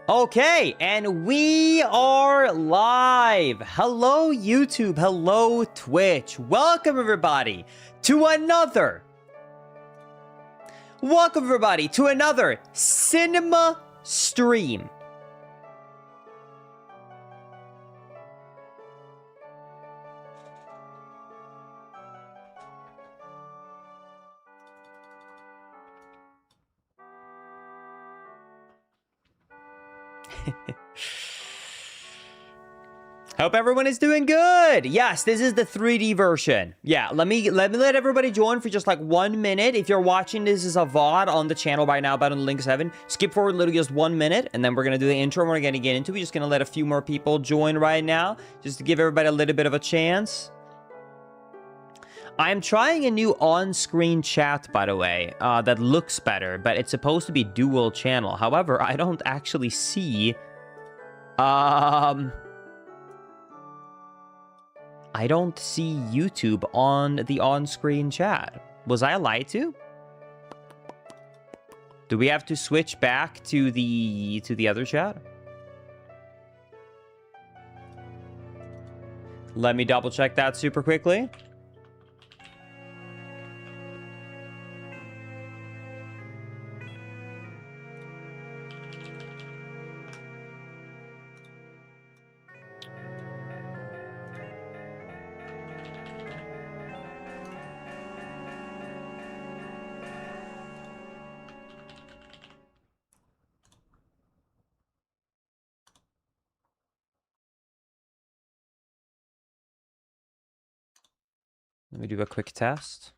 Okay, and we are live. Hello, YouTube. Hello, Twitch. Welcome, everybody, to another cinema stream. Hope everyone is doing good. Yes, this is the 3D version. Yeah, let me let everybody join for just like 1 minute. If you're watching this as a VOD on the channel right now, about on link 7, skip forward literally just 1 minute, and then we're gonna do the intro. And we're gonna get into it. We're just gonna let a few more people join right now, just to give everybody a little bit of a chance. I'm trying a new on-screen chat, by the way, that looks better, but it's supposed to be dual channel. However, I don't actually see, I don't see YouTube on the on-screen chat. Was I lied to? Do we have to switch back to the other chat? Let me double check that super quickly. Let me do a quick test.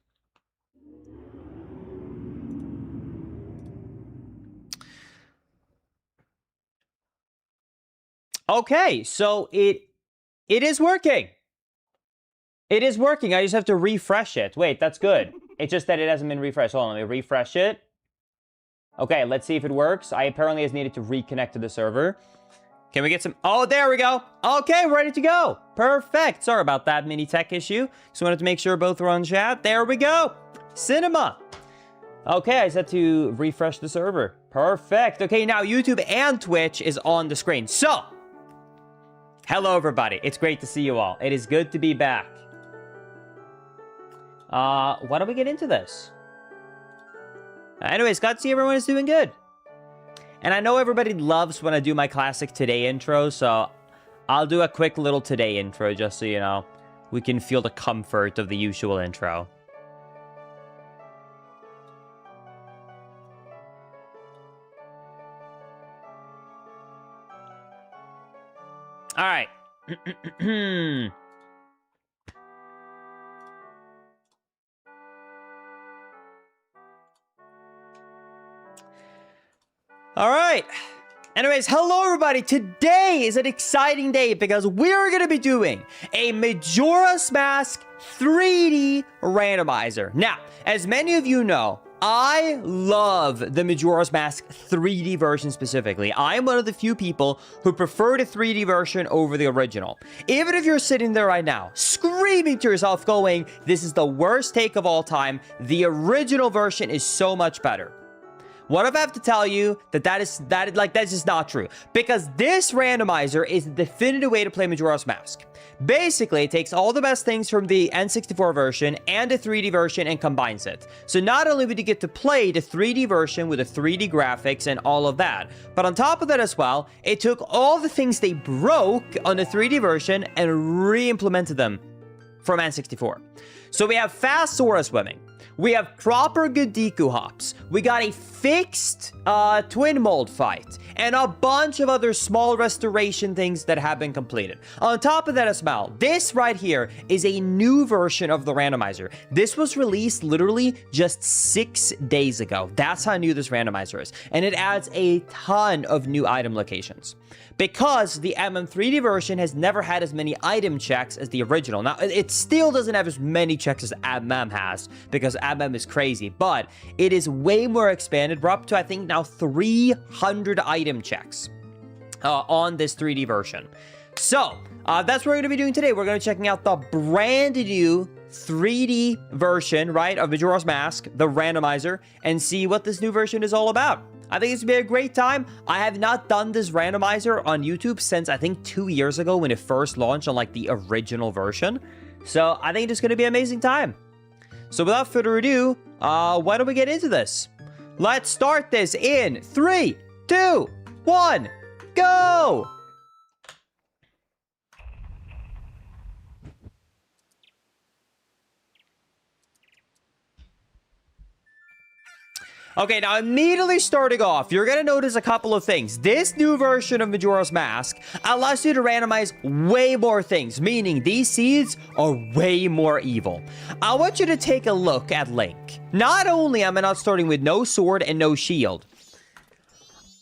Okay, so it is working. It is working. I just have to refresh it. Wait, that's good. It's just that it hasn't been refreshed. Hold on, let me refresh it. Okay, let's see if it works. I apparently has needed to reconnect to the server. Can we get some... Oh, there we go. Okay, ready to go. Perfect. Sorry about that mini tech issue. Just wanted to make sure both were on chat. There we go. Cinema. Okay, I just had to refresh the server. Perfect. Okay, now YouTube and Twitch is on the screen. So, hello, everybody. It's great to see you all. It is good to be back. Why don't we get into this? Anyways, glad to see everyone is doing good. And I know everybody loves when I do my classic today intro, so I'll do a quick little today intro just so, you know, we can feel the comfort of the usual intro. All right. All right. Anyways, hello everybody. Today is an exciting day because we're going to be doing a Majora's Mask 3D randomizer. Now, as many of you know, I love the Majora's Mask 3D version specifically. I'm one of the few people who prefer the 3D version over the original. Even if you're sitting there right now, screaming to yourself going, this is the worst take of all time, the original version is so much better. What if I have to tell you that's just not true? Because this randomizer is the definitive way to play Majora's Mask. Basically, it takes all the best things from the N64 version and the 3D version and combines it. So not only would you get to play the 3D version with the 3D graphics and all of that, but on top of that as well, it took all the things they broke on the 3D version and re-implemented them from N64. So we have fast Sora swimming. We have proper good Deku hops. We got a fixed twin mold fight. And a bunch of other small restoration things that have been completed. On top of that as well, this right here is a new version of the randomizer. This was released literally just 6 days ago. That's how new this randomizer is. And it adds a ton of new item locations. Because the MM3D version has never had as many item checks as the original. Now, it still doesn't have as many checks as MM has, because MM is crazy, but it is way more expanded. We're up to, I think, now 300 item checks on this 3D version. So, that's what we're going to be doing today. We're going to be checking out the brand new 3D version, right, of Majora's Mask, the randomizer, and see what this new version is all about. I think it's going to be a great time. I have not done this randomizer on YouTube since, I think, 2 years ago when it first launched on, like, the original version. So I think it's going to be an amazing time. So without further ado, why don't we get into this? Let's start this in 3, 2, 1, go! Okay, now immediately starting off, you're going to notice a couple of things. This new version of Majora's Mask allows you to randomize way more things, meaning these seeds are way more evil. I want you to take a look at Link. Not only am I not starting with no sword and no shield,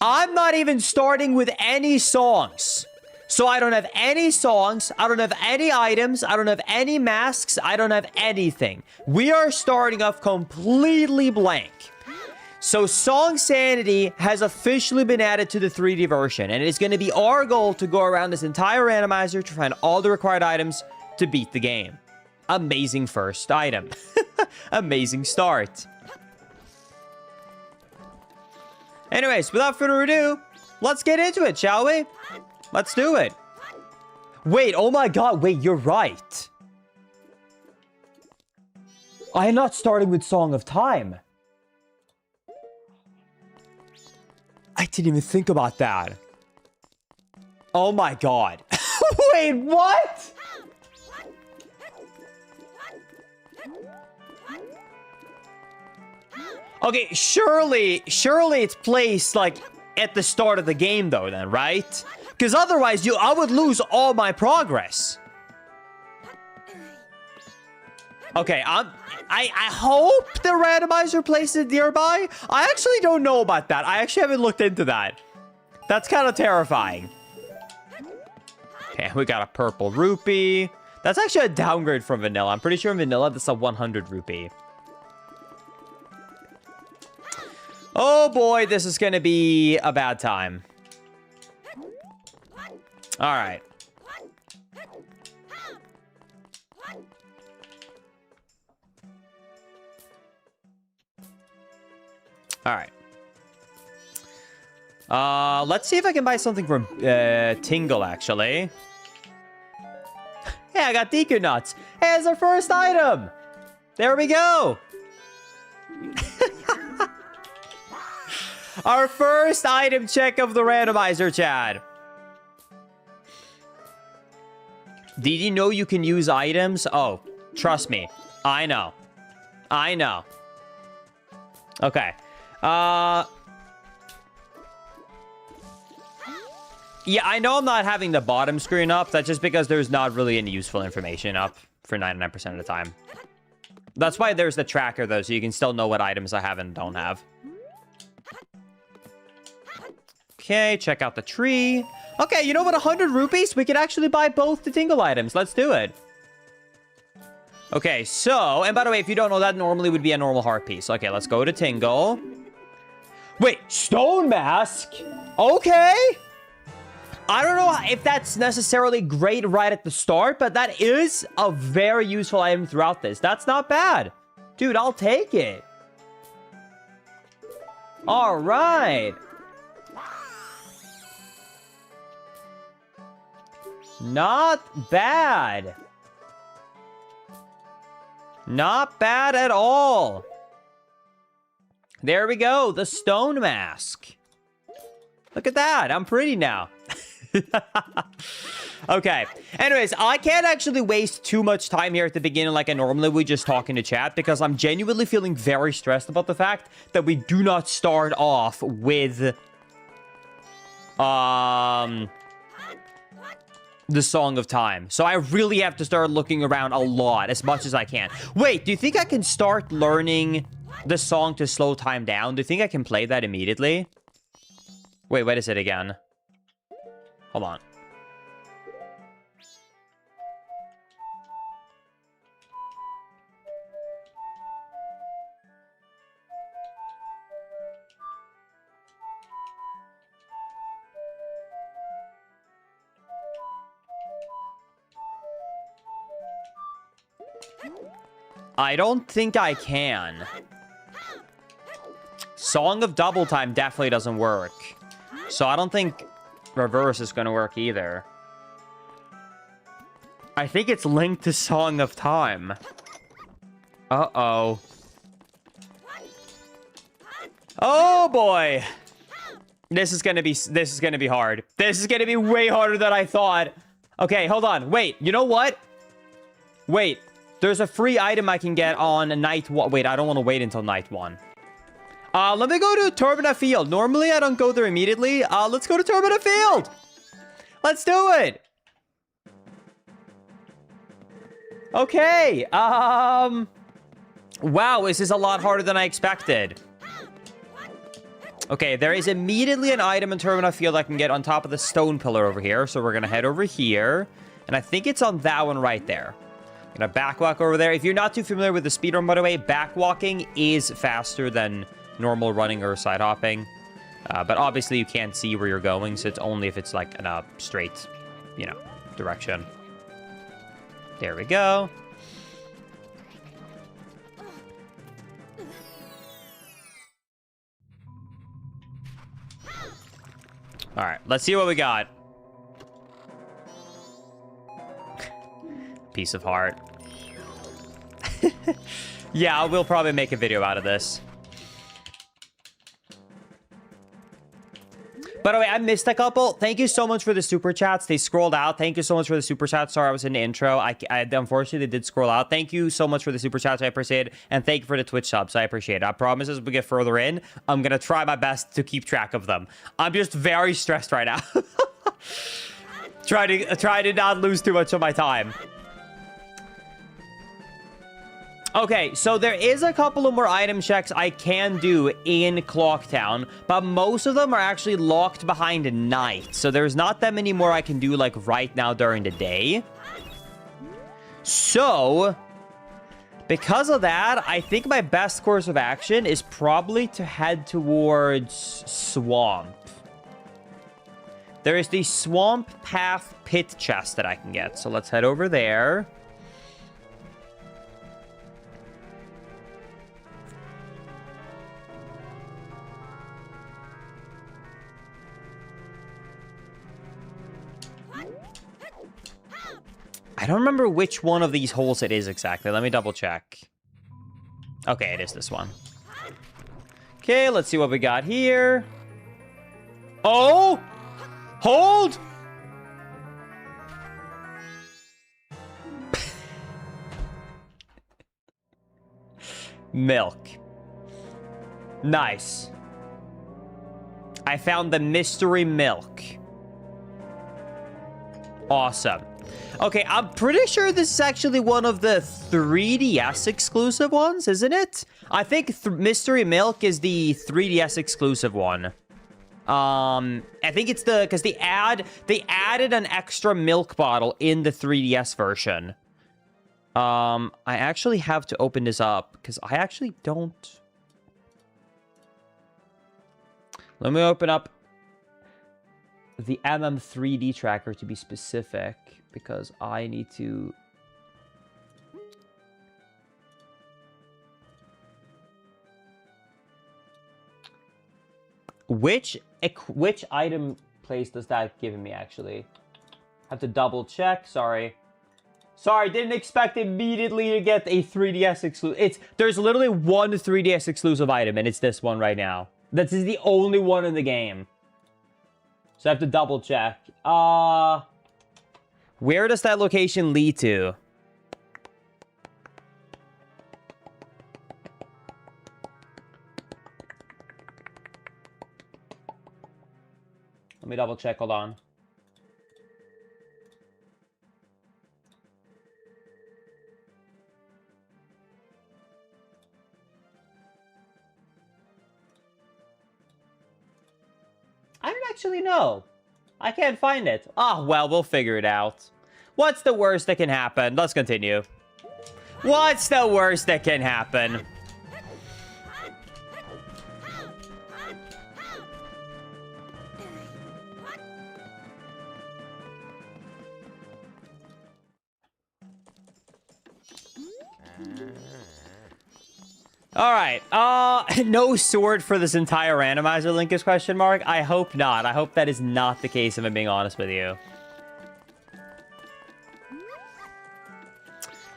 I'm not even starting with any songs. So I don't have any songs, I don't have any items, I don't have any masks, I don't have anything. We are starting off completely blank. So Song Sanity has officially been added to the 3D version, and it is going to be our goal to go around this entire randomizer to find all the required items to beat the game. Amazing first item. Amazing start. Anyways, without further ado, let's get into it, shall we? Let's do it. Wait, oh my god, wait, you're right. I am not starting with Song of Time. I didn't even think about that. Oh my god. Wait, what? Okay, surely it's placed, like, at the start of the game, though, then, right? Because otherwise, I would lose all my progress. Okay, I hope the randomizer places it nearby. I actually don't know about that. I actually haven't looked into that. That's kind of terrifying. Okay, we got a purple rupee. That's actually a downgrade from vanilla. I'm pretty sure in vanilla, that's a 100 rupee. Oh boy, this is going to be a bad time. All right. All right. Let's see if I can buy something from Tingle, actually. Hey, I got Deku Nuts. Hey, it's our first item. There we go. Our first item check of the randomizer, Chad. Did you know you can use items? Oh, trust me. I know. I know. Okay. Yeah, I know I'm not having the bottom screen up. That's just because there's not really any useful information up for 99% of the time. That's why there's the tracker, though, so you can still know what items I have and don't have. Okay, check out the tree. Okay, you know what? 100 rupees? We could actually buy both the Tingle items. Let's do it. Okay, so, and by the way, if you don't know, that normally would be a normal heart piece. Okay, let's go to Tingle. Wait, Stone Mask? Okay. I don't know if that's necessarily great right at the start, but that is a very useful item throughout this. That's not bad. Dude, I'll take it. All right. Not bad. Not bad at all. There we go. The Stone Mask. Look at that. I'm pretty now. Okay. Anyways, I can't actually waste too much time here at the beginning like I normally would just talking to chat because I'm genuinely feeling very stressed about the fact that we do not start off with the Song of Time. So I really have to start looking around a lot, as much as I can. Wait, do you think I can start learning the song to slow time down? Do you think I can play that immediately? Wait, what is it again? Hold on. I don't think I can. Song of Double Time definitely doesn't work. So I don't think reverse is going to work either. I think it's linked to Song of Time. Uh-oh. Oh, boy. This is gonna be hard. This is gonna be way harder than I thought. Okay, hold on. Wait, you know what? Wait, there's a free item I can get on night one. Wait, I don't want to wait until night one. Let me go to Turbina Field. Normally, I don't go there immediately. Let's go to Turbina Field. Let's do it. Okay. Wow, this is a lot harder than I expected. Okay, there is immediately an item in Turbina Field I can get on top of the stone pillar over here. So we're going to head over here. And I think it's on that one right there. I'm going to backwalk over there. If you're not too familiar with the speedrun, by the way, backwalking is faster than normal running or side hopping. But obviously you can't see where you're going. So it's only if it's like in a straight, you know, direction. There we go. All right, let's see what we got. Piece of heart. Yeah, we'll probably make a video out of this. By the way, I missed a couple. Thank you so much for the super chats. They scrolled out. Thank you so much for the super chats. Sorry, I was in the intro. I unfortunately did scroll out. Thank you so much for the super chats. I appreciate it. And thank you for the Twitch subs. I appreciate it. I promise as we get further in, I'm going to try my best to keep track of them. I'm just very stressed right now. Try to not lose too much of my time. Okay, so there is a couple of more item checks I can do in Clocktown, but most of them are actually locked behind night. So there's not that many more I can do like right now during the day. So, because of that, I think my best course of action is probably to head towards Swamp. There is the Swamp Path Pit chest that I can get. So let's head over there. I don't remember which one of these holes it is exactly. Let me double check. Okay, it is this one. Okay, let's see what we got here. Oh! Hold! Milk. Nice. I found the mystery milk. Awesome. Okay, I'm pretty sure this is actually one of the 3DS exclusive ones, isn't it? I think Mystery Milk is the 3DS exclusive one. I think it's because they added an extra milk bottle in the 3DS version. I actually have to open this up because I actually don't. Let me open up the MM3D tracker to be specific, because I need to... Which item place does that give me, actually? Have to double check, sorry. Sorry, didn't expect immediately to get a 3DS exclusive. There's literally one 3DS exclusive item, and it's this one right now. This is the only one in the game. So I have to double check. Where does that location lead to? Let me double check, hold on. I don't actually know. I can't find it. Ah, well, we'll figure it out. What's the worst that can happen? Let's continue. What's the worst that can happen? All right. No sword for this entire randomizer, Linkus question mark. I hope not. I hope that is not the case, if I'm being honest with you.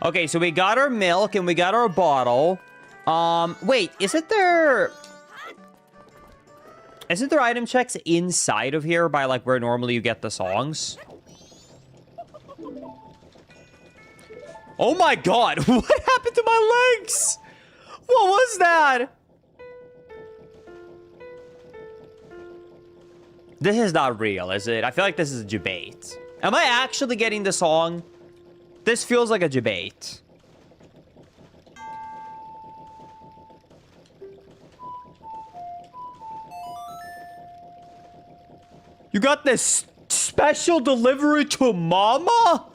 Okay, so we got our milk and we got our bottle. Wait, isn't there item checks inside of here by like where normally you get the songs? Oh my god, what happened to my legs? What was that? This is not real, is it? I feel like this is a debate. Am I actually getting the song? This feels like a debate. You got this special delivery to mama?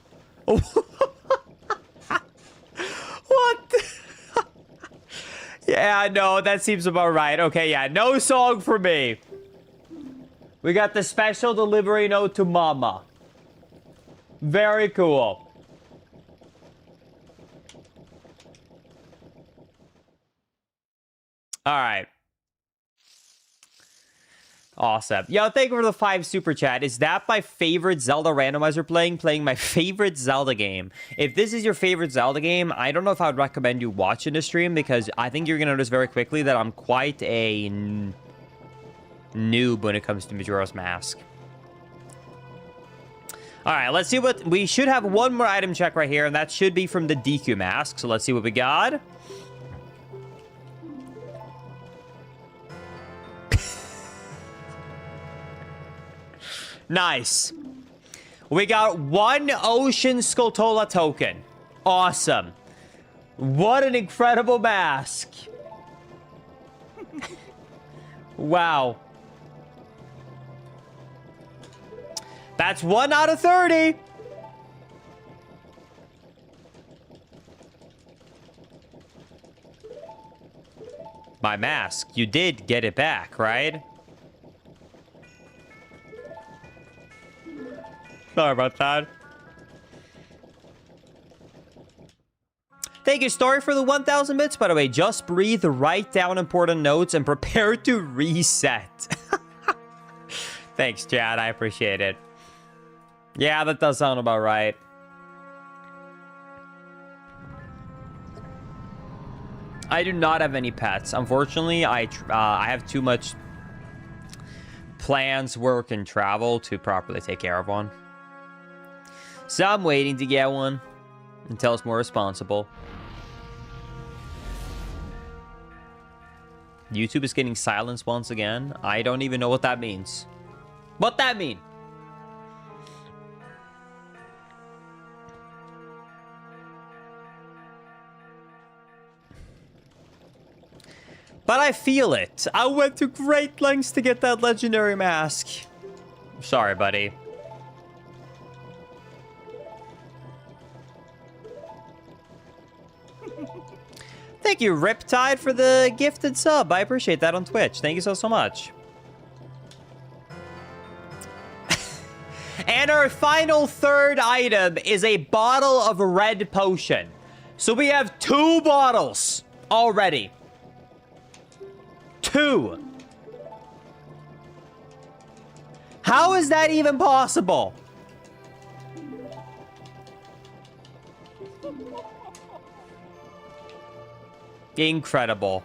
What? Yeah, no, that seems about right. Okay, yeah, no song for me. We got the special delivery note to mama. Very cool. All right. Awesome. Yo, thank you for the 5 super chat. Is that my favorite Zelda randomizer playing my favorite Zelda game? If this is your favorite Zelda game, I don't know if I would recommend you watching the stream because I think you're going to notice very quickly that I'm quite a noob when it comes to Majora's Mask. All right, let's see what... We should have one more item check right here, and that should be from the DQ mask. So let's see what we got. Nice. We got 1 Ocean Skulltula token. Awesome. What an incredible mask. Wow. That's 1 out of 30. My mask. You did get it back, right? Sorry about that. Thank you, Story, for the 1,000 bits, by the way. Just breathe, write down important notes, and prepare to reset. Thanks, Chad. I appreciate it. Yeah, that does sound about right. I do not have any pets. Unfortunately, I have too much plans, work, and travel to properly take care of one. So I'm waiting to get one until it's more responsible. YouTube is getting silenced once again. I don't even know what that means. What that mean? But I feel it. I went to great lengths to get that legendary mask. Sorry, buddy. Thank you, Riptide, for the gifted sub. I appreciate that on Twitch. Thank you so much. And our final third item is a bottle of red potion. So we have 2 bottles already. 2. How is that even possible? Incredible.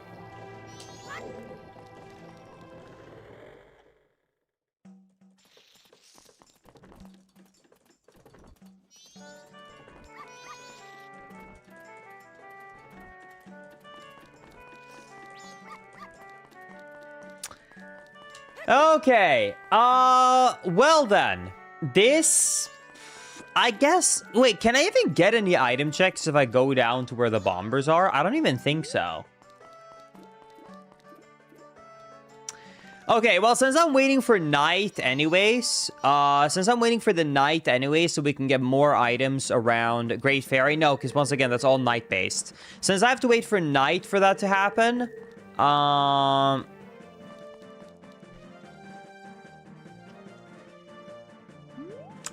Okay. Well then. This... I guess... Wait, can I even get any item checks if I go down to where the bombers are? I don't even think so. Okay, well, since I'm waiting for night anyways, so we can get more items around Great Fairy. No, because once again, that's all night-based. Since I have to wait for night for that to happen,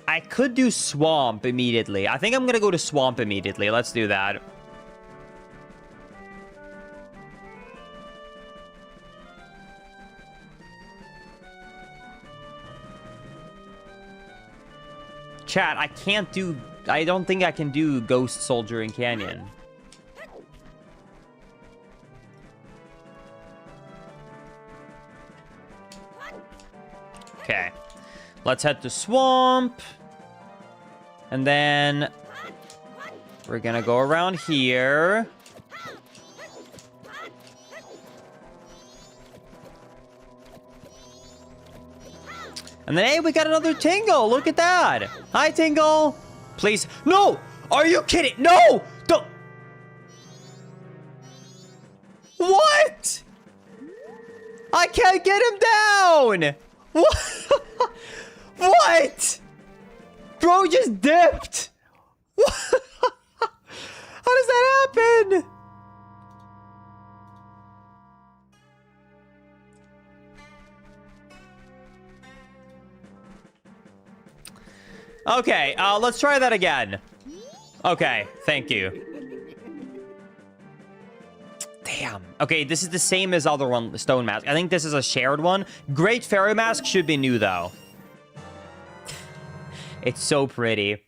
I could do Swamp immediately. I think I'm gonna go to Swamp immediately. Let's do that. chat, I can't do... I don't think I can do Ghost Soldier in Canyon. Okay. Let's head to Swamp. And then... we're gonna go around here. And then, hey, we got another Tingle. Look at that. Hi, Tingle. Please. No! Are you kidding? No! Don't. What? I can't get him down. What? What? Bro just dipped. What? How does that happen? Okay, let's try that again. Okay, thank you. Damn. Okay, this is the same as other one, the Stone Mask. I think this is a shared one. Great Fairy Mask should be new, though. It's so pretty.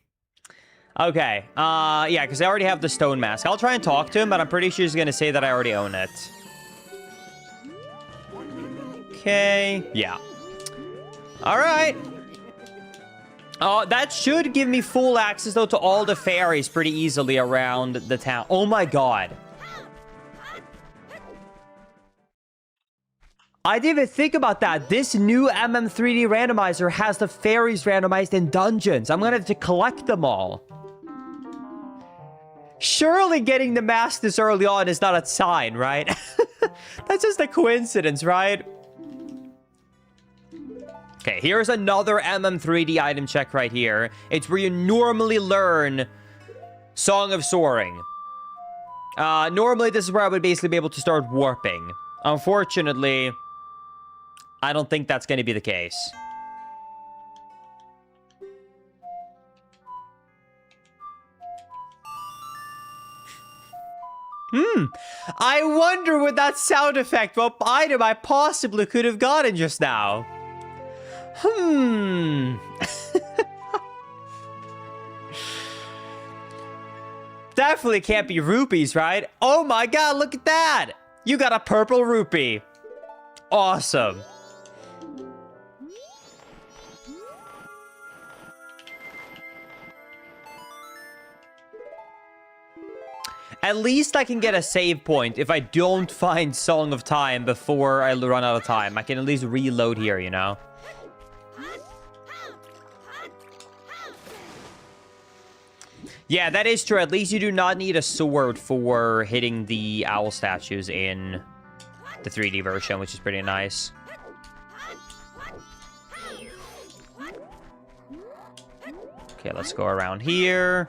Okay, yeah, because I already have the Stone Mask. I'll try and talk to him, but I'm pretty sure he's going to say that I already own it. Okay, yeah. All right. That should give me full access, though, to all the fairies pretty easily around the town. Oh, my God. I didn't even think about that. This new MM3D randomizer has the fairies randomized in dungeons. I'm going to have to collect them all. Surely getting the mask this early on is not a sign, right? That's just a coincidence, right? Okay, here's another MM3D item check right here. It's where you normally learn Song of Soaring. Normally, this is where I would basically be able to start warping. Unfortunately, I don't think that's going to be the case. I wonder with that sound effect what item I possibly could have gotten just now. Definitely can't be rupees, right? Oh my God, look at that. You got a purple rupee. Awesome. At least I can get a save point if I don't find Song of Time before I run out of time. I can at least reload here, you know? Yeah, that is true. At least you do not need a sword for hitting the owl statues in the 3D version, which is pretty nice. Okay, let's go around here.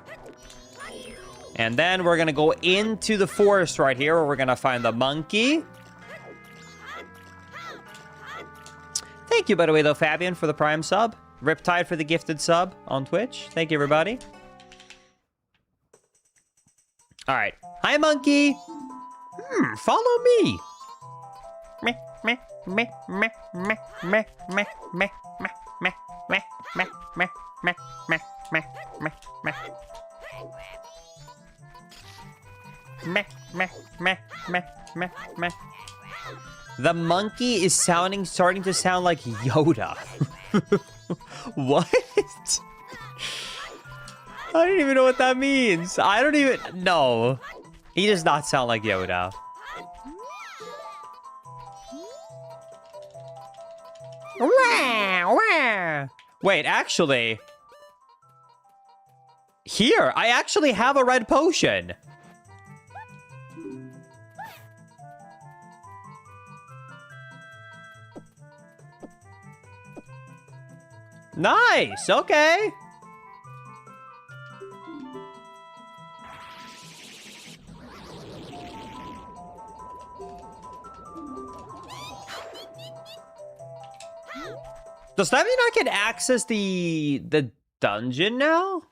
And then we're going to go into the forest right here, where we're going to find the monkey. Thank you, by the way, though, Fabian, for the Prime sub. Riptide for the gifted sub on Twitch. Thank you, everybody. All right. Hi, monkey. Follow me. Meh, meh, meh, meh, meh, meh, meh, meh, meh, meh, meh, meh, meh, meh, meh, meh, meh, meh. Meh, meh, meh, meh, meh, meh. The monkey is starting to sound like Yoda. What? I don't even know what that means. I don't even... No. He does not sound like Yoda. Wait, actually... Here, I actually have a red potion. Nice, okay. Does that mean I can access the dungeon now?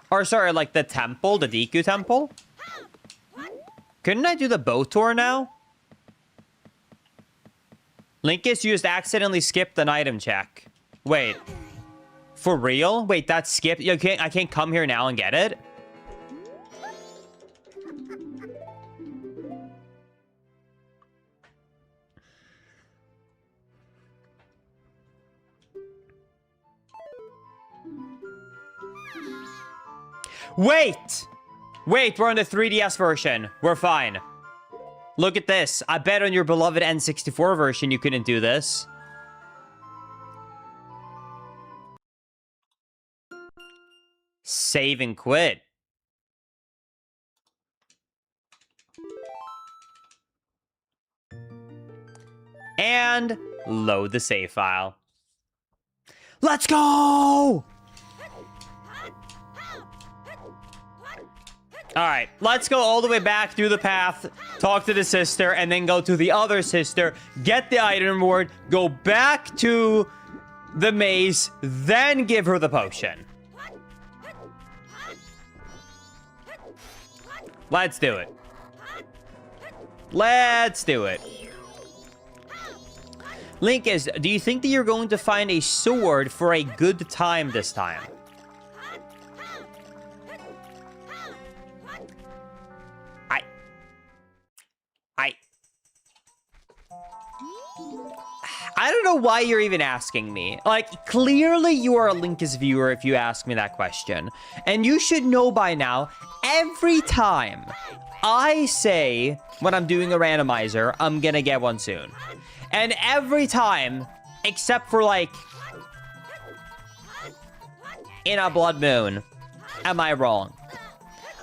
Or sorry, like the temple, the Deku temple? Couldn't I do the boat tour now? Linkus used accidentally skipped an item check. Wait. For real? Wait, that's skipped. I can't come here now and get it? Wait! Wait, we're on the 3DS version. We're fine. Look at this. I bet on your beloved N64 version you couldn't do this. Save and quit. And load the save file. Let's go! All right, let's go all the way back through the path, talk to the sister, and then go to the other sister, get the item reward, go back to the maze, then give her the potion. Let's do it. Let's do it. Linkus, do you think that you're going to find a sword for a good time this time? I don't know why you're even asking me. Like, clearly you are a Linkus viewer if you ask me that question. And you should know by now, every time I say when I'm doing a randomizer, I'm gonna get one soon. And every time, except for like, in a blood moon, am I wrong?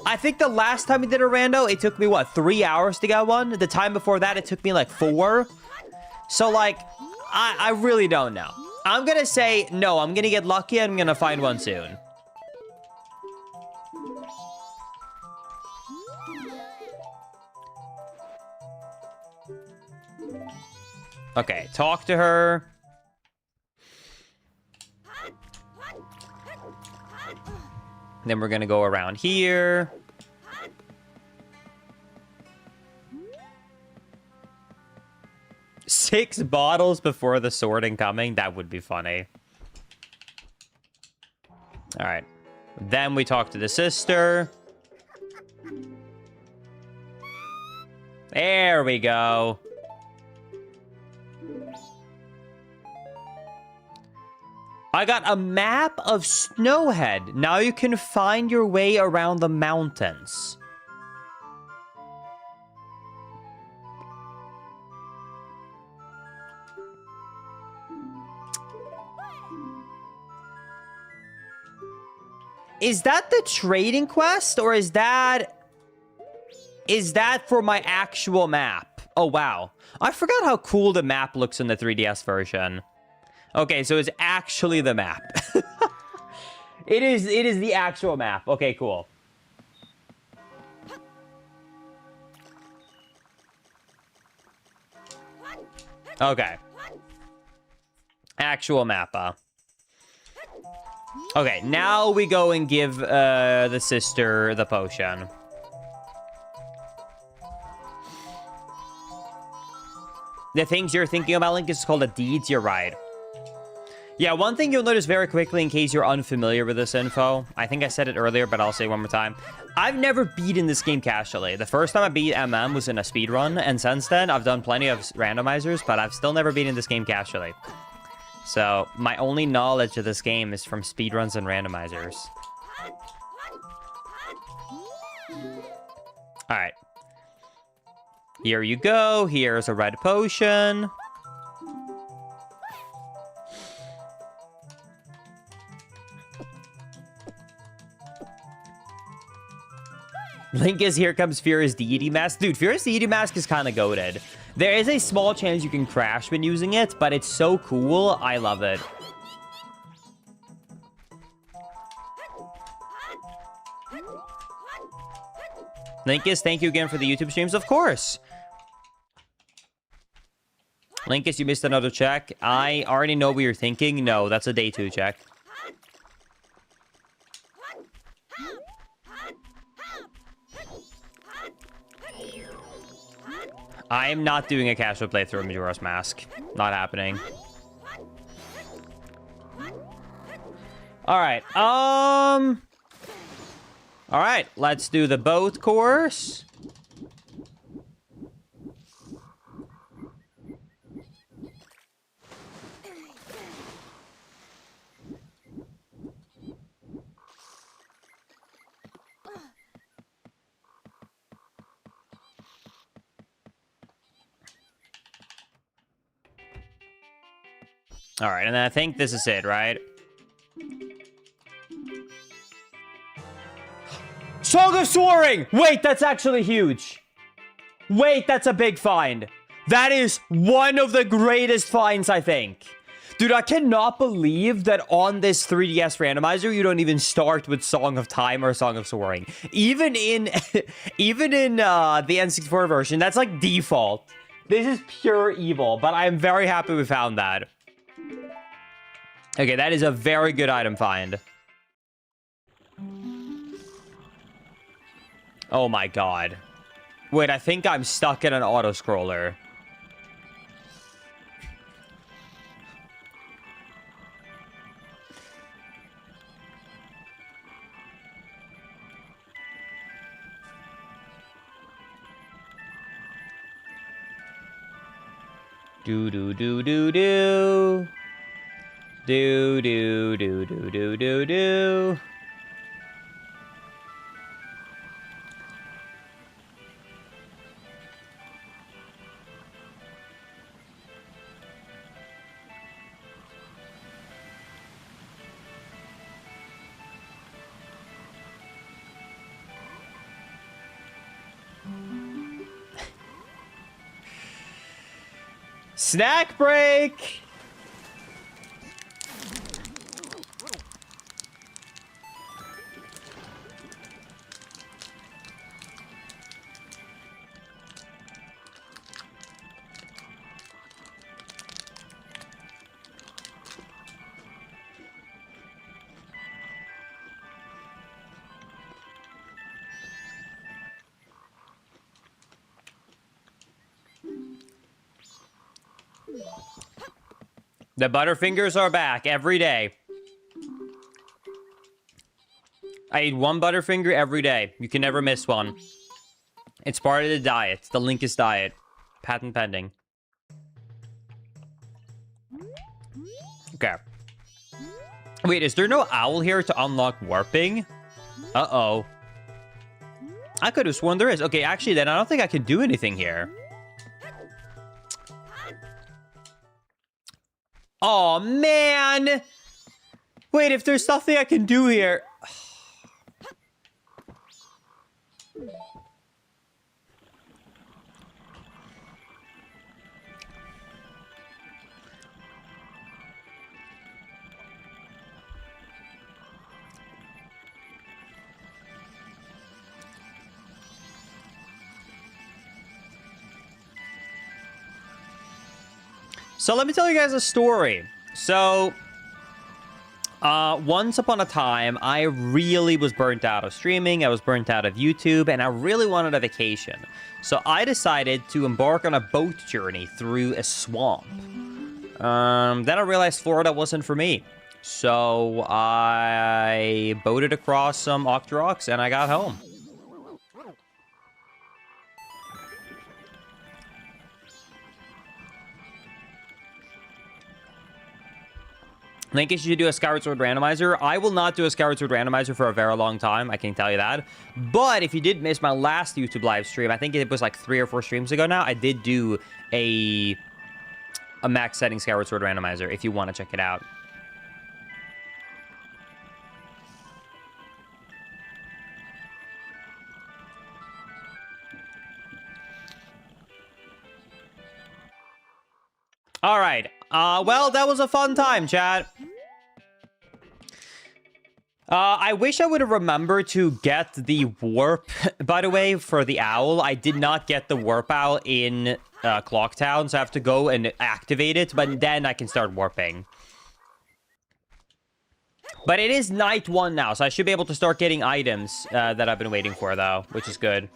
I think the last time we did a rando, it took me, what, 3 hours to get one? The time before that, it took me like 4. So like, I really don't know. I'm gonna say, no, I'm gonna get lucky and I'm gonna find one soon. Okay, talk to her. Then we're gonna go around here. Six bottles before the sorting coming. That would be funny. All right. Then we talk to the sister. There we go. I got a map of Snowhead. Now you can find your way around the mountains. Is that the trading quest, or is that for my actual map? Oh, wow. I forgot how cool the map looks in the 3DS version. Okay, so it's actually the map. It is the actual map. Okay, cool. Okay. Actual map, Okay, now we go and give the sister the potion. The things you're thinking about, Link, is called the deeds. You're right. Yeah, one thing you'll notice very quickly in case you're unfamiliar with this info, I think I said it earlier, but I'll say it one more time. I've never beaten this game casually. The first time I beat MM was in a speedrun, and since then, I've done plenty of randomizers, but I've still never beaten this game casually. So, my only knowledge of this game is from speedruns and randomizers. Alright. Here you go. Here's a red potion. Link is Here Comes Furious Deity Mask. Dude, Furious Deity Mask is kind of goated. There is a small chance you can crash when using it, but it's so cool. I love it. Linkus, thank you again for the YouTube streams. Of course. Linkus, you missed another check. I already know what you're thinking. No, that's a day 2 check. I am not doing a casual playthrough of Majora's Mask. Not happening. All right. All right. Let's do the boat course. All right, and then I think this is it, right? Song of Soaring! Wait, that's actually huge. Wait, that's a big find. That is one of the greatest finds, I think. Dude, I cannot believe that on this 3DS randomizer, you don't even start with Song of Time or Song of Soaring. Even in the N64 version, that's like default. This is pure evil, but I'm very happy we found that. Okay, that is a very good item find. Oh my god. Wait, I think I'm stuck in an auto-scroller. Do do do do do. Do do do do do do do. Snack break! The Butterfingers are back every day. I eat one Butterfinger every day. You can never miss one. It's part of the diet. The Linkus diet. Patent pending. Okay. Wait, is there no owl here to unlock warping? Uh-oh. I could have sworn there is. Okay, actually, then I don't think I can do anything here. Oh man! Wait, if there's nothing I can do here... So let me tell you guys a story. So, once upon a time, I really was burnt out of streaming. I was burnt out of YouTube, and I really wanted a vacation. So I decided to embark on a boat journey through a swamp. Then I realized Florida wasn't for me. So I boated across some Octoroks, and I got home. I think you should do a Skyward Sword randomizer. I will not do a Skyward Sword randomizer for a very long time. I can tell you that. But if you did miss my last YouTube live stream, I think it was like 3 or 4 streams ago now, I did do a max setting Skyward Sword randomizer if you want to check it out. All right. Well, that was a fun time, chat. I wish I would have remembered to get the warp, by the way, for the owl. I did not get the warp owl in Clocktown, so I have to go and activate it, but then I can start warping. But it is night 1 now, so I should be able to start getting items that I've been waiting for, though, which is good.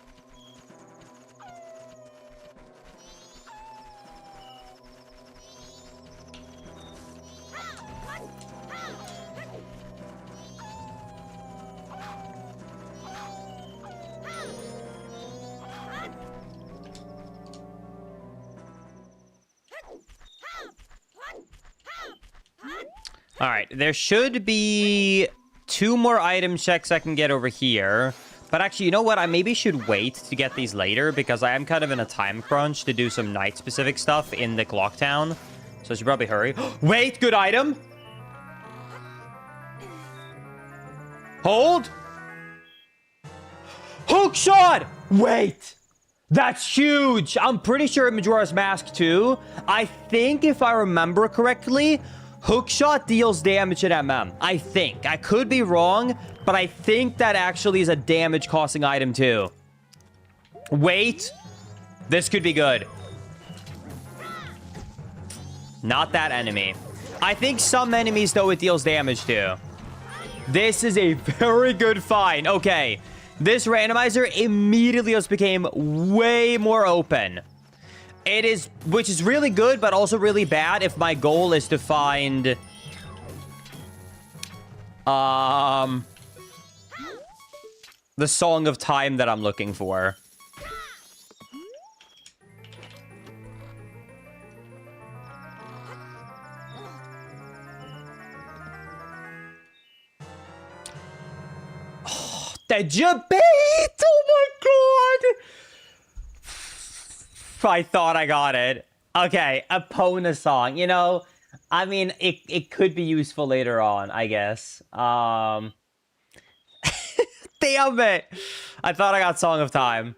All right, there should be 2 more item checks I can get over here. But actually, you know what? I maybe should wait to get these later because I am kind of in a time crunch to do some night-specific stuff in the clock town. So I should probably hurry. Wait, good item. Hold. Hook shot. Wait. That's huge. I'm pretty sure Majora's Mask 2, I think if I remember correctly, hookshot deals damage at MM. I think. I could be wrong, but I think that actually is a damage-causing item too. Wait. This could be good. Not that enemy. I think some enemies, though, it deals damage to. This is a very good find. Okay. This randomizer immediately just became way more open. It is, which is really good, but also really bad if my goal is to find... the Song of Time that I'm looking for. The debate! Oh my god! I thought I got it. Okay, Epona song. You know, I mean, it could be useful later on, I guess. Damn it! I thought I got Song of Time.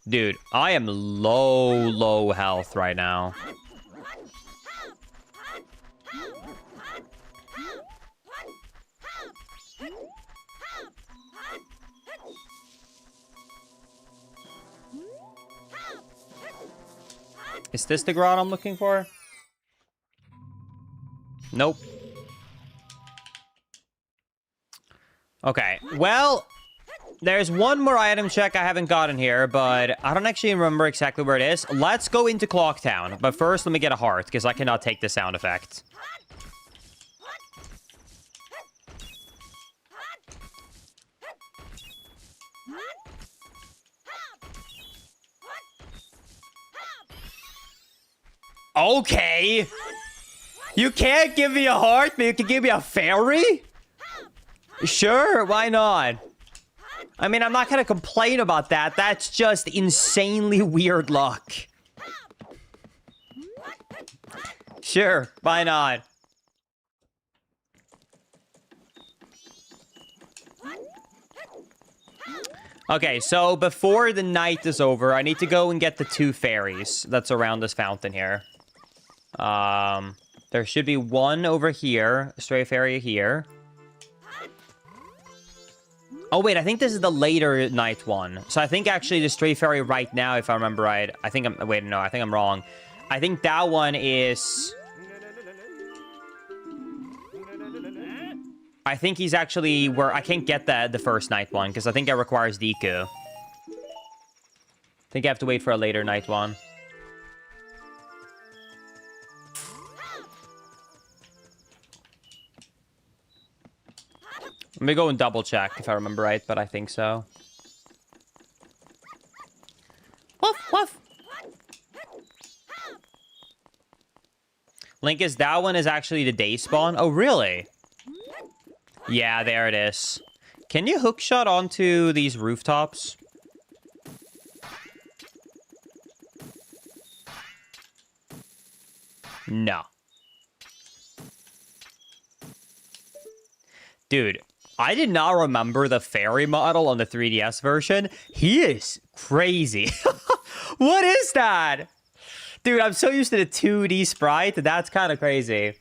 Dude, I am low health right now. Is this the ground I'm looking for? Nope. Okay, well... There's one more item check I haven't gotten here, but I don't actually remember exactly where it is. Let's go into Clock Town. But first, let me get a heart, because I cannot take the sound effect. Okay. You can't give me a heart, but you can give me a fairy? Sure, why not? I mean, I'm not going to complain about that. That's just insanely weird luck. Sure, why not? Okay, so before the night is over, I need to go and get the 2 fairies that's around this fountain here. There should be one over here, a stray fairy here. Oh, wait, I think this is the later night one. So I think actually the stray fairy right now, if I remember right, I think I'm... Wait, no, I think I'm wrong. I think that one is... I think he's actually where... I can't get the first night one, because I think it requires Deku. I think I have to wait for a later night one. Let me go and double check if I remember right, but I think so. Woof, woof. Linkus, that one is actually the day spawn. Oh, really? Yeah, there it is. Can you hookshot onto these rooftops? No. Dude, I did not remember the fairy model on the 3DS version. He is crazy. What is that? Dude, I'm so used to the 2D sprite. That's kind of crazy.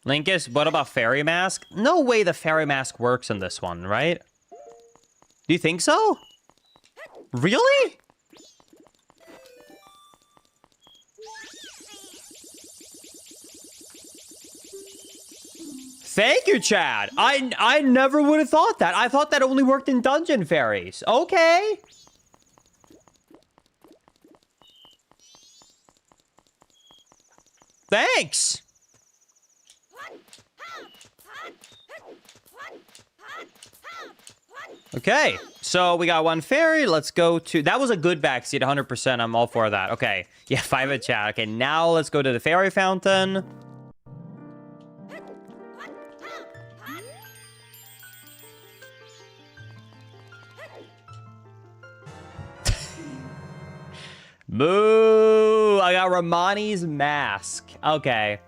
Linkus, what about Fairy Mask? No way the Fairy Mask works in this one, right? Do you think so? Really? Thank you, Chad. I never would have thought that. I thought that only worked in dungeon fairies. Okay. Thanks. Okay, so we got one fairy. Let's go to... That was a good backseat, 100%. I'm all for that. Okay, yeah, 5 in chat. Okay, now let's go to the fairy fountain. Moo! I got Romani's mask. Okay.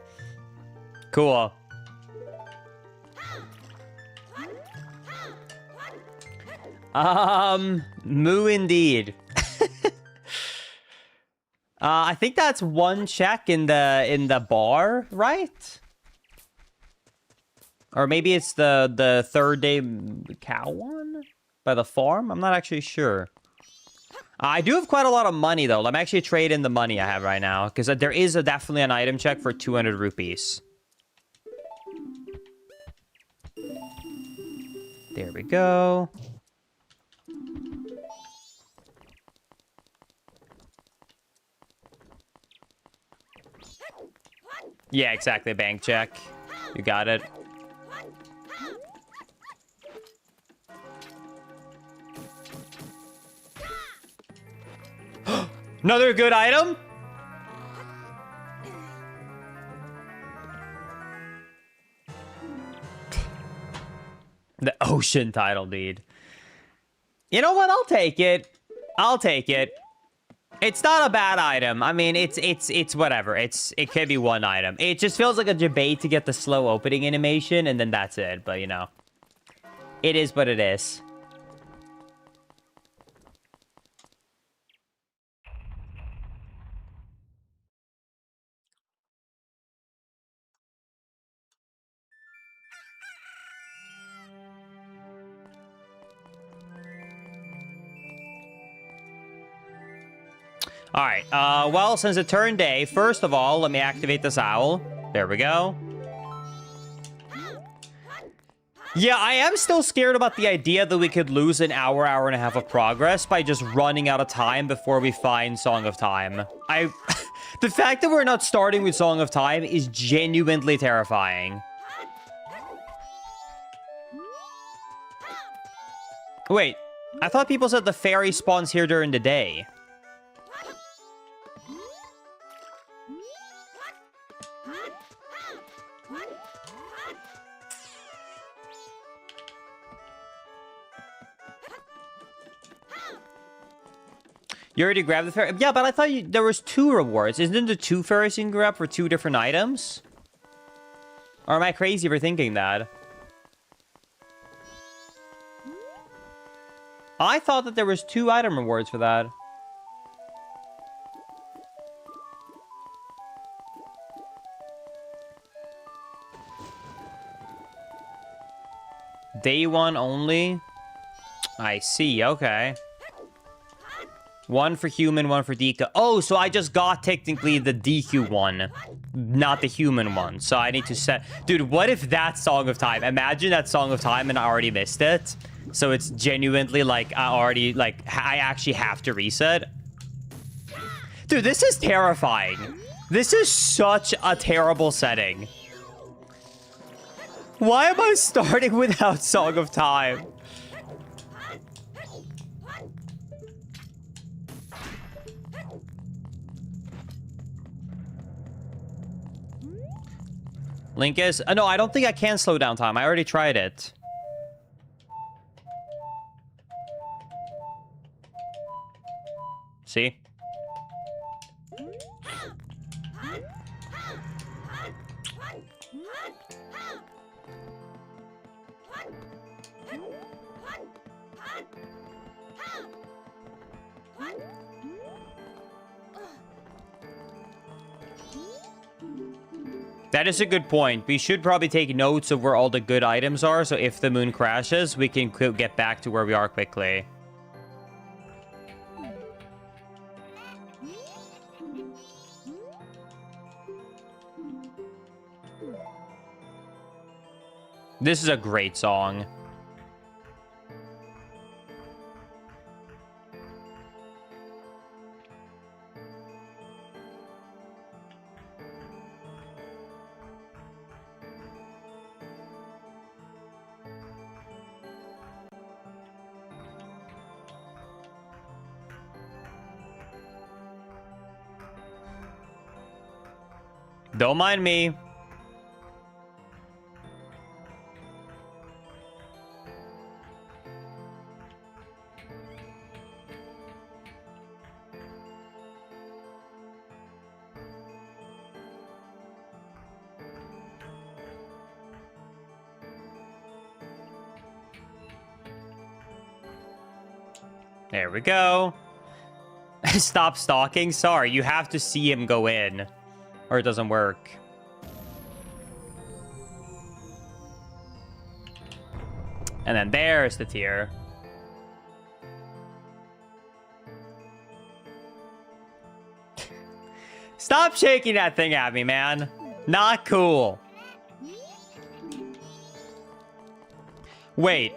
Cool. Moo indeed. I think that's one check in the bar, right? Or maybe it's the third day cow one by the farm. I'm not actually sure. I do have quite a lot of money, though. Let me actually trade in the money I have right now, because there is definitely an item check for 200 rupees. There we go. Yeah, exactly. Bank check. You got it. Another good item? The ocean title deed. You know what? I'll take it. I'll take it. It's not a bad item. I mean, it's whatever. It could be one item. It just feels like a debate to get the slow opening animation, and then that's it. But, you know, it is what it is. All right, well, since it turned day, first of all, let me activate this owl. There we go. Yeah, I am still scared about the idea that we could lose an hour, hour and a half of progress by just running out of time before we find Song of Time. The fact that we're not starting with Song of Time is genuinely terrifying. Wait, I thought people said the fairy spawns here during the day. You already grabbed the fairy? Yeah, but I thought there was 2 rewards. Isn't there 2 fairies you can grab for 2 different items? Or am I crazy for thinking that? I thought that there was 2 item rewards for that. Day 1 only? I see, okay. 1 for human, 1 for DQ. Oh, so I just got technically the DQ one, not the human one. So I need to set... Dude, what if that's Song of Time? Imagine that Song of Time and I already missed it. So it's genuinely like I actually have to reset. Dude, this is terrifying. This is such a terrible setting. Why am I starting without Song of Time? Link is... no, I don't think I can slow down time. I already tried it. See? That is a good point. We should probably take notes of where all the good items are, so if the moon crashes, we can get back to where we are quickly. This is a great song. Don't mind me. There we go. Stop stalking. Sorry, you have to see him go in, or it doesn't work. And then there's the tier. Stop shaking that thing at me, man. Not cool. Wait.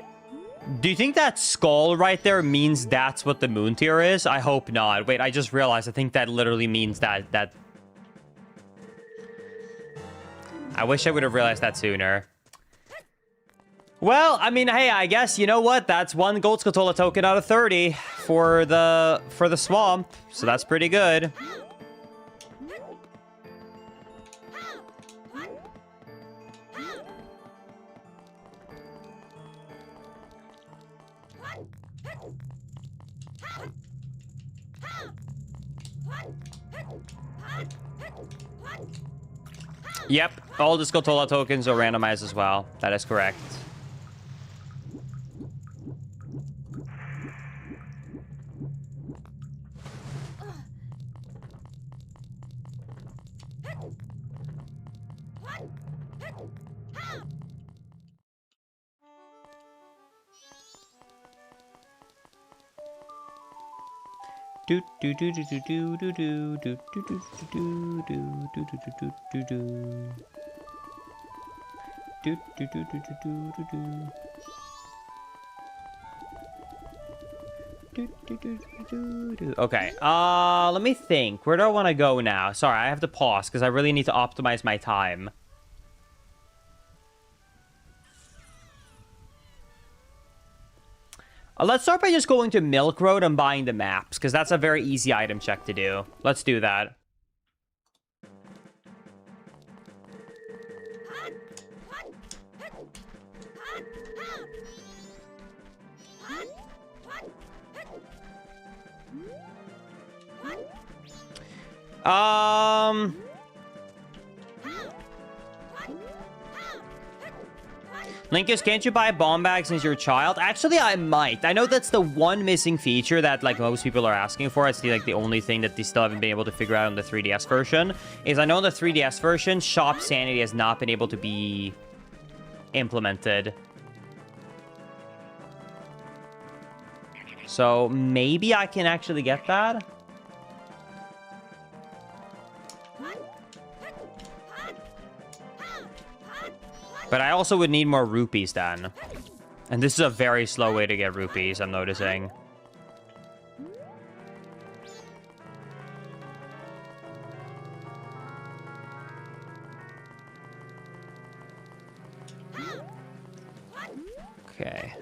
Do you think that skull right there means that's what the moon tier is? I hope not. Wait, I just realized I think that literally means that... I wish I would have realized that sooner. Well, I mean, hey, I guess, you know what? That's one Gold Skulltula token out of 30 for the swamp. So that's pretty good. Yep, all the Skulltula tokens are randomized as well. That is correct. Do do do do do do do do do do do do do do do do do. Okay, let me think. Where do I want to go now? Sorry, I have to pause because I really need to optimize my time. Let's start by just going to Milk Road and buying the maps, because that's a very easy item check to do. Let's do that. Linkus, can't you buy bomb bags as your child? Actually, I might. I know that's the one missing feature that, like, most people are asking for. It's the only thing that they still haven't been able to figure out on the 3DS version. Is I know in the 3DS version, Shop Sanity has not been able to be implemented. So maybe I can actually get that. But I also would need more rupees then. And this is a very slow way to get rupees, I'm noticing. Okay.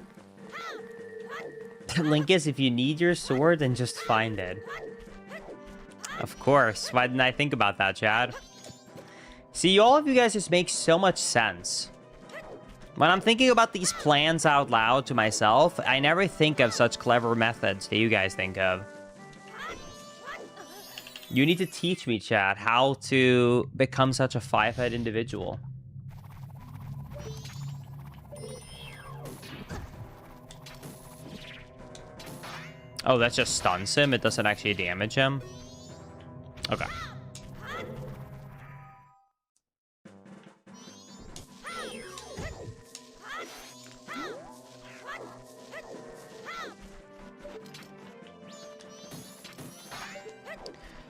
Linkus, if you need your sword, then just find it. Of course. Why didn't I think about that, Chad? See, all of you guys just make so much sense. When I'm thinking about these plans out loud to myself, I never think of such clever methods that you guys think of. You need to teach me, chat, how to become such a 5-head individual. Oh, that just stuns him? It doesn't actually damage him? Okay.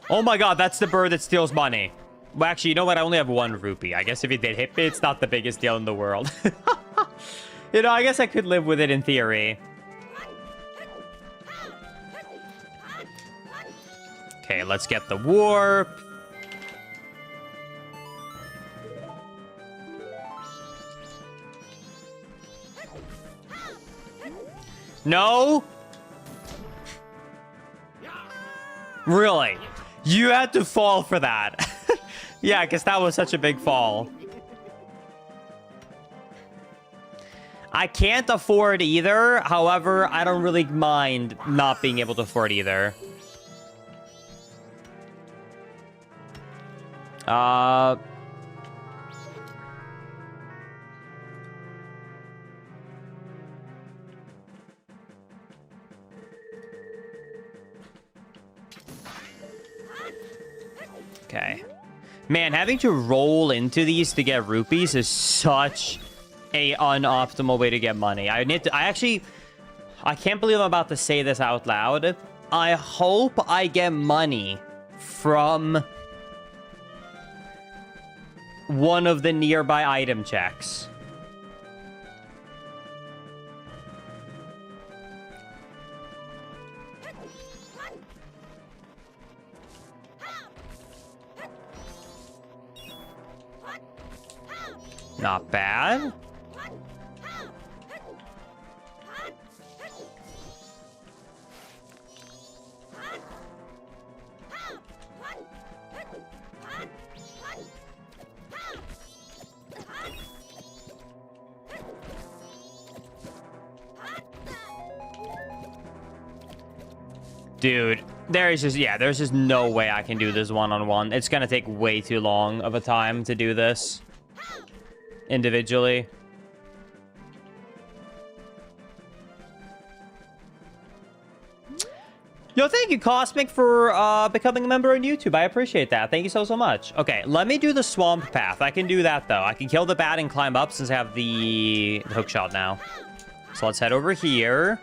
Oh my god, that's the bird that steals money. Well, actually, you know what? I only have 1 rupee. I guess if it did hit me, it's not the biggest deal in the world. You know, I guess I could live with it in theory. Okay, let's get the warp. No? Really? You had to fall for that. Yeah, because that was such a big fall. I can't afford either. However, I don't really mind not being able to afford either. Okay. Man, having to roll into these to get rupees is such a unoptimal way to get money. I can't believe I'm about to say this out loud. I hope I get money from one of the nearby item checks. Not bad. Dude, there's just no way I can do this one-on-one. It's gonna take way too long of a time to do this individually. Yo, thank you, Cosmic, for becoming a member on YouTube. I appreciate that. Thank you so much. Okay, let me do the swamp path. I can do that, though. I can kill the bat and climb up since I have the hook shot now. So let's head over here.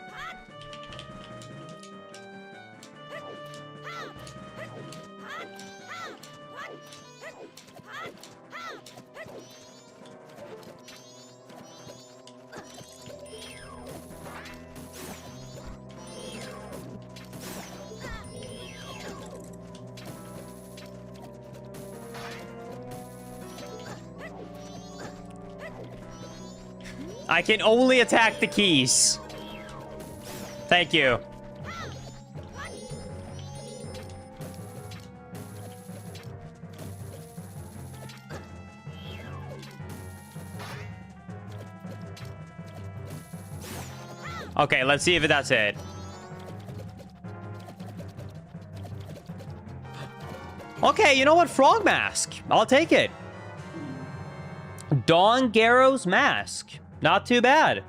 I can only attack the keys. Thank you. Okay, let's see if that's it. Okay, you know what? Frog mask. I'll take it. Don Garrow's mask. Not too bad.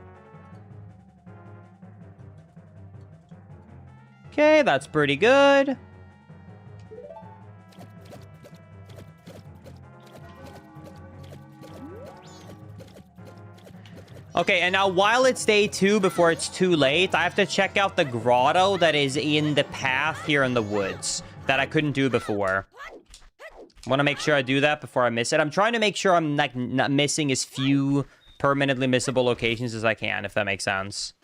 Okay, that's pretty good. Okay, and now while it's day 2 before it's too late, I have to check out the grotto that is in the path here in the woods that I couldn't do before. I want to make sure I do that before I miss it. I'm trying to make sure I'm like not missing as few permanently missable locations as I can, if that makes sense.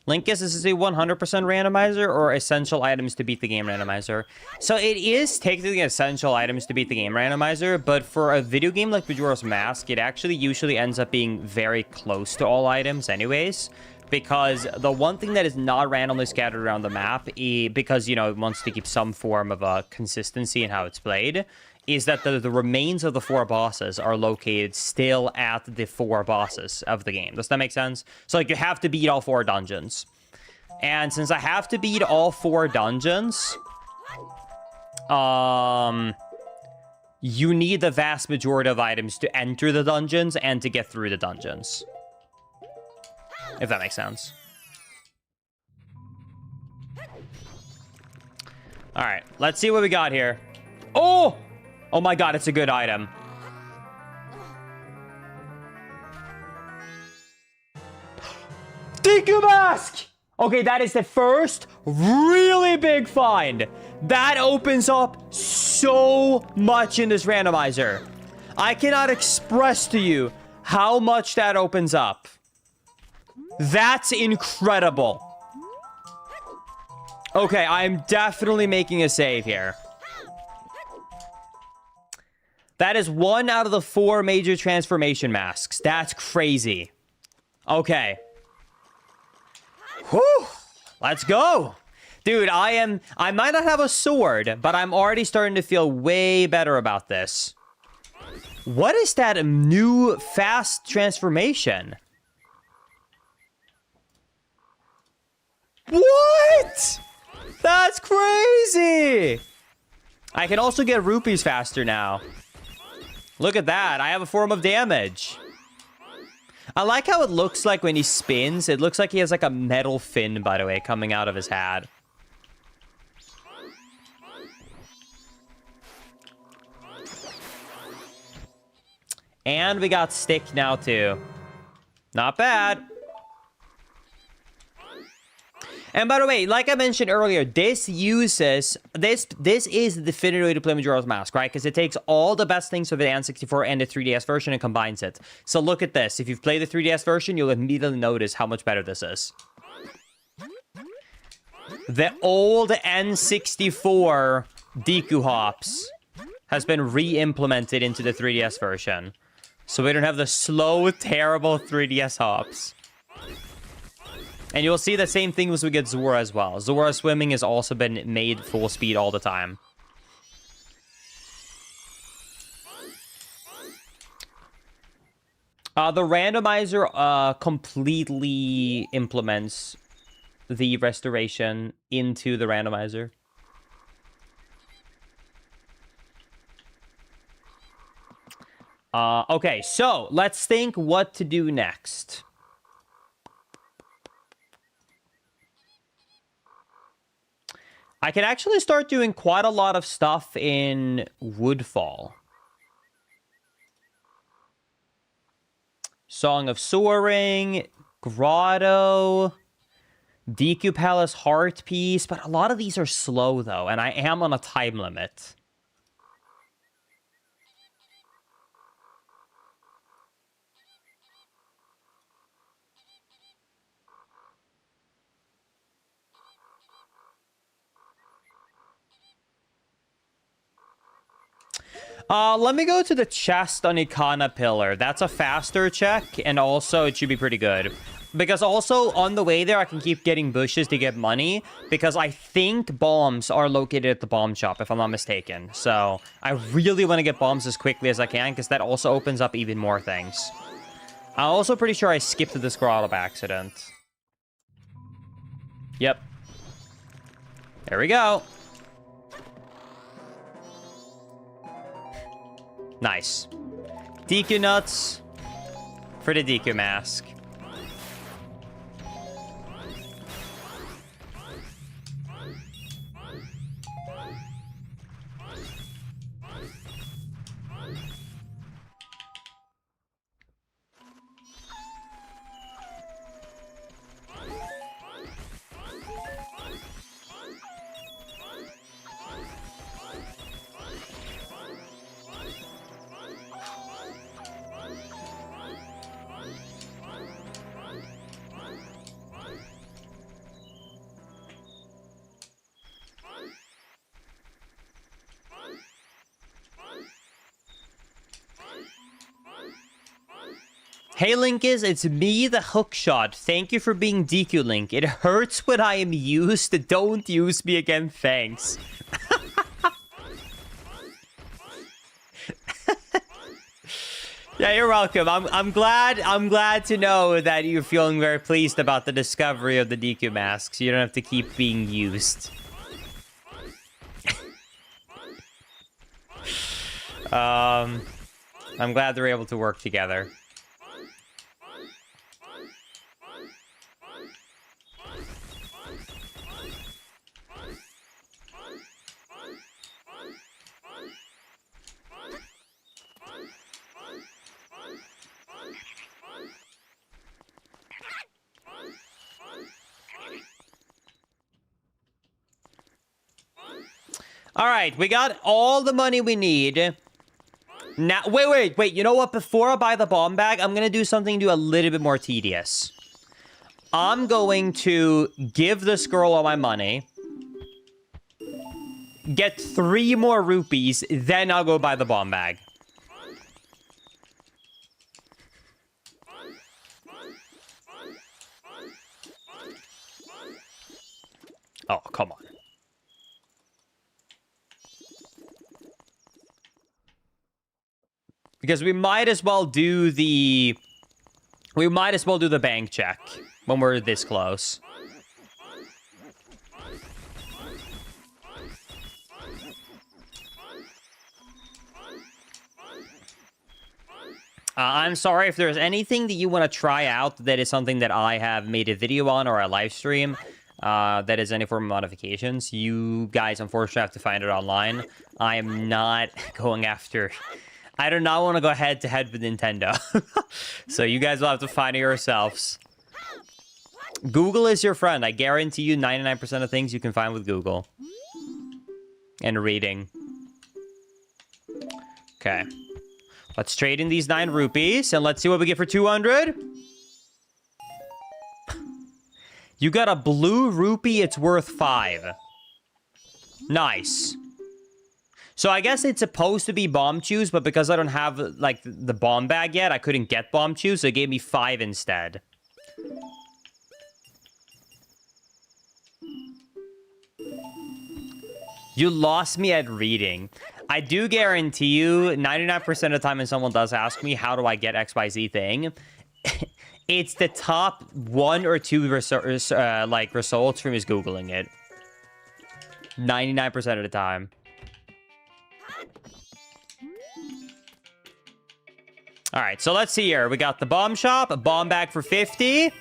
Linkus, is this a 100% randomizer or essential items to beat the game randomizer? So it is technically essential items to beat the game randomizer, but for a video game like Majora's Mask, it actually usually ends up being very close to all items anyways. Because the one thing that is not randomly scattered around the map, because, you know, it wants to keep some form of a consistency in how it's played, is that the remains of the 4 bosses are located still at the 4 bosses of the game. Does that make sense? So, like, you have to beat all 4 dungeons. And since I have to beat all 4 dungeons, you need the vast majority of items to enter the dungeons and to get through the dungeons. If that makes sense. All right, let's see what we got here. Oh! Oh my god, it's a good item. Deku Mask! Okay, that is the first really big find. That opens up so much in this randomizer. I cannot express to you how much that opens up. That's incredible. Okay, I'm definitely making a save here. That is 1 out of the 4 major transformation masks. That's crazy. Okay. Whew. Let's go. Dude, I might not have a sword, but I'm already starting to feel way better about this. What is that new fast transformation? What? That's crazy. I can also get rupees faster now. Look at that. I have a form of damage. I like how it looks like when he spins. It looks like he has like a metal fin, by the way, coming out of his hat. And we got stick now, too. Not bad. And by the way, like I mentioned earlier, this is the definitive way to play Majora's Mask, right? Because it takes all the best things of the N64 and the 3DS version and combines it. So look at this. If you've played the 3DS version, you'll immediately notice how much better this is. The old N64 Deku hops has been re-implemented into the 3DS version. So we don't have the slow, terrible 3DS hops. And you'll see the same thing as we get Zora as well. Zora swimming has also been made full speed all the time. The randomizer completely implements the restoration into the randomizer. Okay, so let's think what to do next. I can actually start doing quite a lot of stuff in Woodfall. Song of Soaring, Grotto, Deku Palace Heart Piece, but a lot of these are slow though, and I am on a time limit. Let me go to the chest on Ikana Pillar. That's a faster check, and also it should be pretty good. Because also, on the way there, I can keep getting bushes to get money, because I think bombs are located at the bomb shop, if I'm not mistaken. So, I really want to get bombs as quickly as I can, because that also opens up even more things. I'm also pretty sure I skipped this grotto by accident. Yep. There we go. Nice. Deku nuts for the Deku mask. Hey Linkus, it's me, the hookshot. Thank you for being Deku Link. It hurts when I am used. Don't use me again, thanks. Yeah, you're welcome. I'm glad to know that you're feeling very pleased about the discovery of the Deku masks. You don't have to keep being used. I'm glad they're able to work together. All right, we got all the money we need. Now, wait. You know what? Before I buy the bomb bag, I'm going to do something a little bit more tedious. I'm going to give this girl all my money. Get 3 more rupees, then I'll go buy the bomb bag. Oh, come on. Because we might as well do the... We might as well do the bank check when we're this close. I'm sorry if there's anything that you want to try out that is something that I have made a video on or a live stream that is any form of modifications. You guys, unfortunately, have to find it online. I am not going after... I do not want to go head-to-head with Nintendo. So you guys will have to find it yourselves. Google is your friend. I guarantee you 99% of things you can find with Google. And reading. Okay. Let's trade in these 9 rupees, and let's see what we get for 200. You got a blue rupee, it's worth 5. Nice. So I guess it's supposed to be bomb chews, but because I don't have, like, the bomb bag yet, I couldn't get bomb chews, so it gave me 5 instead. You lost me at reading. I do guarantee you, 99% of the time when someone does ask me, how do I get XYZ thing? It's the top 1 or 2 results from is Googling it. 99% of the time. All right, so let's see here. We got the bomb shop, a bomb bag for 50.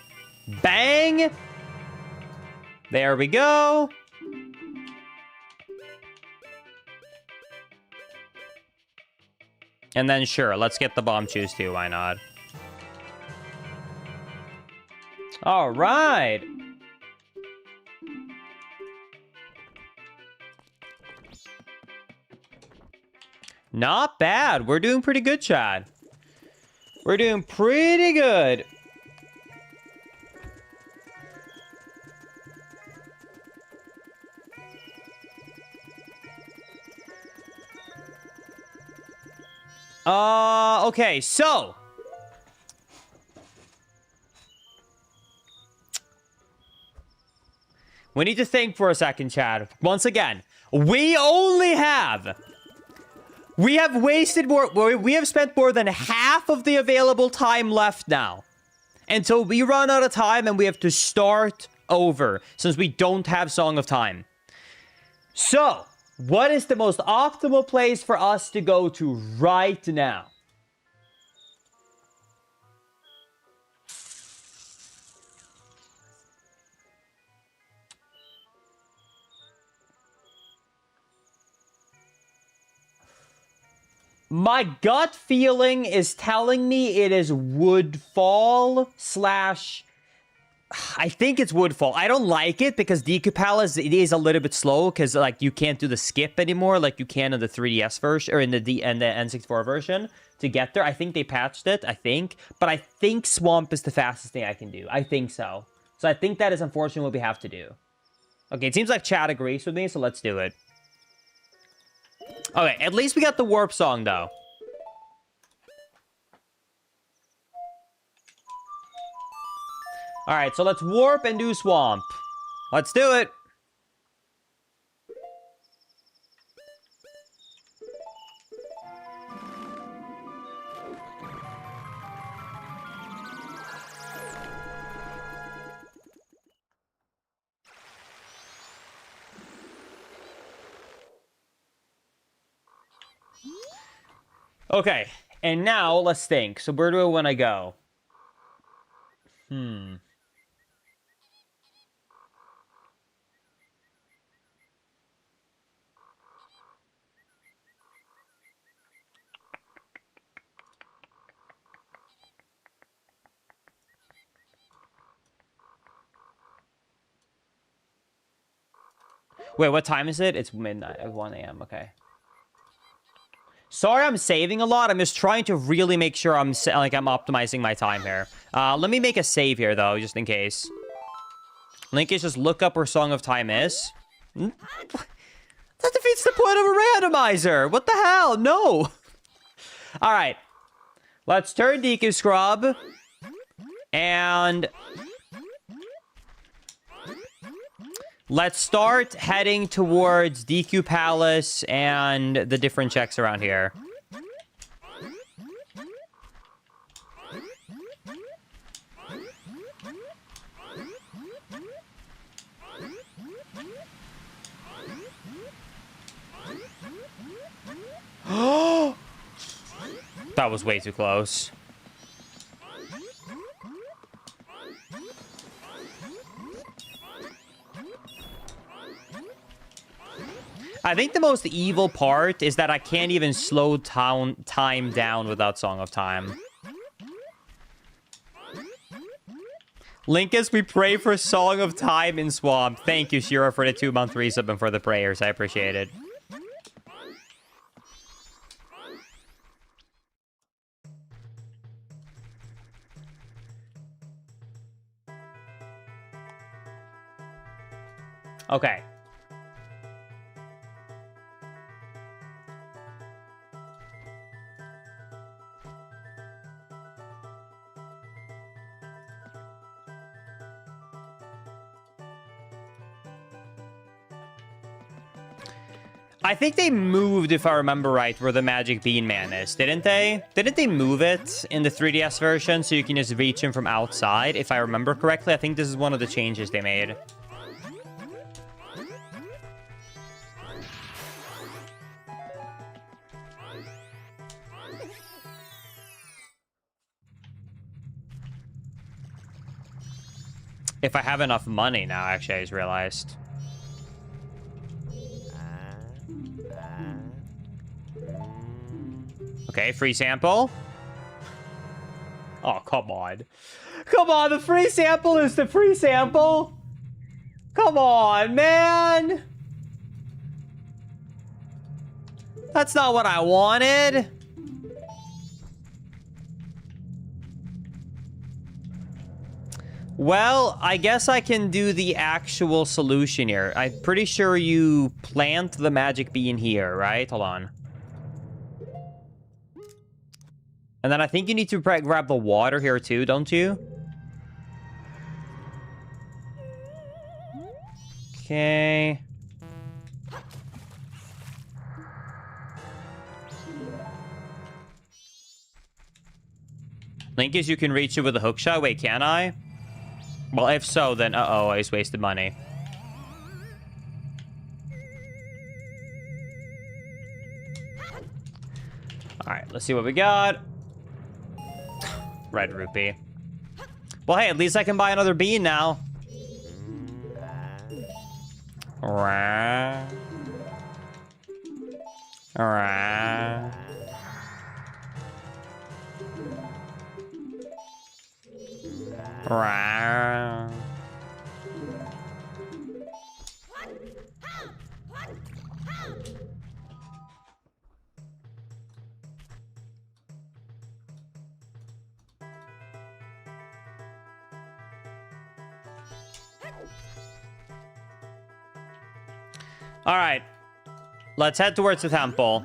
Bang! There we go. And then, sure, let's get the bomb chews too. Why not? All right. Not bad. We're doing pretty good, Chad. We're doing pretty good. Okay, so. We need to think for a second, Chad. Once again, we have wasted more, we have spent more than half of the available time left now. Until we run out of time and we have to start over, since we don't have Song of Time. So, what is the most optimal place for us to go to right now? My gut feeling is telling me it is Woodfall / I think it's Woodfall. I don't like it because Decupal is a little bit slow because like you can't do the skip anymore like you can in the 3DS version or in the N64 version to get there. I think they patched it, but I think Swamp is the fastest thing I can do. I think so. So I think that is unfortunately what we have to do. Okay, it seems like Chad agrees with me, so let's do it. Okay, at least we got the warp song though. All right, so let's warp and do Swamp. Let's do it. Okay, and now let's think. So where do I want to go? Wait, what time is it? It's midnight at 1 a.m. Okay. Sorry, I'm saving a lot. I'm just trying to really make sure I'm optimizing my time here. Let me make a save here, though, just in case. Link is just look up where Song of Time is. That defeats the point of a randomizer. What the hell? No. All right. Let's turn Deku Scrub. And let's start heading towards DQ Palace and the different checks around here. That was way too close. I think the most evil part is that I can't even slow time down without Song of Time. Linkus, we pray for Song of Time in Swamp. Thank you, Shira, for the 2-month resub and for the prayers. I appreciate it. Okay. I think they moved, if I remember right, where the Magic Bean Man is, didn't they? Didn't they move it in the 3DS version so you can just reach him from outside? If I remember correctly, I think this is one of the changes they made. If I have enough money now, actually, I just realized. Okay, free sample. Oh, come on. Come on, the free sample is the free sample. Come on, man. That's not what I wanted. Well, I guess I can do the actual solution here. I'm pretty sure you plant the magic bean here, right? Hold on. And then I think you need to grab the water here too, don't you? Okay. Linkus, you can reach it with a hook shot. Wait, can I? Well, if so, then uh-oh, I just wasted money. Alright, let's see what we got. Red rupee. Well, hey, at least I can buy another bean now. Alright. Alright. Alright. All right, let's head towards the temple.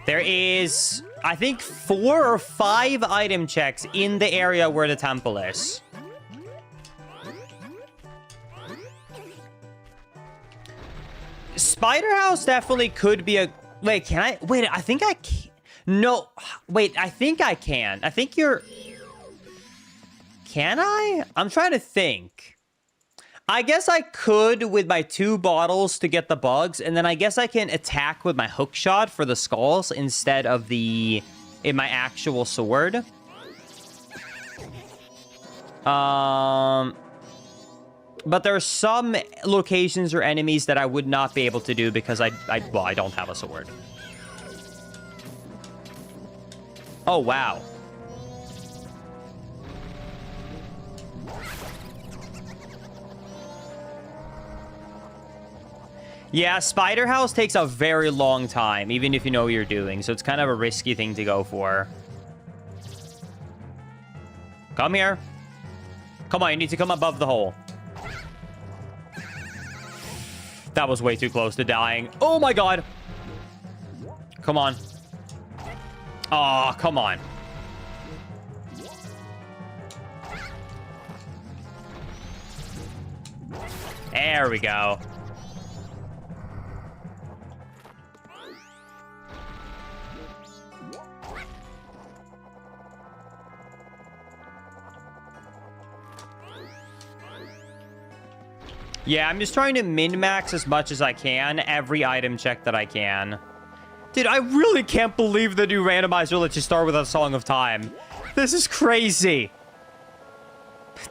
There is, I think, 4 or 5 item checks in the area where the temple is. Spider House definitely could be a... Wait, can I... Wait, I think I can... No, wait, I think I can. I think you're... Can I? I'm trying to think. I guess I could with my 2 bottles to get the bugs, and then I guess I can attack with my hook shot for the skulls instead of in my actual sword. But there are some locations or enemies that I would not be able to do because I don't have a sword. Oh, wow. Yeah, Spider House takes a very long time, even if you know what you're doing. So it's kind of a risky thing to go for. Come here. Come on, you need to come above the hole. That was way too close to dying. Oh my god. Come on. Oh, come on. There we go. Yeah, I'm just trying to min-max as much as I can. Every item check that I can. Dude, I really can't believe the new randomizer lets you start with a Song of Time. This is crazy.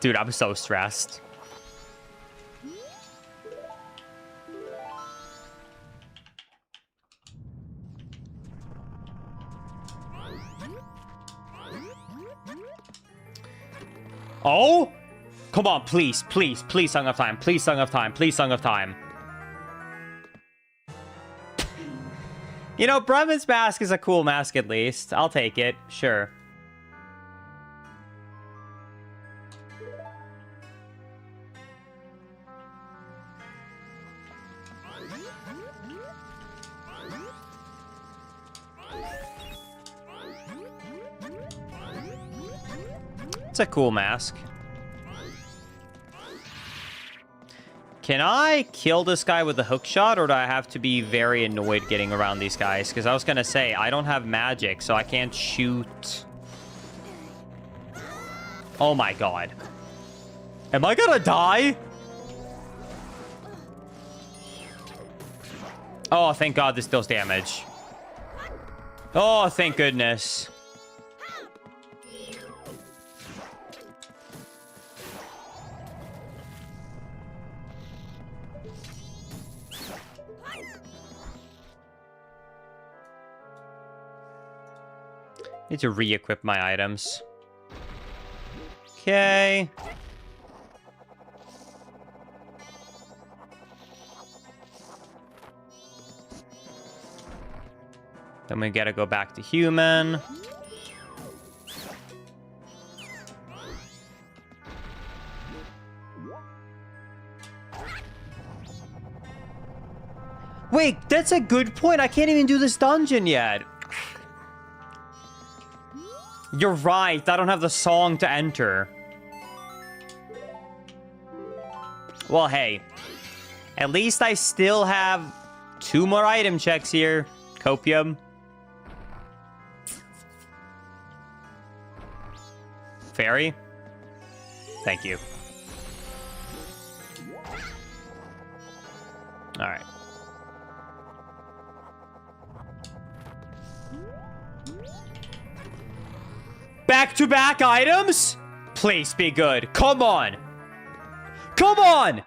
Dude, I'm so stressed. Oh? Come on, please, please, please, Song of Time. Please, Song of Time. Please, Song of Time. You know, Bremen's mask is a cool mask at least. I'll take it. Sure. It's a cool mask. Can I kill this guy with a hook shot, or do I have to be very annoyed getting around these guys? Because I was going to say, I don't have magic, so I can't shoot. Oh my god. Am I going to die? Oh, thank god this deals damage. Oh, thank goodness. Need to re-equip my items. Okay. Then we gotta go back to human. Wait, that's a good point. I can't even do this dungeon yet. You're right. I don't have the song to enter. Well, hey. At least I still have 2 more item checks here. Copium. Fairy. Thank you. All right. Back-to-back items? Please be good. Come on. Come on.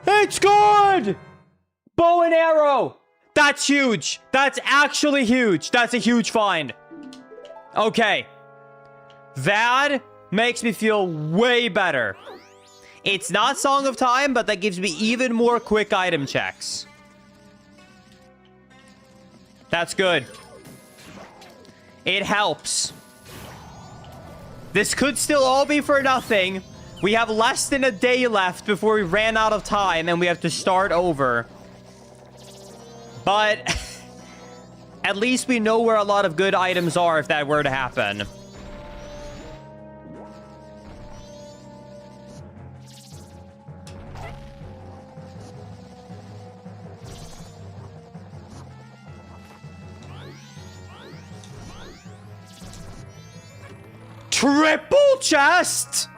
It's good. Bow and arrow. That's huge. That's actually huge. That's a huge find. Okay. That makes me feel way better. It's not Song of Time, but that gives me even more quick item checks. That's good. It helps. This could still all be for nothing. We have less than a day left before we ran out of time and we have to start over. But at least we know where a lot of good items are if that were to happen. Triple chest!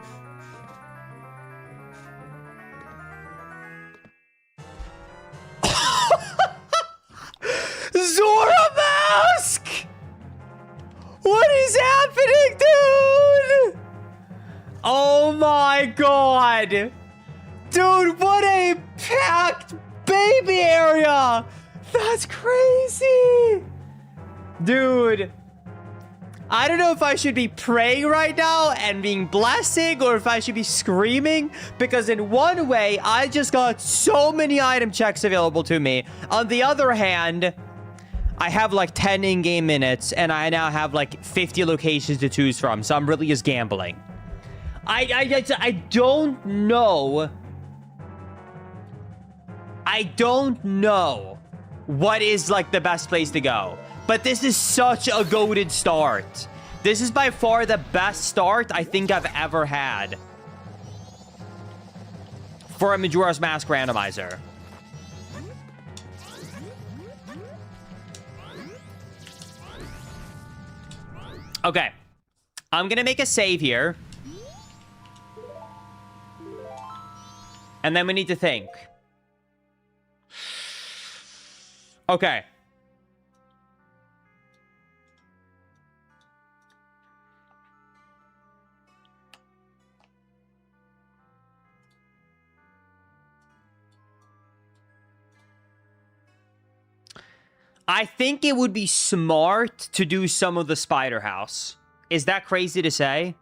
Zora mask! What is happening, dude? Oh my god. Dude, what a packed baby area! That's crazy! Dude. I don't know if I should be praying right now and being blessing or if I should be screaming, because in one way, I just got so many item checks available to me. On the other hand, I have like 10 in-game minutes and I now have like 50 locations to choose from. So I'm really just gambling. I don't know. I don't know what is like the best place to go. But this is such a goated start. This is by far the best start I think I've ever had for a Majora's Mask randomizer. Okay. I'm gonna make a save here. And then we need to think. Okay. I think it would be smart to do some of the Spider House. Is that crazy to say?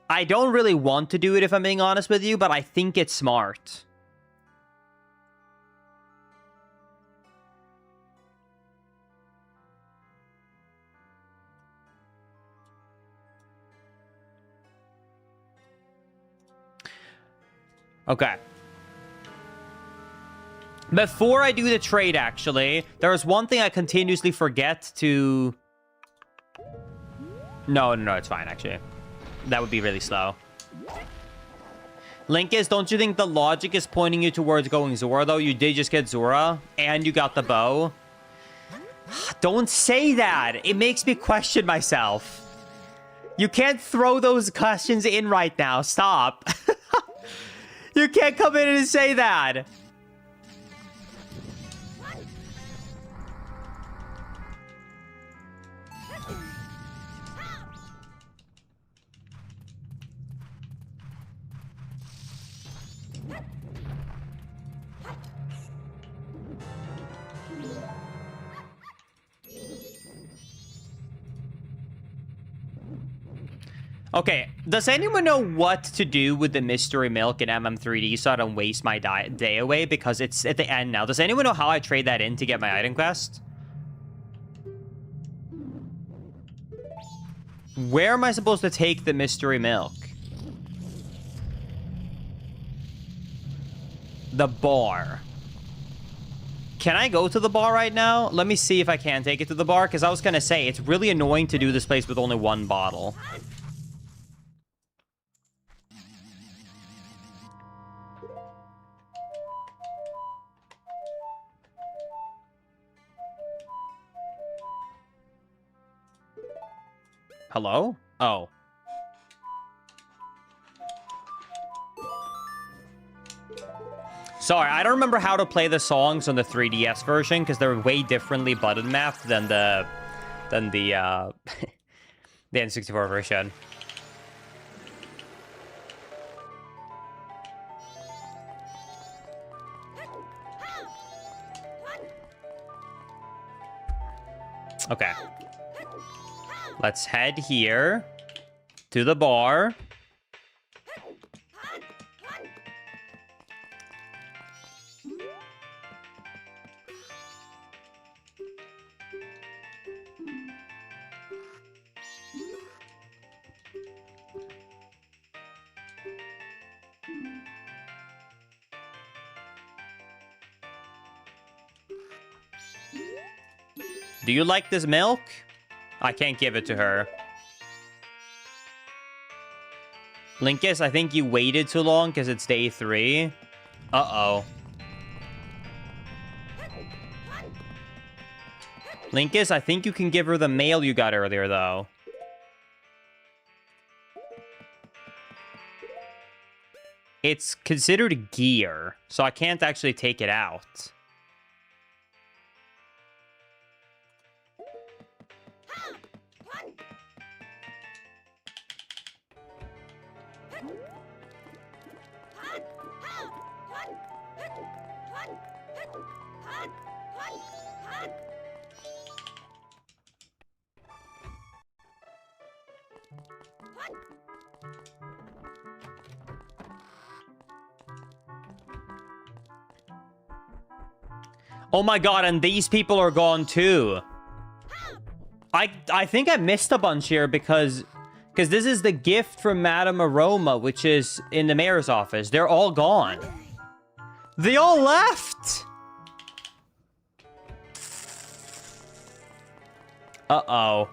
I don't really want to do it if I'm being honest with you, but I think it's smart. Okay. Before I do the trade, actually, there's one thing I continuously forget to... No, it's fine, actually. That would be really slow. Linkus, don't you think the logic is pointing you towards going Zora, though? You did just get Zora, and you got the bow. Don't say that. It makes me question myself. You can't throw those questions in right now. Stop. You can't come in and say that. Okay, does anyone know what to do with the mystery milk in MM3D so I don't waste my day away? Because it's at the end now. Does anyone know how I trade that in to get my item quest? Where am I supposed to take the mystery milk? The bar. Can I go to the bar right now? Let me see if I can take it to the bar, because I was going to say, it's really annoying to do this place with only one bottle. Hello? Oh. Sorry, I don't remember how to play the songs on the 3DS version because they're way differently button mapped than the the N64 version. Okay. Let's head here to the bar. Do you like this milk? I can't give it to her. Linkus, I think you waited too long because it's day 3. Uh-oh. Linkus, I think you can give her the mail you got earlier, though. It's considered gear, so I can't actually take it out. Oh my god, and these people are gone too. I think I missed a bunch here because this is the gift from Madame Aroma, which is in the mayor's office. They're all gone. They all left. Uh-oh.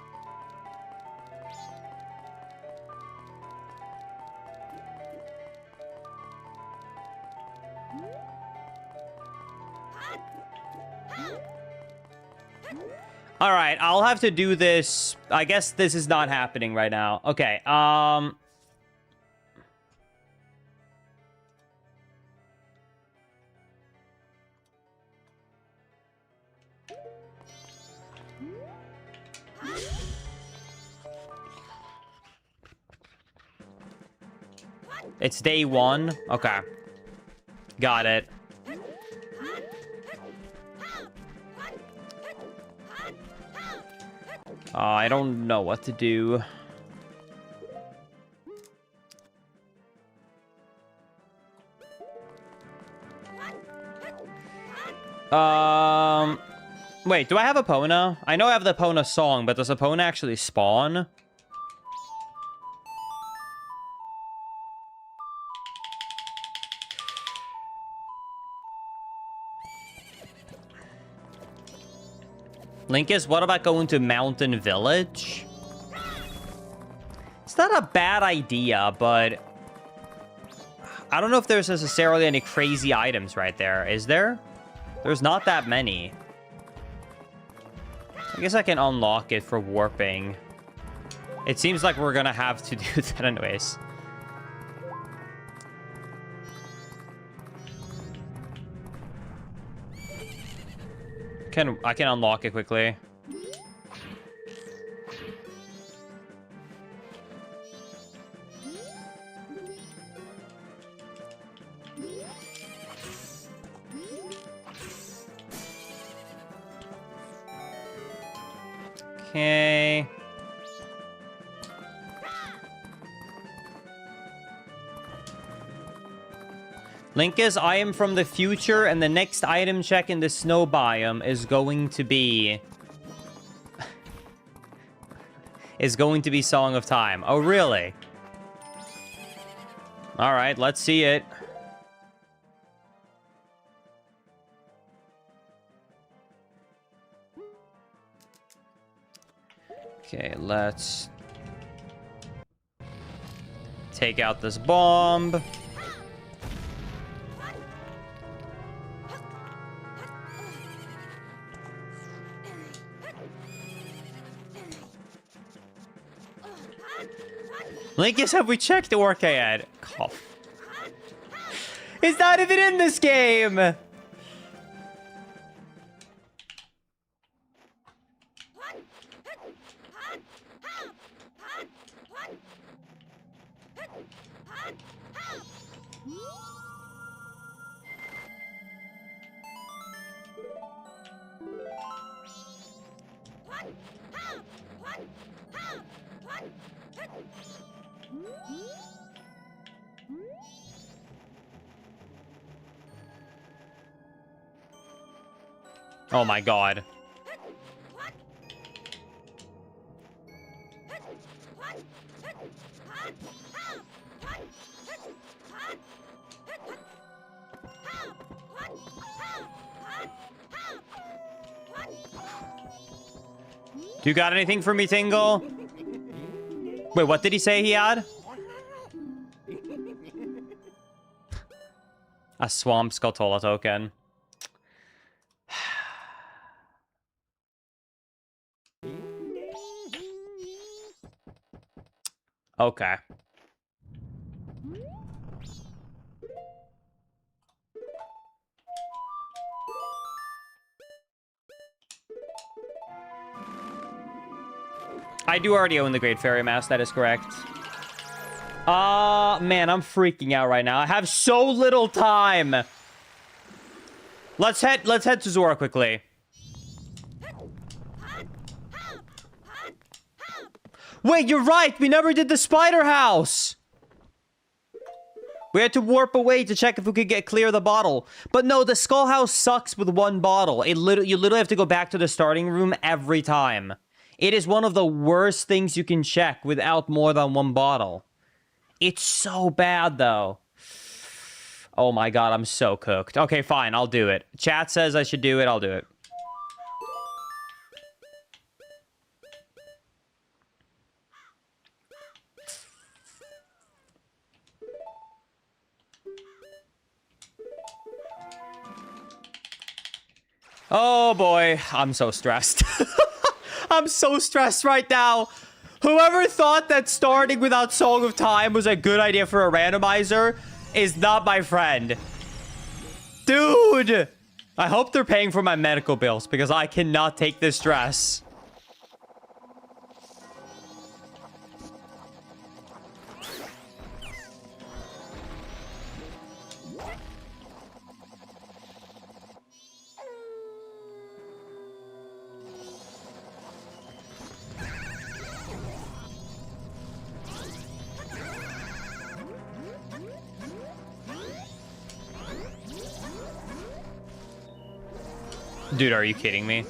All right, I'll have to do this. I guess this is not happening right now. Okay, it's day 1. Okay. Got it. I don't know what to do. Wait, do I have a Epona? I know I have the Epona song, but does Epona actually spawn? Linkus, what about going to Mountain Village? It's not a bad idea, but I don't know if there's necessarily any crazy items right there. Is there? There's not that many. I guess I can unlock it for warping. It seems like we're gonna have to do that anyways. I can unlock it quickly. Okay. Linkus, I am from the future, and the next item check in the snow biome is going to be... Song of Time. Oh, really? Alright, let's see it. Okay, let's... take out this bomb. Linkus, have we checked the Orca yet? Oh. It's not even in this game! Oh my god. Do you got anything for me, Tingle? Wait, what did he say he had? A Swamp Skulltula token. Okay. I do already own the Great Fairy Mask, that is correct. Man, I'm freaking out right now. I have so little time. Let's head to Zora quickly. Wait, you're right. We never did the spider house. We had to warp away to check if we could clear the bottle. But no, the skull house sucks with one bottle. You literally have to go back to the starting room every time. It is one of the worst things you can check without more than one bottle. It's so bad, though. Oh my god, I'm so cooked. Okay, fine, I'll do it. Chat says I should do it, I'll do it. Oh boy, I'm so stressed. I'm so stressed right now. Whoever thought that starting without Song of Time was a good idea for a randomizer is not my friend. Dude! I hope they're paying for my medical bills because I cannot take this stress. Dude, are you kidding me?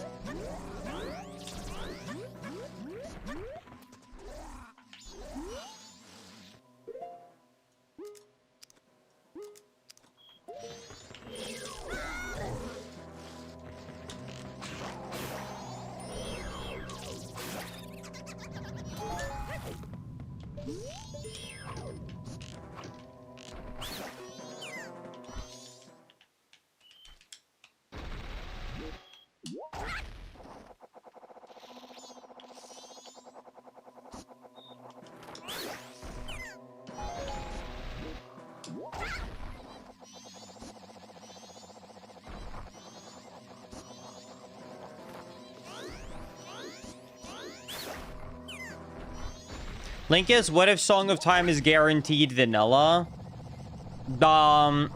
Linkus, what if Song of Time is guaranteed vanilla? I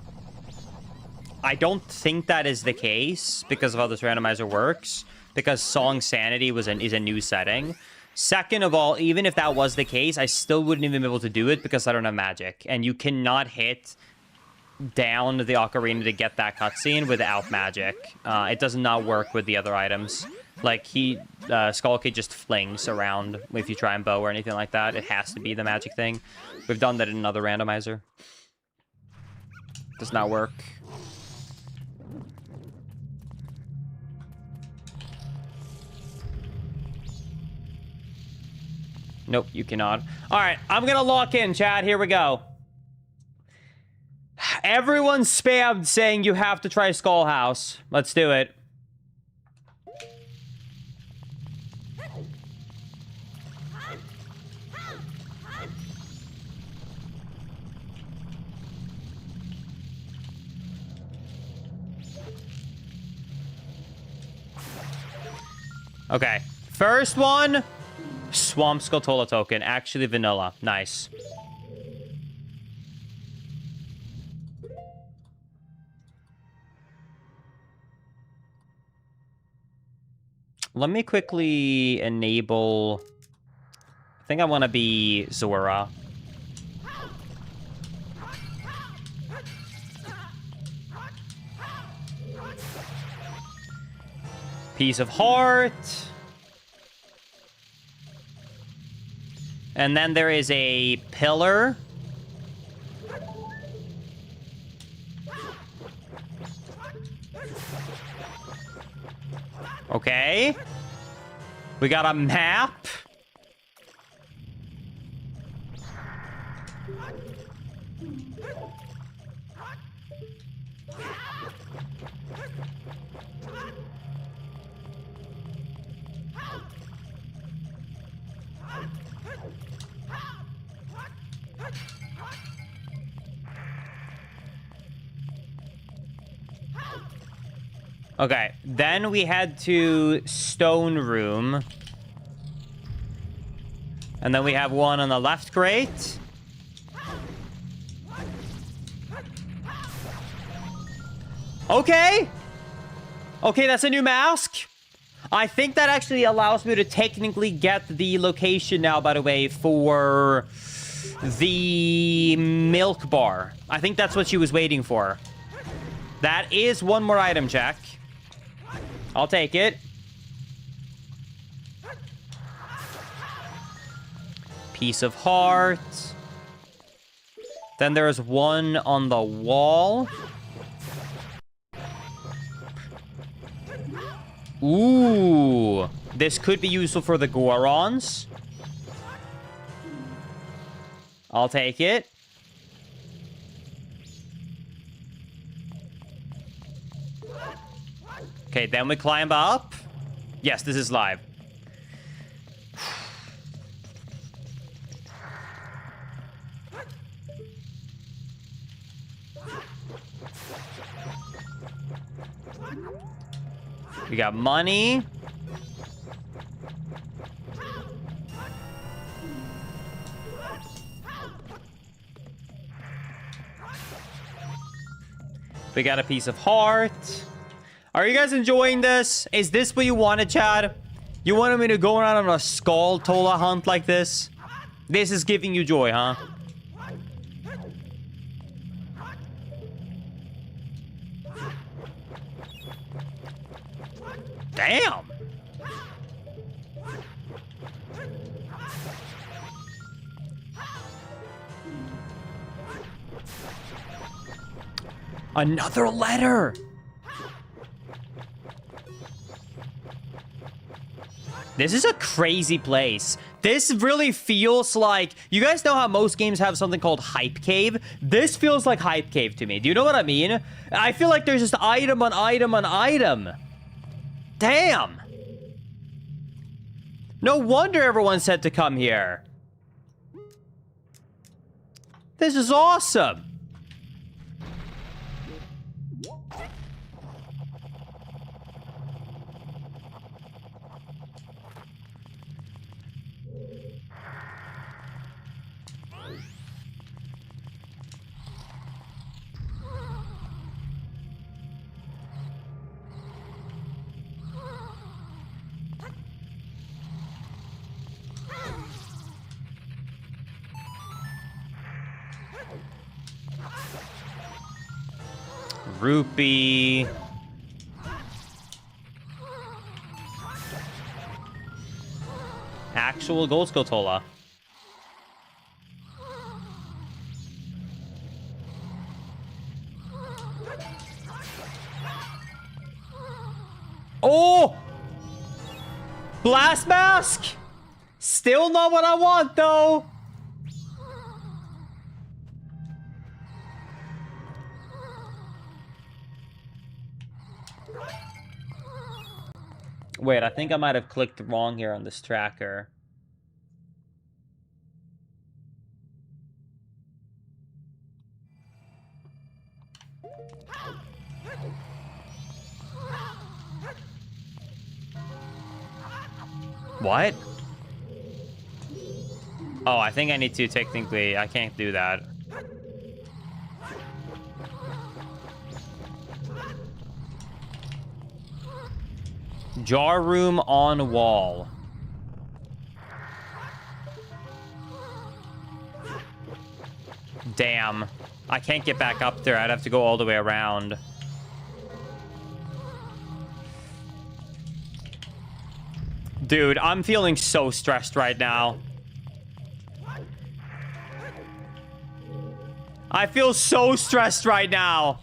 don't think that is the case because of how this randomizer works. Because Song Sanity is a new setting. Second of all, even if that was the case, I still wouldn't even be able to do it because I don't have magic. And you cannot hit down the ocarina to get that cutscene without magic. It does not work with the other items. Like, Skull Kid just flings around if you try and bow or anything like that. It has to be the magic thing. We've done that in another randomizer. Does not work. Nope, you cannot. Alright, I'm gonna lock in, chat. Here we go. Everyone spammed saying you have to try Skull House. Let's do it. Okay, first one, Swamp Skulltula token, actually vanilla, nice. Let me quickly enable, I think I want to be Zora. Piece of Heart. And then there is a pillar. Okay. We got a map. Okay, then we head to Stone Room. And then we have one on the left grate. Okay. Okay, that's a new mask. I think that actually allows me to technically get the location now, by the way, for the milk bar. I think that's what she was waiting for. That is one more item check. I'll take it. Piece of heart. Then there's one on the wall. Ooh. This could be useful for the Gorons. I'll take it. Okay, then we climb up. Yes, this is live. We got money. We got a piece of heart. Are you guys enjoying this? Is this what you wanted, Chad? You wanted me to go around on a skull Tola hunt like this? This is giving you joy, huh? Damn! Another letter! This is a crazy place. This really feels like... You guys know how most games have something called Hype Cave? This feels like Hype Cave to me. Do you know what I mean? I feel like there's just item on item on item. Damn! No wonder everyone said to come here. This is awesome. Rupee. Actual gold Skulltola. Oh! Blast mask? Still not what I want, though. Wait, I think I might have clicked wrong here on this tracker. What? Oh, I think I need to technically... I can't do that. Jar room on wall. Damn. I can't get back up there. I'd have to go all the way around. Dude, I'm feeling so stressed right now. I feel so stressed right now.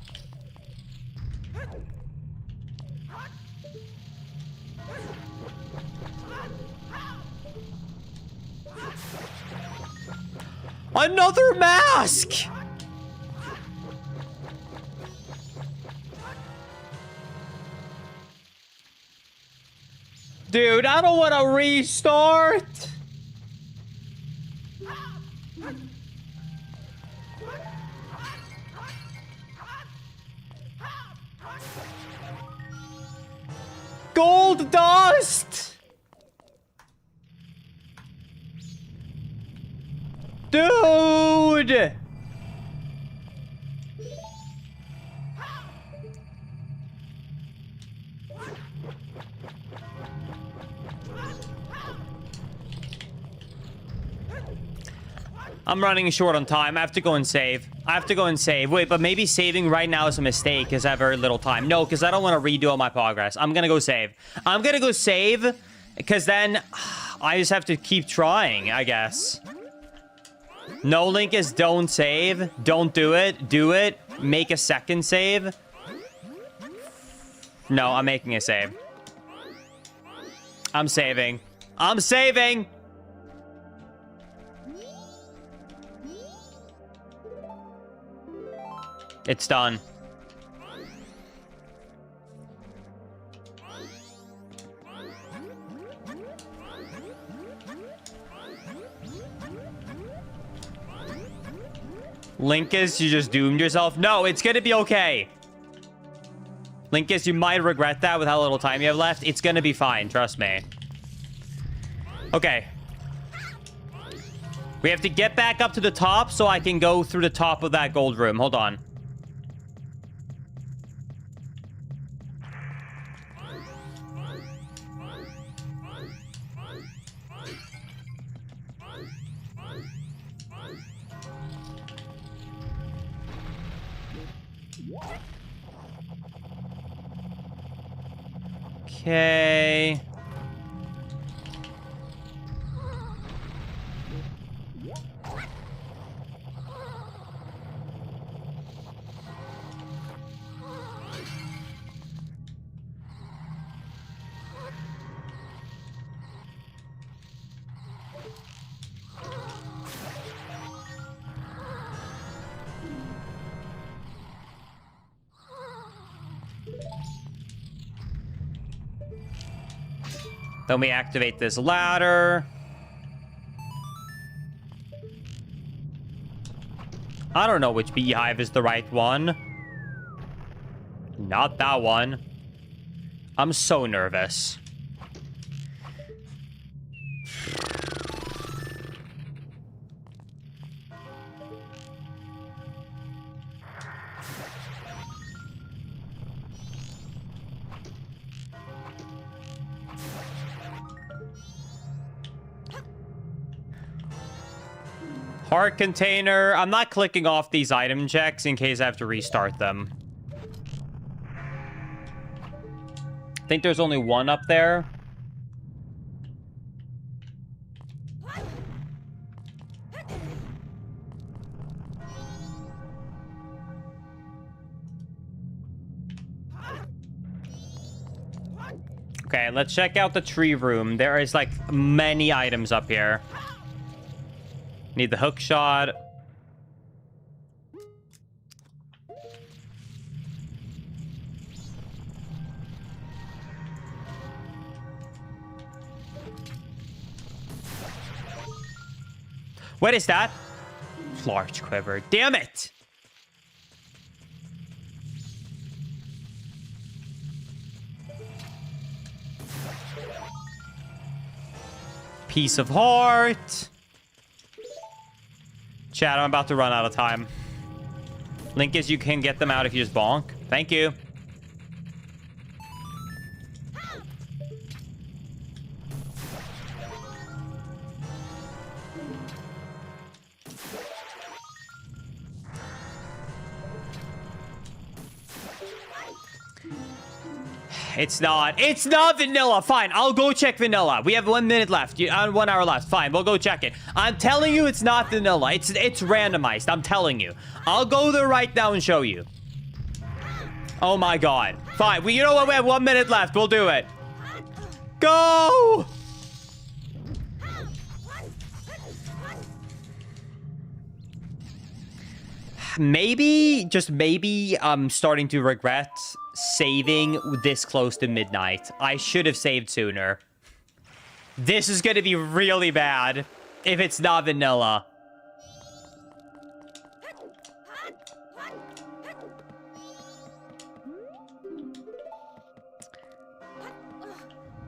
Another mask! Dude, I don't want to restart. Gold dust! Dude! I'm running short on time. I have to go and save. Wait, but maybe saving right now is a mistake because I have very little time. No, because I don't want to redo all my progress. I'm going to go save. Because then I just have to keep trying, I guess. No link is don't save. Don't do it. Do it. Make a second save. No, I'm making a save. I'm saving. It's done. Linkus, you just doomed yourself. No, it's gonna be okay. Linkus, you might regret that with how little time you have left. It's gonna be fine, trust me. Okay. We have to get back up to the top so I can go through the top of that gold room. Hold on. Okay. Then we activate this ladder. I don't know which beehive is the right one. Not that one. I'm so nervous. Heart container. I'm not clicking off these item checks in case I have to restart them. I think there's only one up there. Okay, let's check out the tree room. There is like many items up here. Need the hook shot. What is that? Large quiver. Damn it! Piece of heart. Chat, I'm about to run out of time. Linkus, you can get them out if you just bonk. Thank you. It's not vanilla. Fine, I'll go check vanilla. We have 1 minute left. 1 hour left. Fine, we'll go check it. I'm telling you it's not vanilla. It's randomized. I'm telling you. I'll go there right now and show you. Oh my god. Fine, you know what? We have 1 minute left. We'll do it. Go! Maybe, just maybe, I'm starting to regret saving this close to midnight. I should have saved sooner. This is going to be really bad if it's not vanilla.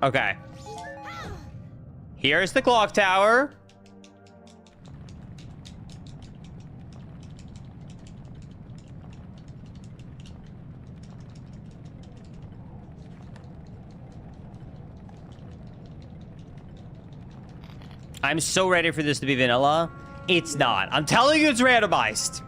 Okay. Here's the clock tower. I'm so ready for this to be vanilla. It's not. I'm telling you it's randomized.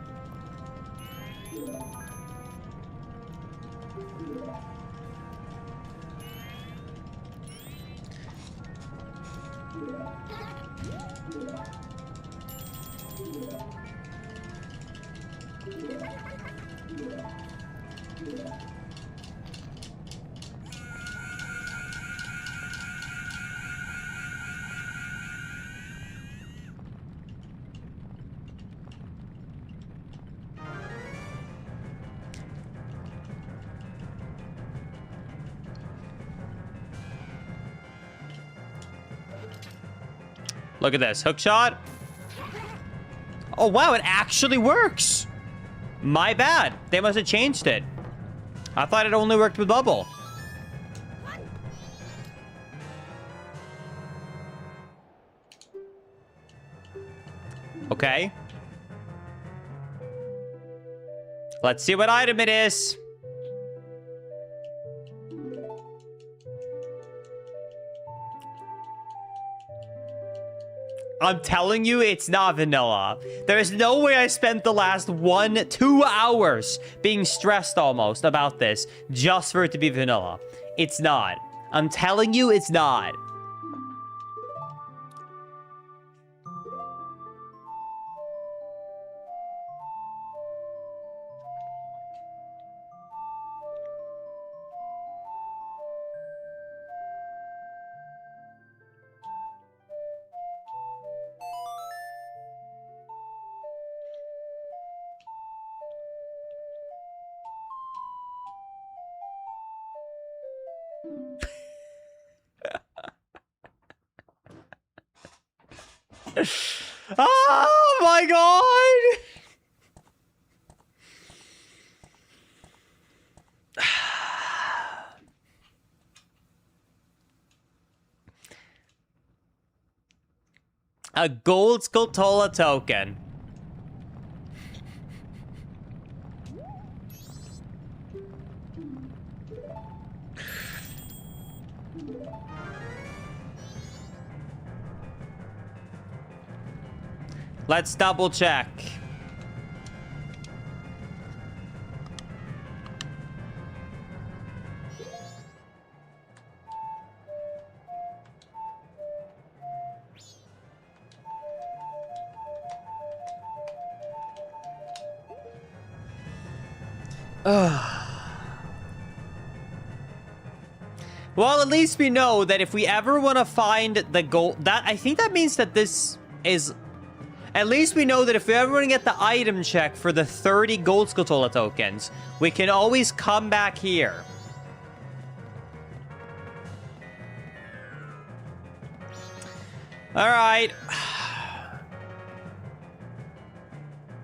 Look at this. Hook shot. Oh, wow. It actually works. My bad. They must have changed it. I thought it only worked with bubble. Okay. Let's see what item it is. I'm telling you, it's not vanilla. There's no way I spent the last 2 hours being stressed almost about this just for it to be vanilla. It's not. I'm telling you, it's not. Oh my god! A gold Skulltula token. Let's double check. Well, at least we know that if we ever want to find the gold, I think that means that this is. At least we know that if we ever want to get the item check for the 30 gold Skulltula tokens, we can always come back here. All right.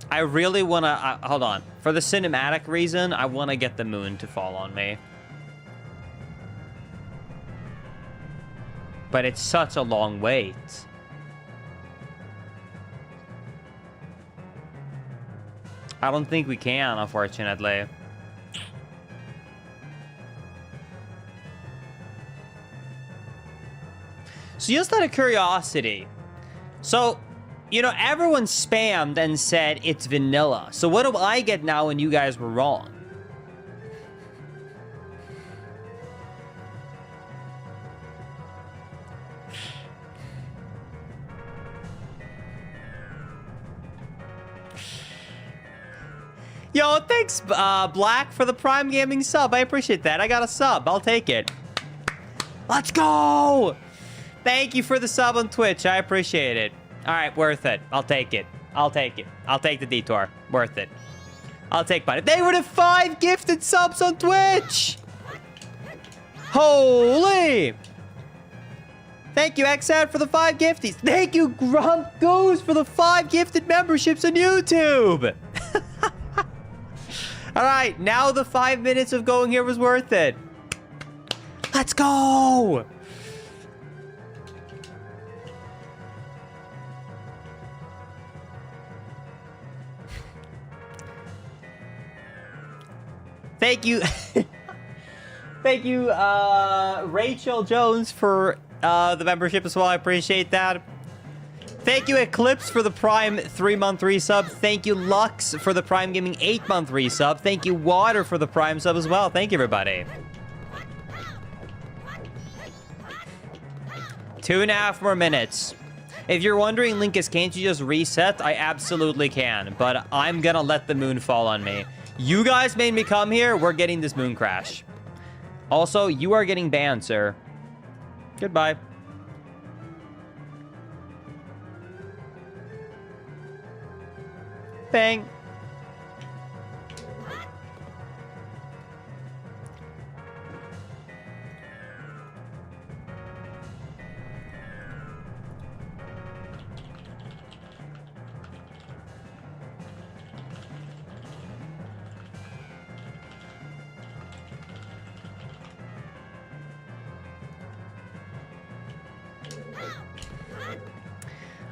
I really want to... hold on. For the cinematic reason, I want to get the moon to fall on me. But it's such a long wait. I don't think we can, unfortunately. So just out of curiosity. So, you know, everyone spammed and said it's vanilla. So what do I get now when you guys were wrong? Yo, thanks, Black, for the Prime Gaming sub. I appreciate that. I got a sub. I'll take it. Let's go! Thank you for the sub on Twitch. I appreciate it. All right, worth it. I'll take it. I'll take it. I'll take the detour. Worth it. I'll take money. They were the 5 gifted subs on Twitch! Holy! Thank you, Xad, for the 5 gifties. Thank you, Grunt Goose, for the 5 gifted memberships on YouTube. All right, now the 5 minutes of going here was worth it. Let's go! Thank you. Thank you, Rachel Jones, for the membership as well. I appreciate that. Thank you, Eclipse, for the Prime 3-month resub. Thank you, Lux, for the Prime Gaming 8-month resub. Thank you, Water, for the Prime sub as well. Thank you, everybody. 2.5 more minutes. If you're wondering, Linkus, can't you just reset? I absolutely can, but I'm gonna let the moon fall on me. You guys made me come here. We're getting this moon crash. Also, you are getting banned, sir. Goodbye. Bang.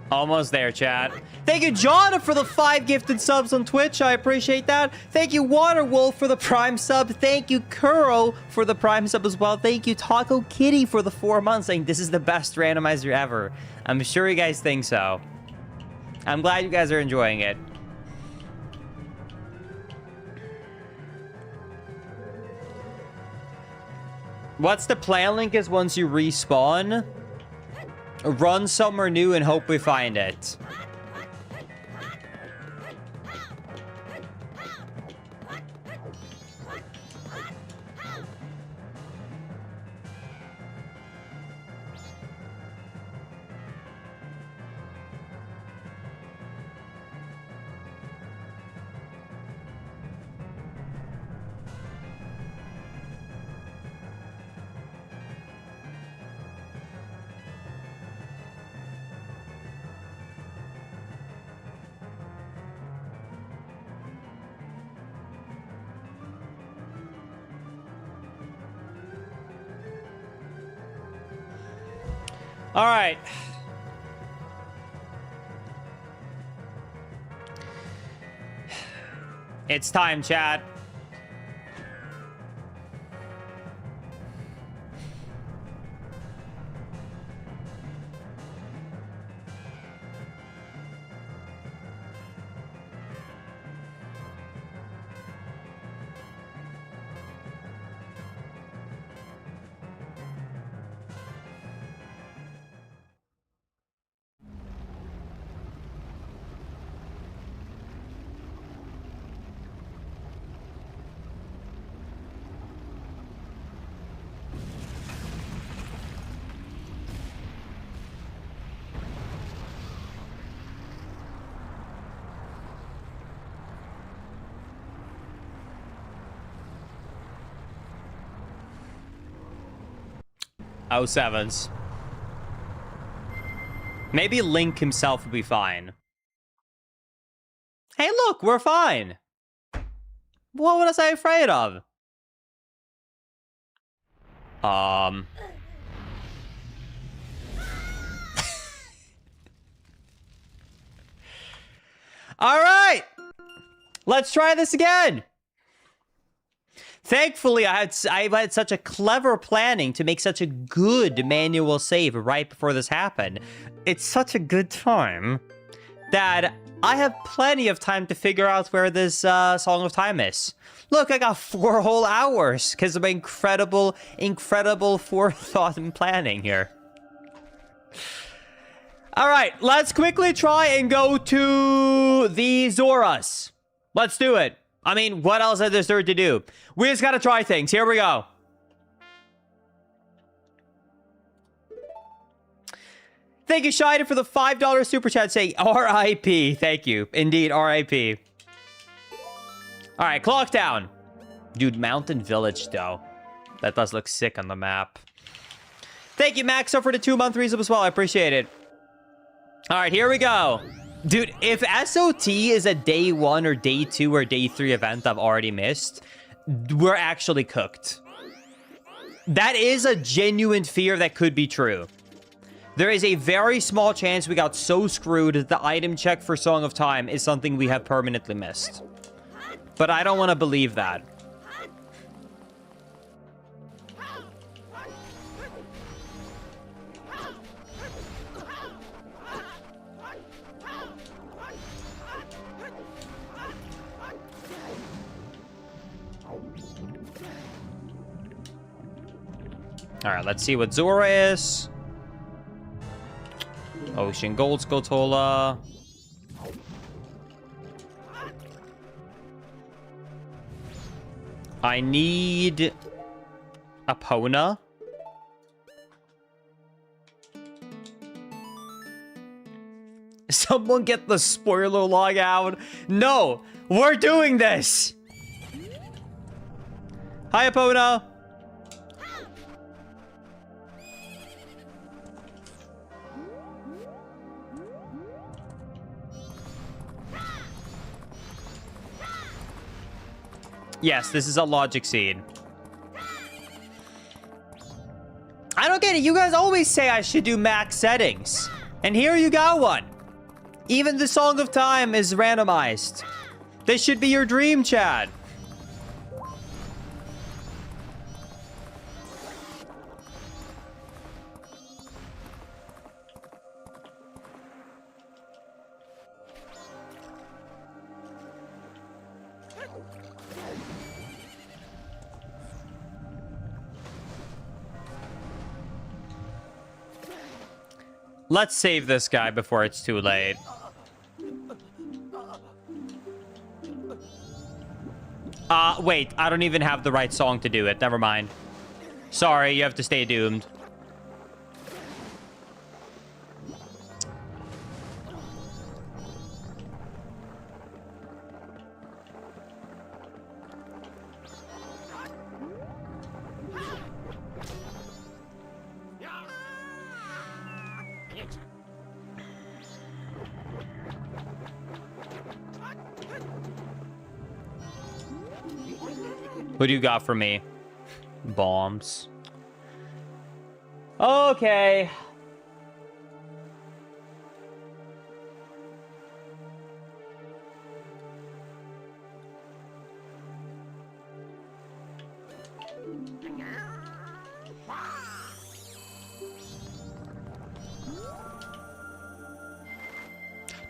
Almost there, chat. Thank you, John, for the 5 gifted subs on Twitch. I appreciate that. Thank you, Waterwolf, for the Prime sub. Thank you, Kuro, for the Prime sub as well. Thank you, Taco Kitty, for the 4 months, saying this is the best randomizer ever. I'm sure you guys think so. I'm glad you guys are enjoying it. What's the plan, Link, is once you respawn? Run somewhere new and hope we find it. All right. It's time, chat. Oh, sevens. Maybe Link himself will be fine. Hey, look, we're fine. What was I afraid of? All right. Let's try this again. Thankfully, I had such a clever planning to make such a good manual save right before this happened. It's such a good time that I have plenty of time to figure out where this Song of Time is. Look, I got 4 whole hours because of my incredible forethought and planning here. All right, let's quickly try and go to the Zoras. Let's do it. I mean, what else is there to do? We just gotta try things. Here we go. Thank you, Shida, for the $5 super chat saying R.I.P. Thank you. Indeed, R.I.P. All right, clock down. Dude, Mountain Village, though. That does look sick on the map. Thank you, Maxo, for the 2-month resub as well. I appreciate it. All right, here we go. Dude, if SOT is a day 1 or day 2 or day 3 event I've already missed, we're actually cooked. That is a genuine fear that could be true. There is a very small chance we got so screwed that the item check for Song of Time is something we have permanently missed. But I don't want to believe that. All right, let's see what Zora is. Ocean Gold Skotola. I need Epona. Someone get the spoiler log out. No, we're doing this. Hi, Epona. Yes, this is a logic seed. I don't get it. You guys always say I should do max settings. And here you got one. Even the Song of Time is randomized. This should be your dream, Chad. Let's save this guy before it's too late. Wait, I don't even have the right song to do it. Never mind. Sorry, you have to stay doomed. What do you got for me? Bombs. Okay.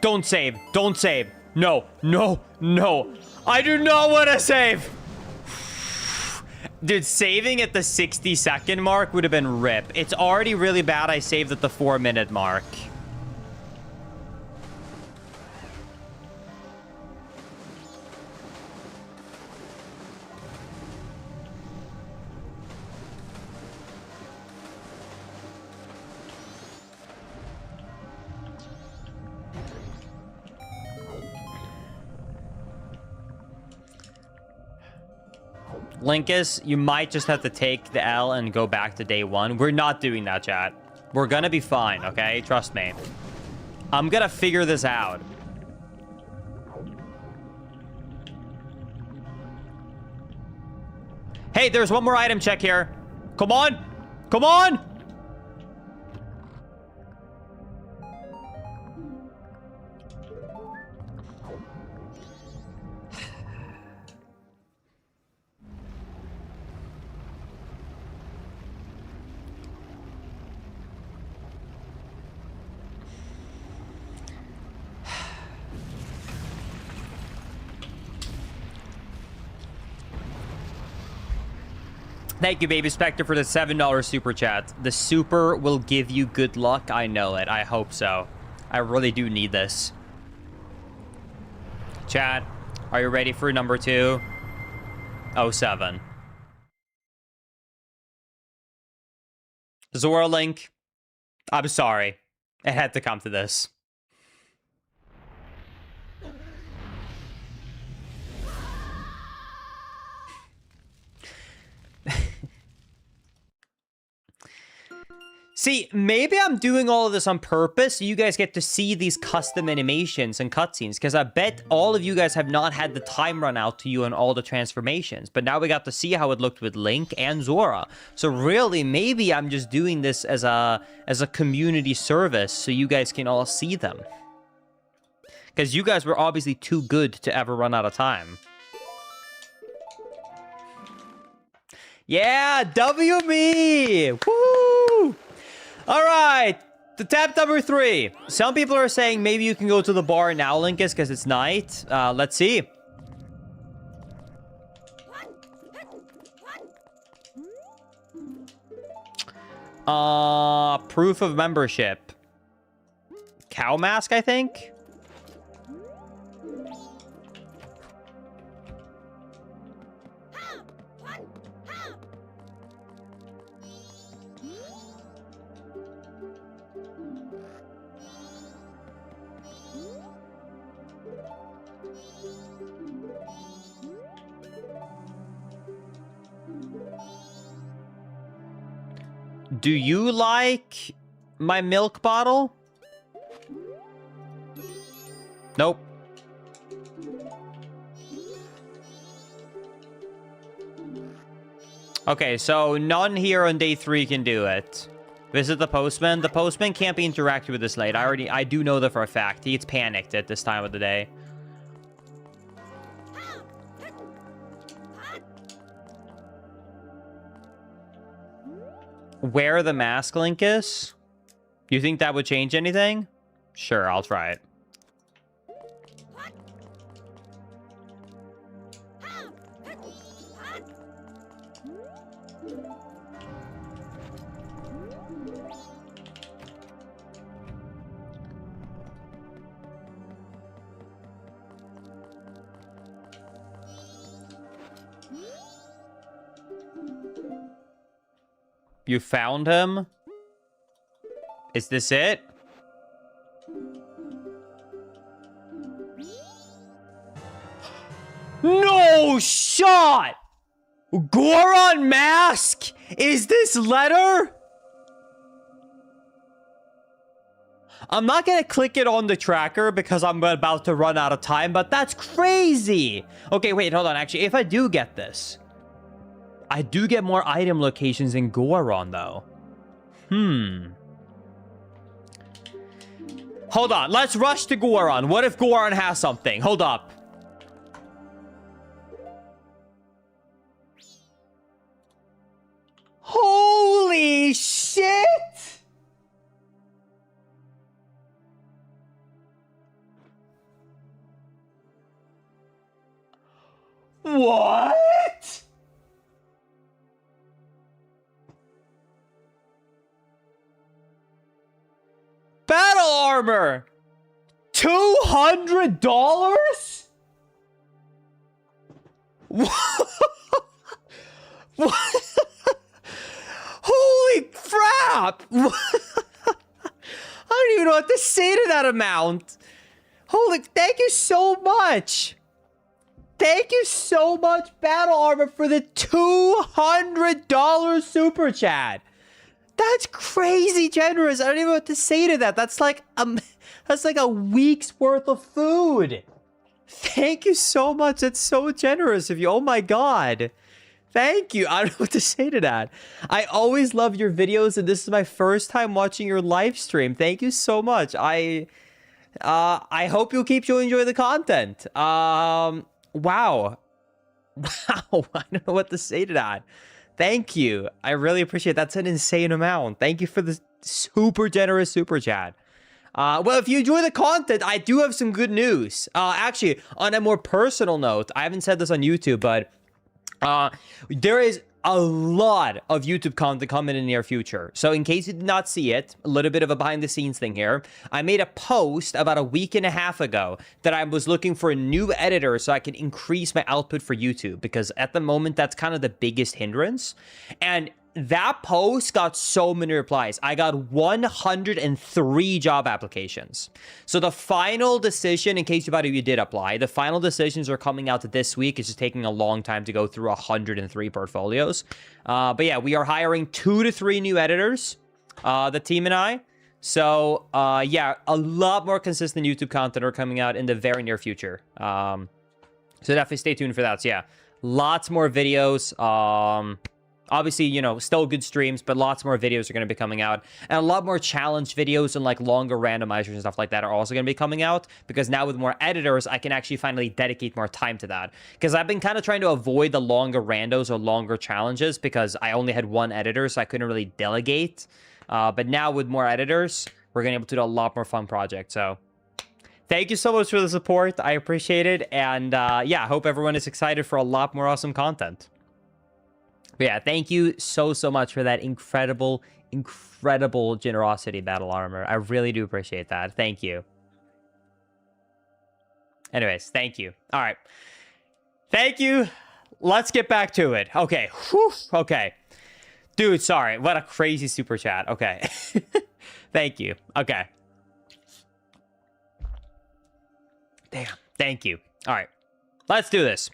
Don't save. Don't save. No, no, no. I do not want to save. Dude, saving at the 60-second mark would have been rip. It's already really bad I saved at the 4-minute mark. Linkus, you might just have to take the L and go back to day one. We're not doing that, chat. We're gonna be fine, okay? Trust me. I'm gonna figure this out. Hey, there's one more item check here. Come on! Come on! Thank you, Baby Spectre, for the $7 super chat. The super will give you good luck. I know it. I hope so. I really do need this. Chat, are you ready for number 2? 07. Zora Link, I'm sorry. It had to come to this. See, maybe I'm doing all of this on purpose so you guys get to see these custom animations and cutscenes, because I bet all of you guys have not had the time run out to you on all the transformations, but now we got to see how it looked with Link and Zora. So really, maybe I'm just doing this as a community service so you guys can all see them. Because you guys were obviously too good to ever run out of time. Yeah, W me! Woo! All right, the tab number 3. Some people are saying maybe you can go to the bar now, Linkus, because it's night. Let's see. Proof of membership. Cow mask, I think. Do you like my milk bottle? Nope. Okay, so none here on day 3 can do it. Visit the postman. The postman can't be interacted with this late. I do know that for a fact. He gets panicked at this time of the day. Where the mask link is? You think that would change anything? Sure, I'll try it. You found him? Is this it? No shot! Goron mask? Is this letter? I'm not gonna click it on the tracker because I'm about to run out of time, but that's crazy! Okay, wait, hold on. Actually, if I do get this, I do get more item locations in Goron, though. Hold on. Let's rush to Goron. What if Goron has something? Hold up. Holy shit! What? Battle armor! $200? What? Holy crap! I don't even know what to say to that amount. Holy, thank you so much. Thank you so much, Battle Armor, for the $200 super chat. That's crazy generous. I don't even know what to say to that. That's like a week's worth of food. Thank you so much. That's so generous of you. Oh my god. Thank you. I don't know what to say to that. I always love your videos, and this is my first time watching your live stream. Thank you so much. I hope you'll keep to enjoy the content. Wow. Wow. I don't know what to say to that. Thank you. I really appreciate it. That's an insane amount. Thank you for the super generous super chat. Well, if you enjoy the content, I do have some good news. Actually, on a more personal note, I haven't said this on YouTube, but there is a lot of YouTube content coming in the near future. So in case you did not see it, a little bit of a behind the scenes thing here. I made a post about a week and a half ago that I was looking for a new editor so I could increase my output for YouTube, because at the moment that's kind of the biggest hindrance. And that post got so many replies. I got 103 job applications. So the final decision, in case you did apply, the final decisions are coming out this week. It's just taking a long time to go through 103 portfolios. But yeah, we are hiring 2 to 3 new editors, the team and I. So yeah, a lot more consistent YouTube content are coming out in the very near future. So definitely stay tuned for that. So yeah, lots more videos. Obviously, you know, still good streams, but lots more videos are going to be coming out. And a lot more challenge videos and like longer randomizers and stuff like that are also going to be coming out, because now with more editors, I can actually finally dedicate more time to that. Because I've been kind of trying to avoid the longer randos or longer challenges because I only had one editor, so I couldn't really delegate. But now with more editors, we're going to be able to do a lot more fun projects. So thank you so much for the support. I appreciate it. And yeah, I hope everyone is excited for a lot more awesome content. But yeah, thank you so much for that incredible incredible generosity, Battle Armor. I really do appreciate that. Thank you. Anyways, thank you. All right. Thank you. Let's get back to it. Okay. Whew. Okay. Dude, sorry. What a crazy super chat. Okay. Thank you. Okay. Damn. Thank you. All right. Let's do this.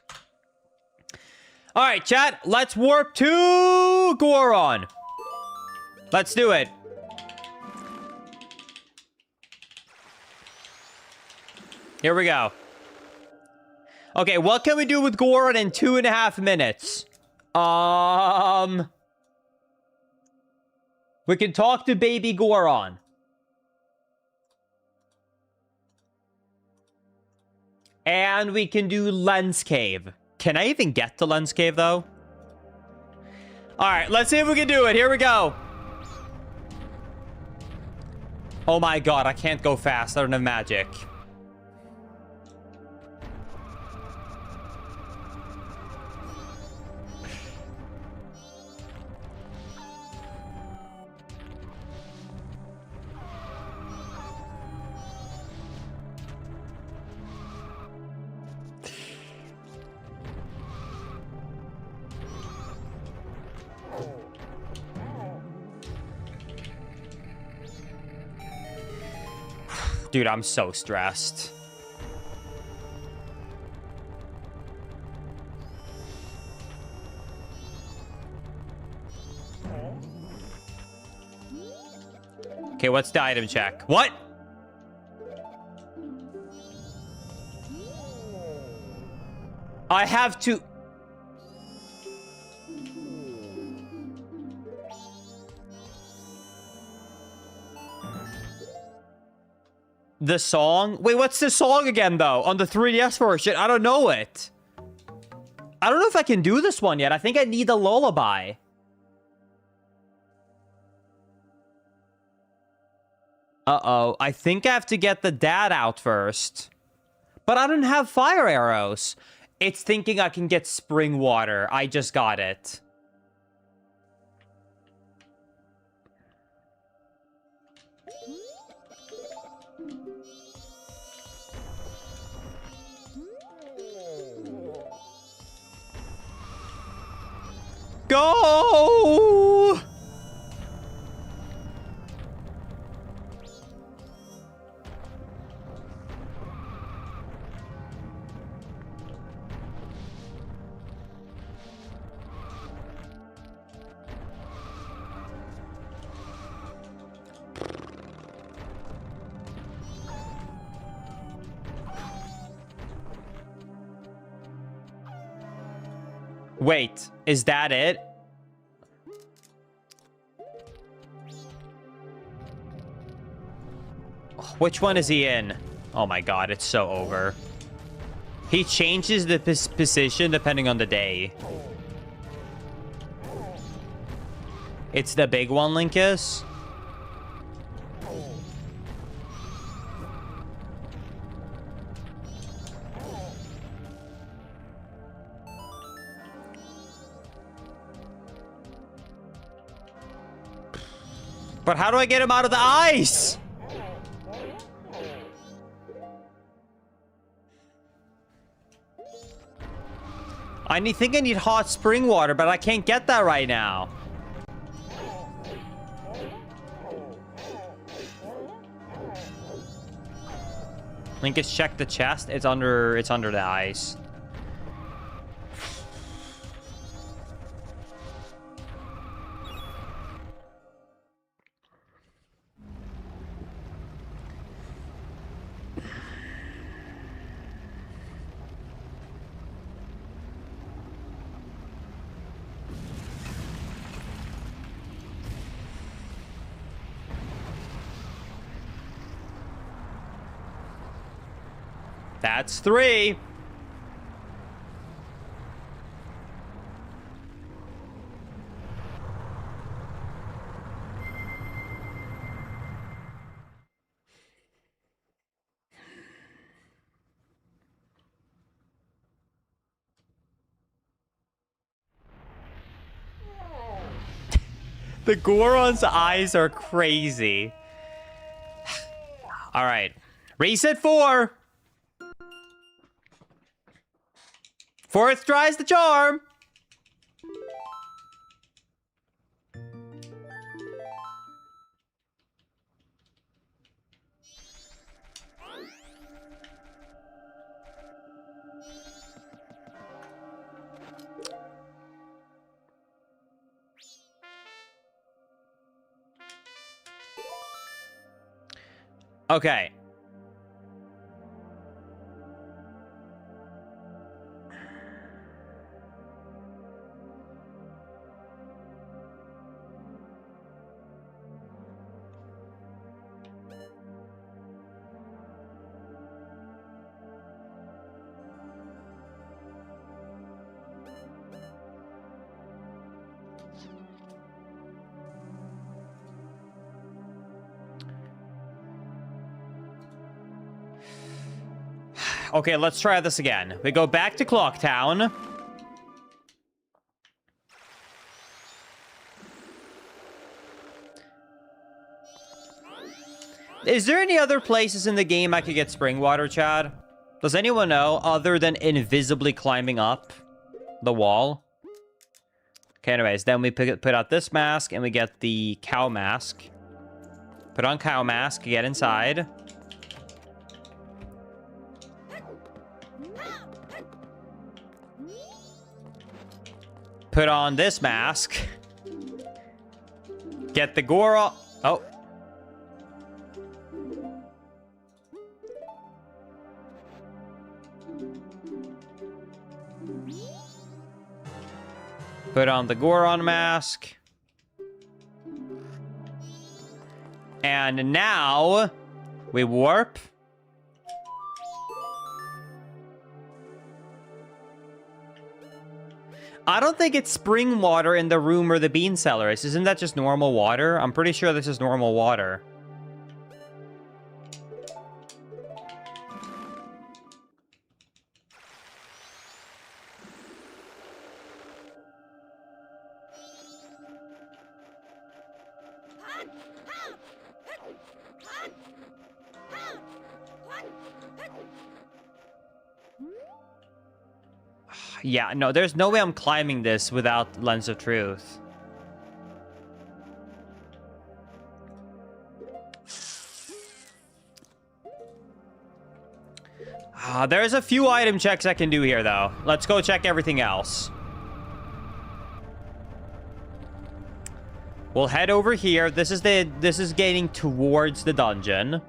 All right, chat. Let's warp to Goron. Let's do it. Here we go. Okay, what can we do with Goron in 2.5 minutes? We can talk to baby Goron. And we can do Lens Cave. Can I even get to Lens Cave, though? Alright, let's see if we can do it. Here we go. Oh my god, I can't go fast. I don't have magic. Dude, I'm so stressed. Okay, what's the item check? What? I have to... The song? Wait, what's the song again, though? On the 3DS version? I don't know it. I don't know if I can do this one yet. I think I need a lullaby. Uh-oh. I think I have to get the dad out first. But I don't have fire arrows. It's thinking I can get spring water. I just got it. Go! Wait, is that it? Which one is he in? Oh my god, it's so over. He changes the position depending on the day. It's the big one, Linkus? But how do I get him out of the ice? think I need hot spring water, but I can't get that right now. Linkus, check the chest. It's under the ice. That's 3. The Goron's eyes are crazy. All right. Reset 4. Fourth tries the charm. Okay. Okay, let's try this again. We go back to Clocktown. Is there any other places in the game I could get spring water, Chad? Does anyone know, other than invisibly climbing up the wall? Okay, anyways, then we put out this mask, and we get the cow mask. Put on cow mask, get inside. Put on this mask. Get the Goro... Oh. Put on the Goron mask. And now we warp. I don't think it's spring water in the room where the bean cellar is. Isn't that just normal water? I'm pretty sure this is normal water. Yeah, no, there's no way I'm climbing this without Lens of Truth. There's a few item checks I can do here, though. Let's go check everything else. We'll head over here. This is getting towards the dungeon.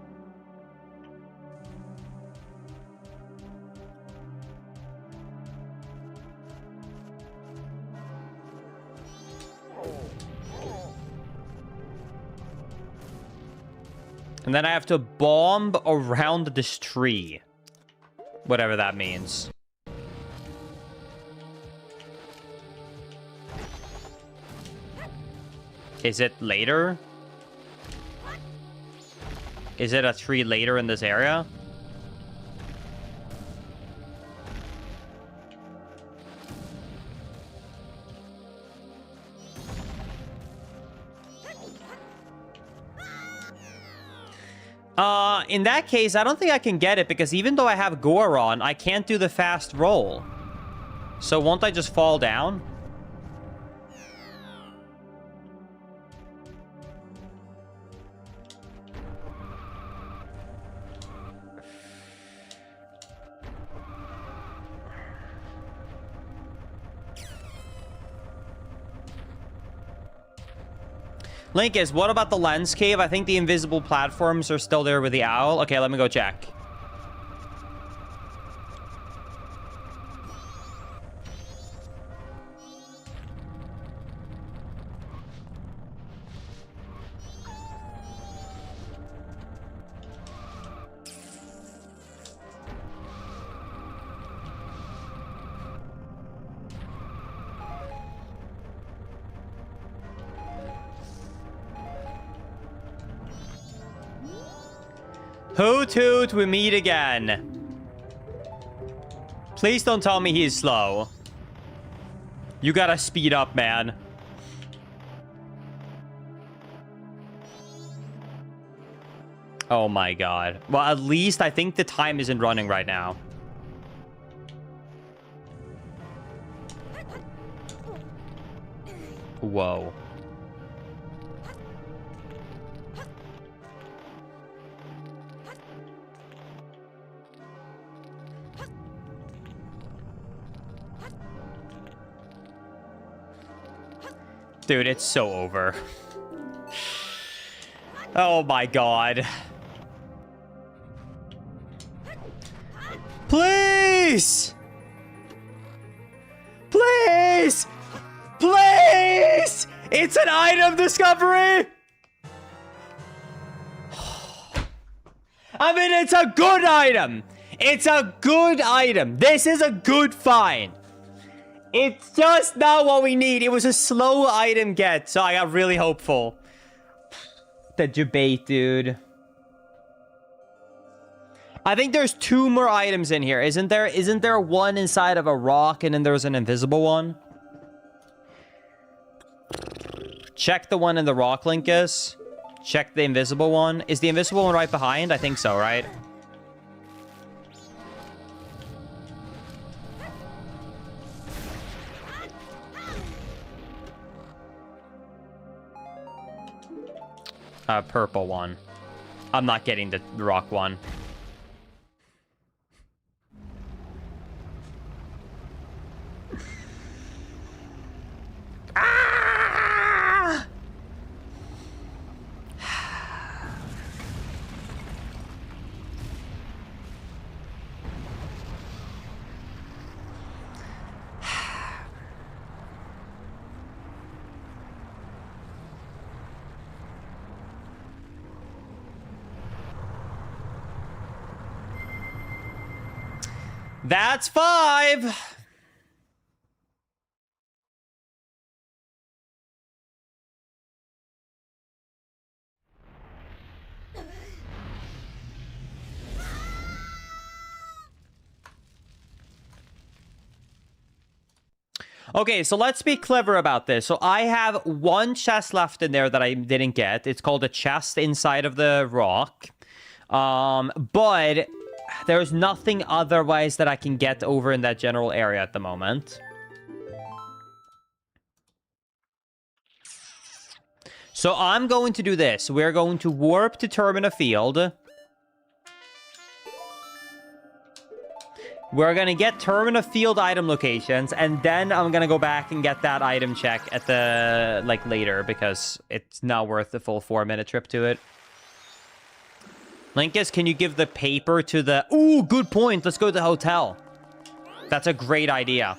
And then I have to bomb around this tree. Whatever that means. Is it later? Is it a tree later in this area? In that case, I don't think I can get it because even though I have Goron, I can't do the fast roll. So won't I just fall down? Link is, what about the lens cave? I think the invisible platforms are still there with the owl. Okay, let me go check. Hoot hoot, we meet again. Please don't tell me he's slow. You gotta speed up, man. Oh my god. Well, at least I think the time isn't running right now. Whoa. Dude, it's so over. Oh my god. Please! Please! Please! It's an item discovery! I mean, it's a good item. It's a good item. This is a good find. It's just not what we need. It was a slow item get, so I got really hopeful. The debate, dude. I think there's 2 more items in here, isn't there? Isn't there one inside of a rock and then there's an invisible one? Check the one in the rock, Linkus. Check the invisible one. Is the invisible one right behind? I think so, right? Purple one. I'm not getting the rock one. Ah! That's 5. Okay, so let's be clever about this. So I have 1 chest left in there that I didn't get. It's called a chest inside of the rock. But there's nothing otherwise that I can get over in that general area at the moment. So I'm going to do this. We're going to warp to Termina Field. We're going to get Termina Field item locations, and then I'm going to go back and get that item check at the, like, later, because it's not worth the full 4-minute trip to it. Linkus, can you give the paper to the... Ooh, good point. Let's go to the hotel. That's a great idea.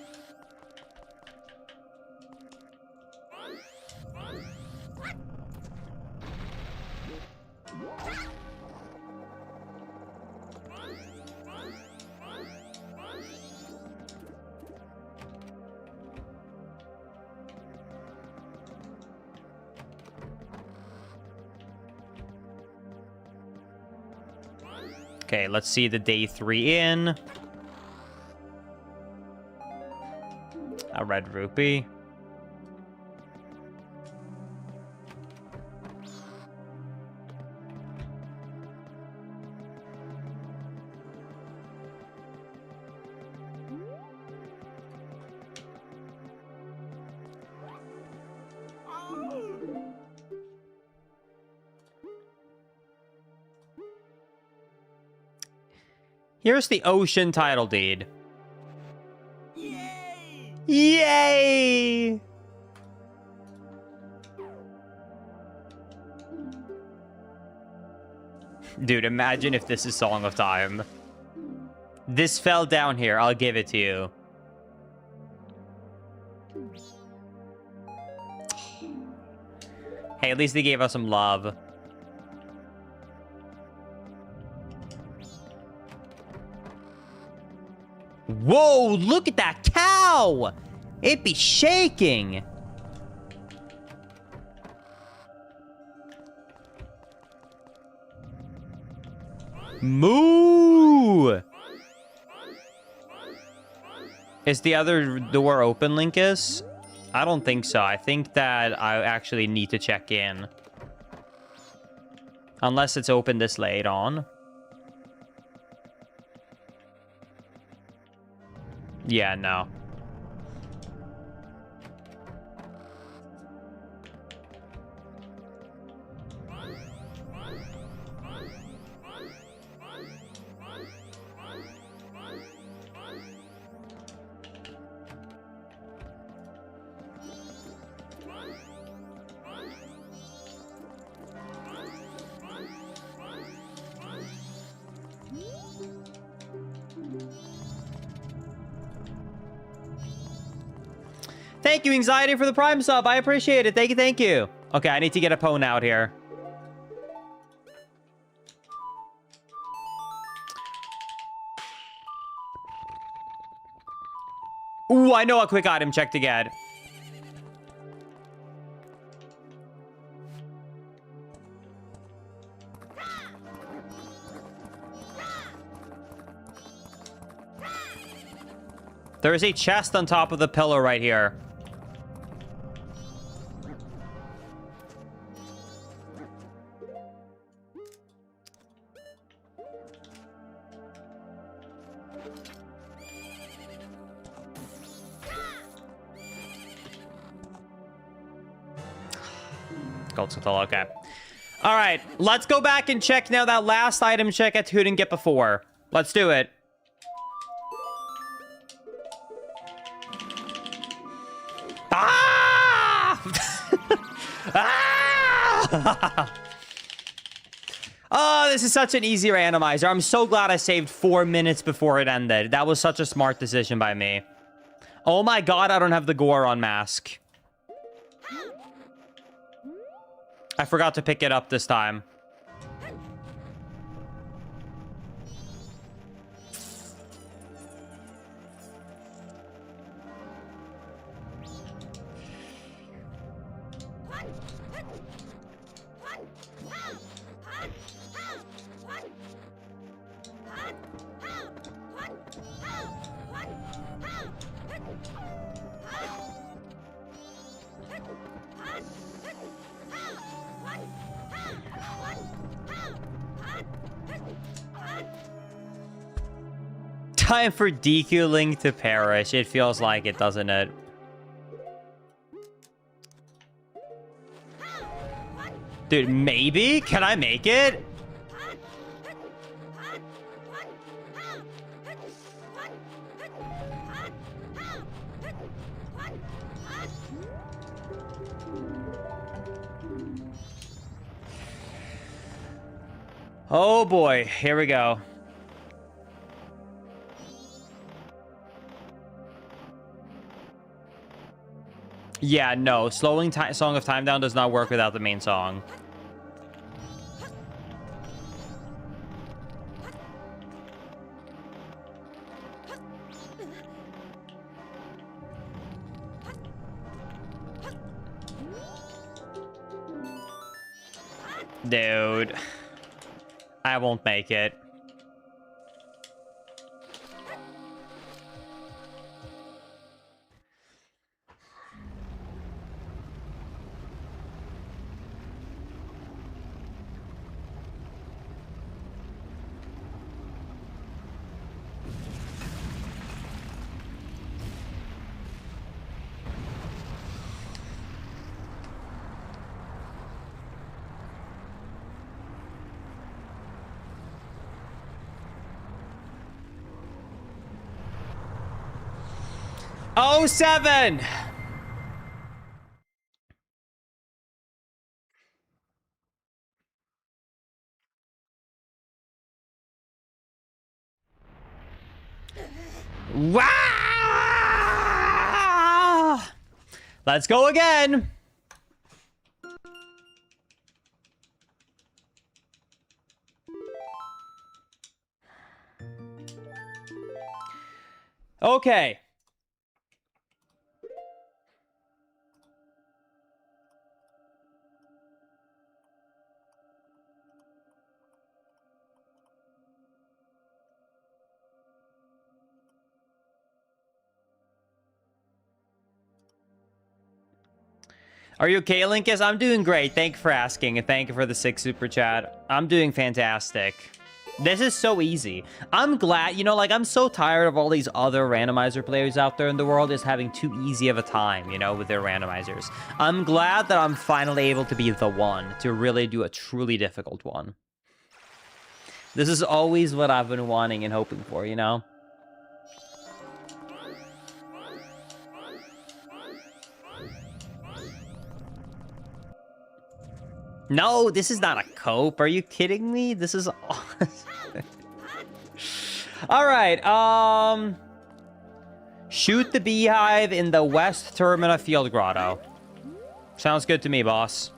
Okay, let's see the day 3 in. A red rupee. Here's the ocean title deed. Yay! Yay! Dude, imagine if this is Song of Time. This fell down here. I'll give it to you. Hey, at least they gave us some love. Whoa, look at that cow! It be shaking! Moo! Is the other door open, Linkus? I don't think so. I think that I actually need to check in. Unless it's open this late on. Yeah, no. Thank you, Anxiety, for the Prime sub. I appreciate it. Thank you, thank you. Okay, I need to get a pwn out here. Ooh, I know a quick item check to get. There is a chest on top of the pillar right here. Okay. All right, let's go back and check now that last item check at who didn't get before. Let's do it. Ah! Ah! Oh, this is such an easy randomizer. I'm so glad I saved 4 minutes before it ended. That was such a smart decision by me. Oh my god, I don't have the gore on mask. I forgot to pick it up this time. Time for DQ Link to perish. It feels like it, doesn't it? Dude, maybe? Can I make it? Oh boy, here we go. Yeah, no. Slowing Song of Time down does not work without the main song. Dude. I won't make it. Oh, 07. Wow! Let's go again. Okay. Are you okay, Linkus? I'm doing great. Thank you for asking, and thank you for the 6 super chat. I'm doing fantastic. This is so easy. I'm glad, you know, like, I'm so tired of all these other randomizer players out there in the world just having too easy of a time, you know, with their randomizers. I'm glad that I'm finally able to be the one to really do a truly difficult one. This is always what I've been wanting and hoping for, you know? No, this is not a cope. Are you kidding me? This is... All right, shoot the beehive in the West Termina Field Grotto. Sounds good to me, boss.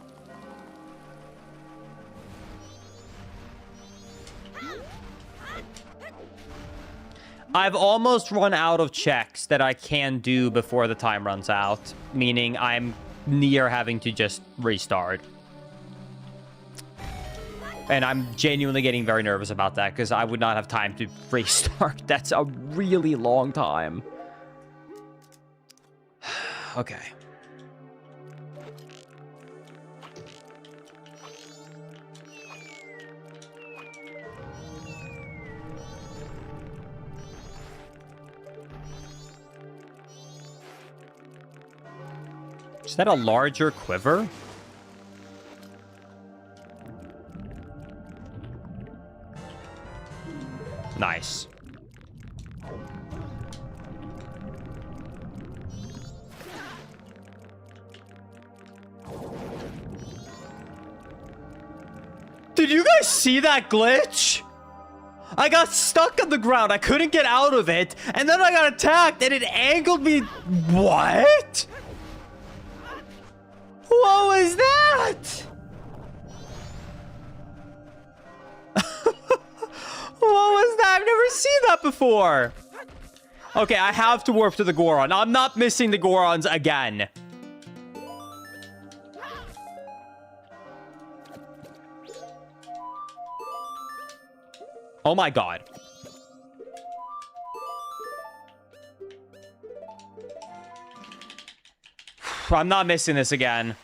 I've almost run out of checks that I can do before the time runs out, meaning I'm near having to just restart. And I'm genuinely getting very nervous about that because I would not have time to restart. That's a really long time. Okay. Is that a larger quiver? Nice. Did you guys see that glitch? I got stuck on the ground. I couldn't get out of it. And then I got attacked and it angled me. What? What was that? What was that? I've never seen that before. Okay, I have to warp to the Goron. I'm not missing the Gorons again. Oh my god. I'm not missing this again.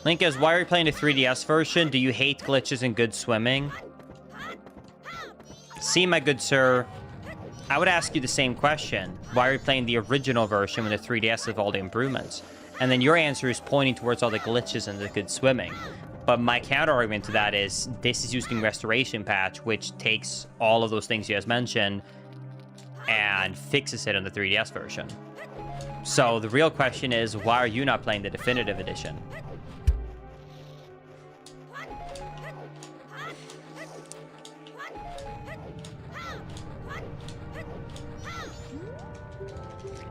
Linkus, why are you playing the 3DS version? Do you hate glitches and good swimming? See, my good sir, I would ask you the same question. Why are you playing the original version with the 3DS with all the improvements? And then your answer is pointing towards all the glitches and the good swimming. But my counter argument to that is this is using Restoration Patch, which takes all of those things you guys mentioned and fixes it on the 3DS version. So the real question is, why are you not playing the Definitive Edition?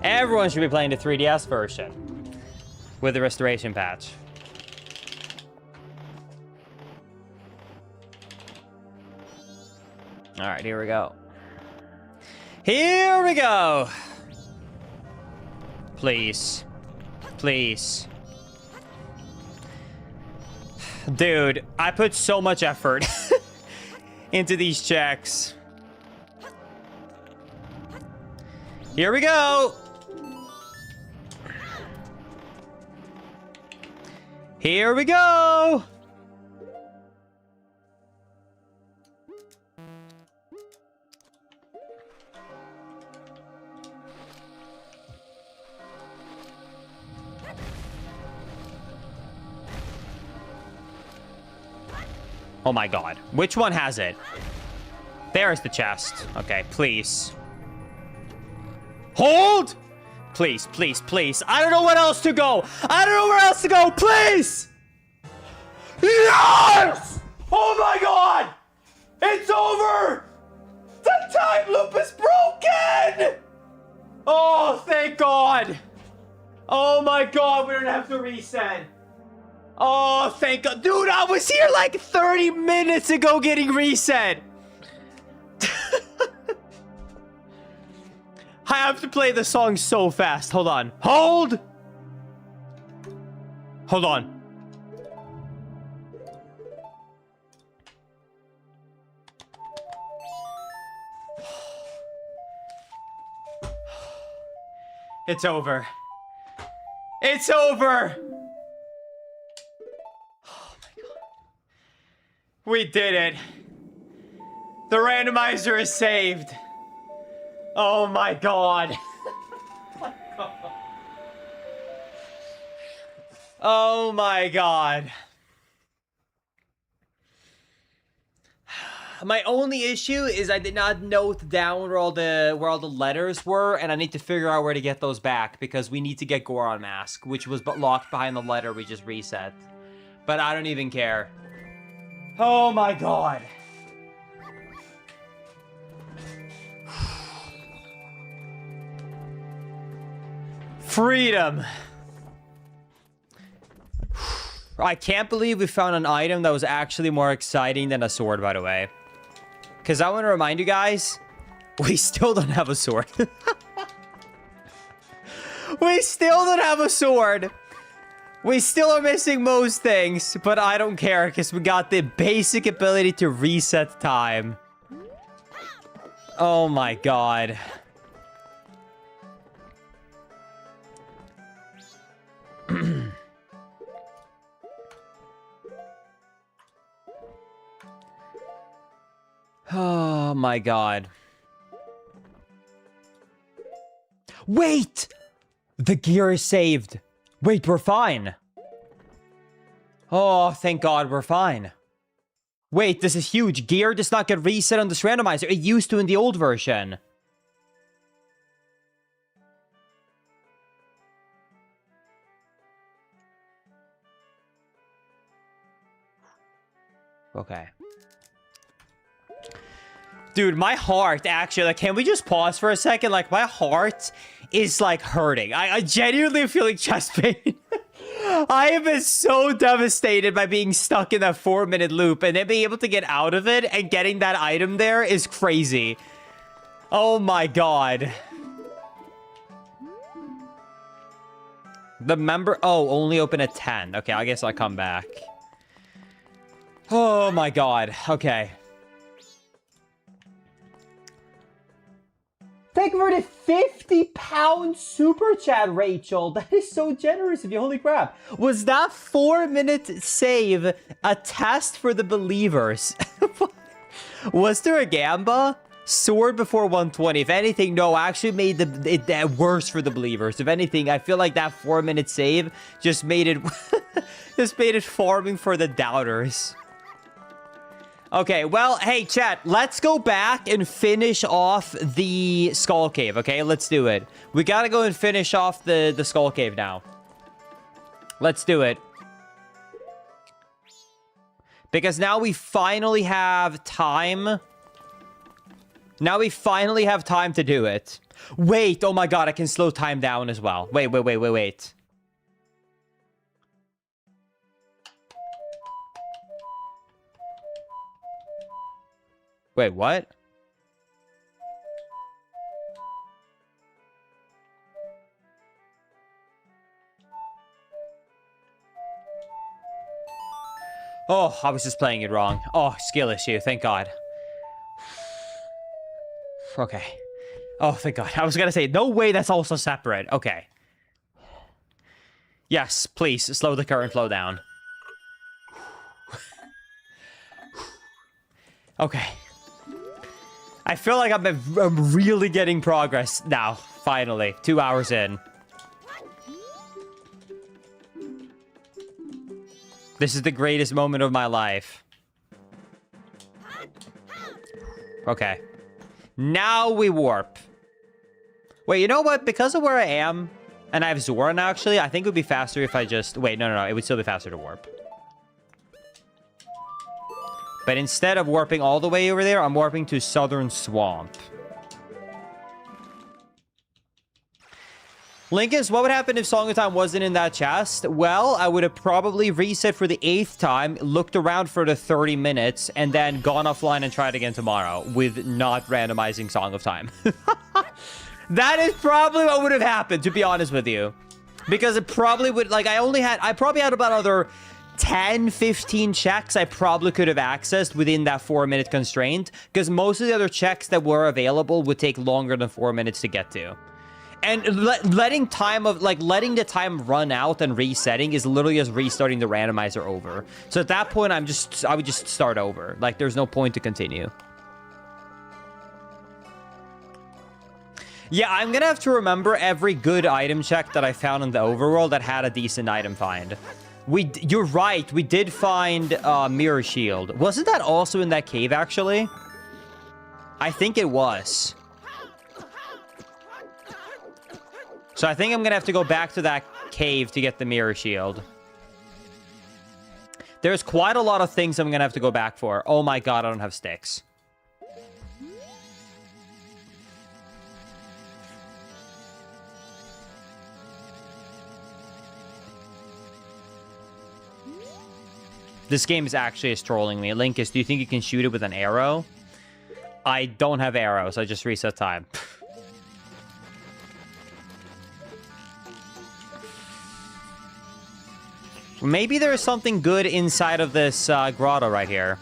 Everyone should be playing the 3DS version with the Restoration Patch. All right, here we go. Here we go. Please. Please. Dude, I put so much effort into these checks. Here we go. Here we go. Oh my god. Which one has it? There's the chest. Okay, please. Hold! Please, please, please. I don't know where else to go. I don't know where else to go. Please! Yes! Oh my god! It's over! The time loop is broken! Oh, thank god. Oh my god, we don't have to reset. Oh, thank god. Dude, I was here like 30 minutes ago getting reset. have to play the song so fast. Hold on. Hold on. It's over. It's over. Oh my god. We did it. The randomizer is saved. Oh my god. Oh my god. My only issue is I did not note down where all the letters were, and I need to figure out where to get those back because we need to get Goron Mask, which was locked behind the letter we just reset. But I don't even care. Oh my god. Freedom. I can't believe we found an item that was actually more exciting than a sword, by the way. Because I want to remind you guys, we still don't have a sword. We still don't have a sword. We still are missing most things, but I don't care because we got the basic ability to reset time. Oh my god. Oh my god. Wait! The gear is saved. Wait, we're fine. Oh, thank god we're fine. Wait, this is huge. Gear does not get reset on this randomizer. It used to in the old version. Okay. Dude, my heart, actually, like, can we just pause for a second? Like, my heart is, like, hurting. I genuinely am feeling chest pain. I have been so devastated by being stuck in that 4-minute loop, and then being able to get out of it and getting that item there is crazy. Oh my god. The member... Oh, only open at 10. Okay, I guess I'll come back. Oh my god. Okay. Thank you for the 50-pound super chat, Rachel. That is so generous of you. Holy crap. Was that 4-minute save a test for the believers? Was there a Gamba? Sword before 120. If anything, no, actually made it worse for the believers. If anything, I feel like that 4-minute save just made it just made it farming for the doubters. Okay, well, hey, chat, let's go back and finish off the Skull Cave, okay? Let's do it. We gotta go and finish off the Skull Cave now. Let's do it. Because now we finally have time. Now we finally have time to do it. Wait, oh my god, I can slow time down as well. Wait. Wait, what? Oh, I was just playing it wrong. Oh, skill issue, thank god. Okay. Oh, thank god. I was gonna say, no way that's also separate. Okay. Yes, please, slow the current flow down. Okay. I feel like I'm really getting progress now, finally. 2 hours in. This is the greatest moment of my life. Okay. Now we warp. Wait, you know what? Because of where I am, and I have Zora now, actually, I think it would be faster if I just... Wait, no. It would still be faster to warp. But instead of warping all the way over there, I'm warping to Southern Swamp. Lincoln, what would happen if Song of Time wasn't in that chest? Well, I would have probably reset for the 8th time, looked around for the 30 minutes, and then gone offline and tried again tomorrow with not randomizing Song of Time. That is probably what would have happened, to be honest with you. Because it probably would, like, I probably had about another 10, 15 checks I probably could have accessed within that 4-minute constraint. Because most of the other checks that were available would take longer than 4 minutes to get to. And letting the time run out and resetting is literally just restarting the randomizer over. So at that point, I would just start over. Like, there's no point to continue. Yeah, I'm gonna have to remember every good item check that I found in the overworld that had a decent item find. You're right, we did find Mirror Shield. Wasn't that also in that cave, actually? I think it was. So I think I'm gonna have to go back to that cave to get the Mirror Shield. There's quite a lot of things I'm gonna have to go back for. Oh my god, I don't have sticks. This game is actually trolling me. Linkus, do you think you can shoot it with an arrow? I don't have arrows. I just reset time. Maybe there's something good inside of this grotto right here.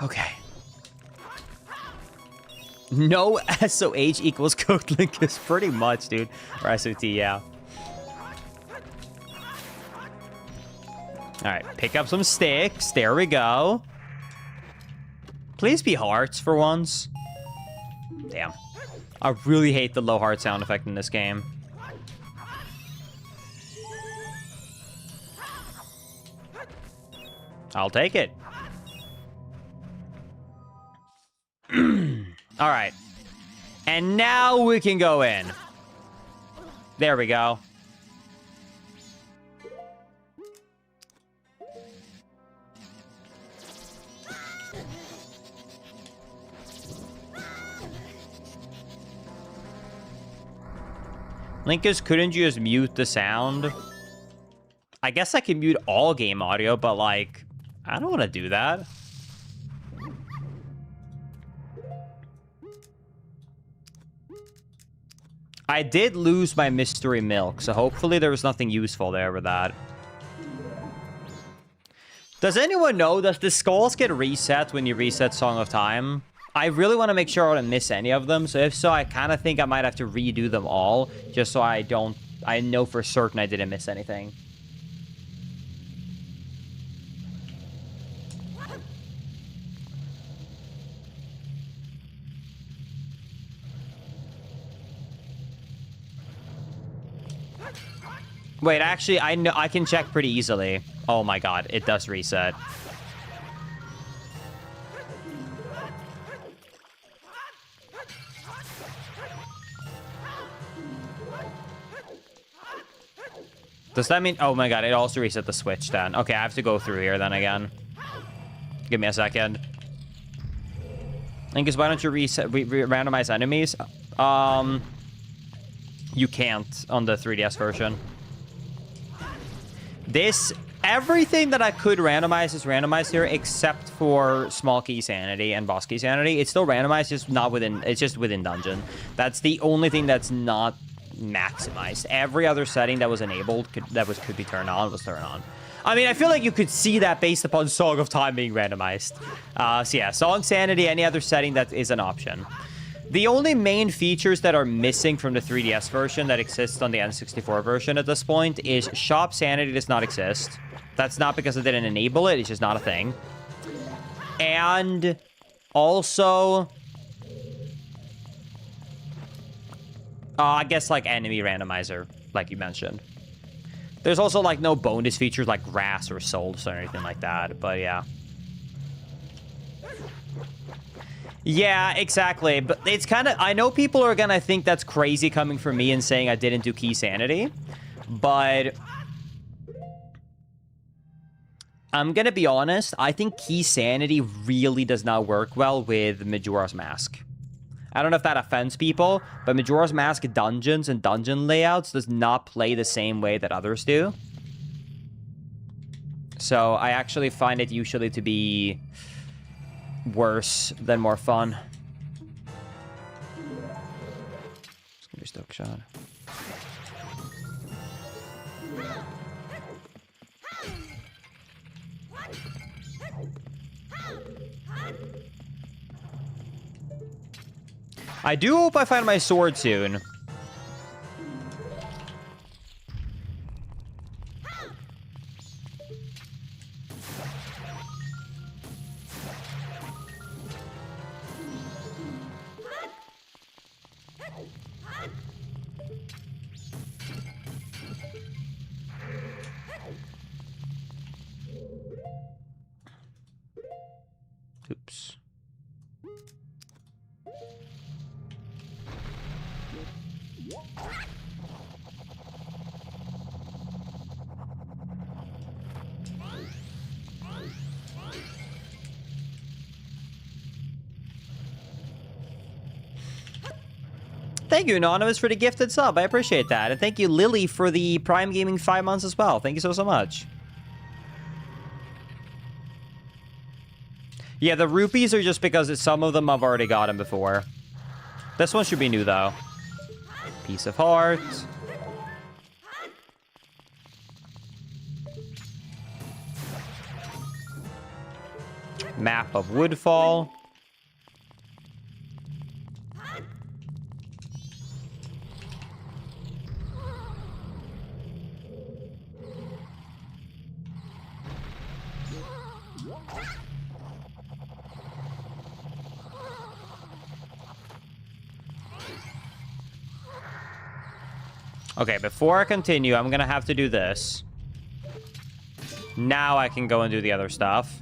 Okay. No SOH equals cooked Linkus, pretty much, dude. Or SOT, yeah. Alright, pick up some sticks. There we go. Please be hearts for once. Damn. I really hate the low heart sound effect in this game. I'll take it. All right. And now we can go in. There we go. Linkus, couldn't you just mute the sound? I guess I can mute all game audio, but like, I don't want to do that. I did lose my mystery milk, so hopefully there was nothing useful there with that. Does anyone know, does the skulls get reset when you reset Song of Time? I really want to make sure I don't miss any of them, so if so, I kind of think I might have to redo them all, just so I know for certain I didn't miss anything. Wait, actually, I know I can check pretty easily. Oh my god, it does reset. Does that mean... Oh my god, it also reset the switch then. Okay, I have to go through here then again. Give me a second. Linkus, why don't you randomize enemies? You can't on the 3DS version. Everything that I could randomize is randomized here, except for small key sanity and boss key sanity. It's still randomized, just not within, it's just within dungeon. That's the only thing that's not maximized. Every other setting that was enabled, could be turned on, was turned on. I mean, I feel like you could see that based upon Song of Time being randomized. So yeah, Song Sanity, any other setting that is an option. The only main features that are missing from the 3DS version that exists on the N64 version at this point is Shop Sanity does not exist. That's not because I didn't enable it, it's just not a thing. And also... I guess, like, enemy randomizer, like you mentioned. There's also, like, no bonus features like grass or souls or anything like that, but yeah. Yeah, exactly. But it's kind of... I know people are gonna think that's crazy coming from me and saying I didn't do key sanity. But... I'm gonna be honest, I think Key Sanity really does not work well with Majora's Mask. I don't know if that offends people, but Majora's Mask dungeons and dungeon layouts does not play the same way that others do. So I actually find it usually to be worse than more fun. It's gonna be stock shot. I do hope I find my sword soon. Oops. Thank you, Anonymous, for the gifted sub. I appreciate that. And thank you, Lily, for the Prime Gaming 5 months as well. Thank you so much. Yeah, the rupees are just because some of them I've already gotten before. This one should be new, though. Piece of heart. Map of Woodfall. Okay, before I continue, I'm gonna have to do this. Now I can go and do the other stuff.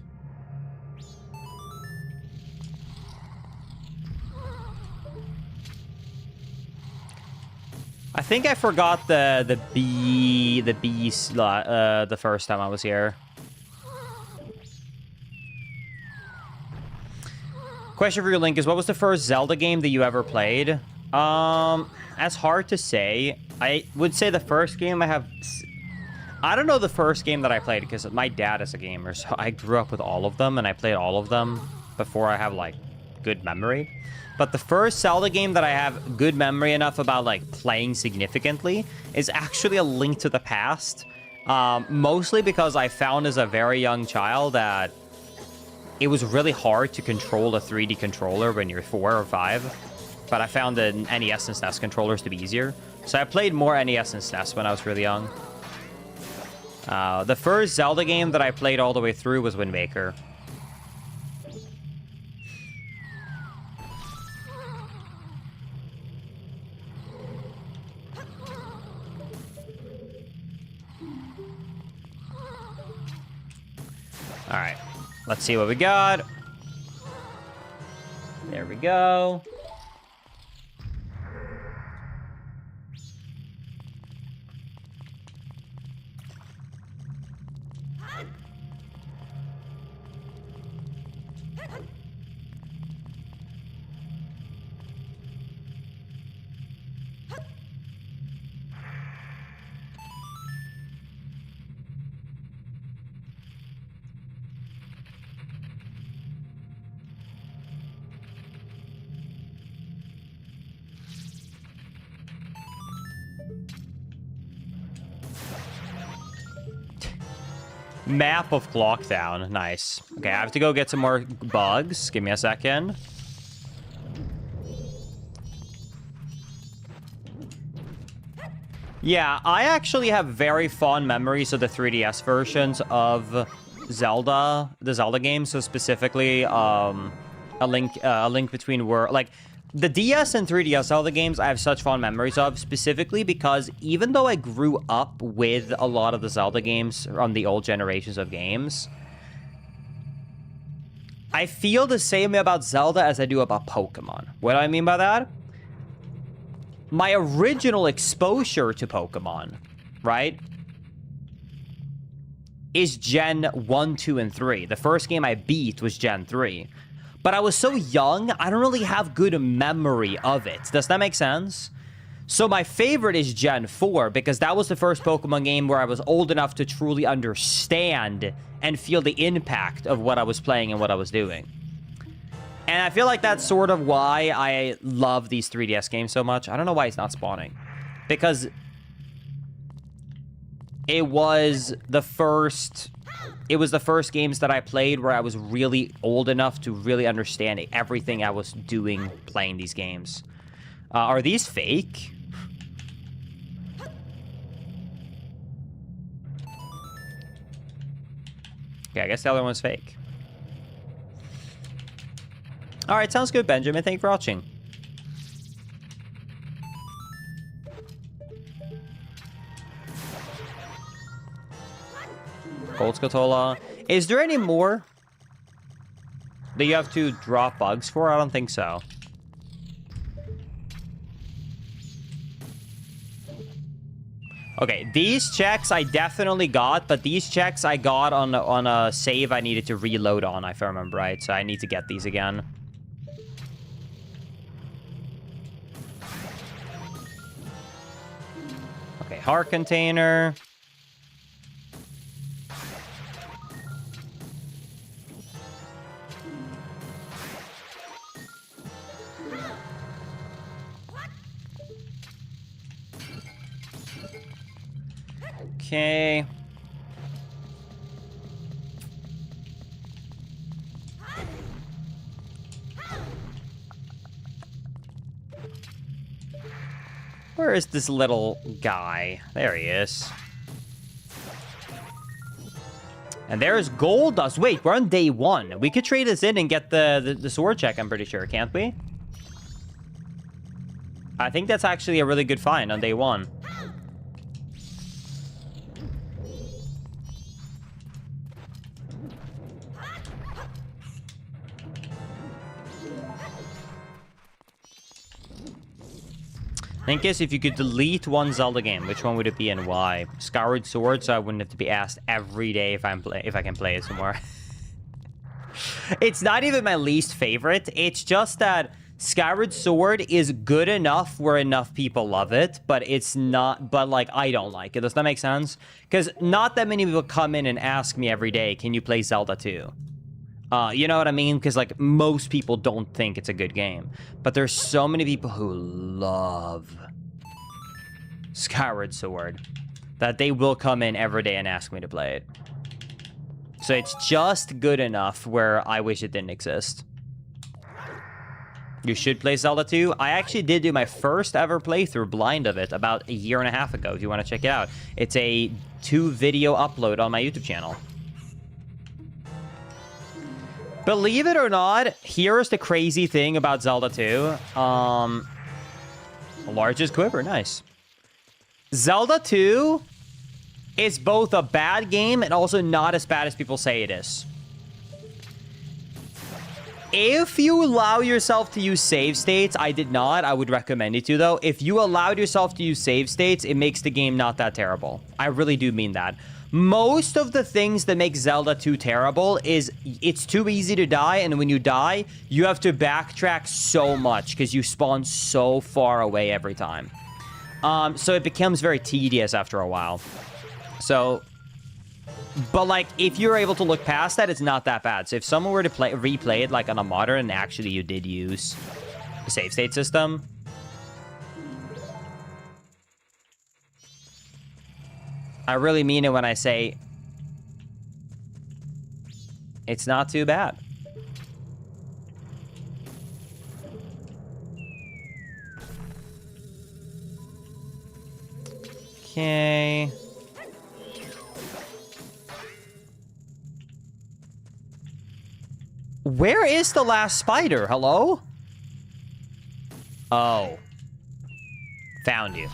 I think I forgot the bee slot the first time I was here. Question for you, Link, is what was the first Zelda game that you ever played? That's hard to say. I would say the first game I have... I don't know the first game that I played because my dad is a gamer, so I grew up with all of them, and I played all of them before I have, like, good memory. But the first Zelda game that I have good memory enough about, like, playing significantly is actually A Link to the Past. Mostly because I found as a very young child that it was really hard to control a 3D controller when you're 4 or 5. But I found the NES and SNES controllers to be easier. So I played more NES and SNES when I was really young. The first Zelda game that I played all the way through was Wind Waker. Alright, let's see what we got. There we go. Map of Clocktown. Nice. Okay, I have to go get some more bugs. Give me a second. Yeah, I actually have very fond memories of the 3DS versions of Zelda, the Zelda games. So specifically, a link between worlds. Like, the DS and 3DS Zelda games I have such fond memories of, specifically because even though I grew up with a lot of the Zelda games on the old generations of games, I feel the same way about Zelda as I do about Pokemon. What do I mean by that? My original exposure to Pokemon, right, is Gen 1, 2, and 3. The first game I beat was Gen 3. But I was so young, I don't really have good memory of it. Does that make sense? So my favorite is Gen 4, because that was the first Pokemon game where I was old enough to truly understand and feel the impact of what I was playing and what I was doing. And I feel like that's sort of why I love these 3DS games so much. I don't know why it's not spawning. Because it was the first games that I played where I was really old enough to really understand everything I was doing playing these games. Are these fake? Okay, I guess the other one's fake. Alright, sounds good, Benjamin. Thank you for watching. Gold Scatola. Is there any more that you have to drop bugs for? I don't think so. Okay, these checks I definitely got, but these checks I got on a save I needed to reload on, if I remember right. So I need to get these again. Okay, heart container. Okay. Where is this little guy? There he is. And there's gold dust. Wait, we're on day 1. We could trade this in and get the sword check, I'm pretty sure, can't we? I think that's actually a really good find on day 1. I think if you could delete one Zelda game, which one would it be and why? Skyward Sword, so I wouldn't have to be asked every day if I can play it some more. It's not even my least favorite. It's just that Skyward Sword is good enough where enough people love it, but it's not, but like, I don't like it. Does that make sense? Because not that many people come in and ask me every day, can you play Zelda 2? You know what I mean? Because, like, most people don't think it's a good game. But there's so many people who love Skyward Sword that they will come in every day and ask me to play it. So it's just good enough where I wish it didn't exist. You should play Zelda 2. I actually did do my first ever playthrough blind of it about a year and a half ago, if you want to check it out. It's a 2-video upload on my YouTube channel. Believe it or not, here's the crazy thing about Zelda 2. Largest quiver, nice. Zelda 2 is both a bad game and also not as bad as people say it is. If you allow yourself to use save states, I did not, I would recommend you to though. If you allowed yourself to use save states, it makes the game not that terrible. I really do mean that. Most of the things that make Zelda 2 terrible is it's too easy to die, and when you die, you have to backtrack so much because you spawn so far away every time. So it becomes very tedious after a while. So, but like, if you're able to look past that, it's not that bad. So if someone were to replay it like on a modern, and actually you did use the save state system, I really mean it when I say it's not too bad. Okay. Where is the last spider? Hello? Oh. Found you.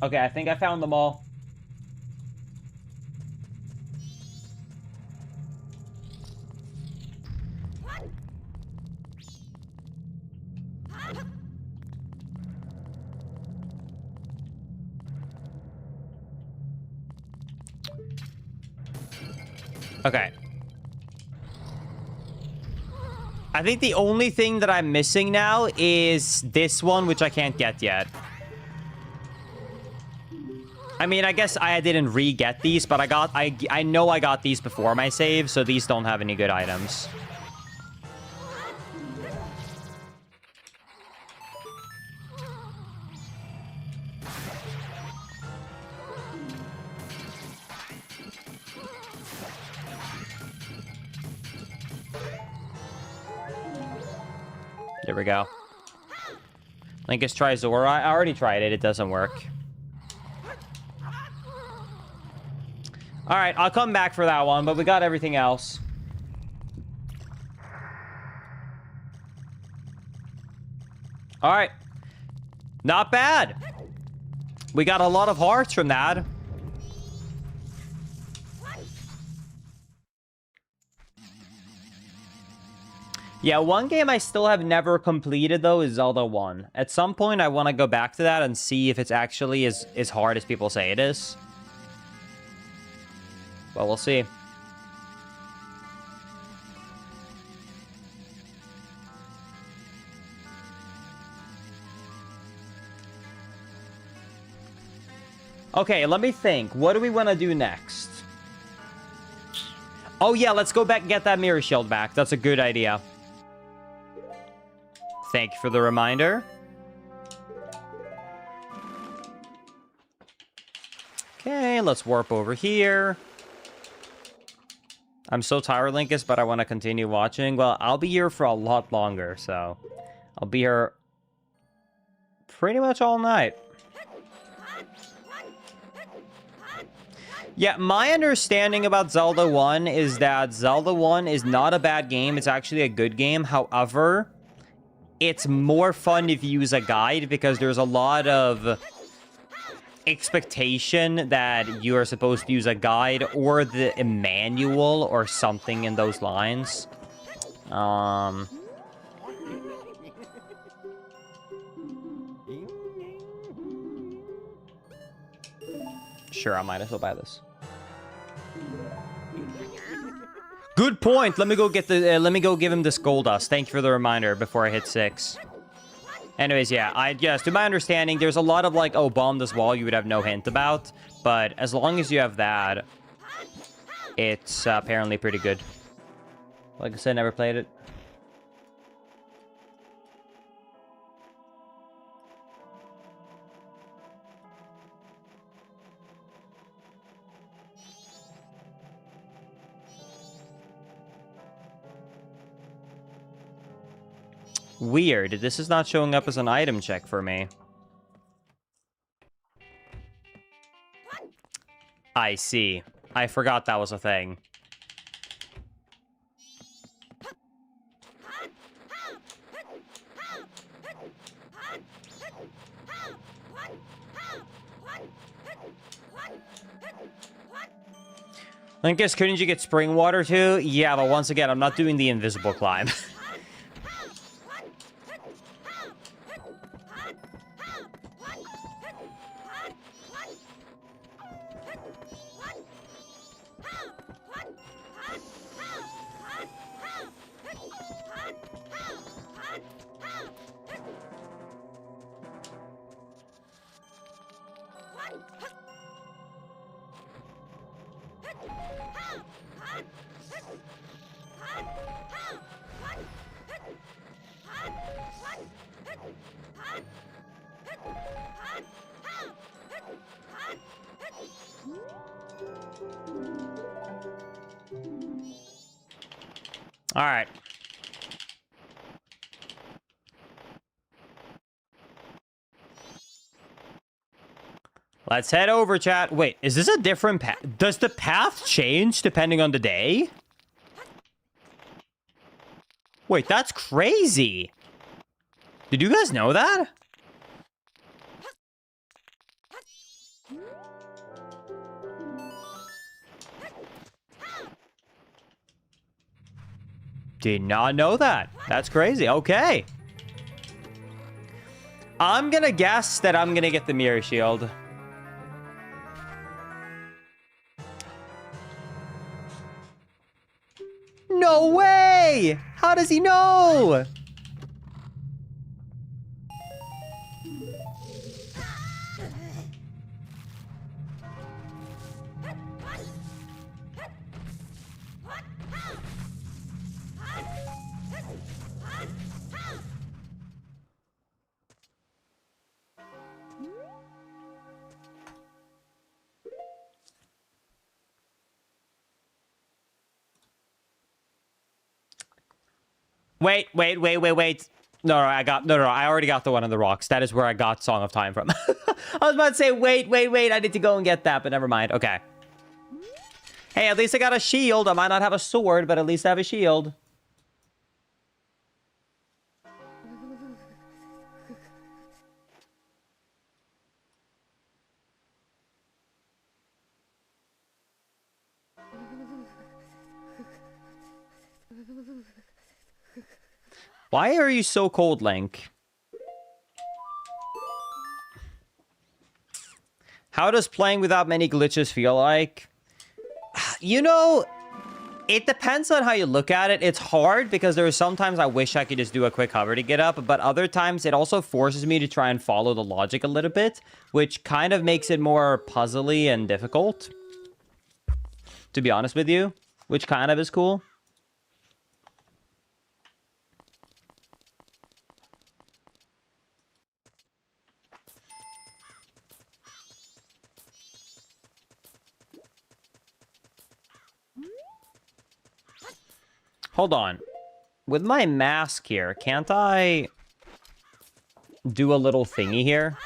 Okay, I think I found them all. Okay. I think the only thing that I'm missing now is this one, which I can't get yet. I mean, I guess I didn't re-get these, but I know I got these before my save, so these don't have any good items. There we go. Linkus tries Zora. I already tried it. It doesn't work. All right, I'll come back for that one, but we got everything else. All right. Not bad. We got a lot of hearts from that. Yeah, one game I still have never completed, though, is Zelda 1. At some point, I want to go back to that and see if it's actually as hard as people say it is. Well, we'll see. Okay, let me think. What do we want to do next? Oh, yeah, let's go back and get that mirror shield back. That's a good idea. Thank you for the reminder. Okay, let's warp over here. I'm so tired, Linkus, but I want to continue watching. Well, I'll be here for a lot longer, so I'll be here pretty much all night. Yeah, my understanding about Zelda 1 is that Zelda 1 is not a bad game. It's actually a good game. However, it's more fun if you use a guide because there's a lot of expectation that you are supposed to use a guide or the manual or something in those lines. Sure, I might as well buy this. Good point. Let me go get the. Let me go give him this gold dust. Thank you for the reminder before I hit 6. Anyways, yeah, yes, to my understanding, there's a lot of like, oh, bomb this wall you would have no hint about. But as long as you have that, it's apparently pretty good. Like I said, never played it. Weird. This is not showing up as an item check for me. I see. I forgot that was a thing. Linkus, couldn't you get spring water too? Yeah, but once again, I'm not doing the invisible climb. All right. Let's head over, chat. Wait, is this a different path? Does the path change depending on the day? Wait, that's crazy. Did you guys know that? Did not know that. That's crazy. Okay. I'm gonna guess that I'm gonna get the mirror shield. No way! How does he know? Wait. No, I already got the one on the rocks. That is where I got Song of Time from. I was about to say, wait. I need to go and get that, but never mind. Okay. Hey, at least I got a shield. I might not have a sword, but at least I have a shield. Why are you so cold, Link? How does playing without many glitches feel like? You know, it depends on how you look at it. It's hard because there are sometimes I wish I could just do a quick hover to get up, but other times it also forces me to try and follow the logic a little bit, which kind of makes it more puzzly and difficult, to be honest with you, which kind of is cool. Hold on. With my mask here, can't I do a little thingy here?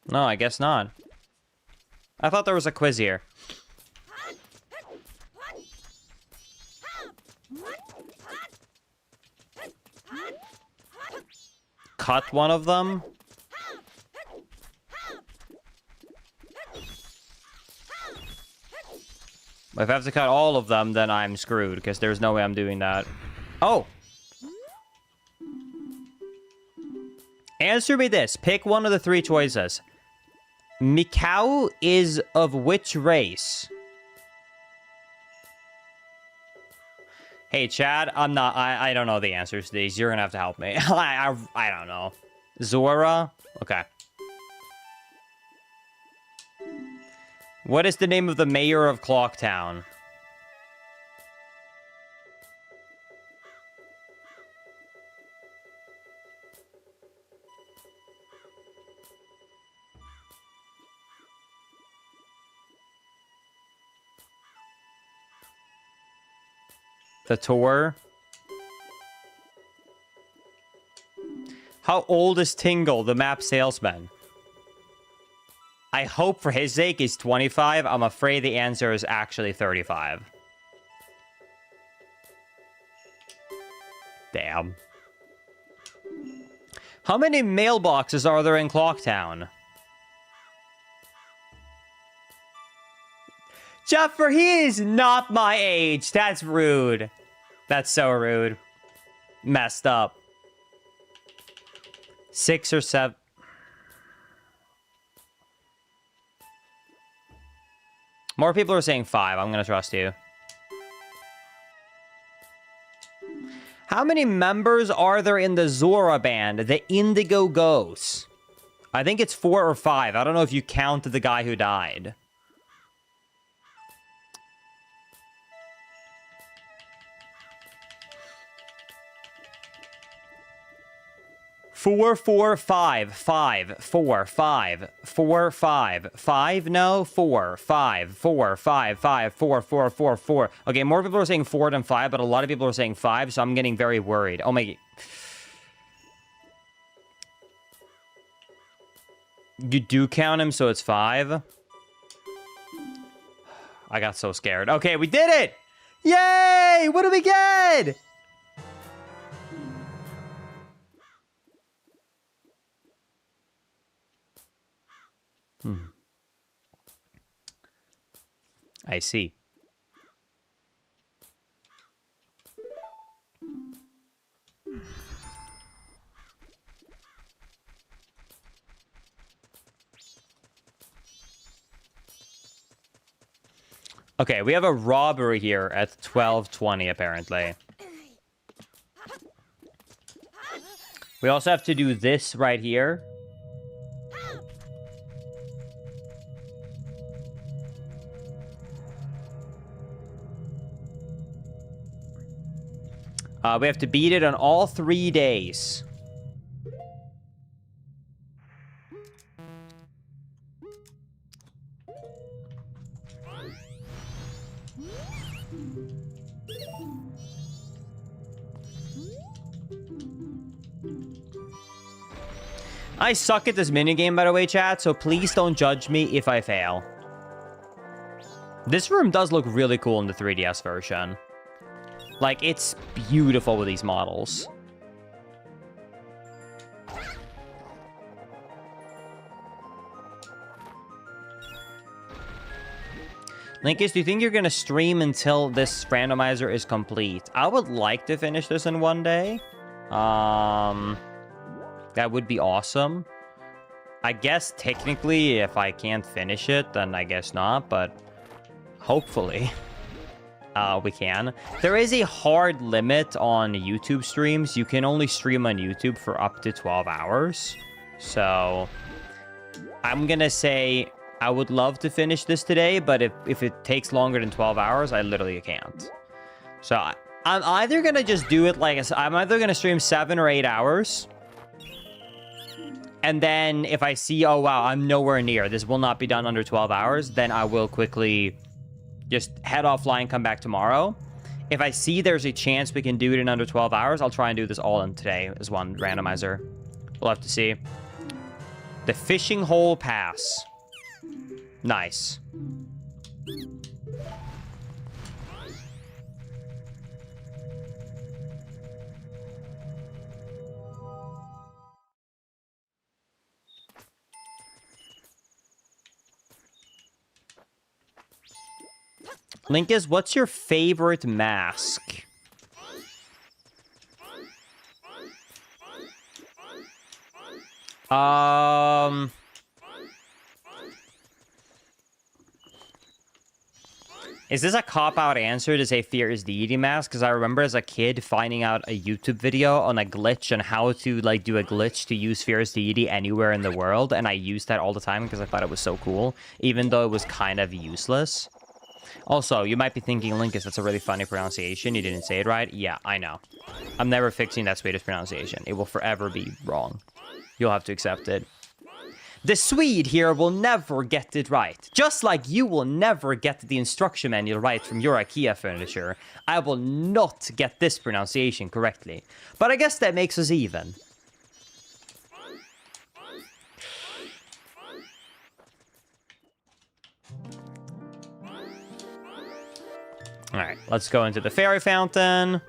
No, I guess not. I thought there was a quiz here. Cut one of them? If I have to cut all of them, then I'm screwed, because there's no way I'm doing that. Oh! Answer me this. Pick one of the three choices. Mikau is of which race? Hey, Chad, I don't know the answers to these. You're gonna have to help me. I don't know. Zora? Okay. What is the name of the mayor of Clocktown? The tour? How old is Tingle, the map salesman? I hope for his sake he's 25. I'm afraid the answer is actually 35. Damn. How many mailboxes are there in Clocktown? Jeffrey, he is not my age. That's rude. That's so rude. Messed up. 6 or 7. More people are saying 5. I'm going to trust you. How many members are there in the Zora band, the Indigo Ghosts? I think it's 4 or 5. I don't know if you counted the guy who died. Four, 5, 5, 4, 5, 4, 5, 5, no, 4, 5, 4, 5, 5, 4, 4, 4, 4. Okay, more people are saying 4 than 5, but a lot of people are saying 5, so I'm getting very worried. Oh my... You do count him, so it's 5? I got so scared. Okay, we did it! Yay! What do we get? I see. Okay, we have a robbery here at 12:20, apparently. We also have to do this right here. We have to beat it on all 3 days. I suck at this minigame, by the way, chat, so please don't judge me if I fail. This room does look really cool in the 3DS version. Like, it's beautiful with these models. Linkus, do you think you're going to stream until this randomizer is complete? I would like to finish this in 1 day. That would be awesome. I guess technically if I can't finish it, then I guess not, but hopefully we can. There is a hard limit on YouTube streams. You can only stream on YouTube for up to 12 hours. So I'm going to say I would love to finish this today, but if it takes longer than 12 hours, I literally can't. So I'm either going to just do it like I'm either going to stream 7 or 8 hours. And then if I see, oh, wow, I'm nowhere near, this will not be done under 12 hours, then I will quickly just head offline, come back tomorrow. If I see there's a chance we can do it in under 12 hours, I'll try and do this all in today as one randomizer. We'll have to see. The fishing hole pass. Nice. Linkus, what's your favorite mask? Is this a cop-out answer to say Fierce Deity mask? Because I remember as a kid finding out a YouTube video on a glitch on how to, like, do a glitch to use Fierce Deity anywhere in the world, and I used that all the time because I thought it was so cool, even though it was kind of useless. Also, you might be thinking, Linkus, that's a really funny pronunciation. You didn't say it right. Yeah, I know. I'm never fixing that Swedish pronunciation. It will forever be wrong. You'll have to accept it. The Swede here will never get it right. Just like you will never get the instruction manual right from your IKEA furniture, I will not get this pronunciation correctly. But I guess that makes us even. Alright, let's go into the fairy fountain.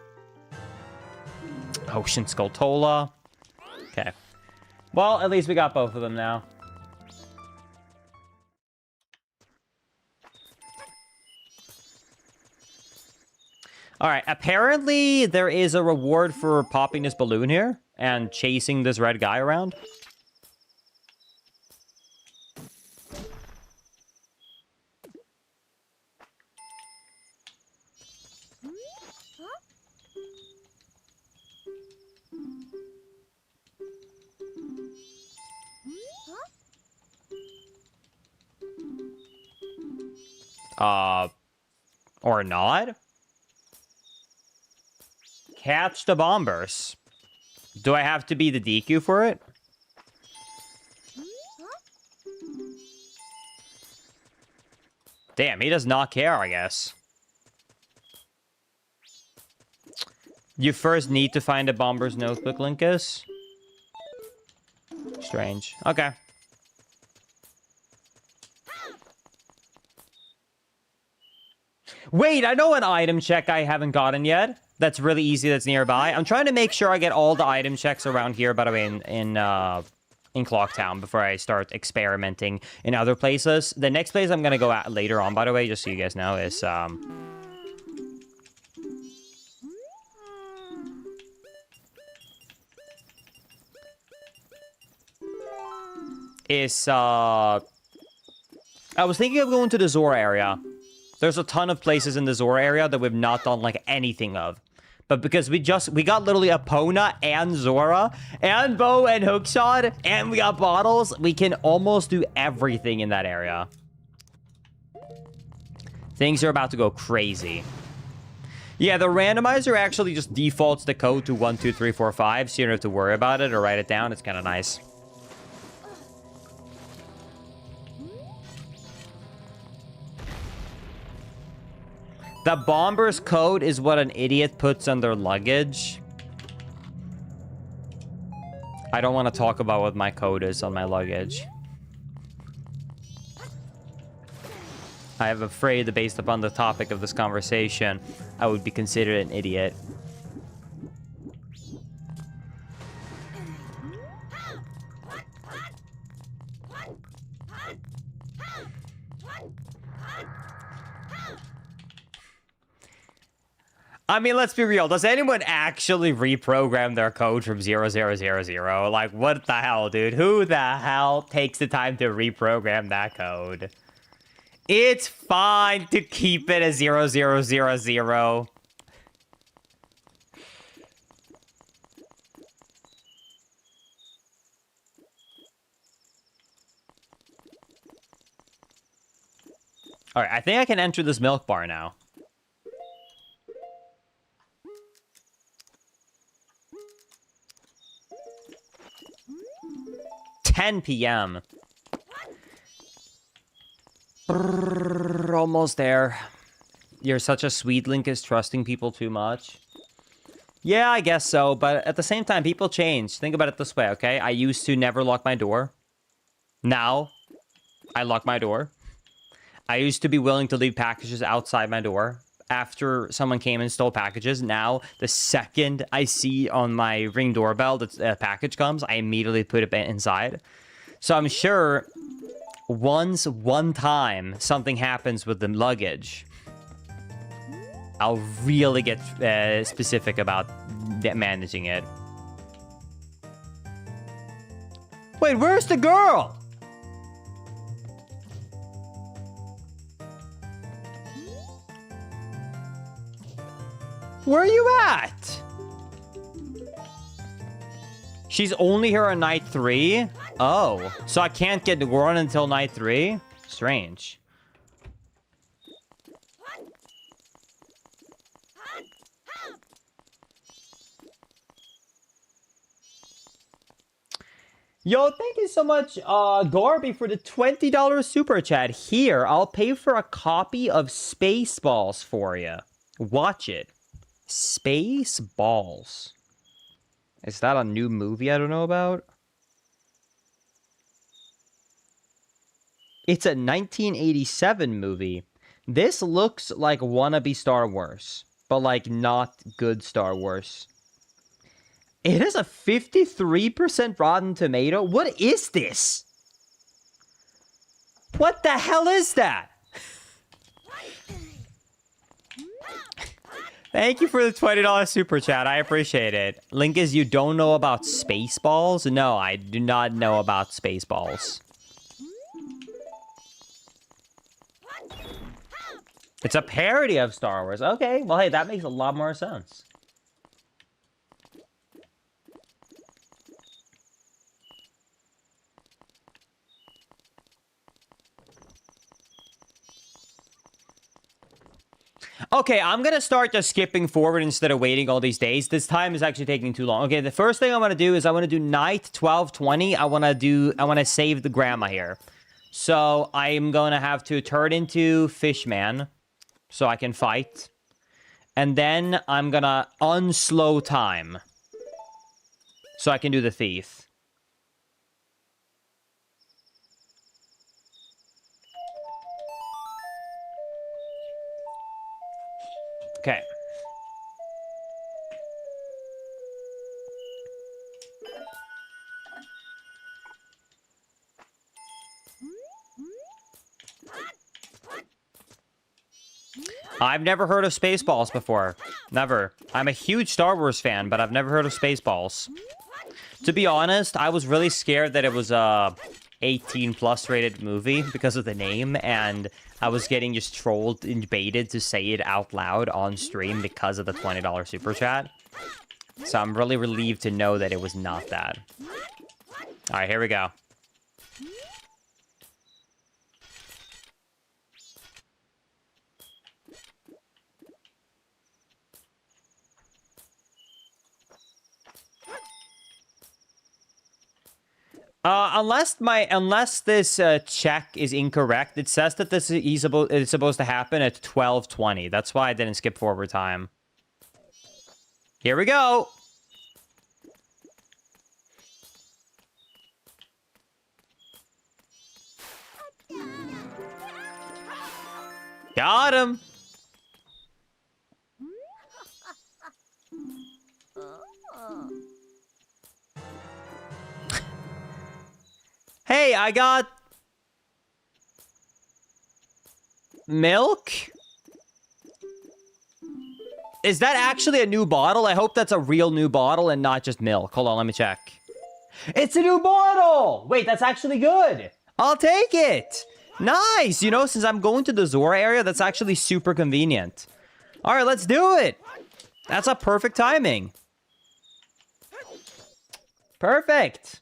Ocean Skulltola. Okay. Well, at least we got both of them now. Alright, apparently there is a reward for popping this balloon here and chasing this red guy around. Or not? Catch the bombers. Do I have to be the DQ for it? Damn, he does not care, I guess. You first need to find a bomber's notebook, Linkus. Strange. Okay. Wait, I know an item check I haven't gotten yet. That's really easy, that's nearby. I'm trying to make sure I get all the item checks around here, by the way, in Clocktown before I start experimenting in other places. The next place I'm going to go at later on, by the way, just so you guys know, is I was thinking of going to the Zora area. There's a ton of places in the Zora area that we've not done, like, anything of. But because we got literally Epona and Zora and Bow and Hookshot and we got bottles, we can almost do everything in that area. Things are about to go crazy. Yeah, the randomizer actually just defaults the code to 1, 2, 3, 4, 5, so you don't have to worry about it or write it down. It's kind of nice. The bomber's code is what an idiot puts on their luggage. I don't want to talk about what my code is on my luggage. I am afraid that based upon the topic of this conversation, I would be considered an idiot. I mean, let's be real. Does anyone actually reprogram their code from 0000? Like, what the hell, dude? Who the hell takes the time to reprogram that code? It's fine to keep it as 0000. All right, I think I can enter this milk bar now. 10 p.m. Almost there. You're such a sweet Link is trusting people too much. Yeah, I guess so, but at the same time, people change. Think about it this way, okay? I used to never lock my door. Now, I lock my door. I used to be willing to leave packages outside my door. After someone came and stole packages, now, the second I see on my Ring doorbell that a package comes, I immediately put it inside. So I'm sure one time something happens with the luggage, I'll really get specific about managing it. Wait, where's the girl? Where are you at? She's only here on night 3? Oh, so I can't get to run until night 3? Strange. Yo, thank you so much, Garby, for the $20 super chat. Here, I'll pay for a copy of Spaceballs for you. Watch it. Spaceballs. Is that a new movie I don't know about? It's a 1987 movie. This looks like wannabe Star Wars, but like not good Star Wars. It has a 53% Rotten Tomato. What is this? What the hell is that? Thank you for the $20 super chat. I appreciate it. Linkus, you don't know about Spaceballs? No, I do not know about Spaceballs. It's a parody of Star Wars. Okay, well, hey, that makes a lot more sense. Okay, I'm gonna start just skipping forward instead of waiting all these days. This time is actually taking too long. Okay, the first thing I want to do is I want to do night 12:20. I want to save the grandma here. So I'm gonna have to turn into Fishman so I can fight. And then I'm gonna unslow time so I can do the thief. Okay. I've never heard of Spaceballs before. Never. I'm a huge Star Wars fan, but I've never heard of Spaceballs. To be honest, I was really scared that it was 18 plus rated movie because of the name, and I was getting just trolled and baited to say it out loud on stream because of the $20 super chat. So I'm really relieved to know that it was not that. All right, here we go. Unless this check is incorrect, it says that this is supposed to happen at 12:20. That's why I didn't skip forward time. Here we go. Got him. Hey, I got milk? Is that actually a new bottle? I hope that's a real new bottle and not just milk. Hold on, let me check. It's a new bottle! Wait, that's actually good. I'll take it. Nice. You know, since I'm going to the Zora area, that's actually super convenient. All right, let's do it. That's a perfect timing. Perfect.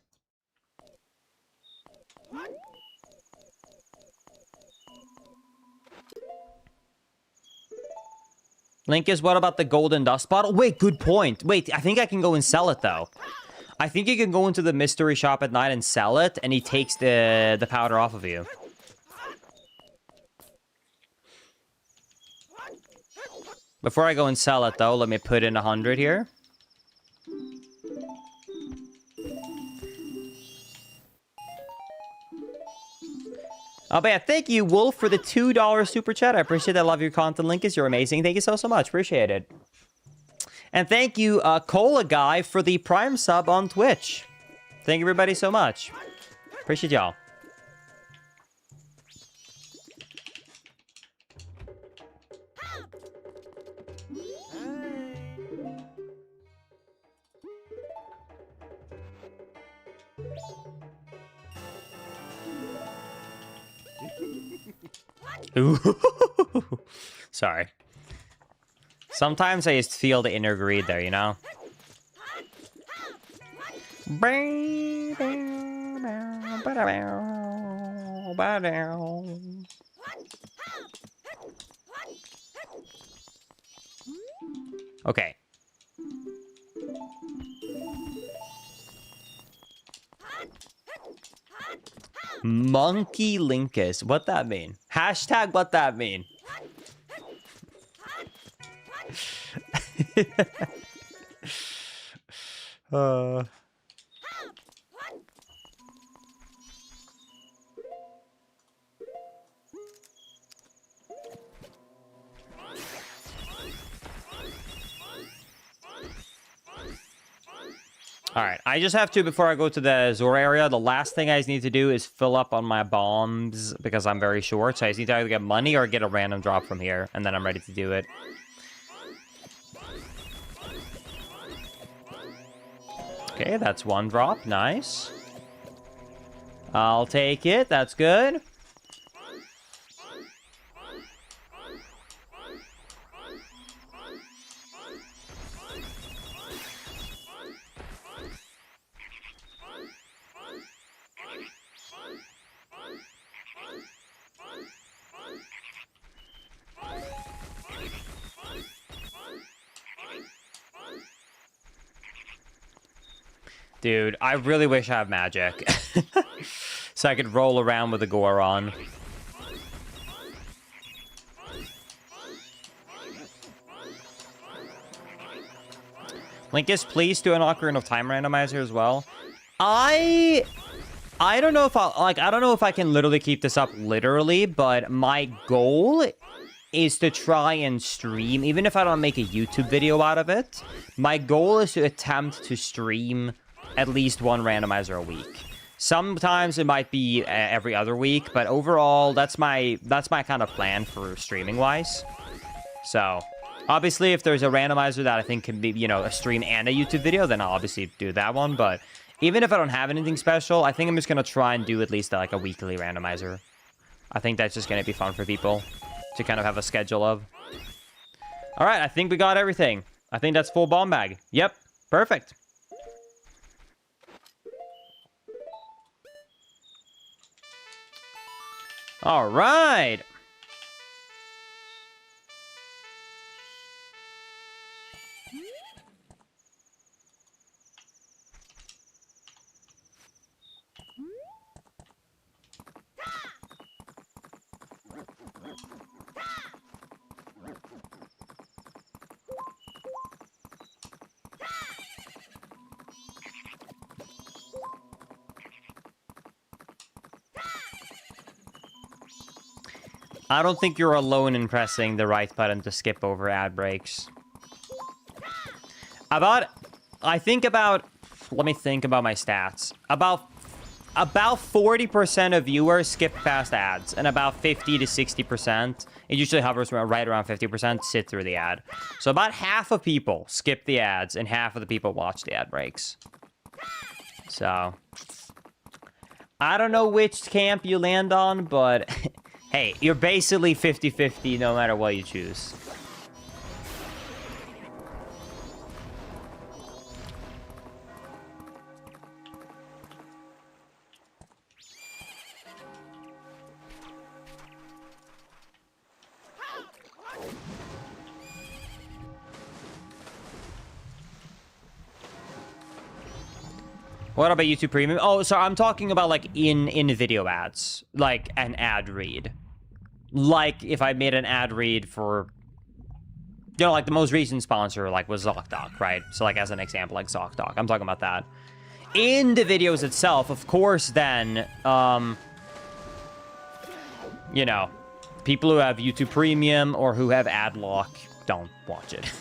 Linkus, what about the golden dust bottle? Wait, good point. Wait, I think I can go and sell it, though. I think you can go into the mystery shop at night and sell it, and he takes the powder off of you. Before I go and sell it, though, let me put in 100 here. Oh, but yeah, thank you, Wolf, for the $2 super chat. I appreciate that. I love your content, Linkus. You're amazing. Thank you so much. Appreciate it. And thank you, Cola Guy, for the Prime sub on Twitch. Thank you, everybody, so much. Appreciate y'all. Ooh. Sorry. Sometimes I just feel the inner greed there, you know? Okay. Monkey Linkus. What that mean? Hashtag what that mean? Alright, I just have to, before I go to the Zora area, the last thing I just need to do is fill up on my bombs, because I'm very short, so I just need to either get money or get a random drop from here, and then I'm ready to do it. Okay, that's one drop, nice. I'll take it, that's good. Dude, I really wish I have magic. So I could roll around with the Goron. Linkus, please do an Ocarina of Time randomizer as well. I don't know if I don't know if I can literally keep this up literally, but my goal is to try and stream, even if I don't make a YouTube video out of it. My goal is to attempt to stream at least one randomizer a week. Sometimes it might be every other week, but overall, that's my kind of plan for streaming wise. So, obviously, if there's a randomizer that I think can be, you know, a stream and a YouTube video, then I'll obviously do that one. But Even if I don't have anything special, I think I'm just going to try and do at least like a weekly randomizer. I think that's just going to be fun for people to kind of have a schedule of. All right, I think we got everything. I think that's full bomb bag. Yep, perfect. All right. I don't think you're alone in pressing the right button to skip over ad breaks. I think about, let me think about my stats. About 40% of viewers skip past ads, and about 50 to 60%, it usually hovers right around 50%, sit through the ad. So about half of people skip the ads, and half of the people watch the ad breaks. So, I don't know which camp you land on, but hey, you're basically 50-50 no matter what you choose. What about YouTube Premium? Oh, sorry, I'm talking about like in video ads, like an ad read. Like if I made an ad read for, you know, like the most recent sponsor like was ZocDoc, right? So like as an example, like ZocDoc, I'm talking about that. In the videos itself, of course, then, you know, people who have YouTube Premium or who have ad lock don't watch it.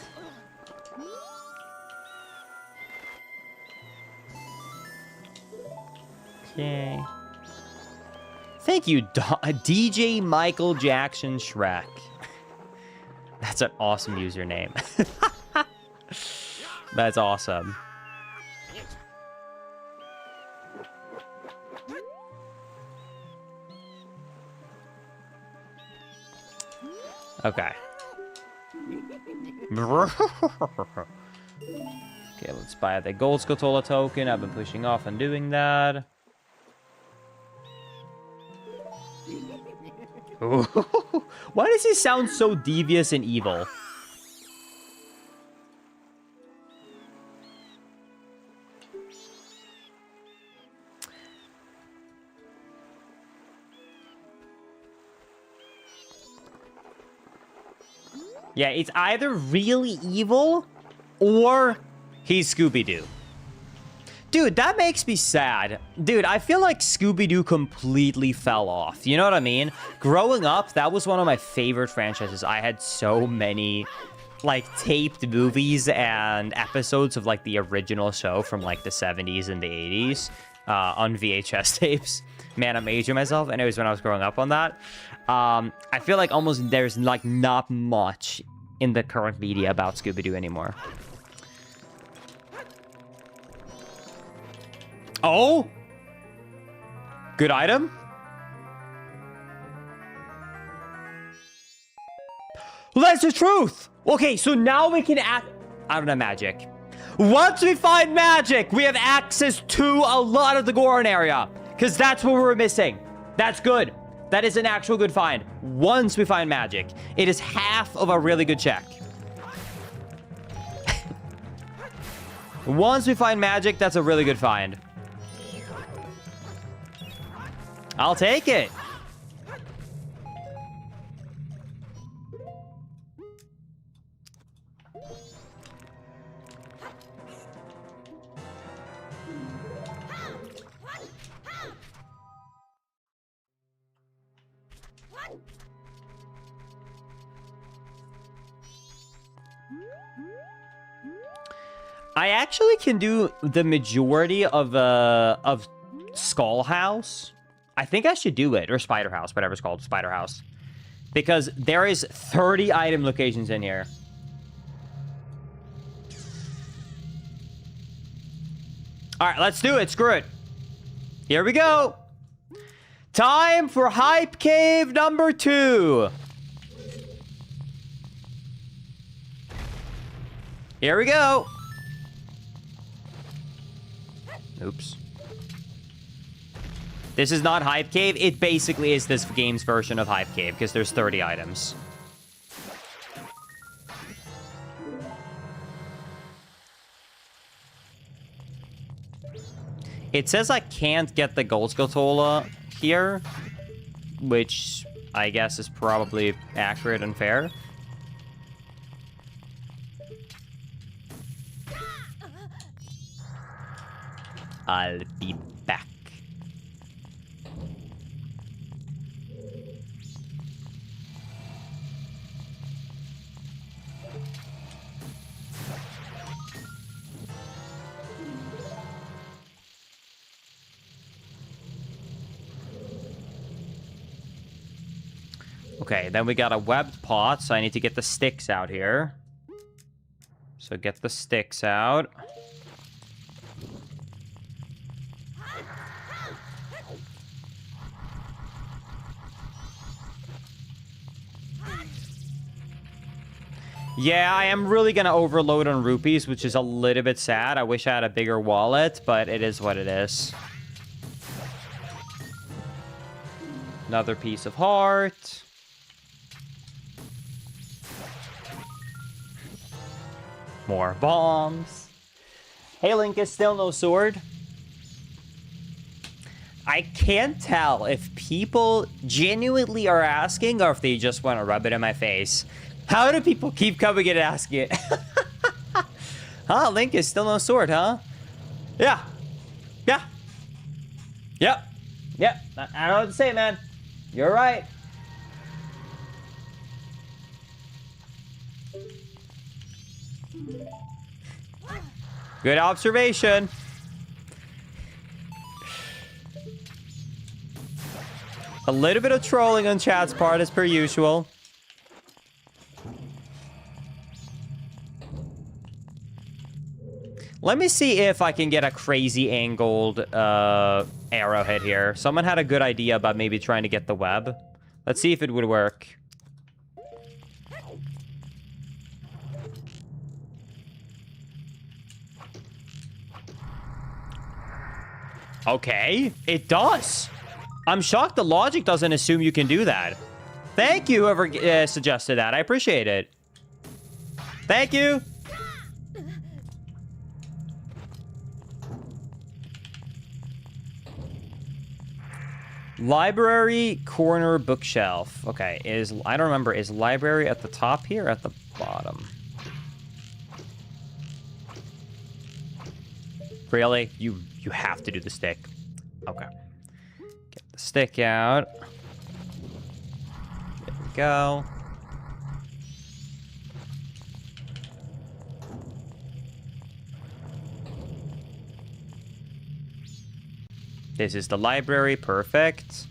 Okay. Thank you, DJ Michael Jackson Shrek. That's an awesome username. That's awesome. Okay. Okay, let's buy the gold Scatola token. I've been pushing off and doing that. Why does he sound so devious and evil? Yeah, it's either really evil or he's Scooby-Doo. Dude, that makes me sad. Dude, I feel like Scooby-Doo completely fell off. You know what I mean? Growing up, that was one of my favorite franchises. I had so many, like, taped movies and episodes of, like, the original show from, like, the 70s and the 80s on VHS tapes. Man, I'm aging myself. And it was when I was growing up on that. I feel like almost there's, like, not much in the current media about Scooby-Doo anymore. Oh! Good item? Well, that's the truth! Okay, so now we can add... I don't know magic. Once we find magic, we have access to a lot of the Goron area. Because that's what we were missing. That's good. That is an actual good find. Once we find magic, it is half of a really good check. Once we find magic, that's a really good find. I'll take it. I actually can do the majority of Skull House. I think I should do it, or Spider House, whatever it's called, Spider House. Because there is 30 item locations in here. All right, let's do it. Screw it. Here we go. Time for Hype Cave number 2. Here we go. Oops. This is not Hype Cave. It basically is this game's version of Hype Cave because there's 30 items. It says I can't get the Gold Skulltula here, which I guess is probably accurate and fair. I'll be back. Okay, then we got a webbed pot, so I need to get the sticks out here. So get the sticks out. Yeah, I am really gonna overload on rupees, which is a little bit sad. I wish I had a bigger wallet, but it is what it is. Another piece of heart. More bombs. Hey, Link, is still no sword. I can't tell if people genuinely are asking or if they just want to rub it in my face. How do people keep coming and asking it? Huh? Link is still no sword, huh? Yeah. Yeah. Yep. Yep. I don't know what to say, man. You're right. Good observation. A little bit of trolling on chat's part as per usual. Let me see if I can get a crazy angled arrowhead here. Someone had a good idea about maybe trying to get the web. Let's see if it would work. Okay, it does. I'm shocked the logic doesn't assume you can do that. Thank you, whoever suggested that. I appreciate it. Thank you. Library corner bookshelf. Okay, I don't remember. Is library at the top here or at the bottom? Really? You have to do the stick. Okay. Get the stick out. There we go. This is the library. Perfect.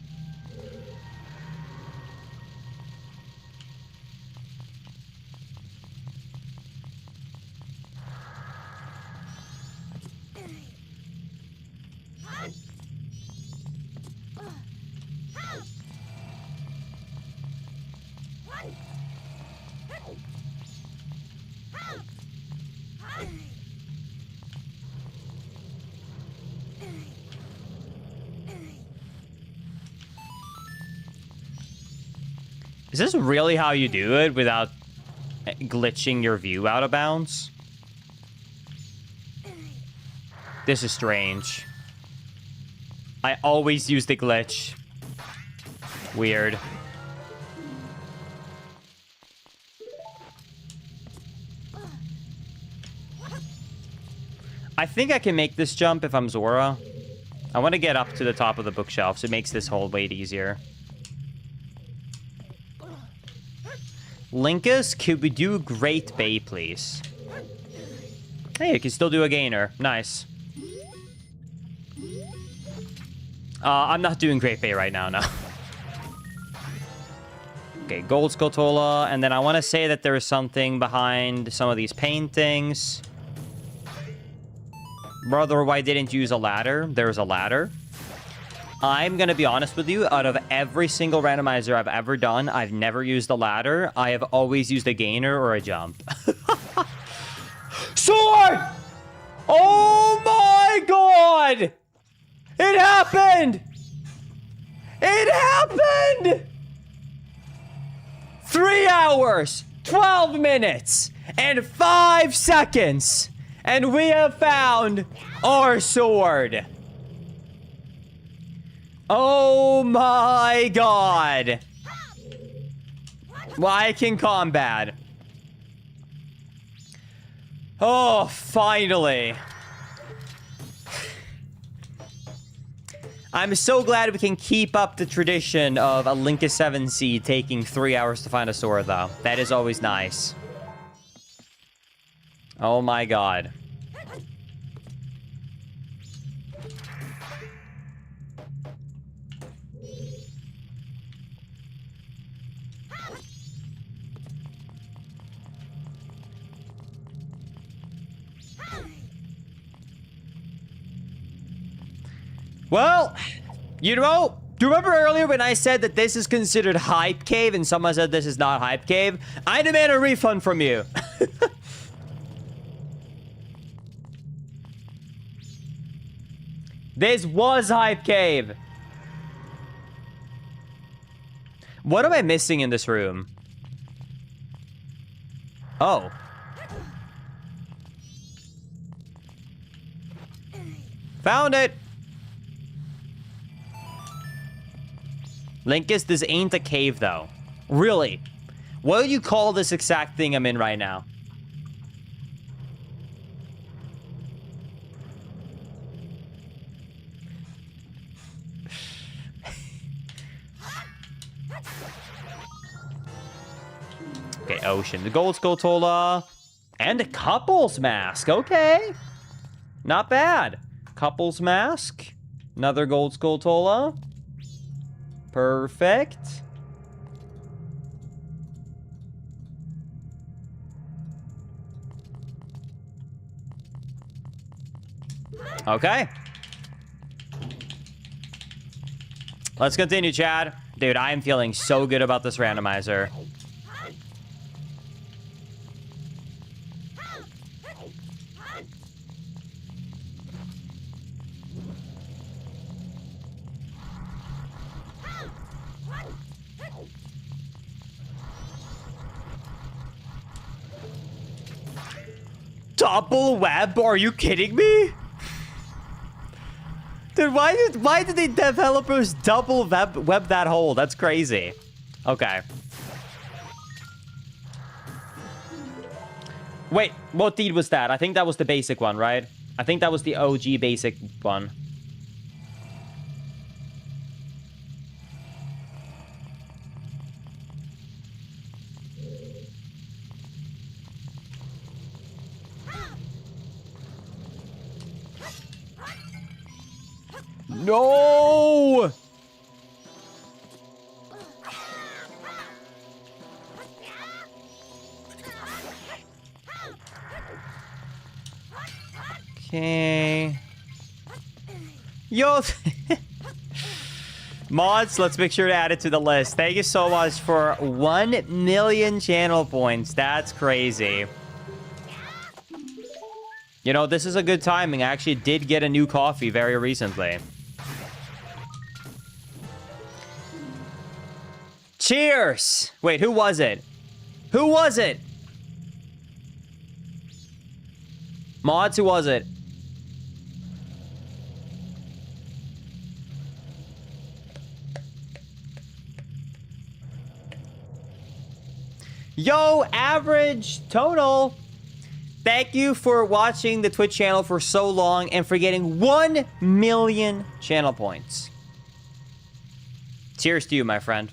Is this really how you do it without glitching your view out of bounds? This is strange. I always use the glitch. Weird. I think I can make this jump if I'm Zora. I want to get up to the top of the bookshelf, so it makes this whole wait easier. Linkus, could we do Great Bay, please? Hey, you can still do a gainer. Nice. I'm not doing Great Bay right now, no. Okay, Gold Skulltula, and then I want to say that there is something behind some of these paintings. Brother, why didn't you use a ladder? There's a ladder. I'm going to be honest with you. Out of every single randomizer I've ever done, I've never used a ladder. I have always used a gainer or a jump. Sword! Oh my god! It happened! It happened! 3 hours, 12 minutes, and 5 seconds. And we have found our sword. Oh my god. Viking combat. Oh, finally. I'm so glad we can keep up the tradition of a Linkus 7C taking 3 hours to find a sword, though. That is always nice. Oh my god. Well, you know, do you remember earlier when I said that this is considered Hype Cave and someone said this is not Hype Cave? I demand a refund from you. This was Hype Cave. What am I missing in this room? Oh. Found it. Linkus, this ain't a cave, though. Really? What do you call this exact thing I'm in right now? Okay, ocean. The gold Skulltula. And a couple's mask. Okay. Not bad. Couple's mask. Another gold Skulltula. Perfect. Okay. Let's continue, Chad. Dude, I am feeling so good about this randomizer. Double web? Are you kidding me? Dude, why did the developers double web that hole? That's crazy. Okay. Wait, what deed was that? I think that was the basic one, right? I think that was the OG basic one. No! Okay. Yo! Mods, let's make sure to add it to the list. Thank you so much for 1 million channel points. That's crazy. You know, this is a good timing. I actually did get a new coffee very recently. Cheers! Wait, who was it? Who was it? Mods, who was it? Yo, average total. Thank you for watching the Twitch channel for so long and for getting 1 million channel points. Cheers to you, my friend.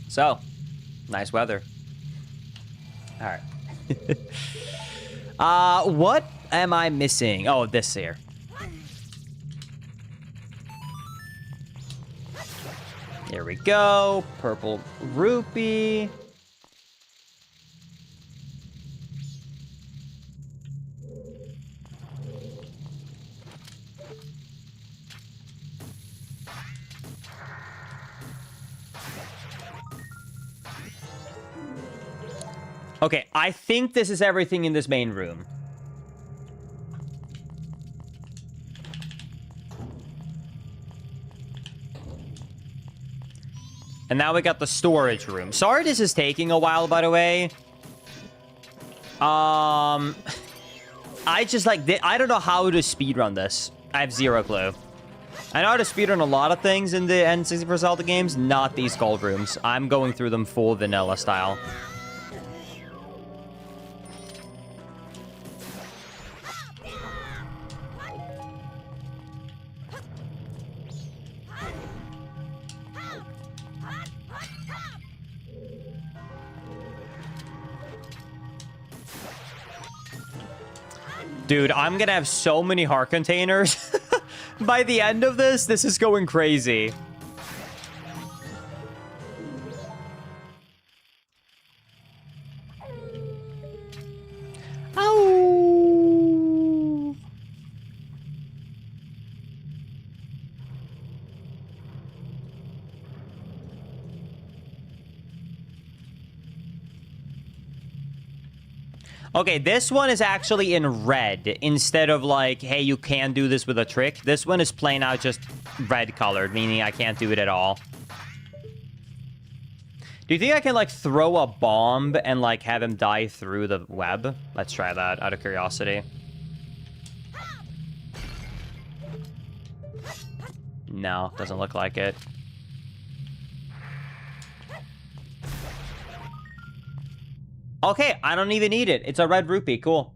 So, nice weather. All right. What am I missing? Oh, this here. Here we go. Purple rupee. Okay, I think this is everything in this main room. And now we got the storage room. Sorry this is taking a while, by the way. I just like... I don't know how to speedrun this. I have zero clue. I know how to speedrun a lot of things in the N64 Zelda games, not these gold rooms. I'm going through them full vanilla style. Dude, I'm gonna have so many heart containers. By the end of this, this is going crazy. Ow! Okay, this one is actually in red instead of like, hey, you can do this with a trick. This one is plain out just red colored, meaning I can't do it at all. Do you think I can like throw a bomb and like have him die through the web? Let's try that out of curiosity. No, doesn't look like it. Okay, I don't even need it. It's a red rupee. Cool.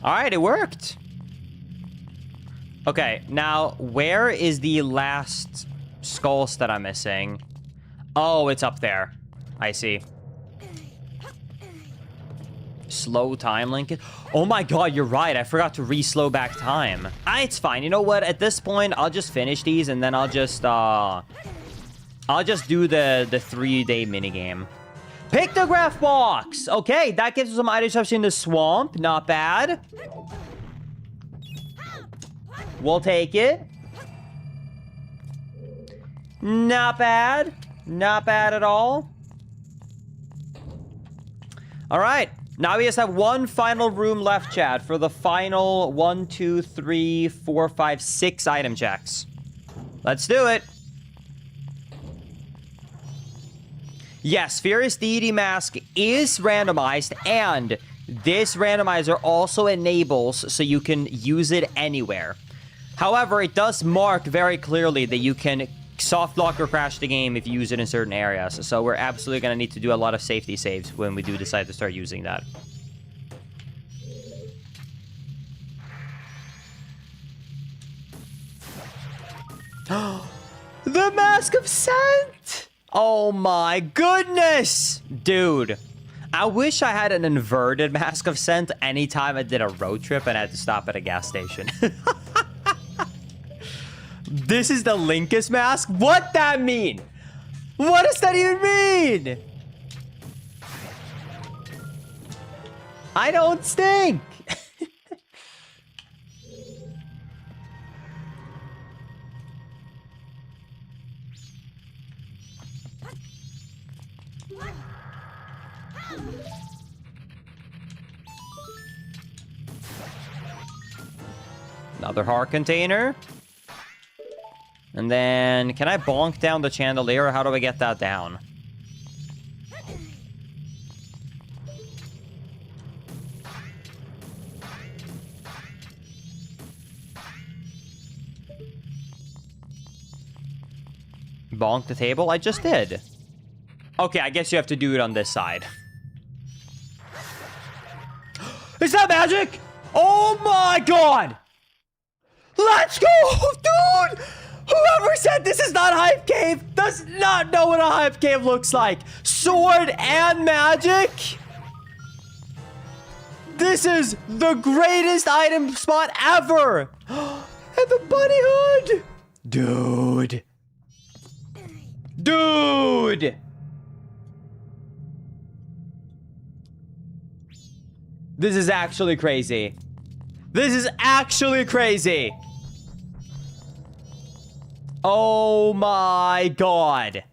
All right, it worked. Okay, now where is the last skulls that I'm missing? Oh, it's up there. I see. Slow time link. Oh my god, you're right. I forgot to re-slow back time. It's fine. You know what? At this point, I'll just finish these and then I'll just do the 3-day minigame. Pictograph box! Okay, that gives us some items in the swamp. Not bad. We'll take it. Not bad. Not bad at all. All right. Now we just have one final room left, chat, for the final 1, 2, 3, 4, 5, 6 item checks. Let's do it. Yes, Furious Deity Mask is randomized, and this randomizer also enables so you can use it anywhere. However, it does mark very clearly that you can soft lock or crash the game if you use it in certain areas. So we're absolutely going to need to do a lot of safety saves when we do decide to start using that. The Mask of Scent! Oh my goodness! Dude, I wish I had an inverted Mask of Scent anytime I did a road trip and I had to stop at a gas station. This is the Linkus mask? What that mean? What does that even mean? I don't stink. Another heart container. And then, can I bonk down the chandelier, or how do I get that down? Bonk the table? I just did. Okay, I guess you have to do it on this side. Is that magic? Oh my god! Let's go, dude! Whoever said this is not Hype Cave does not know what a Hype Cave looks like. Sword and magic? This is the greatest item spot ever! And the bunny hood! Dude. Dude! This is actually crazy. This is actually crazy. Oh my god.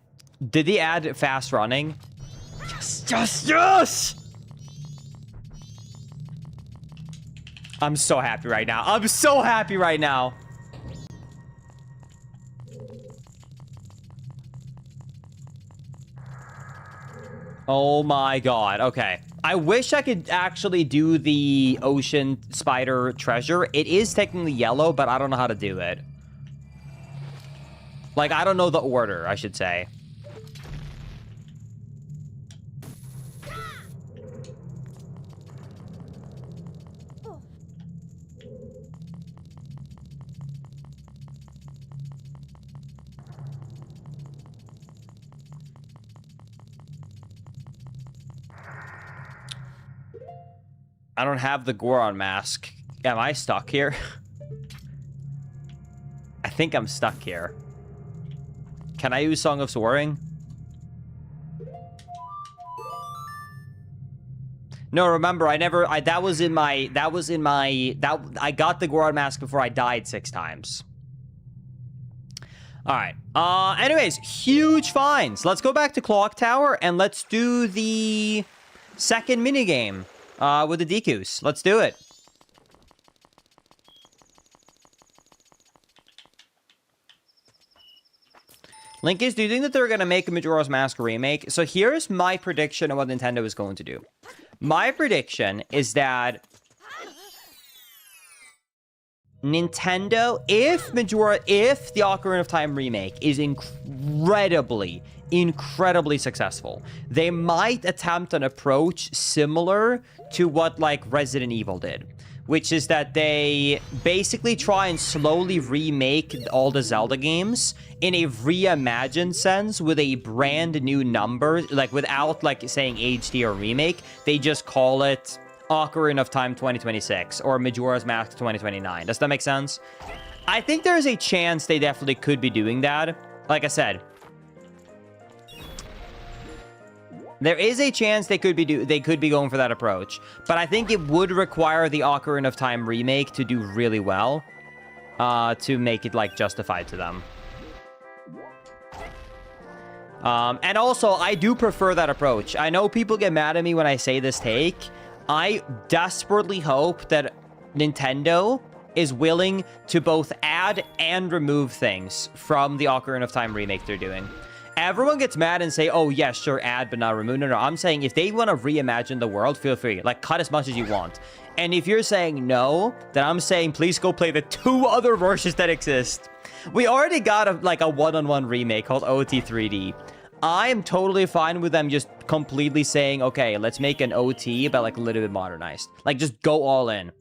Did he add fast running? Yes, yes, yes! I'm so happy right now. I'm so happy right now. Oh my god. Okay. I wish I could actually do the ocean spider treasure. It is technically yellow, but I don't know how to do it. Like, I don't know the order, I should say. I don't have the Goron mask. Am I stuck here? I think I'm stuck here. Can I use Song of Soaring? No, remember, I got the Goron mask before I died 6 times. All right. Anyways, huge finds. Let's go back to Clock Tower and let's do the second minigame. With the DQs. Let's do it. Linkus, do you think that they're going to make a Majora's Mask remake? So here's my prediction of what Nintendo is going to do. My prediction is that Nintendo, if the Ocarina of Time remake is incredibly successful, they might attempt an approach similar to what like Resident Evil did, which is that they basically try and slowly remake all the Zelda games in a reimagined sense with a brand new number, like without like saying HD or remake. They just call it Ocarina of Time 2026 or Majora's Mask 2029. Does that make sense? I think there's a chance they definitely could be doing that. Like I said, there is a chance they could be going for that approach, but I think it would require the Ocarina of Time remake to do really well, to make it like justified to them. And also, I do prefer that approach. I know people get mad at me when I say this take. I desperately hope that Nintendo is willing to both add and remove things from the Ocarina of Time remake they're doing. Everyone gets mad and say, oh, yeah, sure, add, but not remove. No, I'm saying if they want to reimagine the world, feel free. Like, cut as much as you want. And if you're saying no, then I'm saying please go play the 2 other versions that exist. We already got a one-on-one remake called OT3D. I am totally fine with them just completely saying, okay, let's make an OT, but like a little bit modernized. Like, just go all in.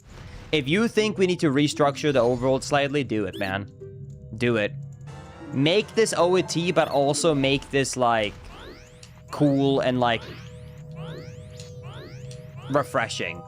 If you think we need to restructure the overworld slightly, do it, man. Do it. Make this OT, but also make this, like, cool and, like, refreshing.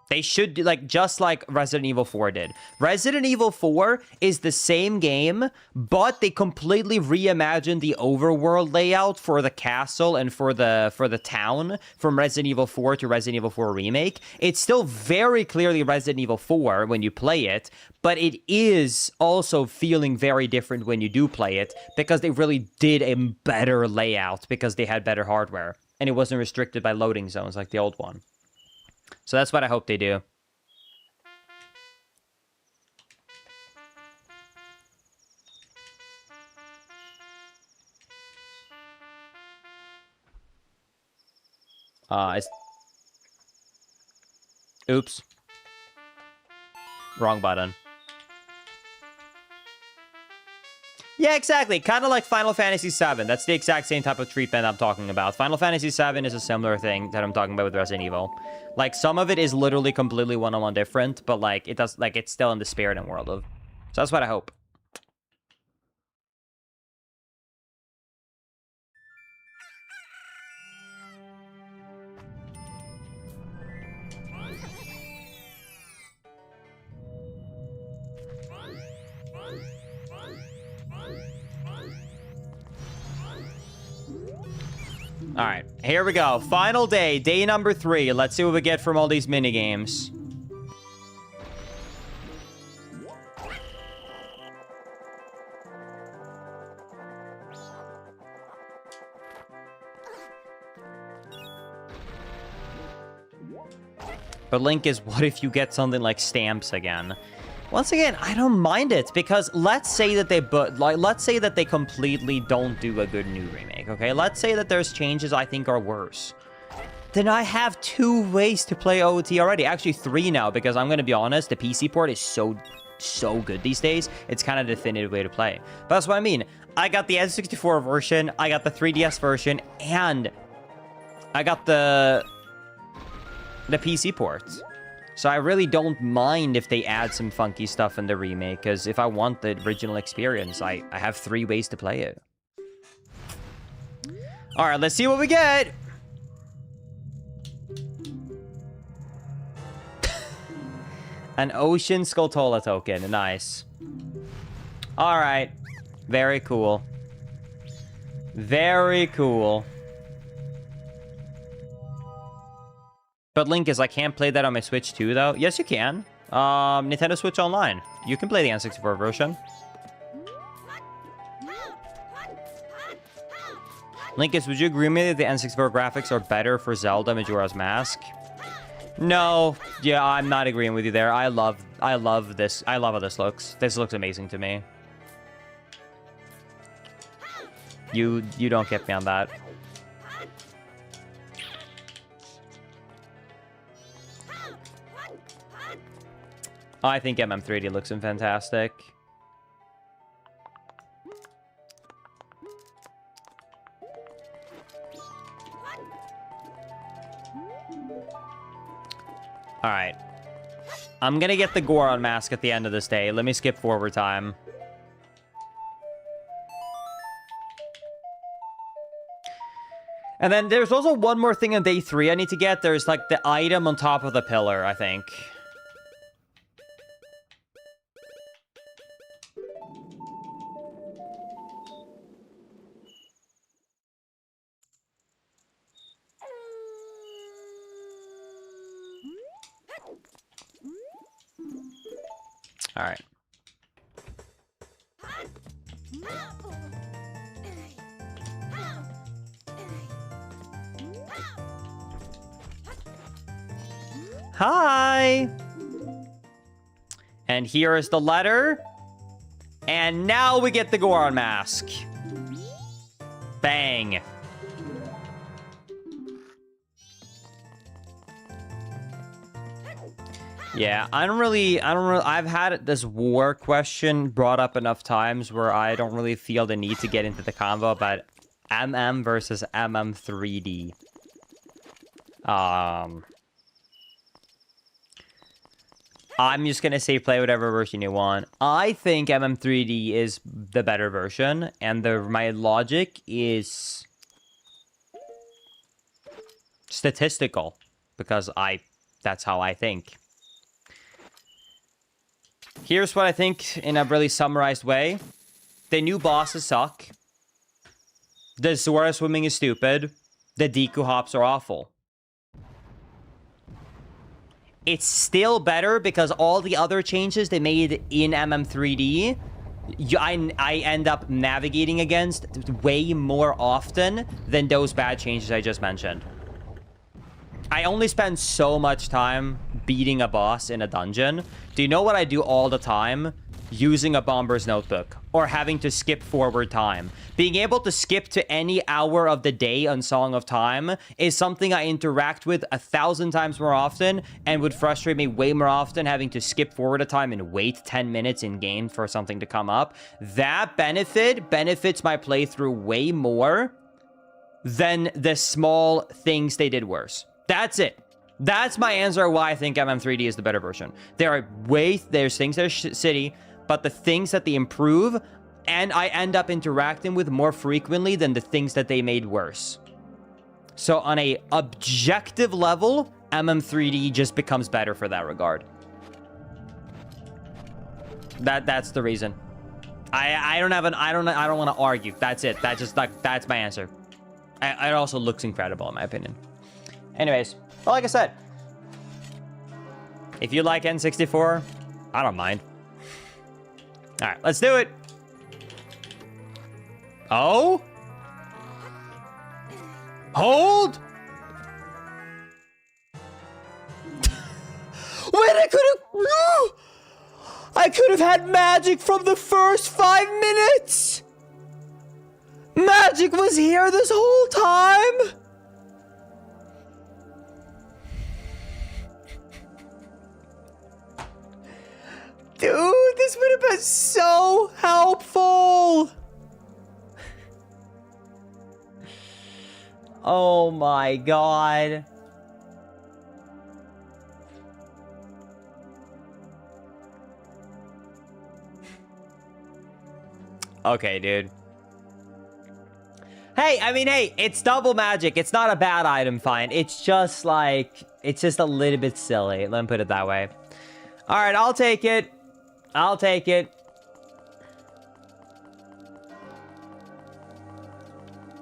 They should do, like, just like Resident Evil 4 did. Resident Evil 4 is the same game, but they completely reimagined the overworld layout for the castle and for the town from Resident Evil 4 to Resident Evil 4 Remake. It's still very clearly Resident Evil 4 when you play it, but it is also feeling very different when you do play it because they really did a better layout because they had better hardware and it wasn't restricted by loading zones like the old one. So that's what I hope they do. Oops. Wrong button. Yeah, exactly. Kind of like Final Fantasy VII. That's the exact same type of treatment I'm talking about. Final Fantasy VII is a similar thing that I'm talking about with Resident Evil. Like, some of it is literally completely one-on-one different, but, like, it does, like, it's still in the spirit and world of. So that's what I hope. All right, here we go. Final day, day number 3. Let's see what we get from all these minigames. But Link is, what if you get something like stamps again? Once again, I don't mind it, because let's say that let's say that they completely don't do a good new remake, okay? Let's say that there's changes I think are worse. Then I have 2 ways to play OT already. Actually, 3 now, because I'm gonna be honest, the PC port is so good these days. It's kind of the definitive way to play. But that's what I mean. I got the N64 version, I got the 3DS version, and I got the PC port. So I really don't mind if they add some funky stuff in the remake, because if I want the original experience, I have 3 ways to play it. All right, let's see what we get. An Ocean Skulltula token. Nice. All right. Very cool. Very cool. But Link is, I can't play that on my Switch too, though. Yes, you can. Nintendo Switch Online. You can play the N64 version. Linkus, would you agree with me that the N64 graphics are better for Zelda Majora's Mask? No. Yeah, I'm not agreeing with you there. I love this. I love how this looks. This looks amazing to me. You don't get me on that. I think MM3D looks fantastic. All right. I'm gonna get the Goron mask at the end of this day. Let me skip forward time. And then there's also one more thing on day 3 I need to get. There's like the item on top of the pillar, I think. All right. Hi. And here is the letter. And now we get the Goron mask. Bang. Yeah, I've had this war question brought up enough times where I don't really feel the need to get into the convo about MM versus MM3D. I'm just gonna say play whatever version you want. I think MM3D is the better version, and my logic is statistical, because that's how I think. Here's what I think in a really summarized way. The new bosses suck. The Zora swimming is stupid. The Deku hops are awful. It's still better because all the other changes they made in MM3D, I end up navigating against way more often than those bad changes I just mentioned. I only spend so much time beating a boss in a dungeon. Do you know what I do all the time? Using a Bomber's Notebook or having to skip forward time. Being able to skip to any hour of the day on Song of Time is something I interact with 1,000 times more often and would frustrate me way more often having to skip forward a time and wait 10 minutes in game for something to come up. That benefits my playthrough way more than the small things they did worse. That's it. That's my answer why I think MM3D is the better version. There's things that are shitty, but the things that they improve, and I end up interacting with more frequently than the things that they made worse. So on a objective level, MM3D just becomes better for that regard. That's the reason. I don't want to argue. That's it. That's my answer. It also looks incredible in my opinion. Anyways, well, like I said, if you like N64, I don't mind. All right, let's do it. Oh? Hold? I could have had magic from the first 5 minutes! Magic was here this whole time! Dude, this would have been so helpful! Oh my god. Okay, dude. Hey, I mean, hey, it's double magic. It's not a bad item find. It's just like, it's just a little bit silly. Let me put it that way. All right, I'll take it. I'll take it.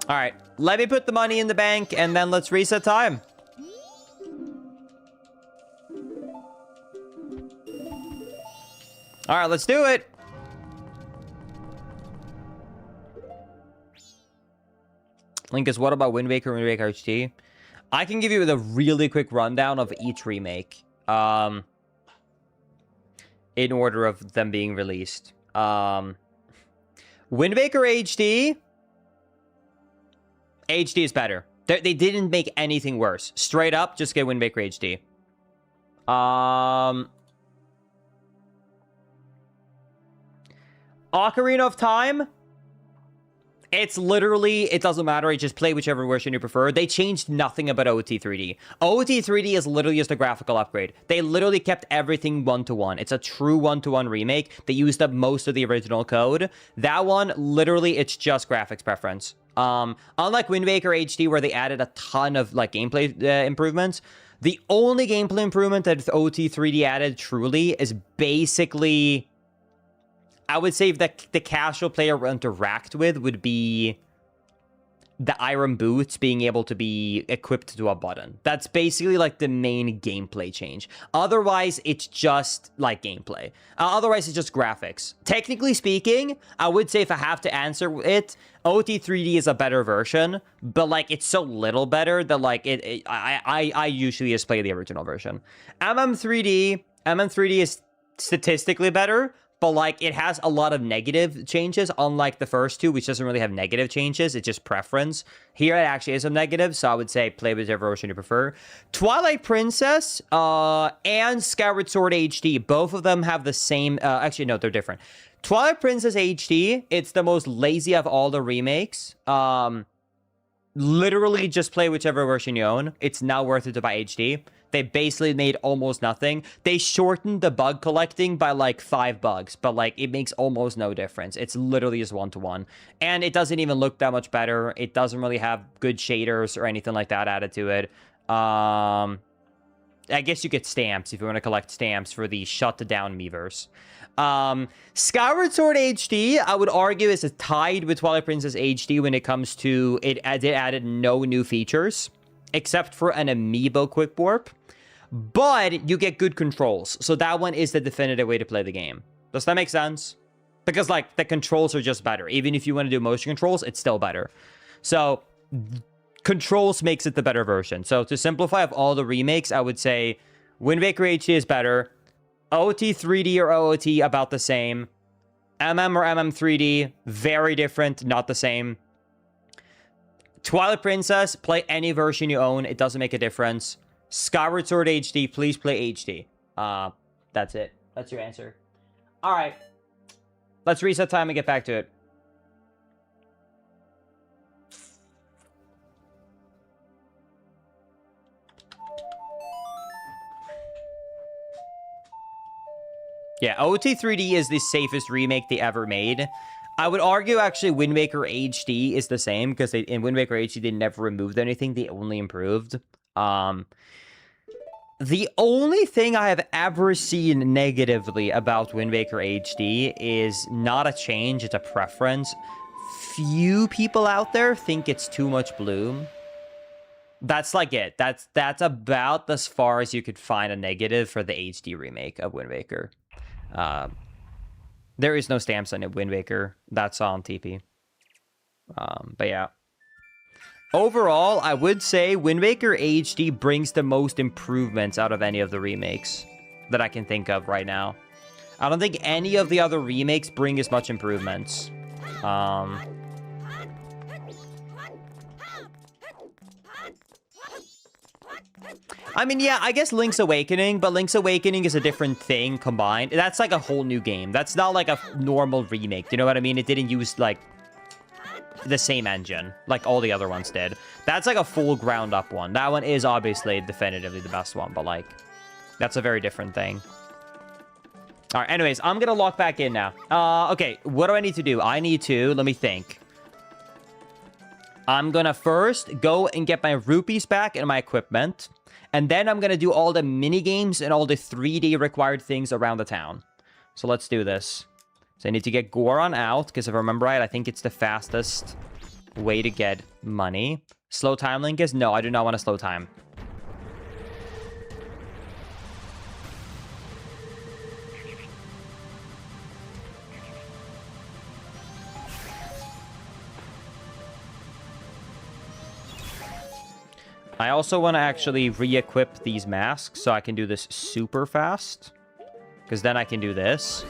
All right, let me put the money in the bank and then let's reset time. All right, let's do it. Linkus, what about Wind Waker and Wind Waker HD? I can give you the really quick rundown of each remake. In order of them being released. Wind Waker HD. HD is better. They didn't make anything worse. Straight up, just get Wind Waker HD. Ocarina of Time. It's literally, it doesn't matter. You just play whichever version you prefer. They changed nothing about OT3D. OT3D is literally just a graphical upgrade. They literally kept everything one-to-one. It's a true one-to-one remake. They used up most of the original code. That one, literally, it's just graphics preference. Unlike Wind Waker HD, where they added a ton of like gameplay improvements, the only gameplay improvement that OT3D added truly is basically... I would say that the casual player will interact with would be the iron boots being able to be equipped to a button. That's basically like the main gameplay change. Otherwise, it's just like gameplay. Otherwise, it's just graphics. Technically speaking, I would say if I have to answer it, OT3D is a better version, but like it's so little better that like I usually just play the original version. MM3D is statistically better. But, like, it has a lot of negative changes, unlike the first two, which doesn't really have negative changes. It's just preference. Here, it actually is some negative, so I would say play whichever version you prefer. Twilight Princess and Skyward Sword HD, both of them have the same... actually, no, they're different. Twilight Princess HD, it's the most lazy of all the remakes. Literally just play whichever version you own. It's not worth it to buy HD. They basically made almost nothing. They shortened the bug collecting by like 5 bugs, but like it makes almost no difference. It's literally just one-to-one. And it doesn't even look that much better. It doesn't really have good shaders or anything like that added to it. I guess you get stamps if you want to collect stamps for the shut down Miiverse. Skyward Sword HD, I would argue, is tied with Twilight Princess HD when it comes to it. It added no new features except for an amiibo quick warp, but you get good controls. So that one is the definitive way to play the game. Does that make sense? Because like the controls are just better. Even if you want to do motion controls, it's still better. So controls makes it the better version. So to simplify of all the remakes, I would say Wind Waker HD is better. OT3D or OOT about the same. MM or MM3D, very different, not the same. Twilight Princess, play any version you own. It doesn't make a difference. Skyward Sword HD, please play HD. That's it. That's your answer. All right. Let's reset time and get back to it. Yeah, OT3D is the safest remake they ever made. I would argue, actually, Wind Waker HD is the same, because in Wind Waker HD, they never removed anything. They only improved. The only thing I have ever seen negatively about Wind Waker HD is not a change, it's a preference. Few people out there think it's too much bloom. That's like it. That's about as far as you could find a negative for the HD remake of Wind Waker. There is no stamps on it, Wind Waker. That's on TP. But yeah. Overall, I would say Wind Waker HD brings the most improvements out of any of the remakes that I can think of right now. I don't think any of the other remakes bring as much improvements. I mean, yeah, I guess Link's Awakening, but Link's Awakening is a different thing combined. That's like a whole new game. That's not like a normal remake. You know what I mean? It didn't use, like, the same engine like all the other ones did. That's like a full ground up one. That one is obviously definitively the best one, but like, that's a very different thing. All right, anyways, I'm gonna lock back in now. Okay, what do I need to do? I need to, let me think. I'm gonna first go and get my rupees back and my equipment. And then I'm gonna do all the mini games and all the 3D required things around the town. So let's do this. So I need to get Goron out, because if I remember right, I think it's the fastest way to get money. Slow time link is? No, I do not want to slow time. I also want to actually re-equip these masks so I can do this super fast. Because then I can do this.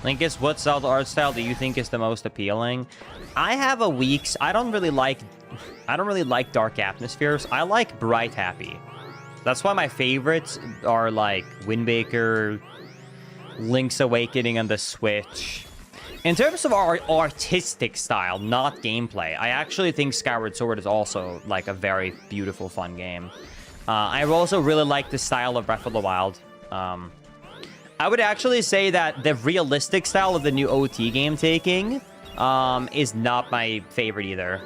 Linkus, what Zelda art style do you think is the most appealing? I have a weak... I don't really like dark atmospheres. I like bright happy. That's why my favorites are like Wind Waker, Link's Awakening on the Switch. In terms of our artistic style, not gameplay, I actually think Skyward Sword is also like a very beautiful, fun game. I also really like the style of Breath of the Wild. I would actually say that the realistic style of the new OT game taking is not my favorite either.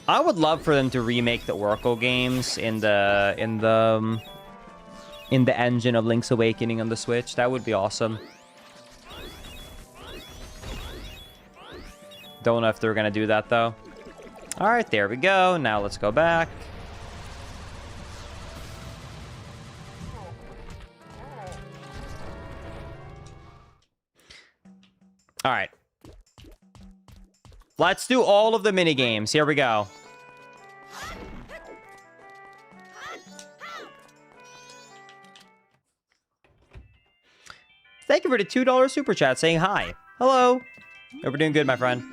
I would love for them to remake the Oracle games in the engine of Link's Awakening on the Switch. That would be awesome. Don't know if they're gonna do that though. All right, there we go. Now let's go back. All right. Let's do all of the mini games. Here we go. Thank you for the $2 super chat saying hi. Hello. Hope we're doing good, my friend.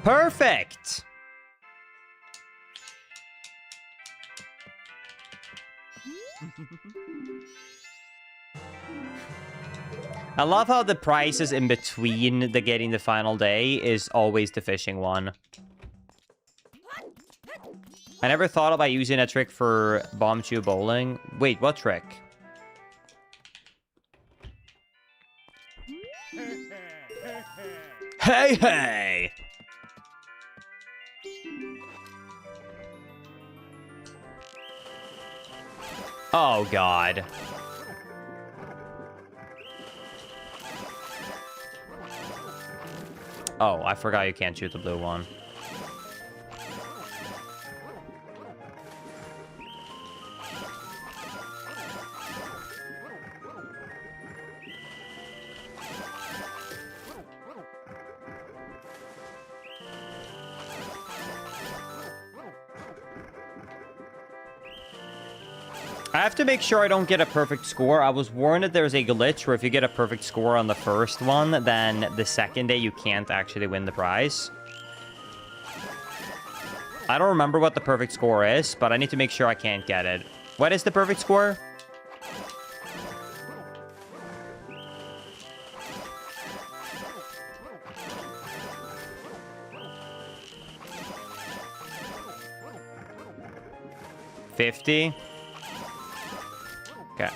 Perfect. I love how the prices in between the getting the final day is always the fishing one. I never thought about using a trick for Bomb Chew Bowling. Wait, what trick? Hey, hey! Oh, God. Oh, I forgot you can't shoot the blue one. I have to make sure I don't get a perfect score. I was warned that there's a glitch where if you get a perfect score on the first one, then the second day you can't actually win the prize. I don't remember what the perfect score is, but I need to make sure I can't get it. What is the perfect score? $50. Okay.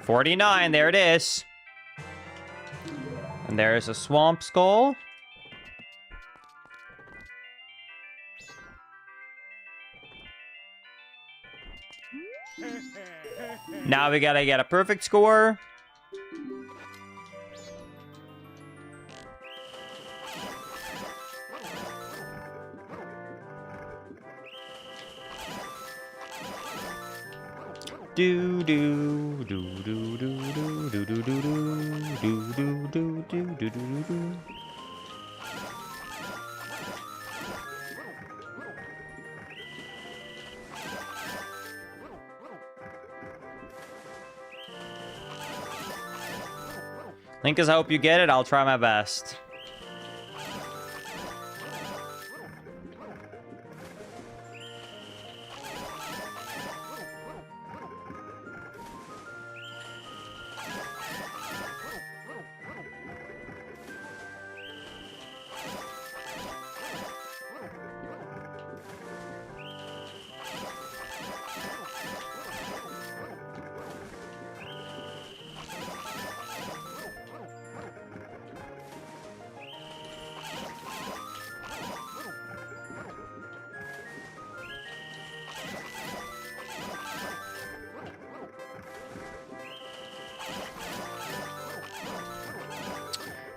$49, there it is. And there's a swamp skull. Now we gotta get a perfect score. Do do do do do do do do do do do do do do do. Linkus, I hope you get it. I'll try my best.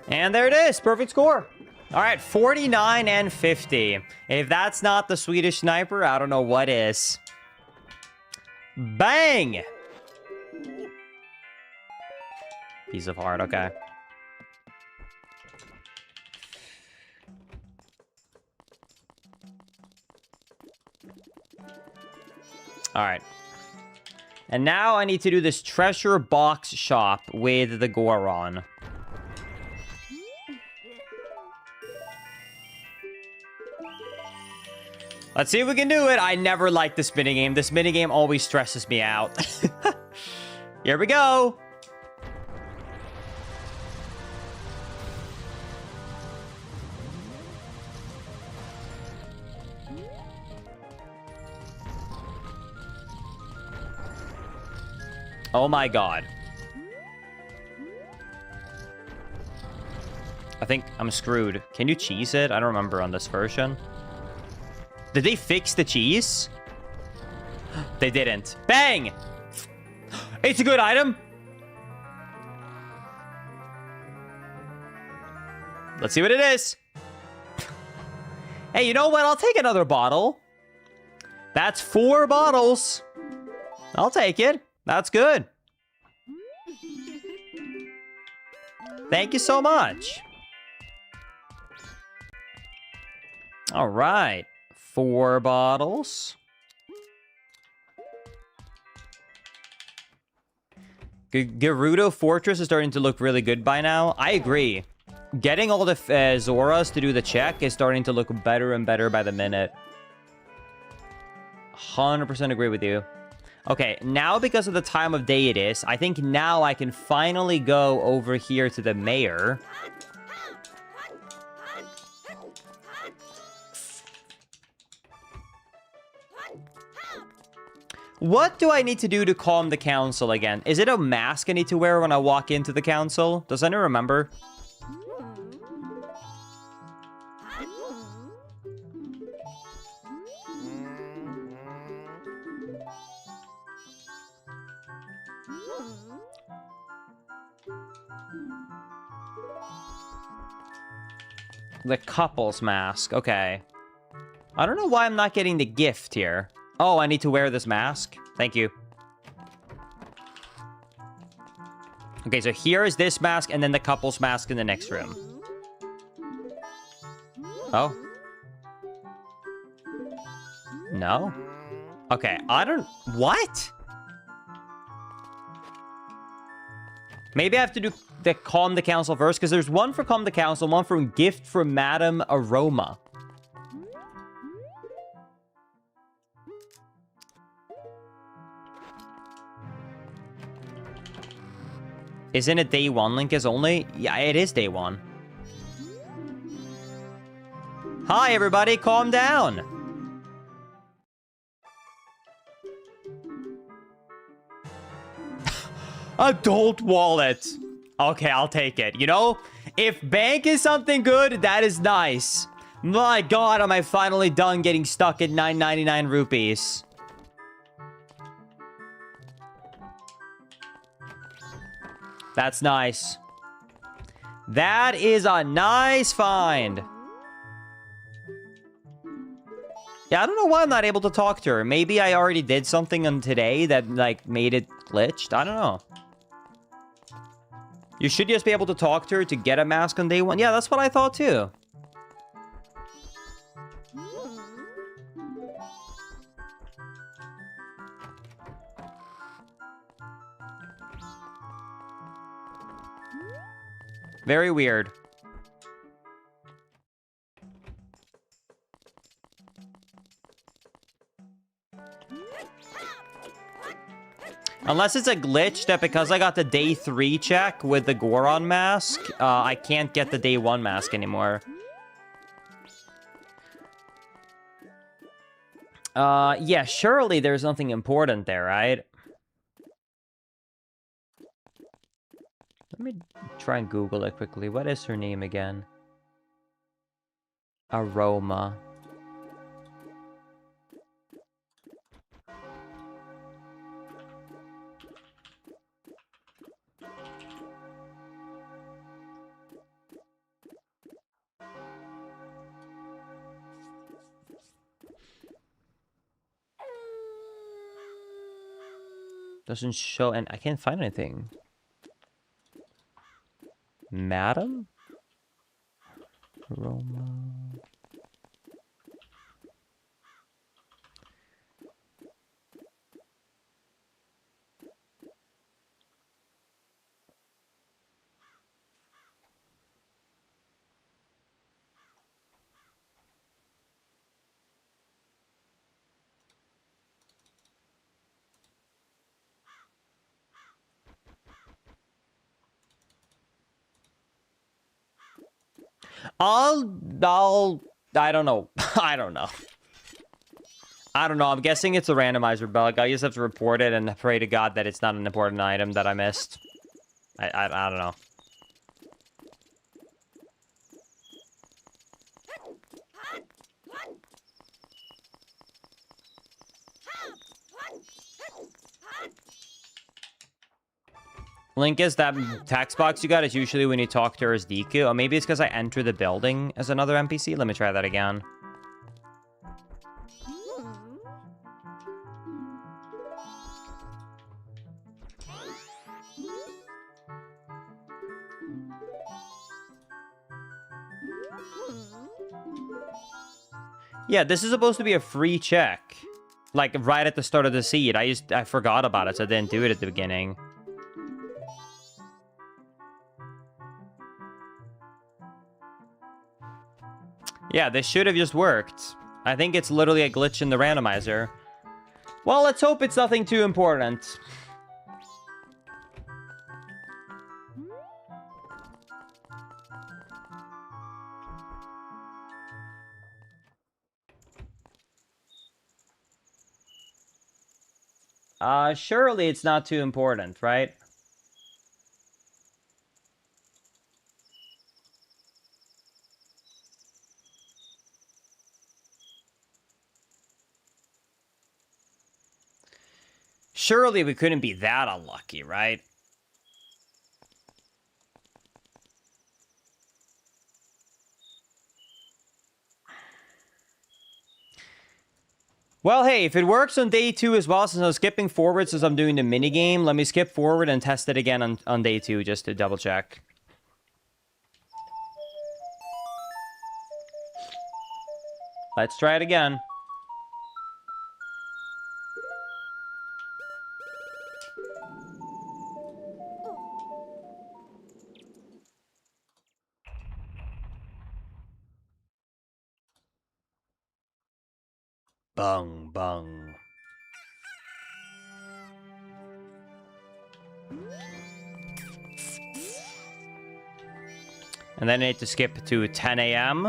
And there it is. Perfect score. All right, 49 and 50. If that's not the Swedish sniper, I don't know what is. Bang! Piece of heart, okay. All right. And now I need to do this treasure box shop with the Goron. Let's see if we can do it. I never like this minigame. This minigame always stresses me out. Here we go. Oh my god. I think I'm screwed. Can you cheese it? I don't remember on this version. Did they fix the cheese? They didn't. Bang! It's a good item. Let's see what it is. Hey, you know what? I'll take another bottle. That's 4 bottles. I'll take it. That's good. Thank you so much. All right. 4 bottles. Gerudo Fortress is starting to look really good by now. I agree. Getting all the Zoras to do the check is starting to look better and better by the minute. 100% agree with you. Okay, now because of the time of day it is, I think now I can finally go over here to the mayor. What do I need to do to calm the council again? Is it a mask I need to wear when I walk into the council? Does anyone remember? The couple's mask. Okay. I don't know why I'm not getting the gift here. Oh, I need to wear this mask. Thank you. Okay, so here is this mask and then the couple's mask in the next room. Oh. No? Okay, I don't... What? Maybe I have to do the Calm the Council first, because there's one for Calm the Council, one from Gift from Madame Aroma. Isn't it day one link is only? Yeah, it is day one. Hi, everybody, calm down. Adult wallet. Okay, I'll take it. You know, if bank is something good, that is nice. My God, am I finally done getting stuck at 9.99 rupees. That's nice. That is a nice find. Yeah, I don't know why I'm not able to talk to her. Maybe I already did something on today that, like, made it glitched. I don't know. You should just be able to talk to her to get a mask on day one. Yeah, that's what I thought, too. Very weird. Unless it's a glitch that because I got the day 3 check with the Goron mask, I can't get the day 1 mask anymore. Yeah, surely there's nothing important there, right? Let me try and Google it quickly. What is her name again? Aroma. Doesn't show, and I can't find anything. Madam? Aroma. I don't know. I don't know. I don't know. I'm guessing it's a randomizer bug. I just have to report it and pray to God that it's not an important item that I missed. I don't know. Link is that text box you got is usually when you talk to her as Deku. Or maybe it's because I enter the building as another NPC. Let me try that again. Yeah, this is supposed to be a free check. Like, right at the start of the seed. I forgot about it, so I didn't do it at the beginning. Yeah, this should have just worked. I think it's literally a glitch in the randomizer. Well, let's hope it's nothing too important. Surely it's not too important, right? Surely we couldn't be that unlucky, right? Well, hey, if it works on day 2 as well, since I'm skipping forward since I'm doing the mini game, let me skip forward and test it again on day 2 just to double check. Let's try it again. Bung, bung. And then I need to skip to 10 a.m.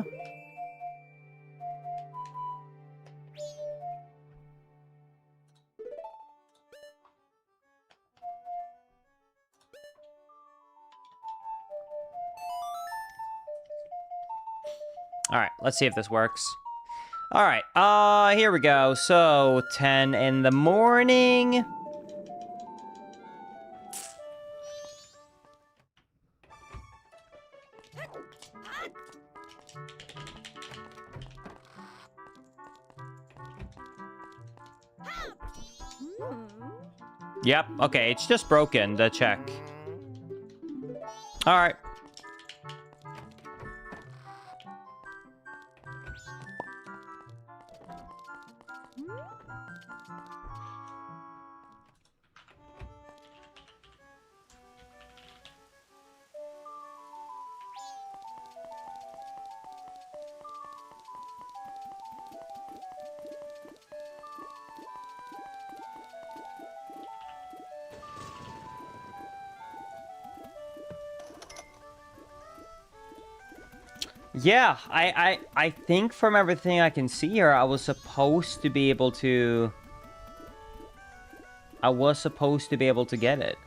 All right, let's see if this works. All right, here we go. So 10 in the morning. Yep, okay, it's just broken, the check. All right. Yeah, I think from everything I can see here, I was supposed to be able to get it.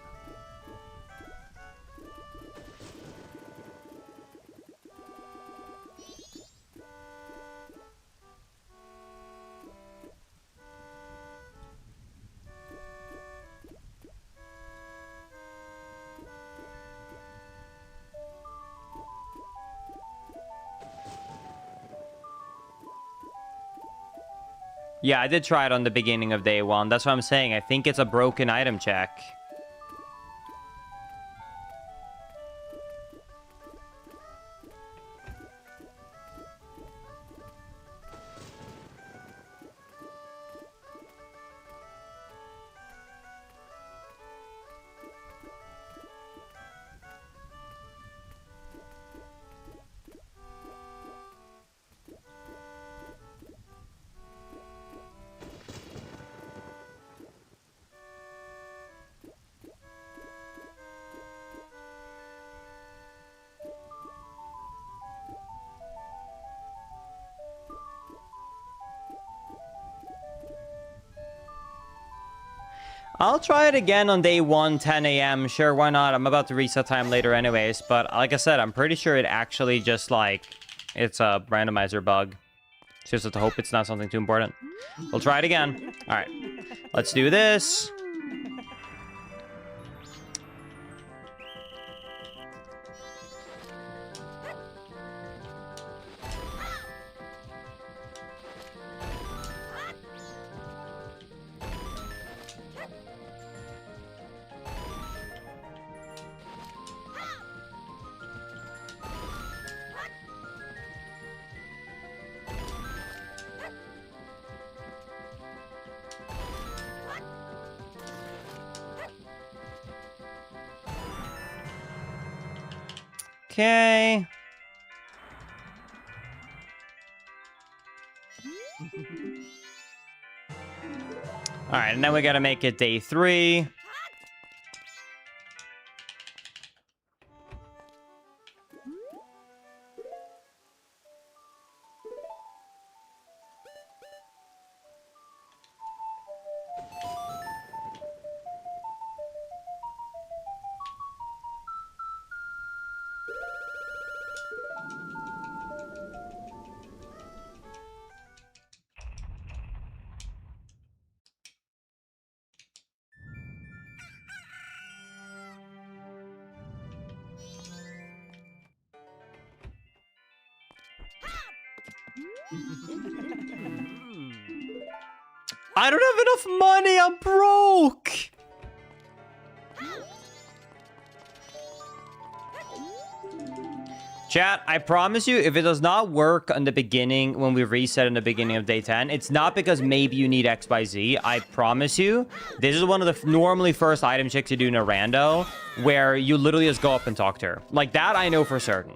Yeah, I did try it on the beginning of day 1. That's what I'm saying. I think it's a broken item check. I'll try it again on day 1, 10 a.m. Sure, why not? I'm about to reset time later anyways. But like I said, I'm pretty sure it actually just, like, it's a randomizer bug. Just have to hope it's not something too important. We'll try it again. All right. Let's do this. Okay. All right, and then we got to make it day 3. I don't have enough money. I'm broke. Chat, I promise you, if it does not work on the beginning, when we reset in the beginning of day 10, it's not because maybe you need X by Z. I promise you, this is one of the normally first item checks you do in a rando, where you literally just go up and talk to her. Like, that I know for certain.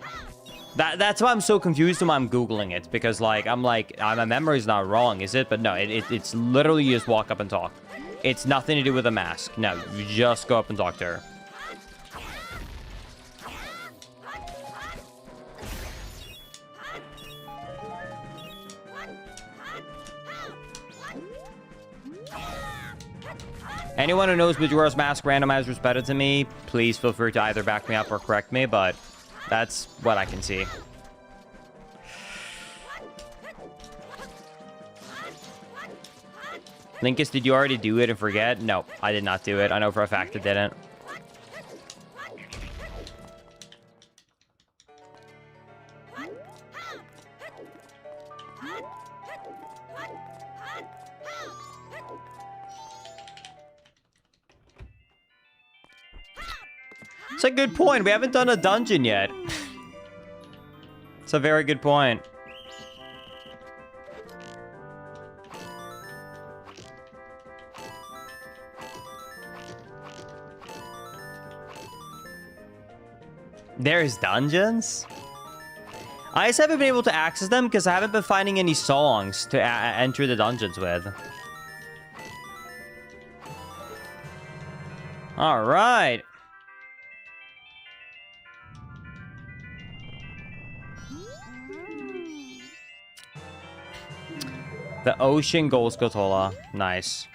That's why I'm so confused when I'm Googling it, because, like, my memory's not wrong, is it? But no, it's literally you just walk up and talk. It's nothing to do with a mask. No, you just go up and talk to her. Anyone who knows Majora's Mask randomizers better than me, please feel free to either back me up or correct me, but that's what I can see. Linkus, did you already do it and forget? No, I did not do it. I know for a fact it didn't. It's a good point. We haven't done a dungeon yet. It's a very good point. There's dungeons? I just haven't been able to access them because I haven't been finding any songs to enter the dungeons with. All right. The Ocean Gold Scatola. Nice.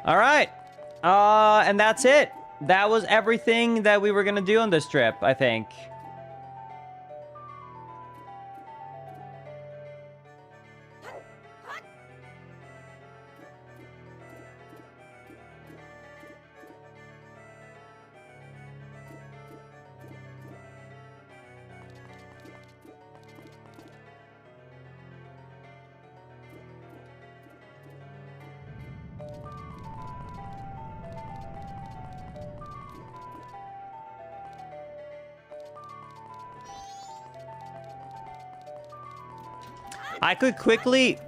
All right. And that's it. That was everything that we were going to do on this trip, I think. I could quickly...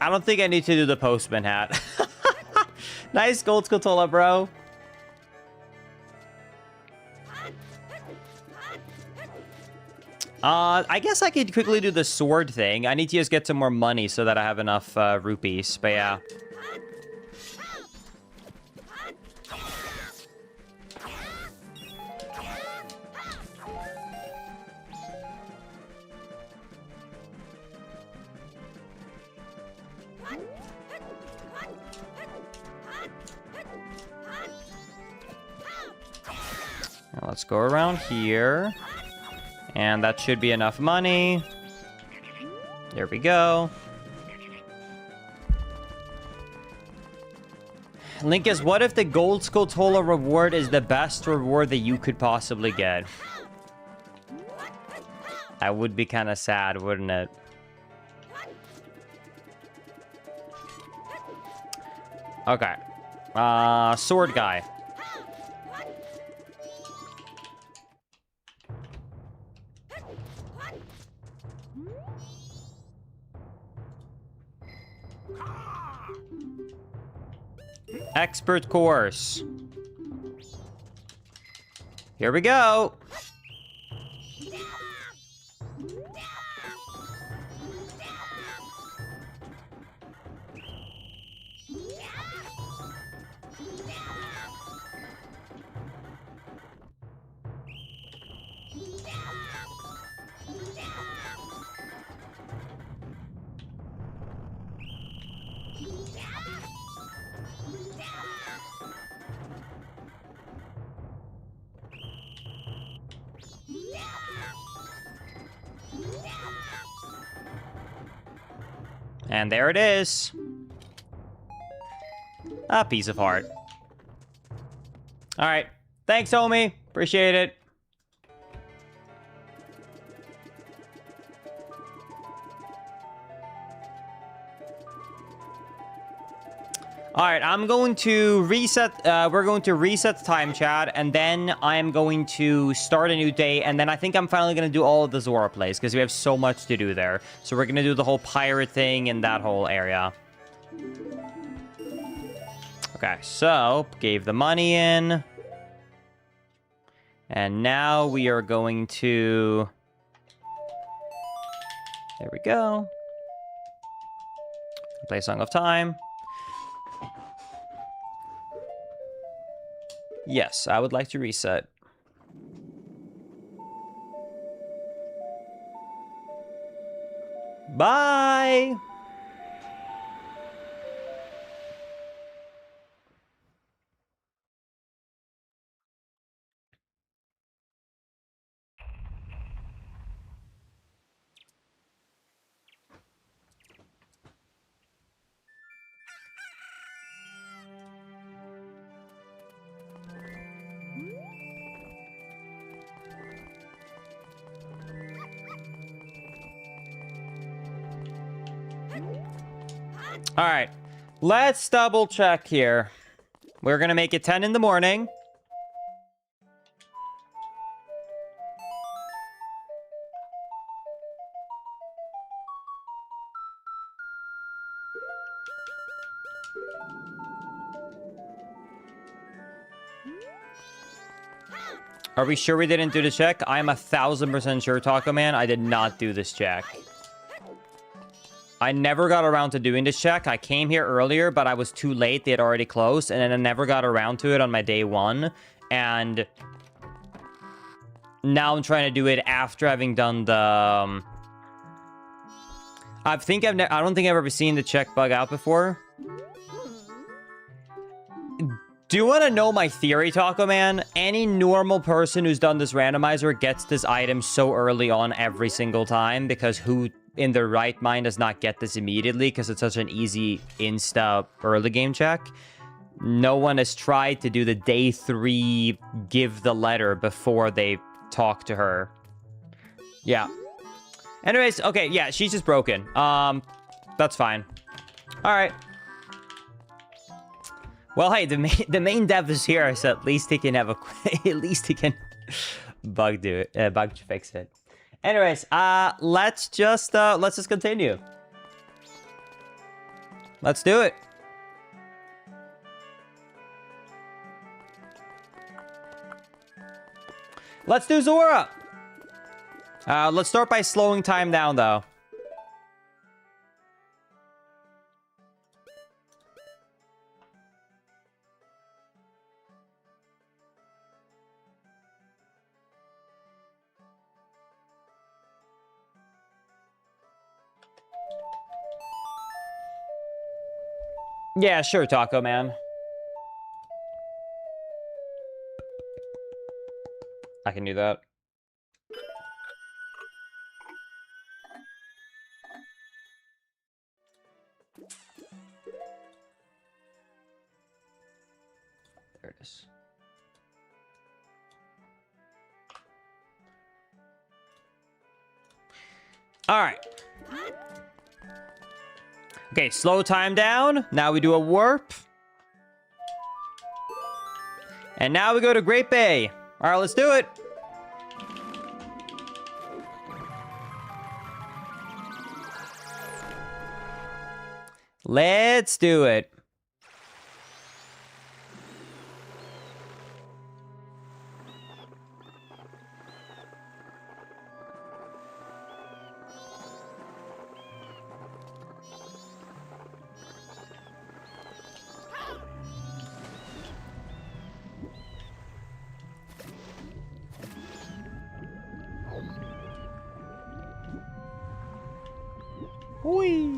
I don't think I need to do the postman hat. Nice gold Scatola, bro. I guess I could quickly do the sword thing. I need to just get some more money so that I have enough rupees. But yeah. Now let's go around here. And that should be enough money. There we go. Linkus, what if the gold Scatola reward is the best reward that you could possibly get? That would be kind of sad, wouldn't it? Okay. Sword guy. Expert course. Here we go. And there it is. A piece of heart. All right. Thanks, homie. Appreciate it. All right, I'm going to reset. We're going to reset the time, chat, and then I'm going to start a new day. And then I think I'm finally going to do all of the Zora plays because we have so much to do there. So we're going to do the whole pirate thing in that whole area. Okay, so gave the money in. And now we are going to... There we go. Play Song of Time. Yes, I would like to reset. Bye! All right, let's double check here. We're gonna make it 10 in the morning. Are we sure we didn't do the check? I'm 1000% sure, Taco Man, I did not do this check. I never got around to doing this check. I came here earlier, but I was too late. They had already closed, and then I never got around to it on my day one. And now I'm trying to do it after having done the... I don't think I've ever seen the check bug out before. Do you want to know my theory, Taco Man? Any normal person who's done this randomizer gets this item so early on every single time, because who in their right mind does not get this immediately because it's such an easy insta early game check? No one has tried to do the day 3 give the letter before they talk to her. Yeah. Anyways, okay, yeah, she's just broken. That's fine. All right. Well, hey, the main dev is here, so at least he can have a at least he can bug fix it. Anyways, let's just continue. Let's do it. Let's do Zora. Let's start by slowing time down, though. Yeah, sure, Taco Man. I can do that. There it is. All right. Okay, slow time down. Now we do a warp. And now we go to Great Bay. All right, let's do it. Let's do it. Whee!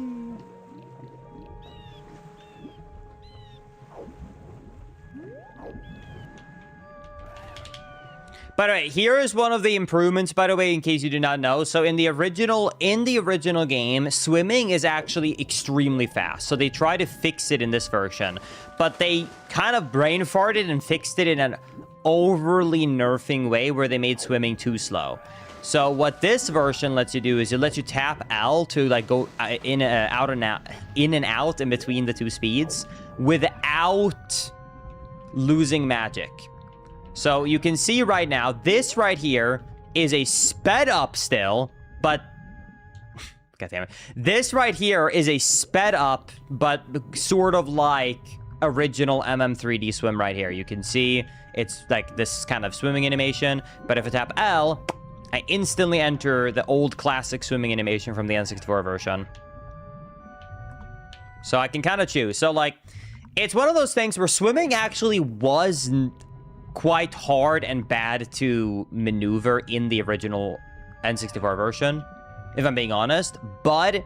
By the way, here is one of the improvements, by the way, in case you do not know. So in the original game, swimming is actually extremely fast. So they try to fix it in this version, but they kind of brain farted and fixed it in an overly nerfing way where they made swimming too slow. So what this version lets you do is it lets you tap L to like go in and out in between the two speeds without losing magic. So you can see right now, this right here is a sped up still, but God damn it. This right here is a sped up, but sort of like original MM3D swim right here. You can see it's like this kind of swimming animation, but if I tap L, I instantly enter the old classic swimming animation from the N64 version. So I can kind of choose. So like, it's one of those things where swimming actually was quite hard and bad to maneuver in the original N64 version, if I'm being honest, but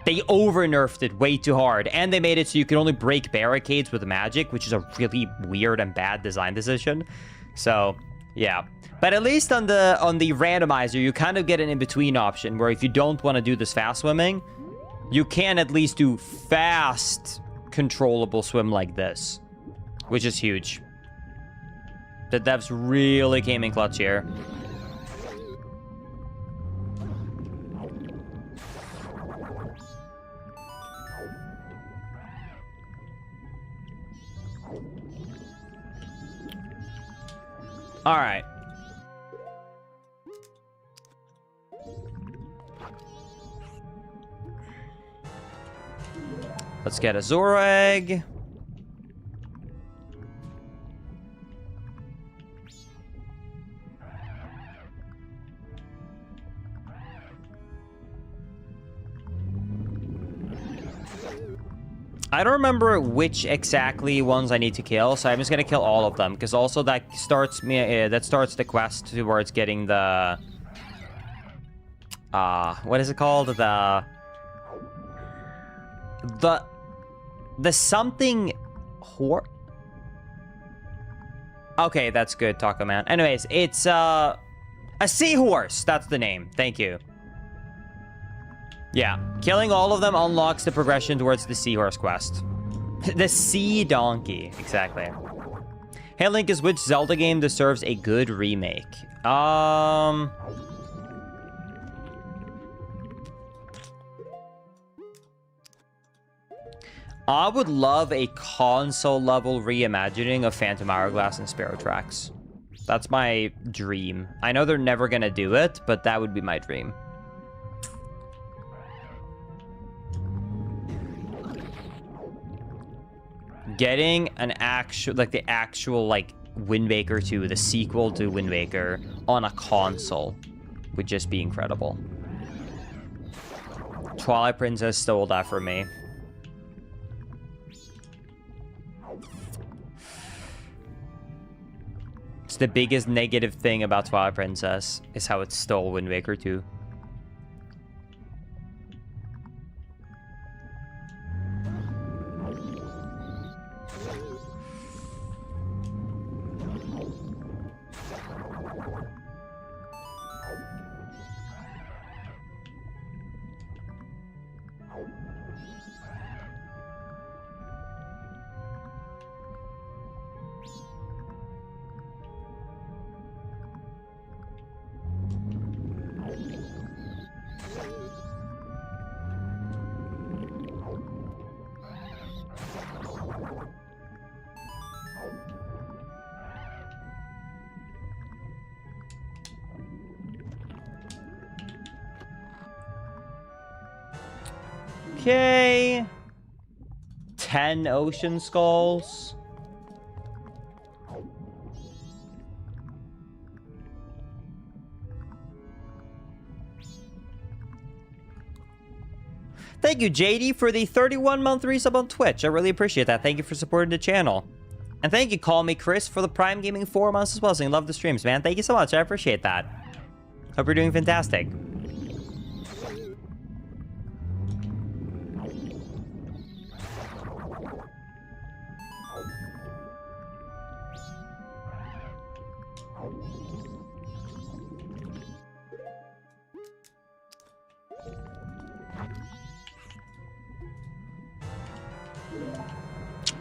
they over-nerfed it way too hard, and they made it so you can only break barricades with magic, which is a really weird and bad design decision. So, yeah. But at least on the randomizer, you kind of get an in-between option, where if you don't want to do this fast swimming, you can at least do fast, controllable swim like this, which is huge. The devs really came in clutch here. All right. Let's get a Zora egg. I don't remember which exactly ones I need to kill, so I'm just gonna kill all of them, because also that starts the quest towards getting the what is it called? The something Okay, that's good, Taco Man. Anyways, it's a seahorse. That's the name. Thank you. Yeah, killing all of them unlocks the progression towards the seahorse quest. The sea donkey, exactly. Hey Link, is which Zelda game deserves a good remake? I would love a console level reimagining of Phantom Hourglass and Sparrow Tracks. That's my dream. I know they're never gonna do it, but that would be my dream. Getting an actual, like the actual, like Wind Waker 2, the sequel to Wind Waker on a console would just be incredible. Twilight Princess stole that from me. It's the biggest negative thing about Twilight Princess is how it stole Wind Waker 2. Okay. 10 ocean skulls. Thank you, JD, for the 31-month resub on Twitch. I really appreciate that. Thank you for supporting the channel. And thank you, Call Me Chris, for the Prime Gaming 4 months as well. So you love the streams, man. Thank you so much. I appreciate that. Hope you're doing fantastic.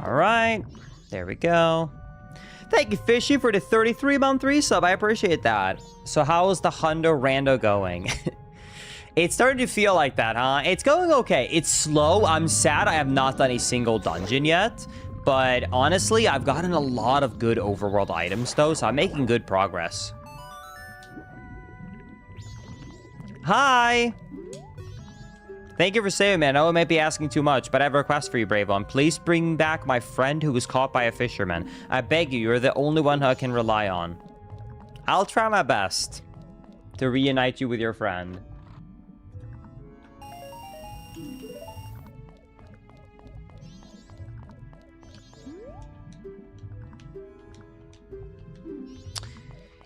All right, there we go. Thank you, Fishy, for the 33-month resub. I appreciate that. So how is the Hundo Rando going? It's starting to feel like that, huh? It's going okay. It's slow. I'm sad I have not done a single dungeon yet. But honestly, I've gotten a lot of good overworld items, though, so I'm making good progress. Hi! Thank you for saving me. I know I might be asking too much, but I have a request for you, Brave One. Please bring back my friend who was caught by a fisherman. I beg you, you're the only one who I can rely on. I'll try my best to reunite you with your friend.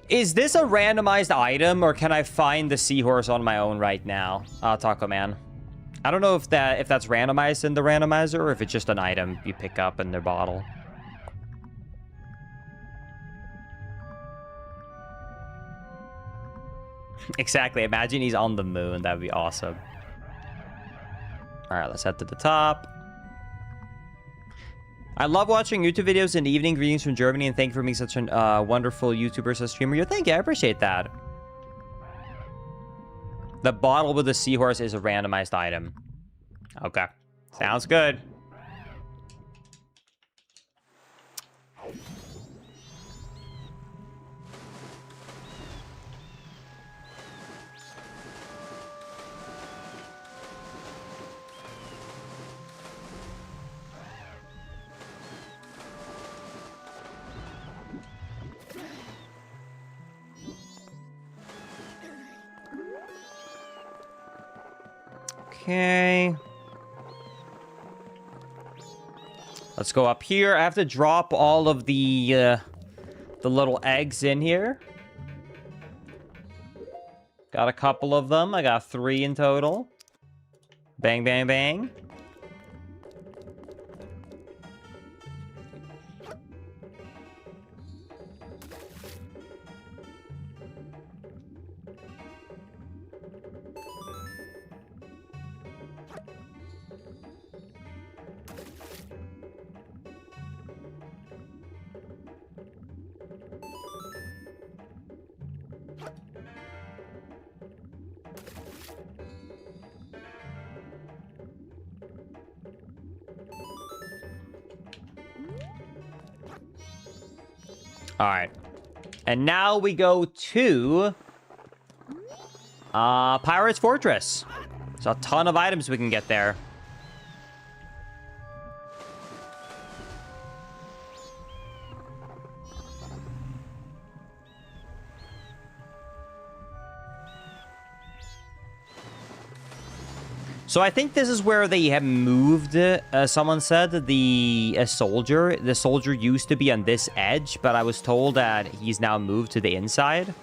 Is this a randomized item, or can I find the seahorse on my own right now? Taco Man. I don't know if that's randomized in the randomizer, or if it's just an item you pick up in their bottle. Exactly. Imagine he's on the moon. That'd be awesome. All right, let's head to the top. I love watching YouTube videos in the evening. Greetings from Germany, and thank you for being such a wonderful YouTuber, so streamer. Thank you. I appreciate that. The bottle with the seahorse is a randomized item. Okay. Sounds good. Okay. Let's go up here. I have to drop all of the little eggs in here. Got a couple of them. I got 3 in total. Bang, bang, bang. All right. And now we go to Pirate's Fortress. There's a ton of items we can get there. So I think this is where they have moved, someone said, the soldier. The soldier used to be on this edge, but I was told that he's now moved to the inside.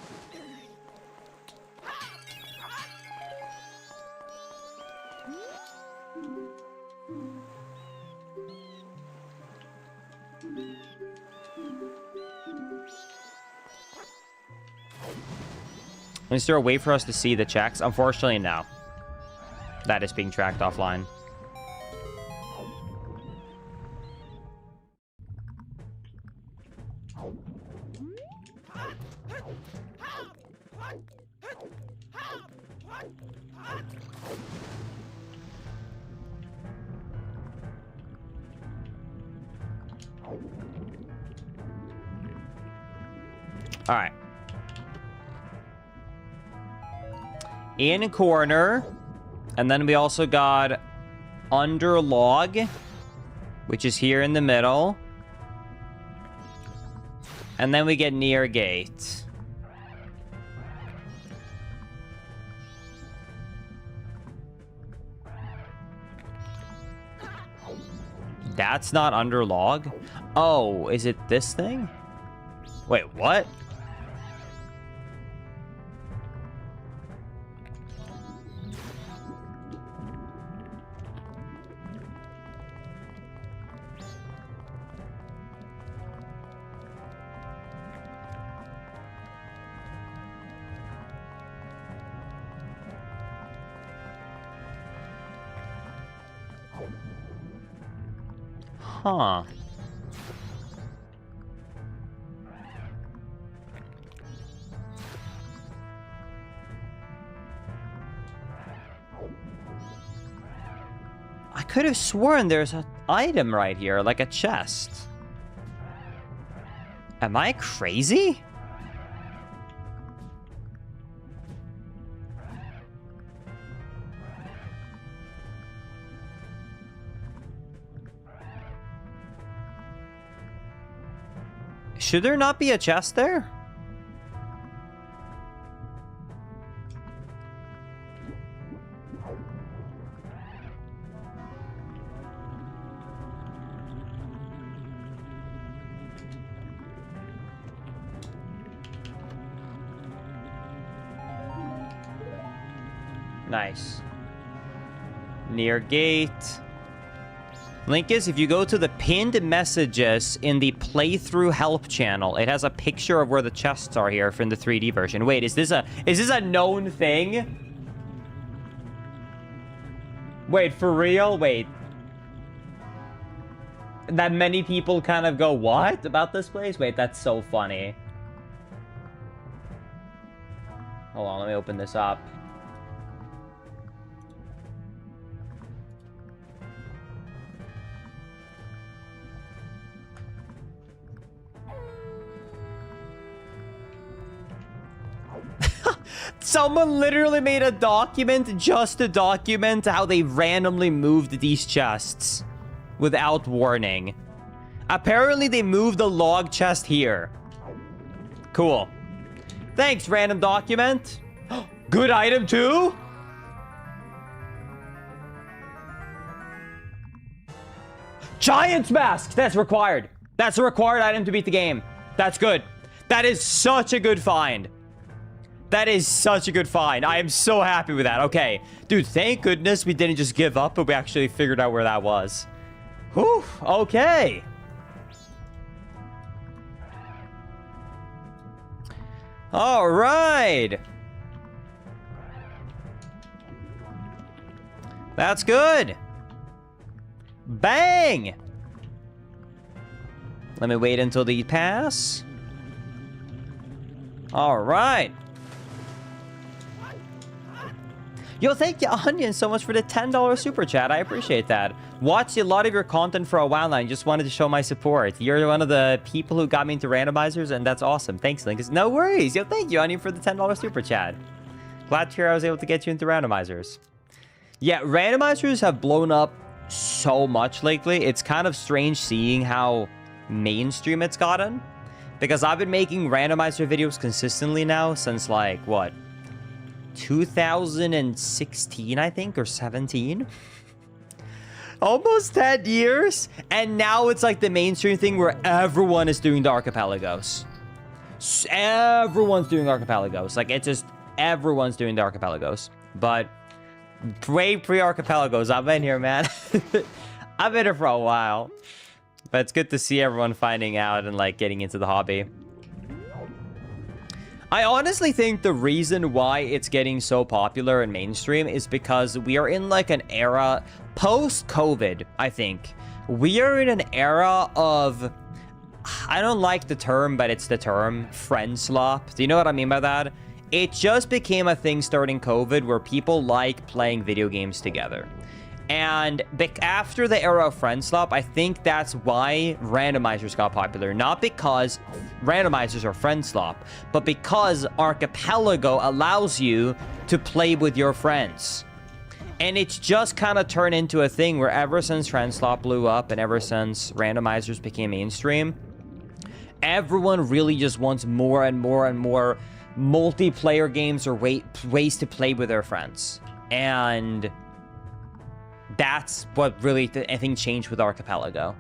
Is there a way for us to see the checks? Unfortunately, no. That is being tracked offline. All right. In corner. And then we also got under log, which is here in the middle. And then we get near gate. That's not under log. Oh, is it this thing? Wait, what? Huh. could have sworn there's an item right here, like a chest. Am I crazy? Should there not be a chest there? Nice. Near gate. Link is, if you go to the pinned messages in the playthrough help channel, it has a picture of where the chests are here from the 3D version. Wait, is this a known thing? Wait, for real? Wait. That many people kind of go, what? About this place? Wait, that's so funny. Hold on, let me open this up. Someone literally made a document just to document how they randomly moved these chests without warning. Apparently, they moved the log chest here. Cool. Thanks, random document. Good item, too? Giant's mask! That's required. That's a required item to beat the game. That's good. That is such a good find. That is such a good find. I am so happy with that. Okay. Dude, thank goodness we didn't just give up, but we actually figured out where that was. Whew. Okay. All right. That's good. Bang. Let me wait until the pass. All right. Yo, thank you, Onion, so much for the $10 super chat. I appreciate that. Watched a lot of your content for a while now and just wanted to show my support. You're one of the people who got me into randomizers, and that's awesome. Thanks, Linkus. No worries. Yo, thank you, Onion, for the $10 super chat. Glad to hear I was able to get you into randomizers. Yeah, randomizers have blown up so much lately. It's kind of strange seeing how mainstream it's gotten. Because I've been making randomizer videos consistently now since, like, what? 2016, I think, or 17. Almost 10 years. And now it's like the mainstream thing where everyone is doing the archipelagos. Everyone's doing archipelagos. Like, it's just everyone's doing the archipelagos. But way pre-archipelagos, I've been here, man. I've been here for a while. But it's good to see everyone finding out and, like, getting into the hobby. I honestly think the reason why it's getting so popular and mainstream is because we are in, like, an era post-COVID, I think. We are in an era of, I don't like the term, but it's the term, friend slop. Do you know what I mean by that? It just became a thing starting COVID where people like playing video games together. And after the era of friend slop, I think that's why randomizers got popular. Not because randomizers are friend slop, but because Archipelago allows you to play with your friends. And it's just kind of turned into a thing where ever since friend slop blew up and ever since randomizers became mainstream, everyone really just wants more and more and more multiplayer games or ways to play with their friends. And that's what really, I think, changed with Archipelago.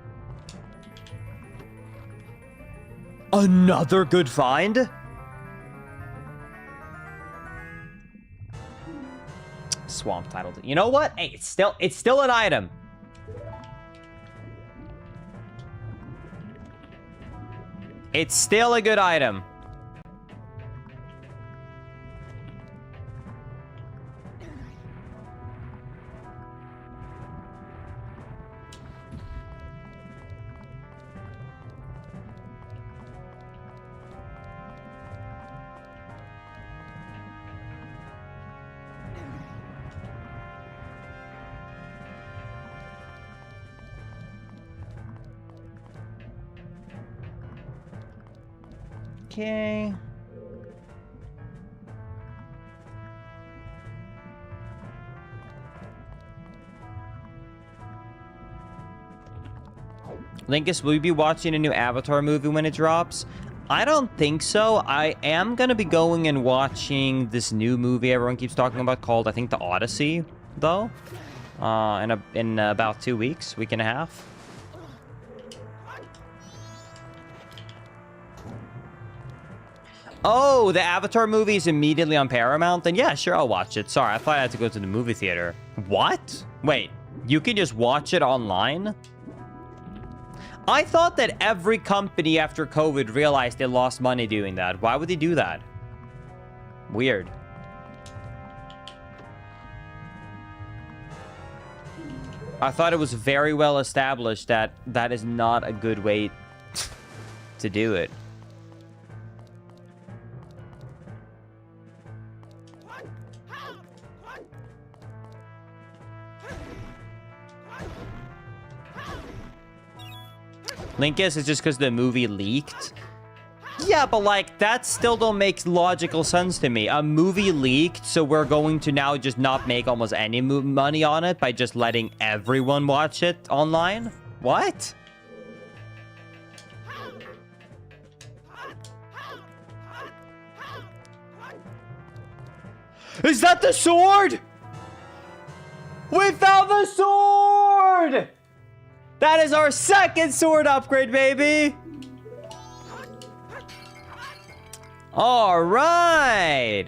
Another good find? Swamp title. You know what? Hey, it's still an item. It's still a good item. Okay. Linkus, will you be watching a new Avatar movie when it drops? I don't think so. I am going to be going and watching this new movie everyone keeps talking about called, I think, The Odyssey, though. In about 2 weeks, week and a half. Oh, the Avatar movie is immediately on Paramount? Then yeah, sure, I'll watch it. Sorry, I thought I had to go to the movie theater. What? Wait, you can just watch it online? I thought that every company after COVID realized they lost money doing that. Why would they do that? Weird. I thought it was very well established that that is not a good way to do it. Linkus, it's just because the movie leaked. Yeah, but like, that still don't make logical sense to me. A movie leaked, so we're going to now just not make almost any money on it by just letting everyone watch it online? What? Is that the sword? We found the sword! That is our second sword upgrade, baby! All right!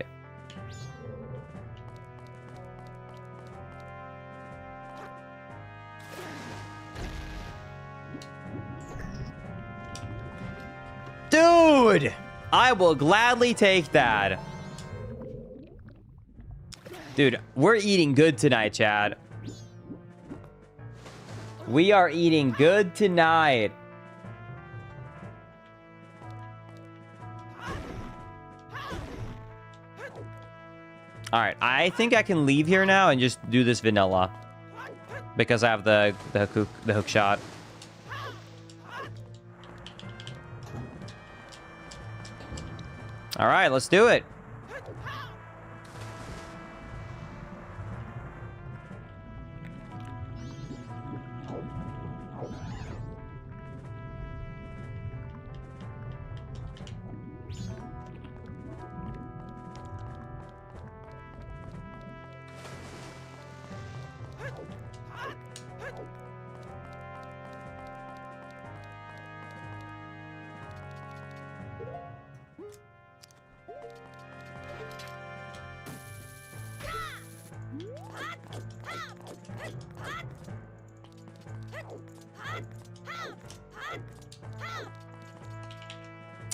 Dude! I will gladly take that. Dude, we're eating good tonight, Chad. We are eating good tonight. All right, I think I can leave here now and just do this vanilla because I have the hook shot. All right, let's do it.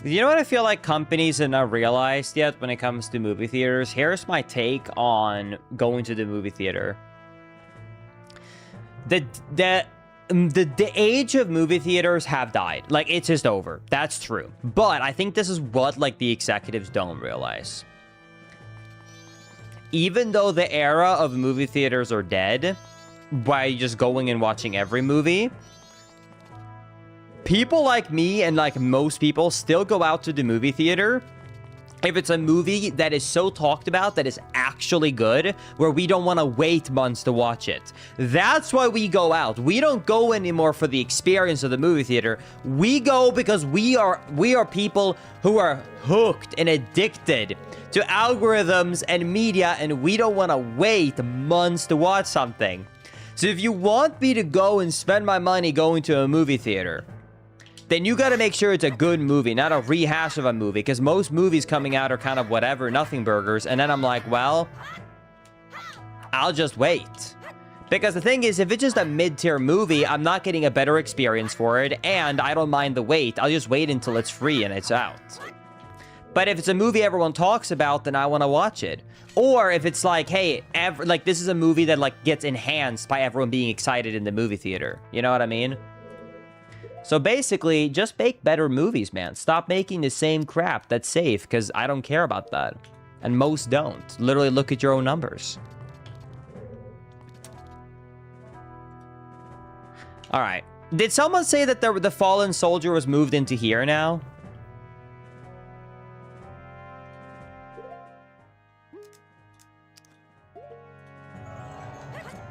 You know what I feel like companies have not realized yet when it comes to movie theaters? Here's my take on going to the movie theater. The age of movie theaters have died. Like, it's just over. That's true. But I think this is what, like, the executives don't realize. Even though the era of movie theaters are dead, by just going and watching every movie, people like me and like most people still go out to the movie theater if it's a movie that is so talked about that is actually good, where we don't want to wait months to watch it. That's why we go out. We don't go anymore for the experience of the movie theater. We go because we are people who are hooked and addicted to algorithms and media, and we don't want to wait months to watch something. So if you want me to go and spend my money going to a movie theater, then you gotta make sure it's a good movie, not a rehash of a movie, because most movies coming out are kind of whatever, nothing burgers, and then I'm like, well, I'll just wait. Because the thing is, if it's just a mid-tier movie, I'm not getting a better experience for it, and I don't mind the wait. I'll just wait until it's free and it's out. But if it's a movie everyone talks about, then I want to watch it. Or if it's like, hey, like this is a movie that like gets enhanced by everyone being excited in the movie theater. You know what I mean? So basically, just make better movies, man. Stop making the same crap that's safe, because I don't care about that. And most don't. Literally look at your own numbers. All right. Did someone say that the fallen soldier was moved into here now?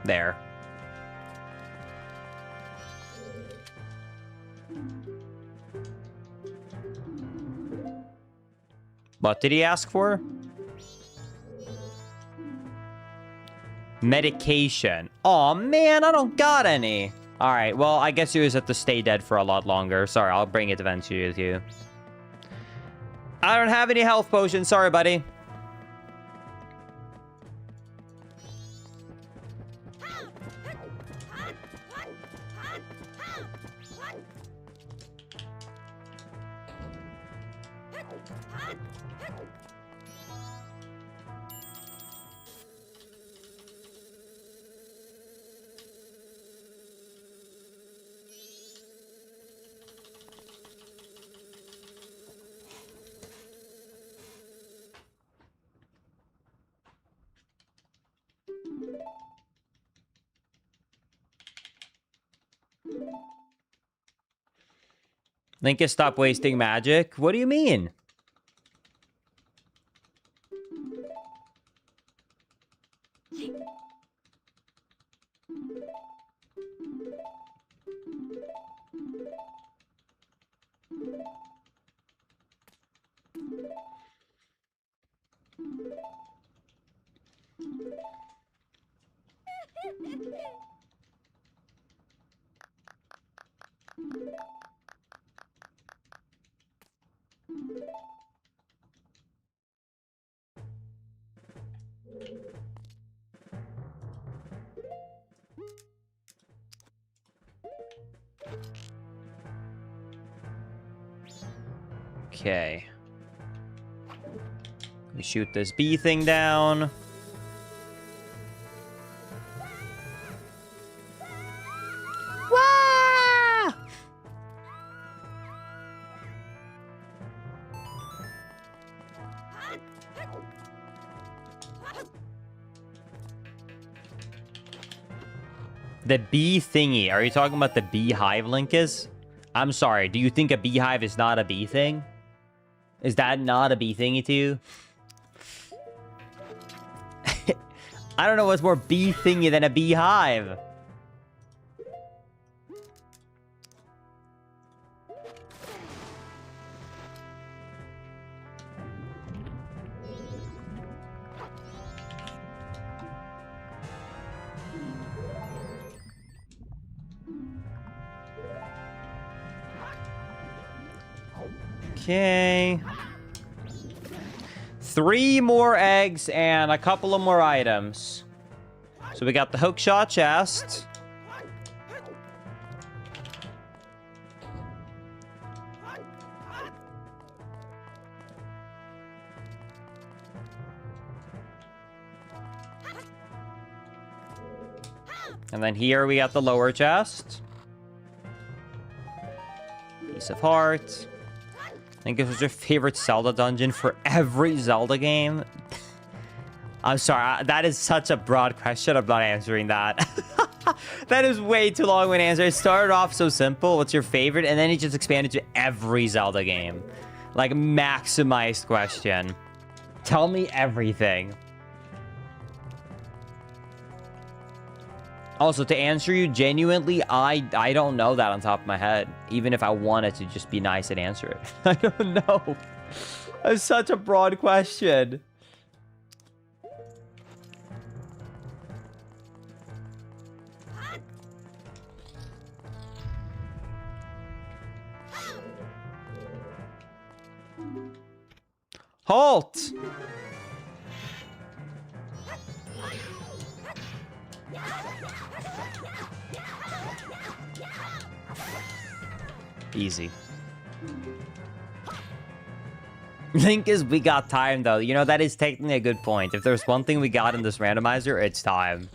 There. What did he ask for? Medication. Aw, man, I don't got any. All right, well, I guess you just have to stay dead for a lot longer. Sorry, I'll bring it eventually with you. I don't have any health potions. Sorry, buddy. Linkus, stop wasting magic. What do you mean? Okay. We shoot this bee thing down. Wah! The bee thingy. Are you talking about the beehive, Linkus? I'm sorry. Do you think a beehive is not a bee thing? Is that not a bee thingy to you? I don't know what's more bee thingy than a beehive. Okay. 3 more eggs and a couple of more items. So we got the hookshot chest. And then here we got the lower chest. Piece of heart. I think it was your favorite Zelda dungeon for every Zelda game. I'm sorry, that is such a broad question. I'm not answering that. That is way too long of an answer. It started off so simple. What's your favorite? And then it just expanded to every Zelda game. Like, maximized question. Tell me everything. Also, to answer you genuinely, I don't know that on top of my head. Even if I wanted to just be nice and answer it. I don't know. That's such a broad question. Halt! Easy. Linkus, we got time, though. You know, that is technically a good point. If there's one thing we got in this randomizer, it's time.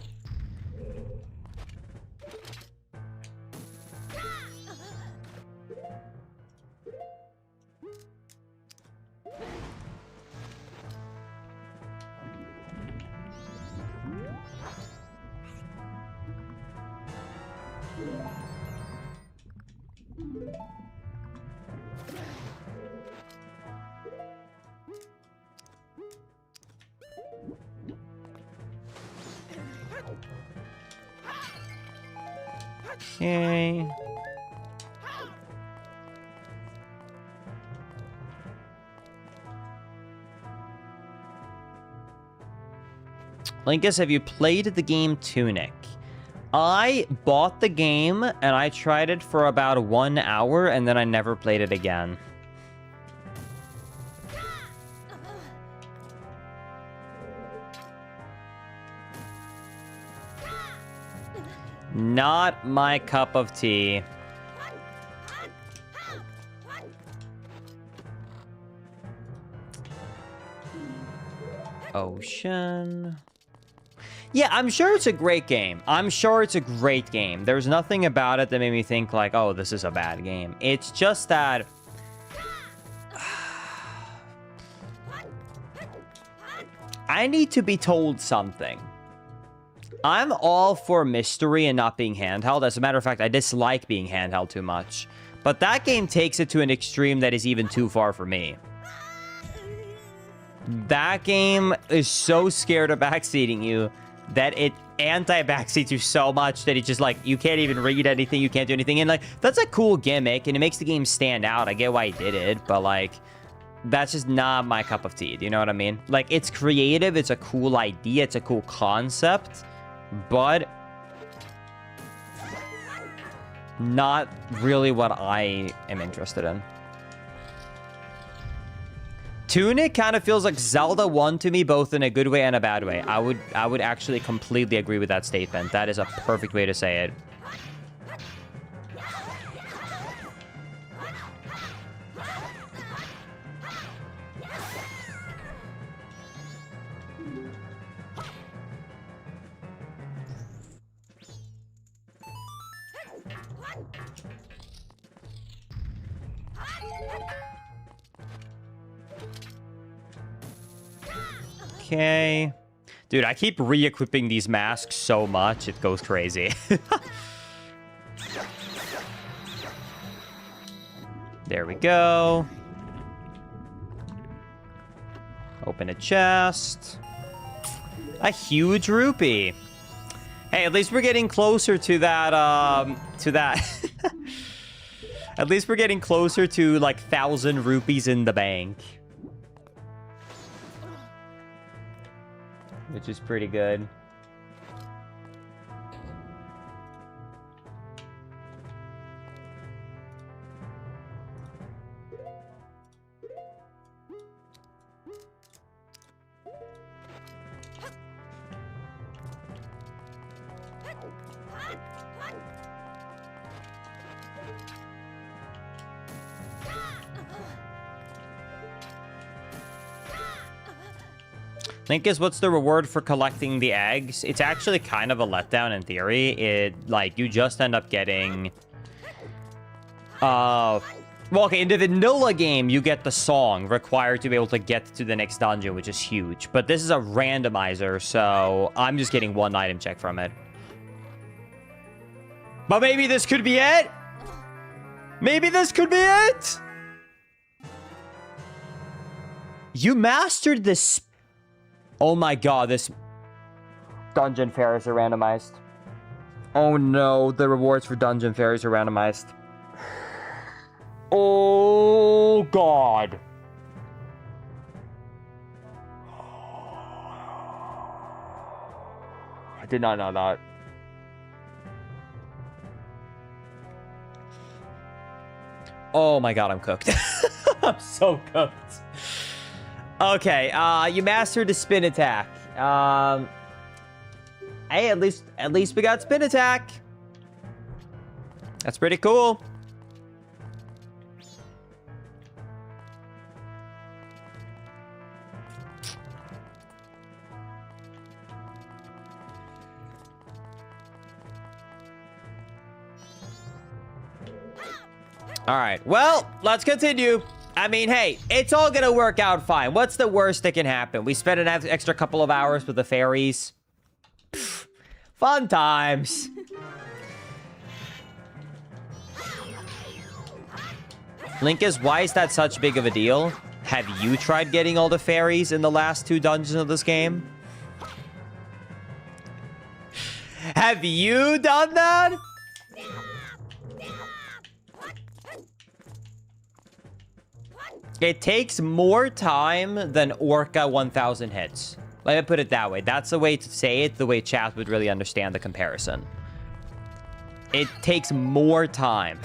Okay. Linkus, have you played the game Tunic? I bought the game and I tried it for about 1 hour and then I never played it again. Not my cup of tea. Ocean. Yeah, I'm sure it's a great game. I'm sure it's a great game. There's nothing about it that made me think like, oh, this is a bad game. It's just that... I need to be told something. I'm all for mystery and not being handheld. As a matter of fact, I dislike being handheld too much. But that game takes it to an extreme that is even too far for me. That game is so scared of backseating you that it anti-backseats you so much that it's just like, you can't even read anything, you can't do anything. And like, that's a cool gimmick and it makes the game stand out. I get why he did it, but like, that's just not my cup of tea. Do you know what I mean? Like, it's creative, it's a cool idea, it's a cool concept, but not really what I am interested in. Tunic kind of feels like Zelda 1 to me, both in a good way and a bad way. I would actually completely agree with that statement. That is a perfect way to say it. Okay. Dude, I keep re-equipping these masks so much, it goes crazy. There we go. Open a chest. A huge rupee. Hey, at least we're getting closer to that, At least we're getting closer to, like, 1,000 rupees in the bank. Which is pretty good. Linkus, what's the reward for collecting the eggs? It's actually kind of a letdown in theory. Like, you just end up getting... Well, okay, in the vanilla game, you get the song required to be able to get to the next dungeon, which is huge. But this is a randomizer, so I'm just getting 1 item check from it. But maybe this could be it? Maybe this could be it? You mastered this... Oh my god, this dungeon fairies are randomized. Oh no, the rewards for dungeon fairies are randomized. Oh god. I did not know that. Oh my god, I'm cooked. I'm so cooked. Okay, you mastered the spin attack. Hey, at least we got spin attack. That's pretty cool. All right, well, let's continue. I mean, hey, it's all gonna work out fine. What's the worst that can happen? We spent an extra couple of hours with the fairies. Pfft, fun times. Linkus, why is that such big of a deal? Have you tried getting all the fairies in the last 2 dungeons of this game? Have you done that? It takes more time than Orca 1000 hits. Let me put it that way. That's the way to say it, the way chat would really understand the comparison. It takes more time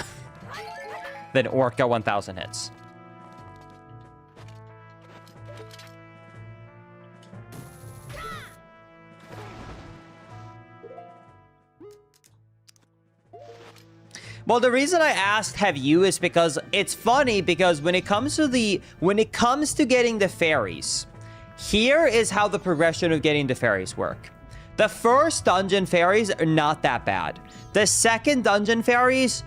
than Orca 1000 hits. Well, the reason I asked have you is because it's funny because when it comes to getting the fairies, here is how the progression of getting the fairies work. The first dungeon fairies are not that bad. The second dungeon fairies,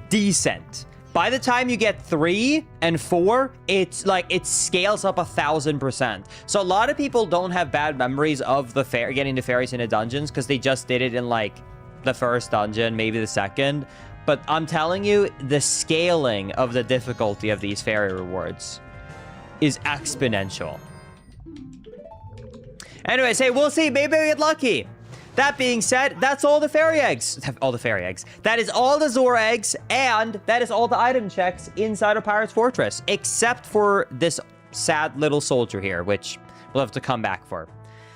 decent. By the time you get 3 and 4, it's like it scales up 1000%. So a lot of people don't have bad memories of the getting the fairies in the dungeons because they just did it in like the first dungeon, maybe the second. But I'm telling you, the scaling of the difficulty of these fairy rewards is exponential. Anyways, hey, we'll see. Maybe I get lucky. That being said, that's all the fairy eggs. All the fairy eggs. That is all the Zora eggs, and that is all the item checks inside of Pirate's Fortress, except for this sad little soldier here, which we'll have to come back for.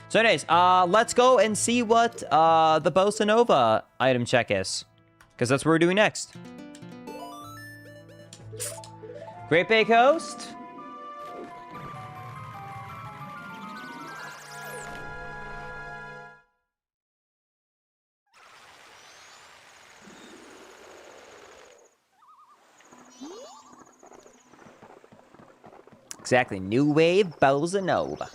So anyways, let's go and see what the Bossa Nova item check is, because that's what we're doing next. Great Bay Coast. Exactly. New Wave Bossa Nova.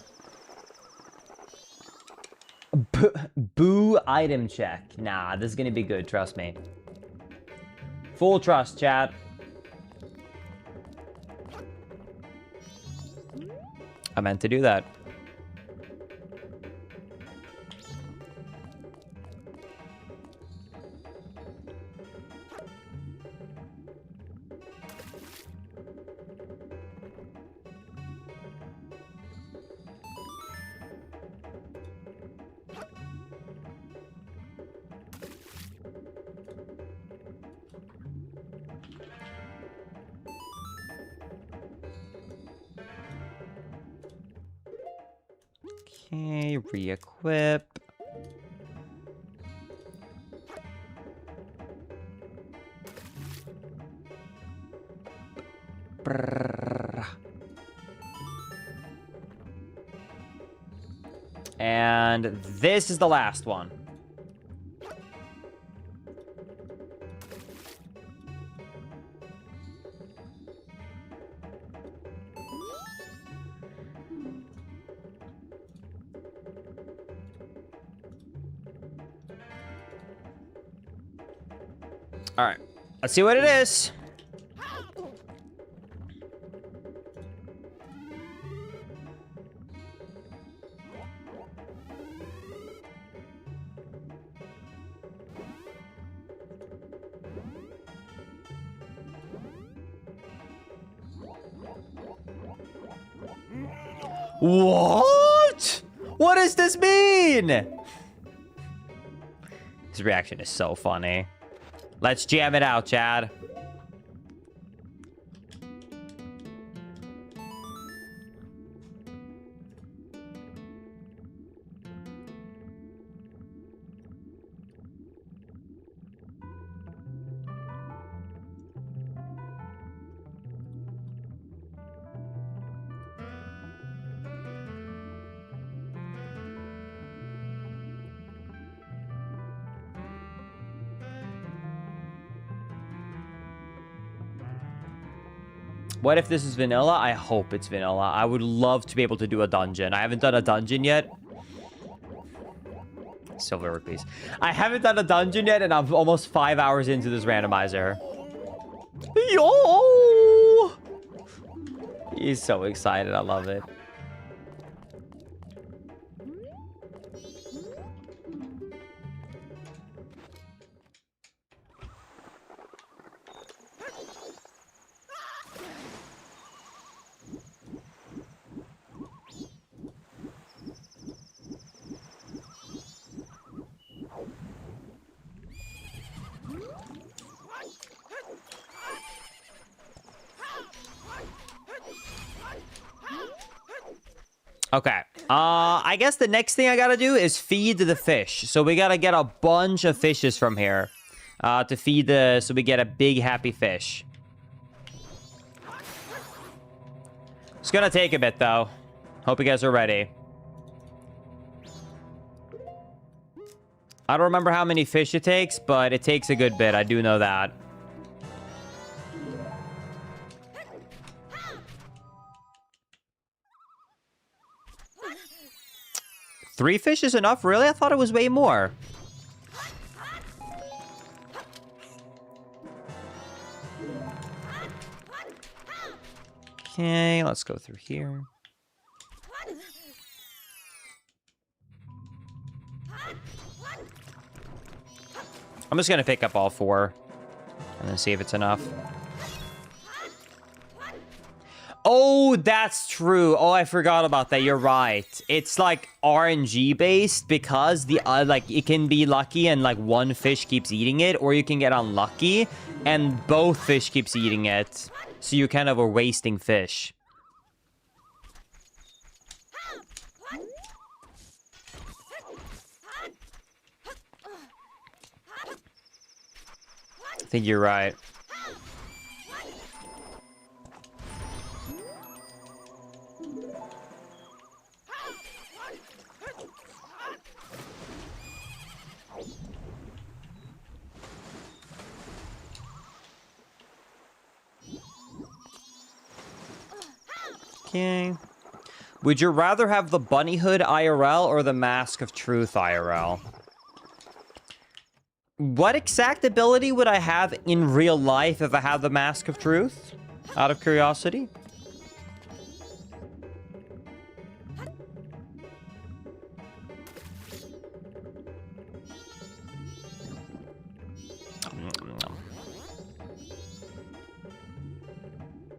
Boo item check. Nah, this is gonna be good, trust me. Full trust, chat. I meant to do that. Okay, re-equip. And this is the last one. All right, let's see what it is. What? What does this mean? His reaction is so funny. Let's jam it out, Chad. What if this is vanilla? I hope it's vanilla. I would love to be able to do a dungeon. I haven't done a dungeon yet. Silver rupees. I haven't done a dungeon yet, and I'm almost 5 hours into this randomizer. Yo! He's so excited. I love it. Okay. I guess the next thing I gotta do is feed the fish. So we gotta get a bunch of fishes from here. To feed so we get a big happy fish. It's gonna take a bit though. Hope you guys are ready. I don't remember how many fish it takes, but it takes a good bit. I do know that. Three fish is enough? Really? I thought it was way more. Okay, let's go through here. I'm just gonna pick up all 4 and then see if it's enough. Oh, that's true. Oh, I forgot about that. You're right. It's like RNG based because the like it can be lucky and like one fish keeps eating it, or you can get unlucky and both fish keeps eating it. So you kind of are wasting fish. I think you're right. Okay. Would you rather have the bunny hood IRL or the mask of truth IRL? What exact ability would I have in real life if I had the mask of truth? Out of curiosity.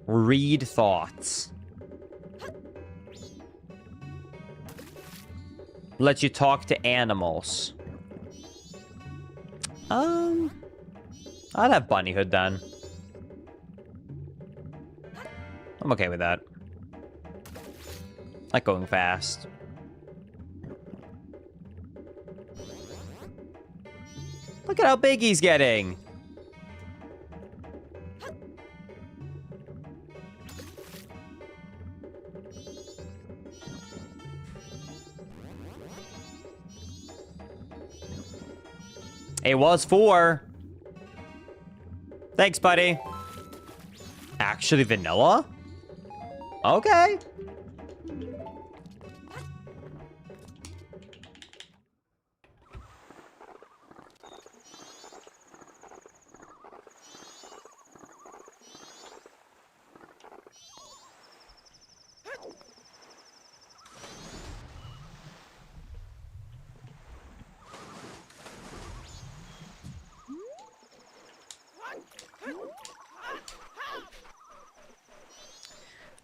Read thoughts. Let you talk to animals. I'd have bunny hood then. I'm okay with that. Like going fast. Look at how big he's getting. It was 4. Thanks, buddy. Actually, vanilla? Okay.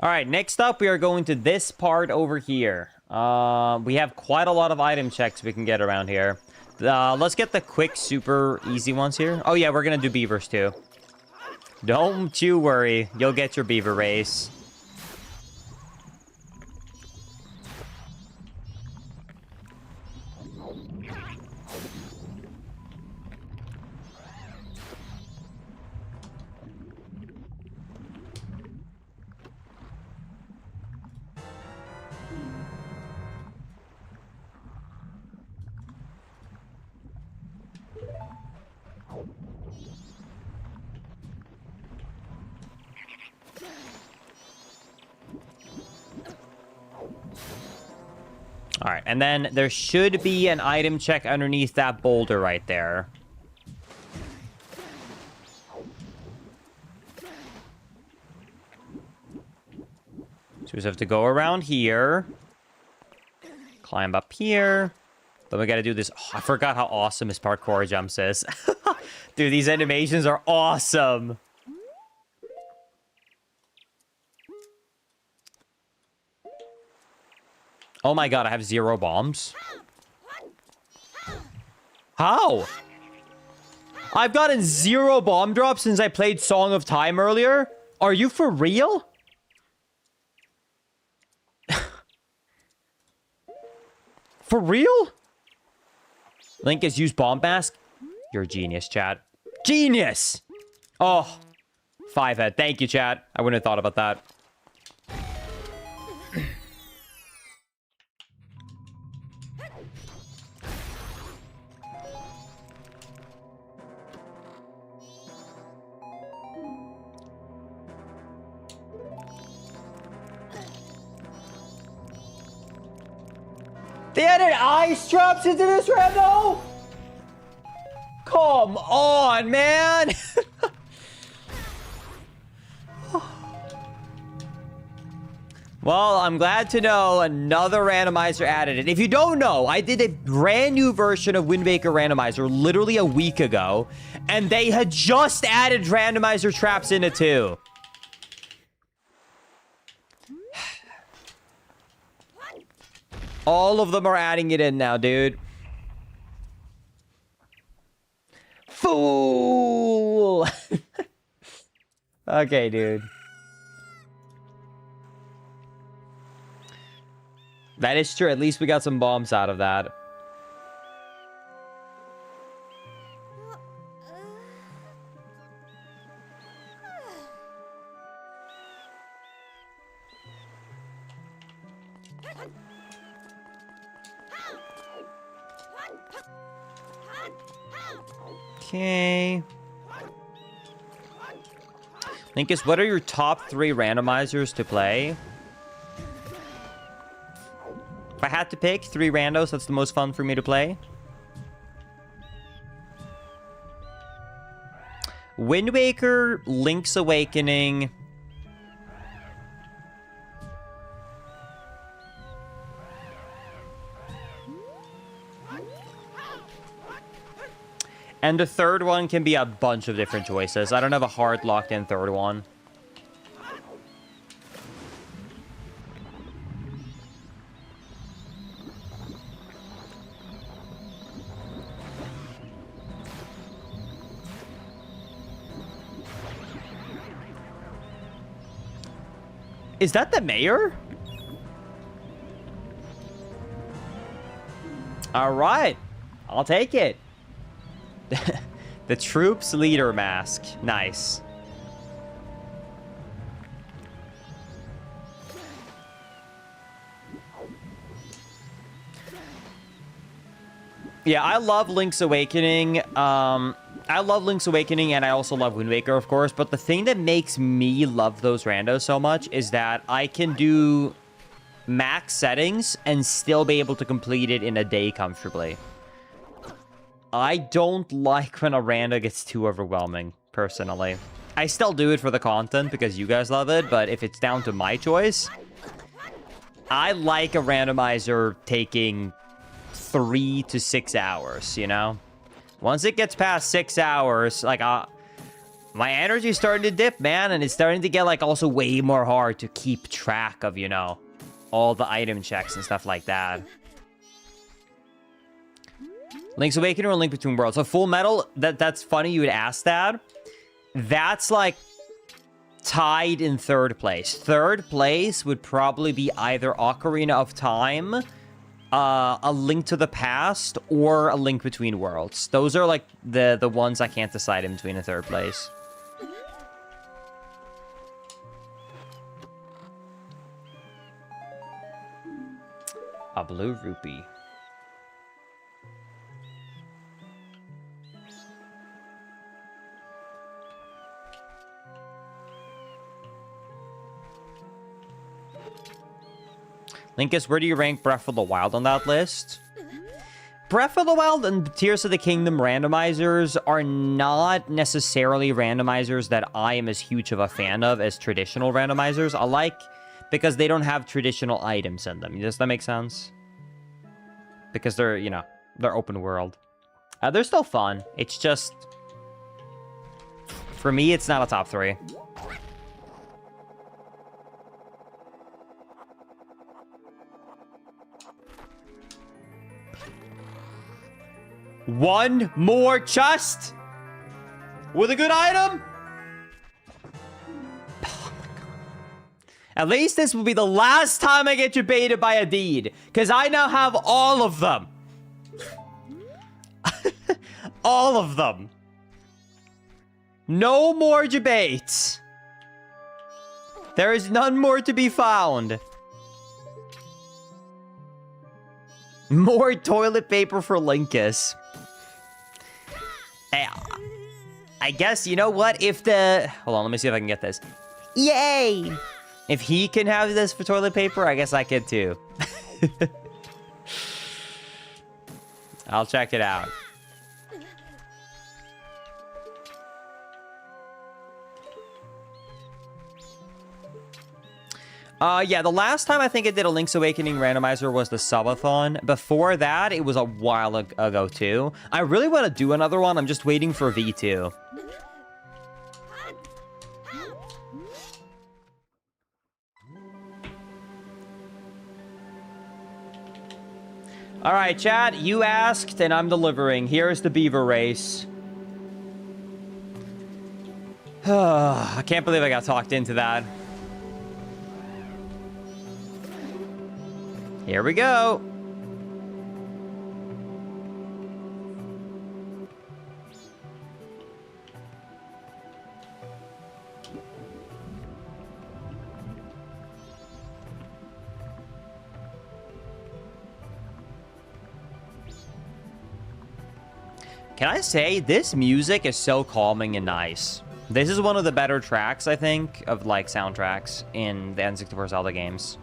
All right, next up, we are going to this part over here. We have quite a lot of item checks we can get around here. Let's get the quick, super easy ones here. Oh, yeah, we're going to do beavers, too. Don't you worry. You'll get your beaver race. All right, and then there should be an item check underneath that boulder right there. So we just have to go around here. Climb up here. Then we gotta do this. Oh, I forgot how awesome his parkour jumps is. Dude, these animations are awesome. Oh my god, I have 0 bombs. How? I've gotten 0 bomb drops since I played Song of Time earlier? Are you for real? For real? Link has used bomb mask. You're a genius, chat. Genius! Oh, 5 head. Thank you, chat. I wouldn't have thought about that. They added ice traps into this rando? Come on, man. Well, I'm glad to know another randomizer added it. If you don't know, I did a brand new version of Wind Waker Randomizer literally a week ago, and they had just added randomizer traps in it too. All of them are adding it in now, dude. Fool! Okay, dude. That is true. At least we got some bombs out of that. Okay. Linkus, what are your top 3 randomizers to play? If I had to pick 3 randos, that's the most fun for me to play. Wind Waker, Link's Awakening. And the third one can be a bunch of different choices. I don't have a hard locked-in third one. Is that the mayor? All right. I'll take it. The troops leader mask. Nice. Yeah, I love Link's Awakening. I love Link's Awakening, and I also love Wind Waker, of course. But the thing that makes me love those randos so much is that I can do max settings and still be able to complete it in a day comfortably. I don't like when a rando gets too overwhelming, personally. I still do it for the content because you guys love it, but if it's down to my choice, I like a randomizer taking 3 to 6 hours, you know? Once it gets past 6 hours, like, my energy's starting to dip, man, and it's starting to get, like, also way more hard to keep track of, you know, all the item checks and stuff like that. Link's Awakening or Link Between Worlds? So Full Metal, that's funny you would ask that. That's, like, tied in third place. Third place would probably be either Ocarina of Time, A Link to the Past, or A Link Between Worlds. Those are, like, the ones I can't decide in between in third place. A blue rupee. Linkus, where do you rank Breath of the Wild on that list? Breath of the Wild and Tears of the Kingdom randomizers are not necessarily randomizers that I am as huge of a fan of as traditional randomizers. I like because they don't have traditional items in them. Does that make sense? Because they're, you know, they're open world. They're still fun. It's just, for me, it's not a top 3. One more chest with a good item. Oh my God. At least this will be the last time I get debated by a deed. Because I now have all of them. All of them. No more debates. There is none more to be found. More toilet paper for Linkus. Hey, I guess, you know what? If the... Hold on, let me see if I can get this. Yay! If he can have this for toilet paper, I guess I can too. I'll check it out. Yeah, the last time I think I did a Link's Awakening randomizer was the subathon. Before that, it was a while ago too. I really want to do another one. I'm just waiting for V2. All right, chat, you asked and I'm delivering. Here's the beaver race. I can't believe I got talked into that. Here we go. Can I say, this music is so calming and nice. This is one of the better tracks, I think, of like soundtracks in the N64 Zelda games.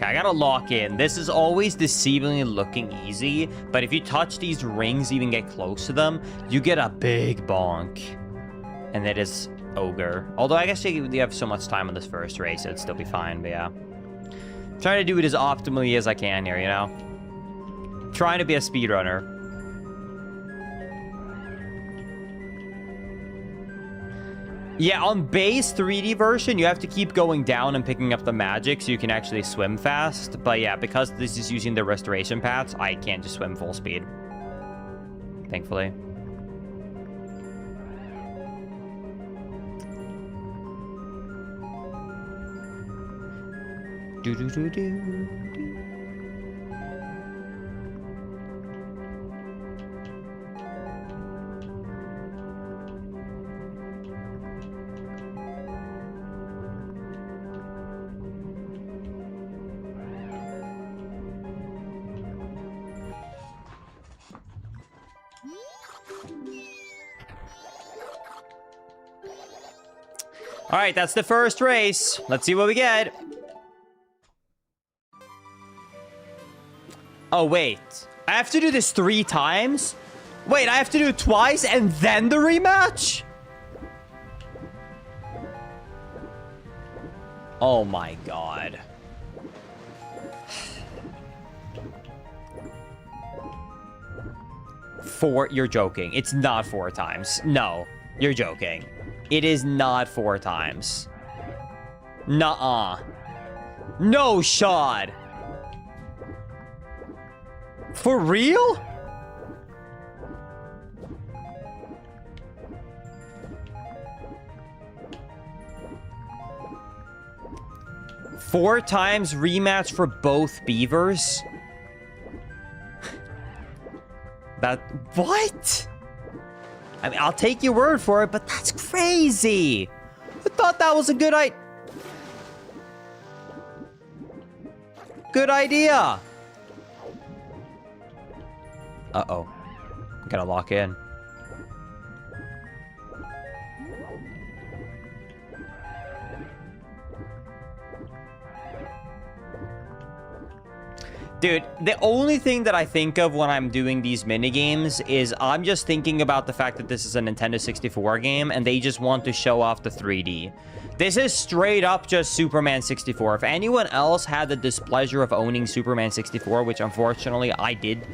I gotta lock in. This is always deceivingly looking easy, but if you touch these rings, even get close to them, you get a big bonk. And that is ogre. Although I guess you have so much time on this first race, it'd still be fine, but yeah. Trying to do it as optimally as I can here, you know? Trying to be a speedrunner. Yeah, on base 3D version, you have to keep going down and picking up the magic so you can actually swim fast. But yeah, because this is using the restoration paths, I can't just swim full speed. Thankfully. Do-do-do-do. All right, that's the first race. Let's see what we get. Oh, wait. I have to do this 3 times? Wait, I have to do it twice and then the rematch? Oh my god. You're joking. It's not 4 times. No, you're joking. It is not 4 times. Nuh-uh. No shot. For real? Four times rematch for both beavers? What? I mean, I'll take your word for it, but that's crazy. I thought that was a good idea. Uh-oh. Gotta lock in. Dude, the only thing that I think of when I'm doing these minigames is I'm just thinking about the fact that this is a Nintendo 64 game and they just want to show off the 3D. This is straight up just Superman 64. If anyone else had the displeasure of owning Superman 64, which unfortunately I did,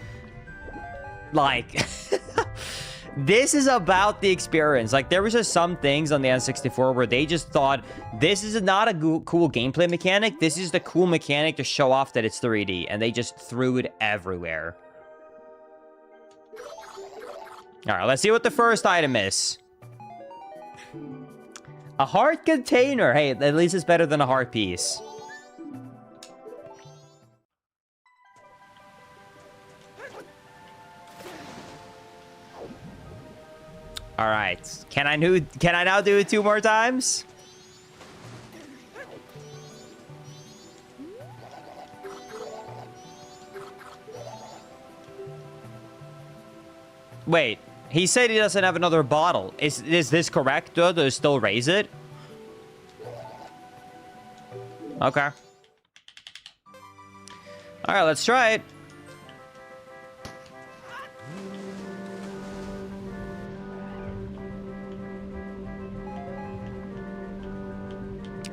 like... This is about the experience. Like, there was just some things on the N64 where they just thought, this is not a cool gameplay mechanic. This is the cool mechanic to show off that it's 3D. And they just threw it everywhere. All right, let's see what the first item is. A heart container. Hey, at least it's better than a heart piece. All right. Can I now do it 2 more times? Wait. He said he doesn't have another bottle. Is this correct, though? Do I still raise it? Okay. All right, let's try it.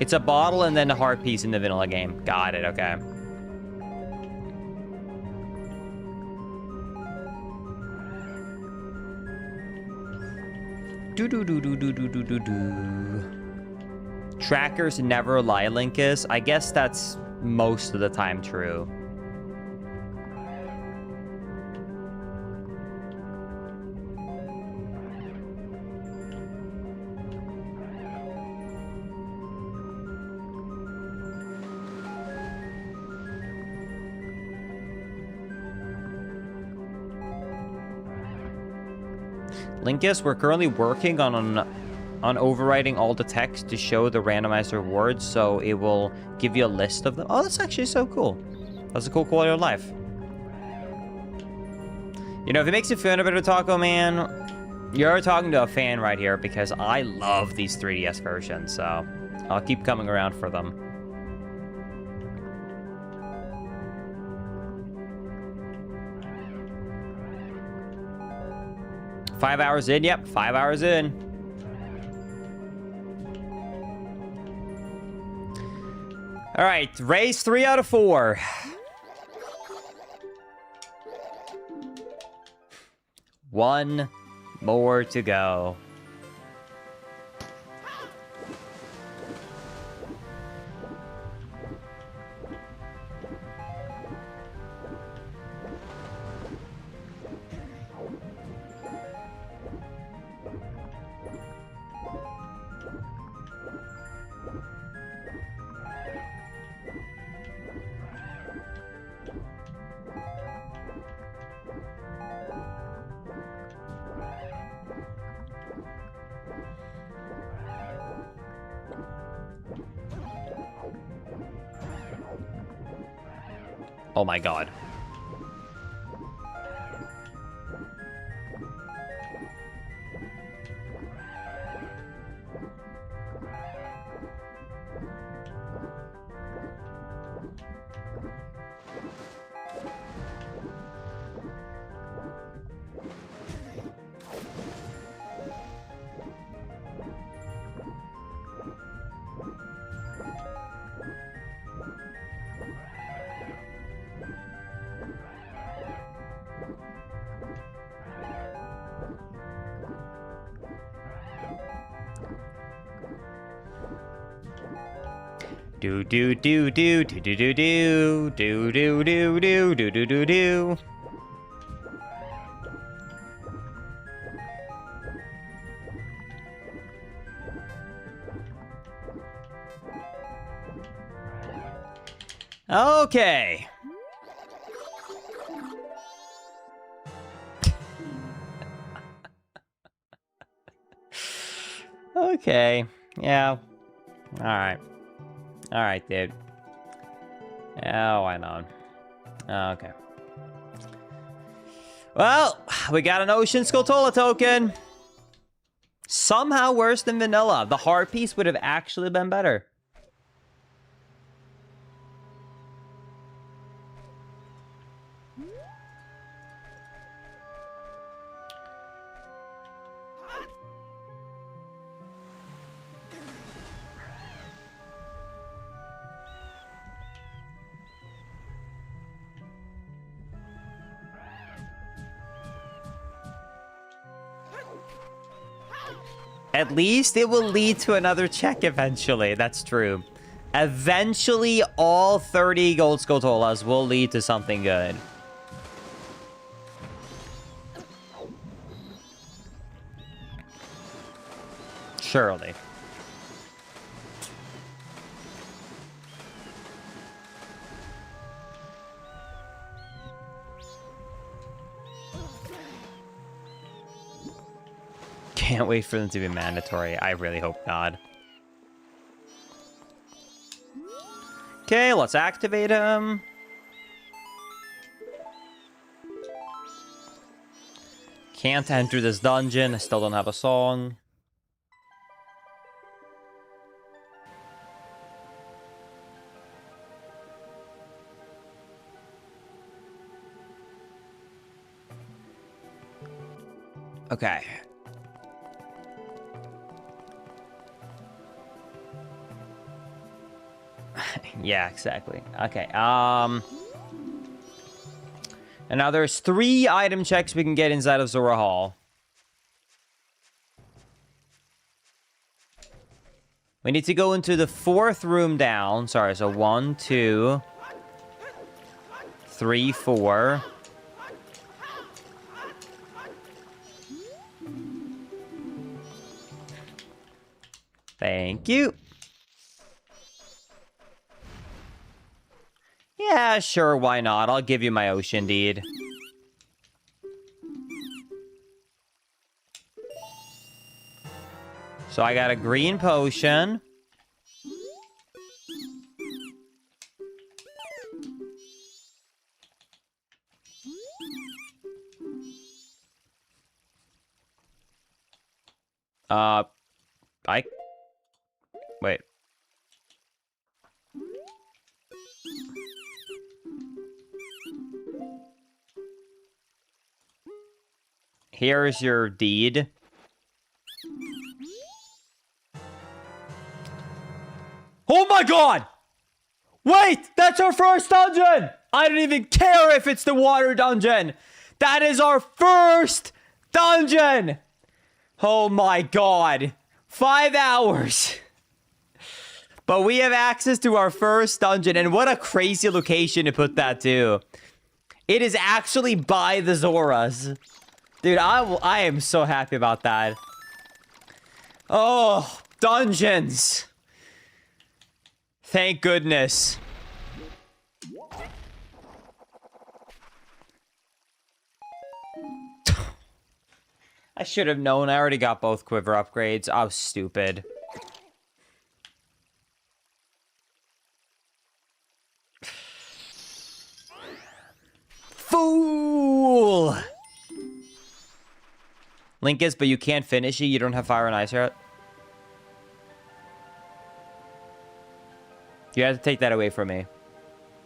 It's a bottle and then a heart piece in the vanilla game. Got it, okay. Trackers never lie, Linkus. I guess that's most of the time true. Linkus, we're currently working on overwriting all the text to show the randomizer words, so it will give you a list of them. Oh, that's actually so cool. That's a cool quality of life. You know, if it makes you feel better, Taco Man, you're talking to a fan right here, because I love these 3DS versions, so I'll keep coming around for them. Five hours in? Yep, 5 hours in. All right, race 3 out of 4. One more to go. Oh my god. Do do do do do do do do do do do do do do do do. Okay. Okay. Yeah. All right. All right, dude. Yeah, why not? Okay. Well, we got an Ocean Skulltula token. Somehow worse than vanilla. The heart piece would have actually been better. At least it will lead to another check eventually. That's true. Eventually, all 30 gold Skotolas will lead to something good. Surely. Can't wait for them to be mandatory. I really hope not. Okay, let's activate him. Can't enter this dungeon. I still don't have a song. Okay. Yeah, exactly. Okay, and now there's 3 item checks we can get inside of Zora Hall. We need to go into the 4th room down. Sorry, so 1, 2, 3, 4. Thank you. Yeah, sure, why not? I'll give you my ocean deed. So I got a green potion. Wait. Here's your deed. Oh my god! Wait! That's our first dungeon! I don't even care if it's the water dungeon! That is our first dungeon! Oh my god. 5 hours. But we have access to our first dungeon, and what a crazy location to put that to. It is actually by the Zoras. Dude, I am so happy about that. Oh, dungeons. Thank goodness. I should have known. I already got both quiver upgrades. I was stupid. Fool! Linkus, but you can't finish it. You don't have fire and ice yet. You have to take that away from me.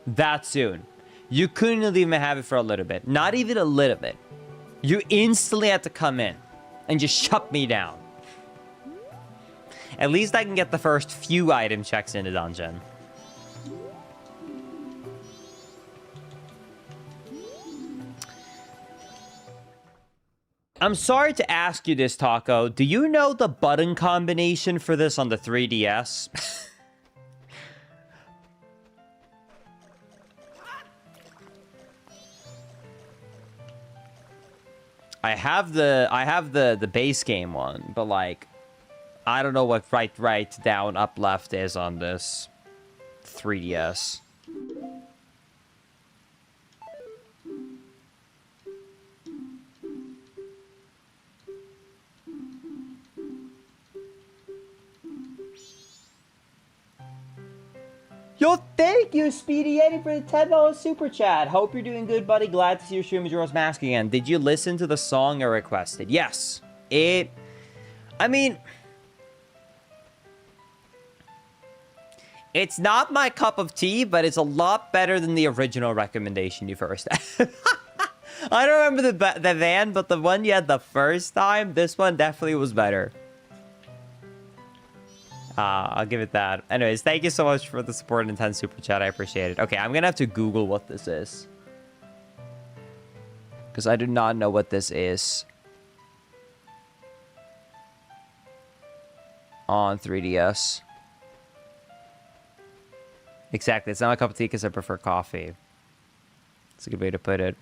That soon. You couldn't even have it for a little bit. Not even a little bit. You instantly had to come in and just shut me down. At least I can get the first few item checks in the dungeon. I'm sorry to ask you this, Taco. Do you know the button combination for this on the 3DS? I have the base game one, but like I don't know what right, down, up, left is on this 3DS. Yo, thank you, Speedy Eddie, for the $10 super chat. Hope you're doing good, buddy. Glad to see your stream Majora's Mask again. Did you listen to the song I requested? Yes. I mean, It's not my cup of tea, but it's a lot better than the original recommendation you first had. I don't remember the van, but the one you had the first time, this one definitely was better. I'll give it that. Anyways, thank you so much for the support and 10 super chat. I appreciate it. Okay, I'm gonna have to Google what this is, because I do not know what this is on 3DS. Exactly. It's not my cup of tea because I prefer coffee. It's a good way to put it.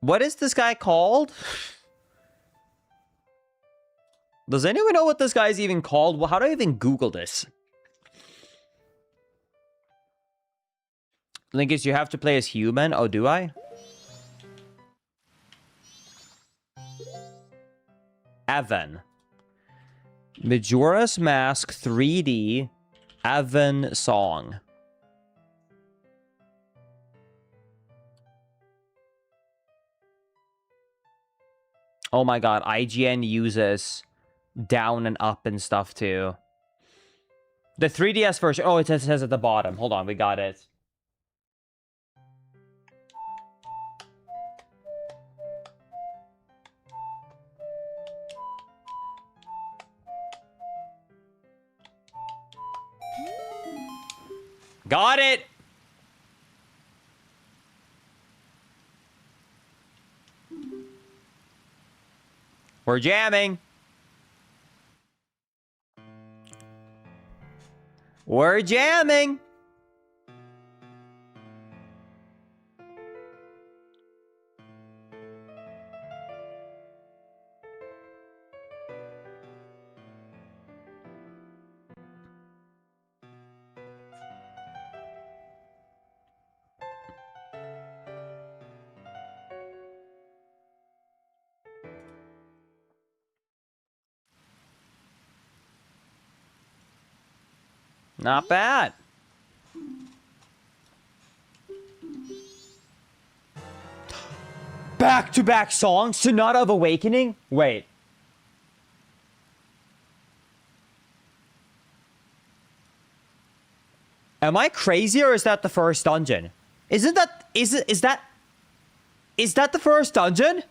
What is this guy called? Does anyone know what this guy is even called? Well, how do I even Google this? Linkus, you have to play as human. Oh, do I? Evan. Majora's Mask 3D Evan song. Oh my god, IGN uses down and up and stuff too. The 3DS version. Oh, it says at the bottom. Hold on, we got it. Got it! We're jamming. We're jamming. Not bad. Back-to-back songs, Sonata of Awakening? Wait. Am I crazy or is that the first dungeon? Isn't that... Is that the first dungeon?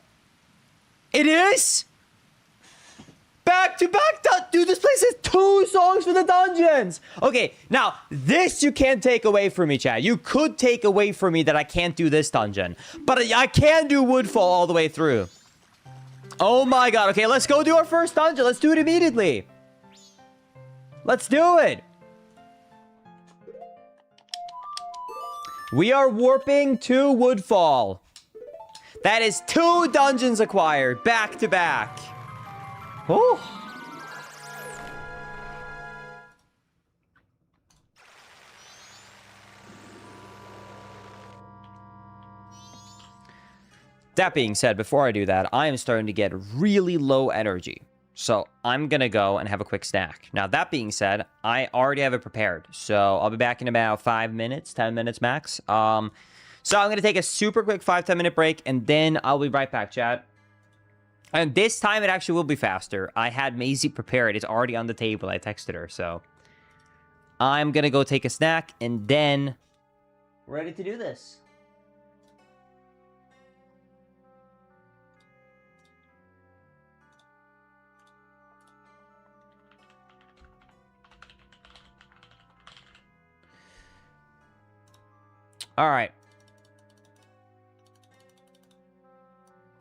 It is? Back-to-back... Dude, this place has 2 songs for the dungeons! Okay, now, this you can't take away from me, chat. You could take away from me that I can't do this dungeon. But I can do Woodfall all the way through. Oh my god. Okay, let's go do our first dungeon. Let's do it immediately. Let's do it. We are warping to Woodfall. That is 2 dungeons acquired, back-to-back. Oh. That being said, before I do that, I am starting to get really low energy. So I'm going to go and have a quick snack. Now, that being said, I already have it prepared. So I'll be back in about 5 minutes, 10 minutes max. So I'm going to take a super quick 5-10 minute break, and then I'll be right back, chat. And this time, it actually will be faster. I had Maisie prepared. It's already on the table. I texted her, so I'm going to go take a snack, and then we're ready to do this. All right.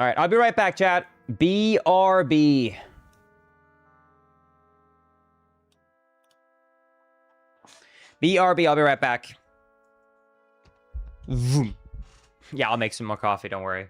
All right, I'll be right back, chat. BRB. BRB, I'll be right back. Vroom. Yeah, I'll make some more coffee, don't worry.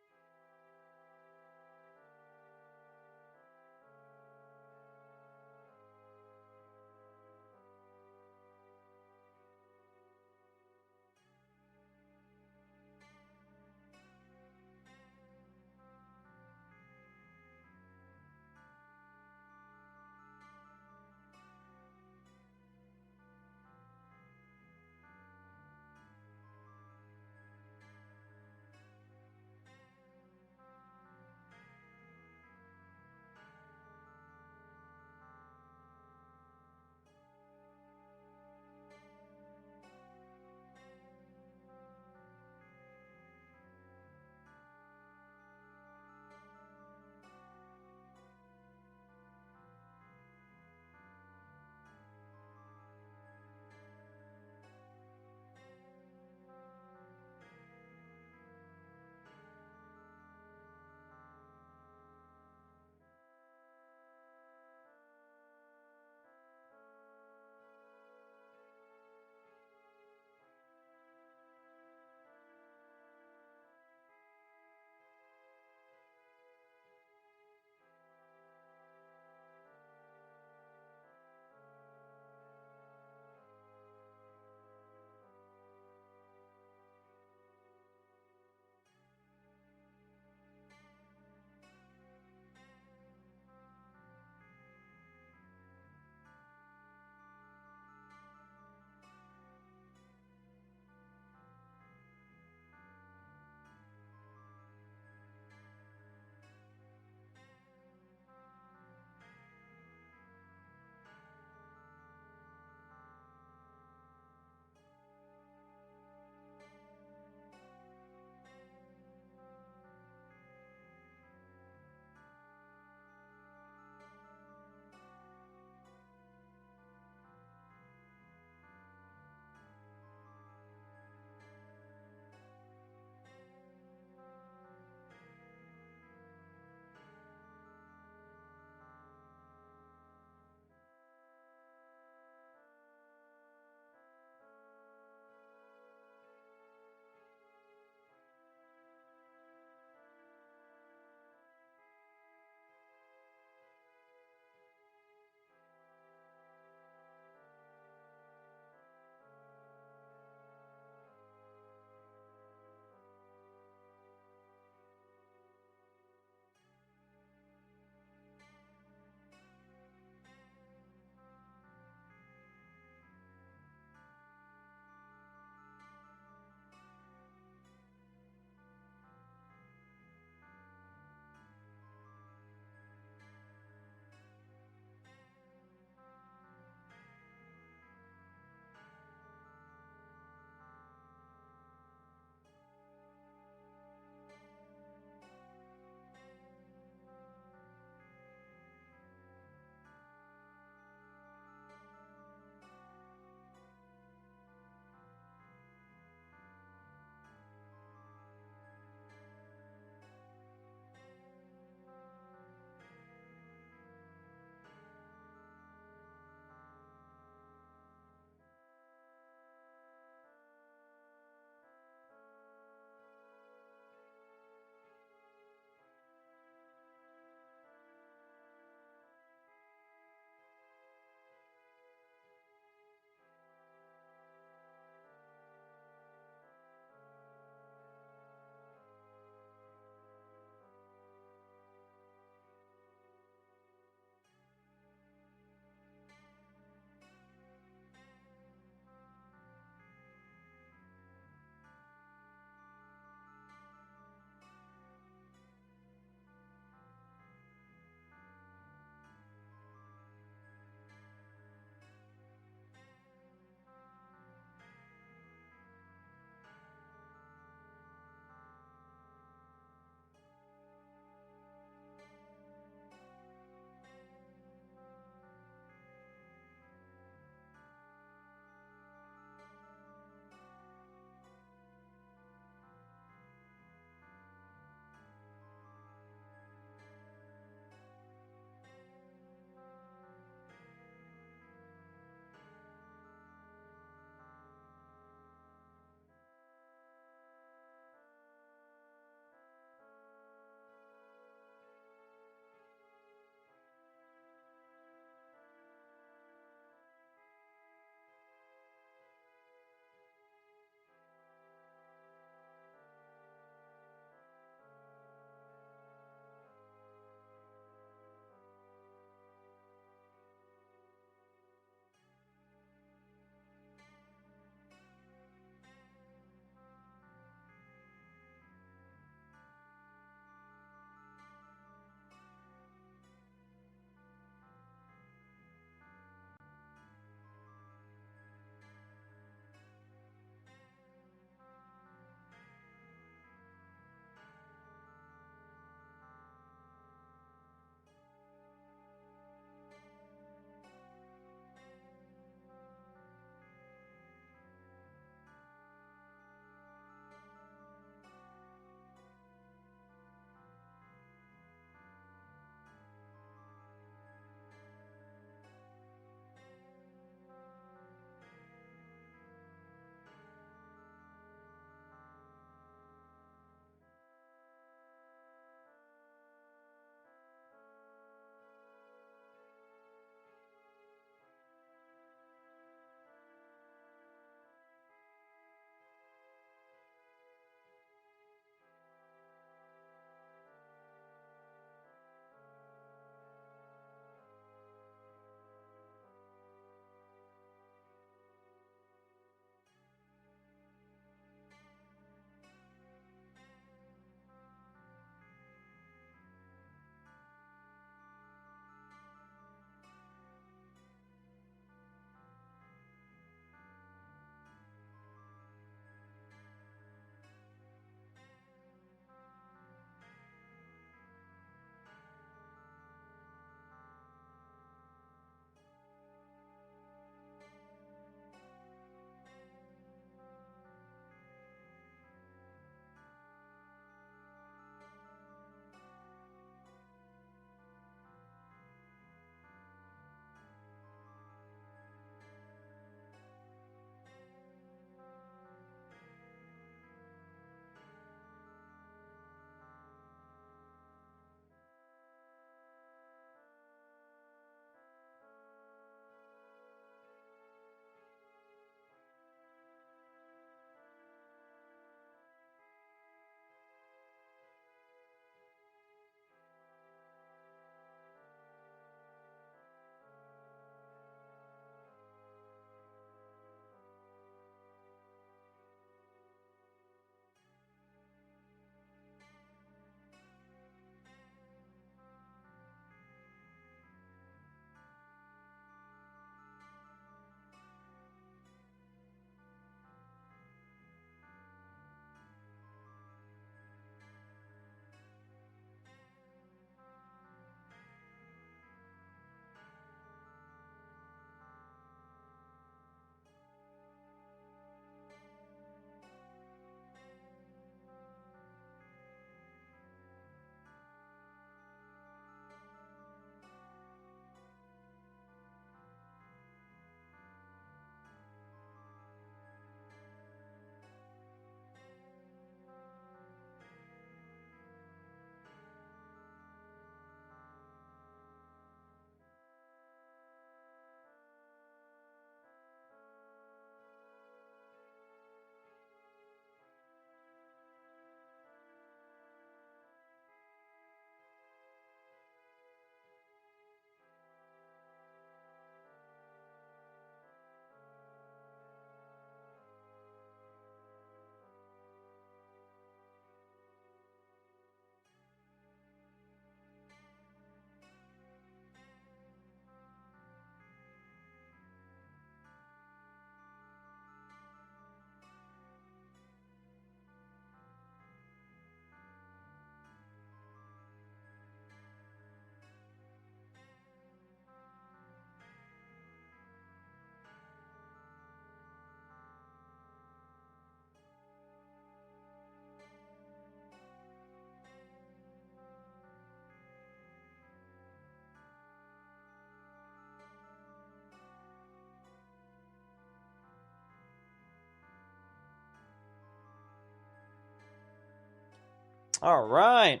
All right.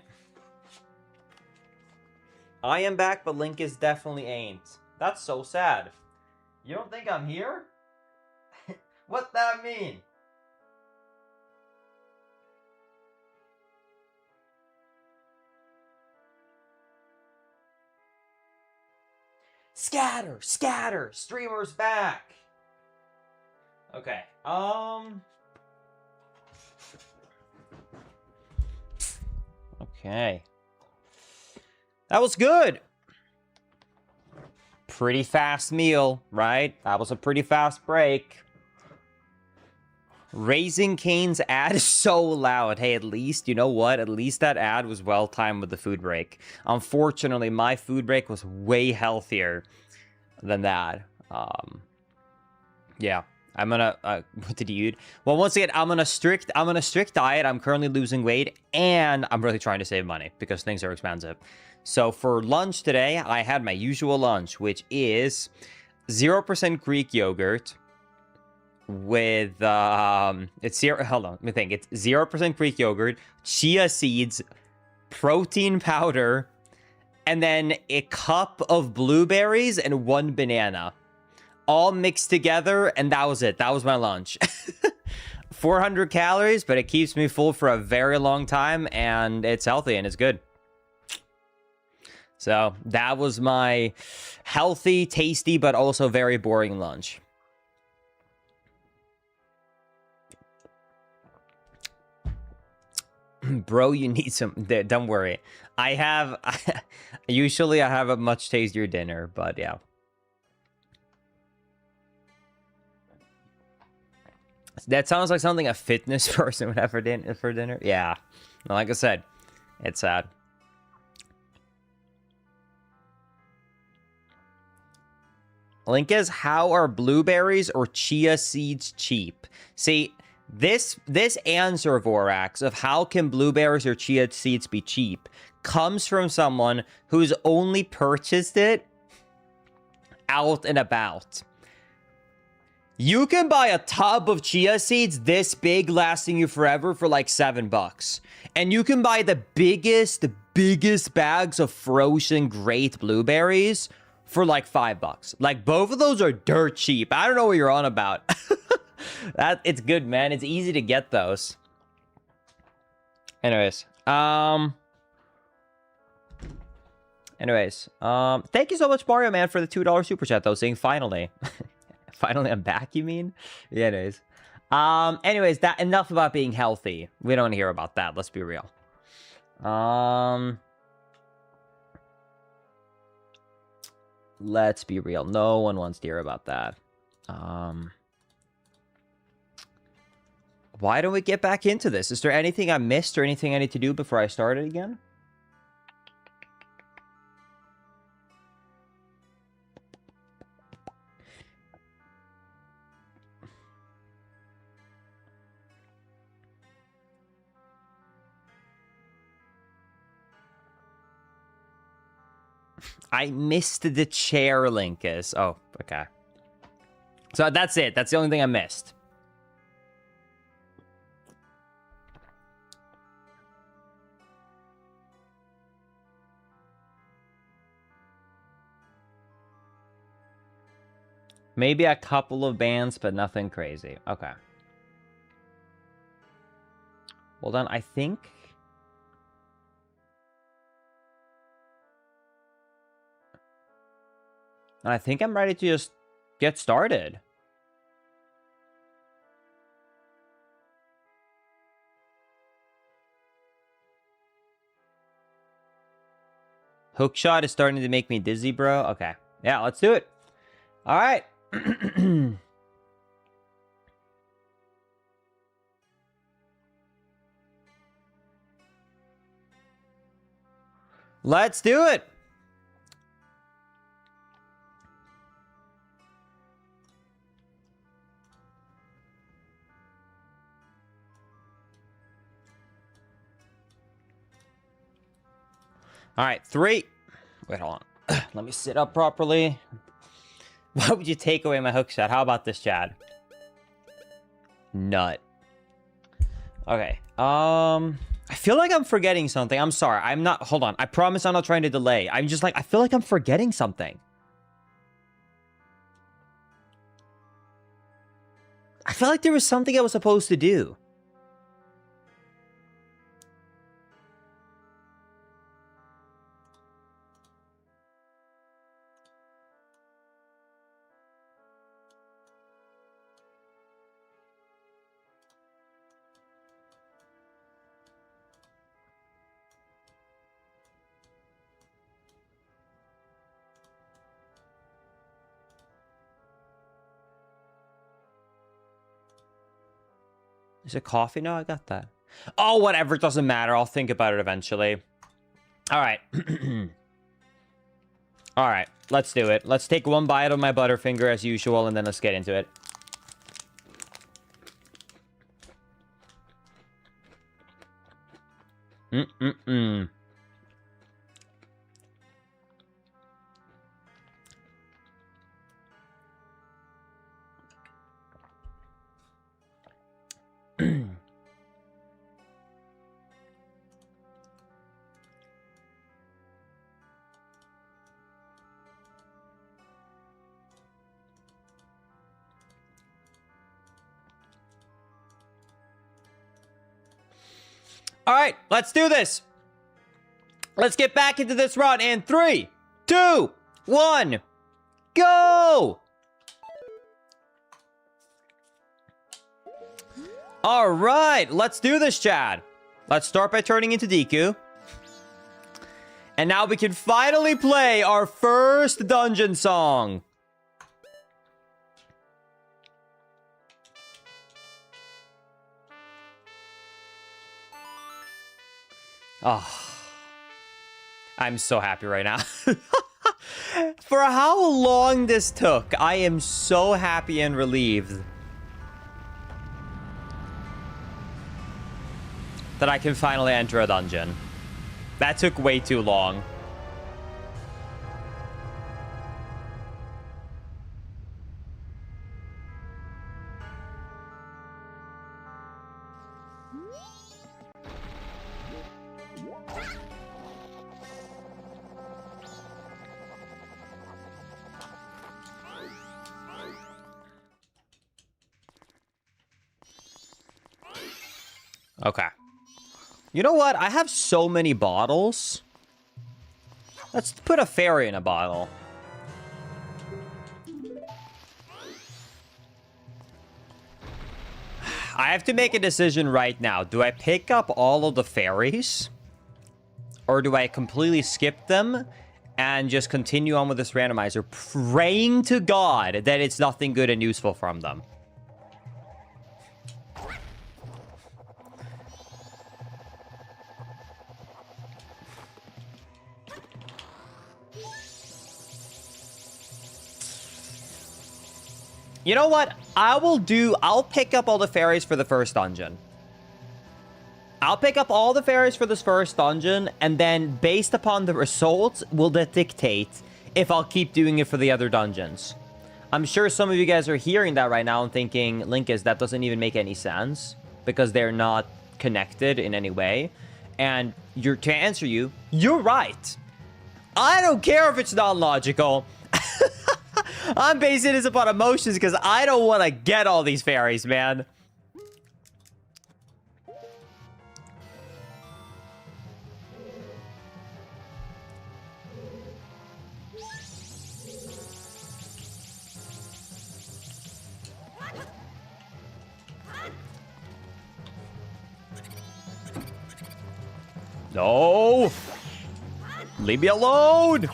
I am back, but Linkus definitely ain't. That's so sad. You don't think I'm here? What that mean? Scatter, scatter, streamer's back. Okay, okay. That was good. Pretty fast meal, right? That was a pretty fast break. Raising Cane's ad is so loud. Hey, at least, you know what? At least that ad was well timed with the food break. Unfortunately, my food break was way healthier than that. Yeah. I'm gonna what did you eat? Well, once again, I'm on a strict diet. I'm currently losing weight, and I'm really trying to save money because things are expensive. So for lunch today, I had my usual lunch, which is 0% Greek yogurt with it's zero. Hold on, let me think. It's 0% Greek yogurt, chia seeds, protein powder, and then a cup of blueberries and 1 banana. All mixed together, and that was it. That was my lunch. 400 calories, but it keeps me full for a very long time, and it's healthy, and it's good. So, that was my healthy, tasty, but also very boring lunch. Bro, you need some... Don't worry. Usually I have a much tastier dinner, but yeah. That sounds like something a fitness person would have for dinner. Yeah. Like I said, it's sad. Link is, how are blueberries or chia seeds cheap? See, this answer, Vorax, of how can blueberries or chia seeds be cheap comes from someone who's only purchased it out and about. You can buy a tub of chia seeds this big, lasting you forever, for like $7. And you can buy the biggest bags of frozen great blueberries for like $5. Like, both of those are dirt cheap. I don't know what you're on about. It's good, man. It's easy to get those. Anyways, thank you so much, Mario Man, for the $2 super chat, though, saying finally. Finally, I'm back, you mean? Yeah, it is. Anyways, that enough about being healthy. We don't want to hear about that. Let's be real. Let's be real. No one wants to hear about that. Why don't we get back into this? Is there anything I missed or anything I need to do before I start it again? I missed the chair, Linkus. Oh, okay. So that's it. That's the only thing I missed. Maybe a couple of bands, but nothing crazy. Okay. Well then, I think... And I think I'm ready to just get started. Hookshot is starting to make me dizzy, bro. Okay. Yeah, let's do it. All right. Let's do it. All right, 3. Wait, hold on. Let me sit up properly. Why would you take away my hook shot? How about this, Chad? Nut. Okay. I feel like I'm forgetting something. I'm sorry. I'm not... Hold on. I promise I'm not trying to delay. I'm just like... I feel like I'm forgetting something. I feel like there was something I was supposed to do. Is it coffee? No, I got that. Oh, whatever. It doesn't matter. I'll think about it eventually. All right. All right. Let's do it. Let's take one bite of my Butterfinger as usual, and then let's get into it. All right, let's do this. Let's get back into this run in 3, 2, 1, go! All right, let's do this, Chad. Let's start by turning into Deku. And now we can finally play our first dungeon song. Oh, I'm so happy right now. For how long this took, I am so happy and relieved that I can finally enter a dungeon. That took way too long. Okay. You know what? I have so many bottles. Let's put a fairy in a bottle. I have to make a decision right now. Do I pick up all of the fairies? Or do I completely skip them and just continue on with this randomizer, praying to God that it's nothing good and useful from them? You know what? I'll pick up all the fairies for the first dungeon. I'll pick up all the fairies for this first dungeon, and then based upon the results, will dictate if I'll keep doing it for the other dungeons. I'm sure some of you guys are hearing that right now and thinking, Linkus, that doesn't even make any sense because they're not connected in any way. And to answer you, you're right. I don't care if it's not logical. I'm basing this upon emotions because I don't want to get all these fairies, man. No! Leave me alone!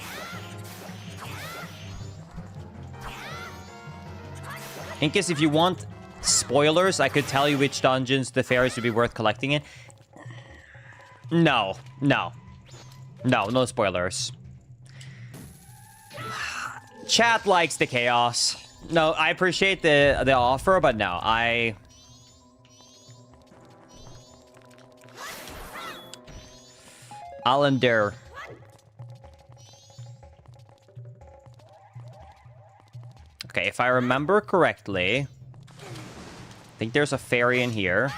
In case if you want spoilers, I could tell you which dungeons the fairies would be worth collecting in. No spoilers. Chat likes the chaos. No, I appreciate the offer, but no, I'll endure. Okay, if I remember correctly, I think there's a fairy in here.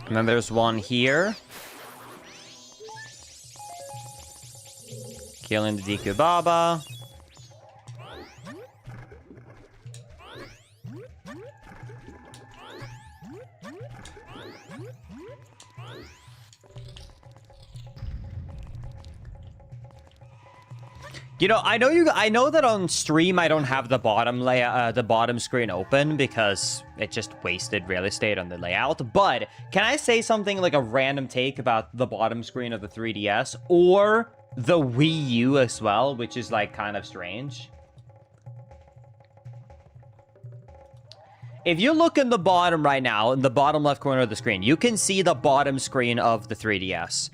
And then there's one here. Killing the Deku Baba. You know, I know that on stream I don't have the bottom layout, the bottom screen open because it just wasted real estate on the layout. But can I say something like a random take about the bottom screen of the 3DS or the Wii U as well, which is like kind of strange? If you look in the bottom right now, in the bottom left corner of the screen, you can see the bottom screen of the 3DS.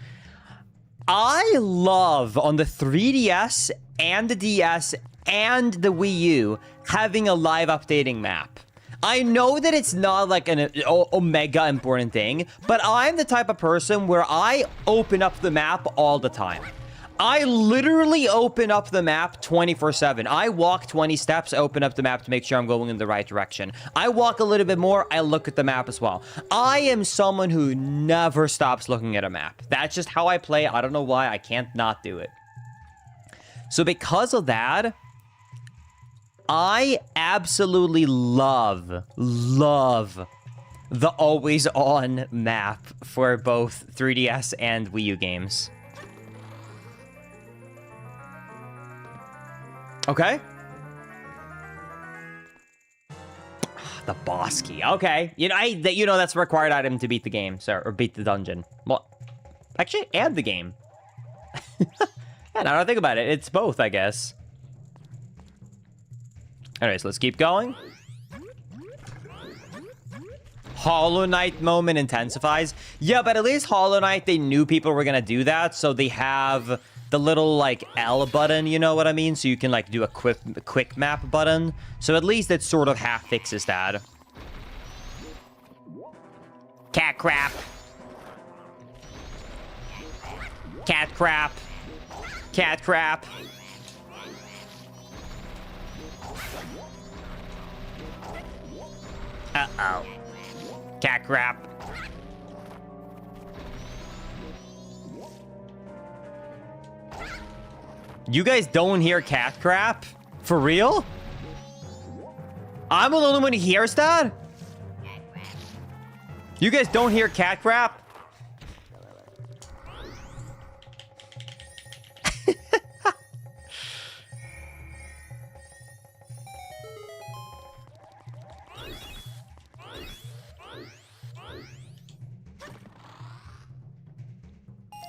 I love on the 3DS and the DS and the Wii U having a live updating map. I know that it's not like an mega important thing, but I'm the type of person where I open up the map all the time. I literally open up the map 24/7. I walk 20 steps, open up the map to make sure I'm going in the right direction. I walk a little bit more, I look at the map as well. I am someone who never stops looking at a map. That's just how I play. I don't know why. I can't not do it. So because of that, I absolutely love the always on map for both 3DS and Wii U games. Okay. The boss key. Okay. You know, that's a required item to beat the game, sir, or beat the dungeon. Well, actually, and the game. Yeah, now that I think about it, it's both, I guess. Anyways, let's keep going. Hollow Knight moment intensifies. Yeah, but at least Hollow Knight, they knew people were gonna do that, so they have the little, like, L button, you know what I mean? So you can, like, do a quick map button. So at least it sort of half fixes that. Cat crap. Cat crap. Cat crap. Uh-oh. Cat crap. You guys don't hear cat crap? For real? I'm the only one who hears that? You guys don't hear cat crap?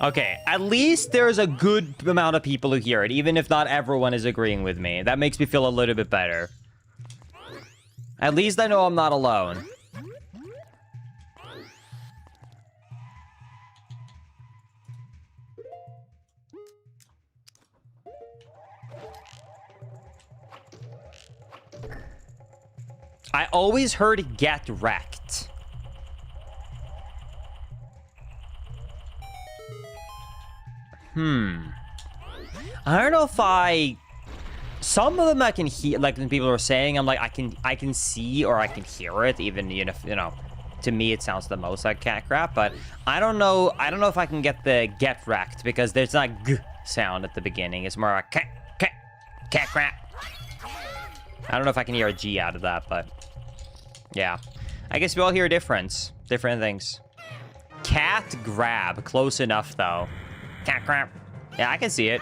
Okay, at least there's a good amount of people who hear it, even if not everyone is agreeing with me. That makes me feel a little bit better. At least I know I'm not alone. I always heard get wrecked. I don't know if some of them I can hear, like when people are saying, I'm like, I can see or I can hear it, even, you know, to me it sounds the most like cat crap, but I don't know if I can get the get wrecked because there's not a g sound at the beginning. It's more like cat crap. I don't know if I can hear a G out of that, but yeah. I guess we all hear different things. Cat grab, close enough though. Cat crap. Yeah, I can see it.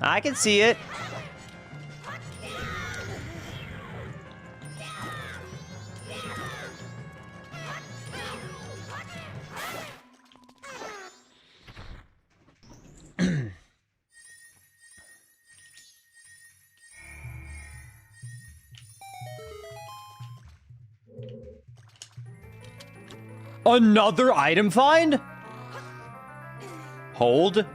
I can see it. Another item find? Hold.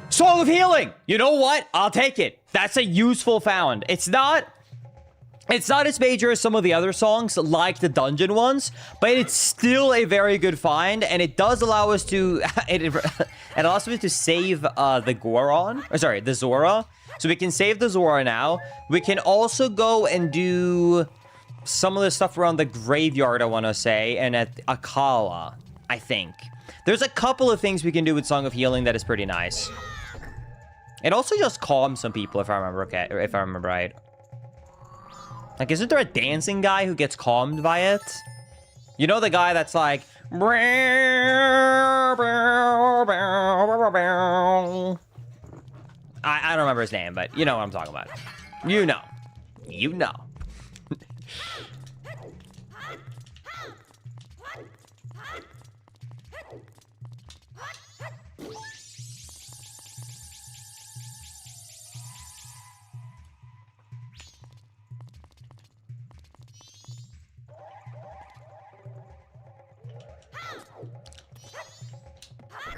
Song of Healing! You know what? I'll take it. That's a useful found. It's not It's not as major as some of the other songs, like the dungeon ones, but it's still a very good find, and it does allow us to... it allows us to save the Goron, or sorry, the Zora. So we can save the Zora now. We can also go and do some of the stuff around the graveyard, I want to say, and at Akala, I think. There's a couple of things we can do with Song of Healing that is pretty nice. It also just calms some people, if I remember right. Like, isn't there a dancing guy who gets calmed by it? You know, the guy that's like... I don't remember his name, but you know what I'm talking about. You know. You know.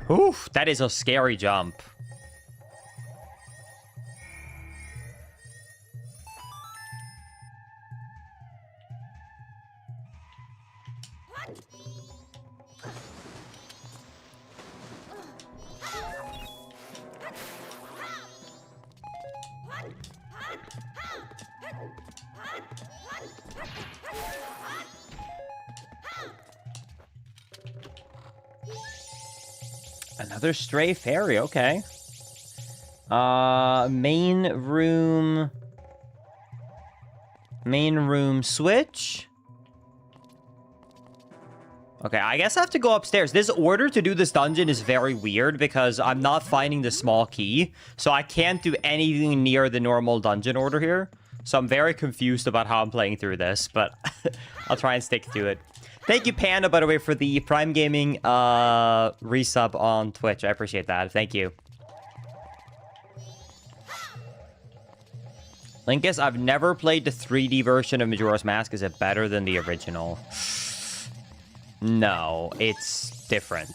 Oof, that is a scary jump. Another stray fairy, okay. Main room switch. Okay, I guess I have to go upstairs. This order to do this dungeon is very weird because I'm not finding the small key. So I can't do anything near the normal dungeon order here. So I'm very confused about how I'm playing through this, but I'll try and stick to it. Thank you, Panda, by the way, for the Prime Gaming resub on Twitch. I appreciate that. Thank you. Linkus, I've never played the 3D version of Majora's Mask. Is it better than the original? No, it's different.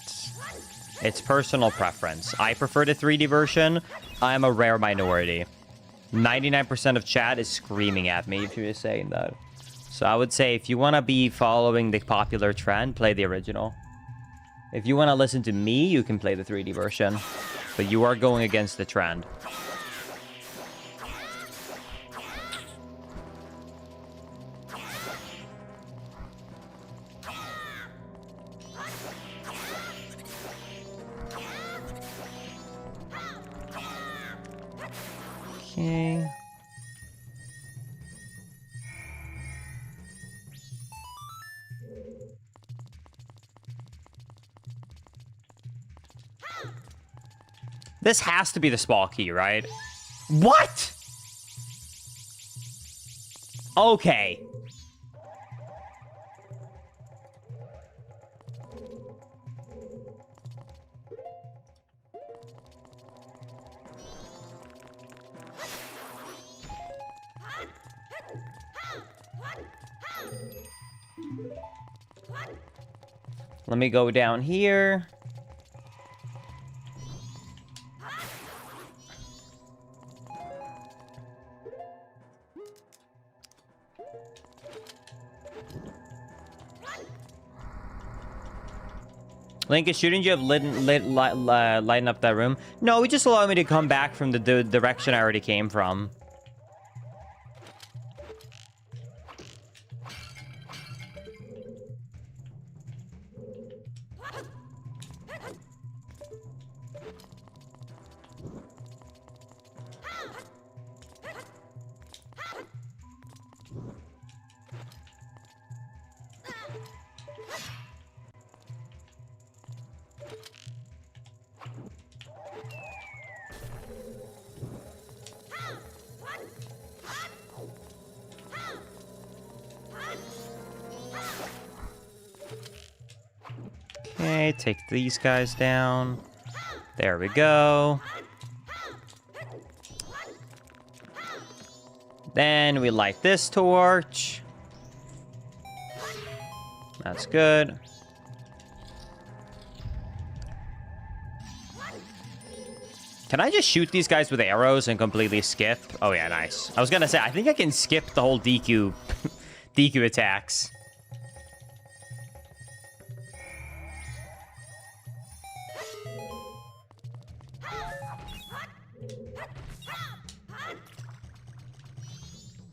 It's personal preference. I prefer the 3D version. I'm a rare minority. 99% of chat is screaming at me if you're saying that. So I would say if you want to be following the popular trend, play the original. If you want to listen to me, you can play the 3D version. But you are going against the trend. Okay. This has to be the small key, right? What? Okay. Let me go down here. Linkus, shouldn't you have lighten up that room? No, it just allowed me to come back from the direction I already came from. Okay, take these guys down. There we go. Then we light this torch. That's good. Can I just shoot these guys with arrows and completely skip? Oh, yeah, nice. I was gonna say, I think I can skip the whole DQ, DQ attacks.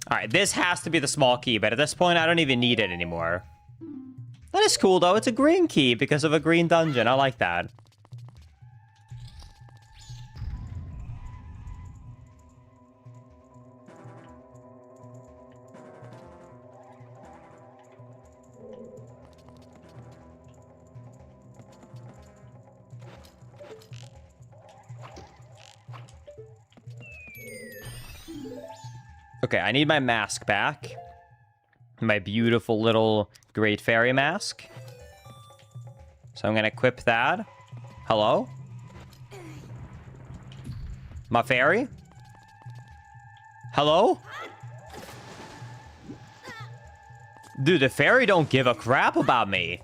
All right, this has to be the small key, but at this point, I don't even need it anymore. That is cool, though. It's a green key because of a green dungeon. I like that. Okay, I need my mask back. My beautiful little Great Fairy mask. So I'm gonna equip that. Hello? My fairy? Hello? Dude, the fairy don't give a crap about me.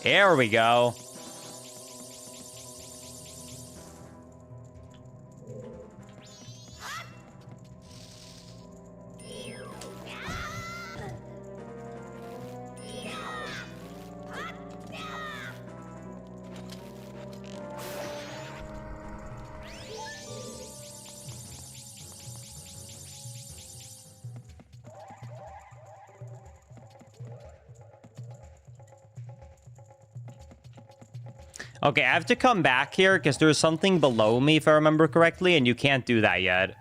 There we go. Okay, I have to come back here because there's something below me, if I remember correctly, and you can't do that yet.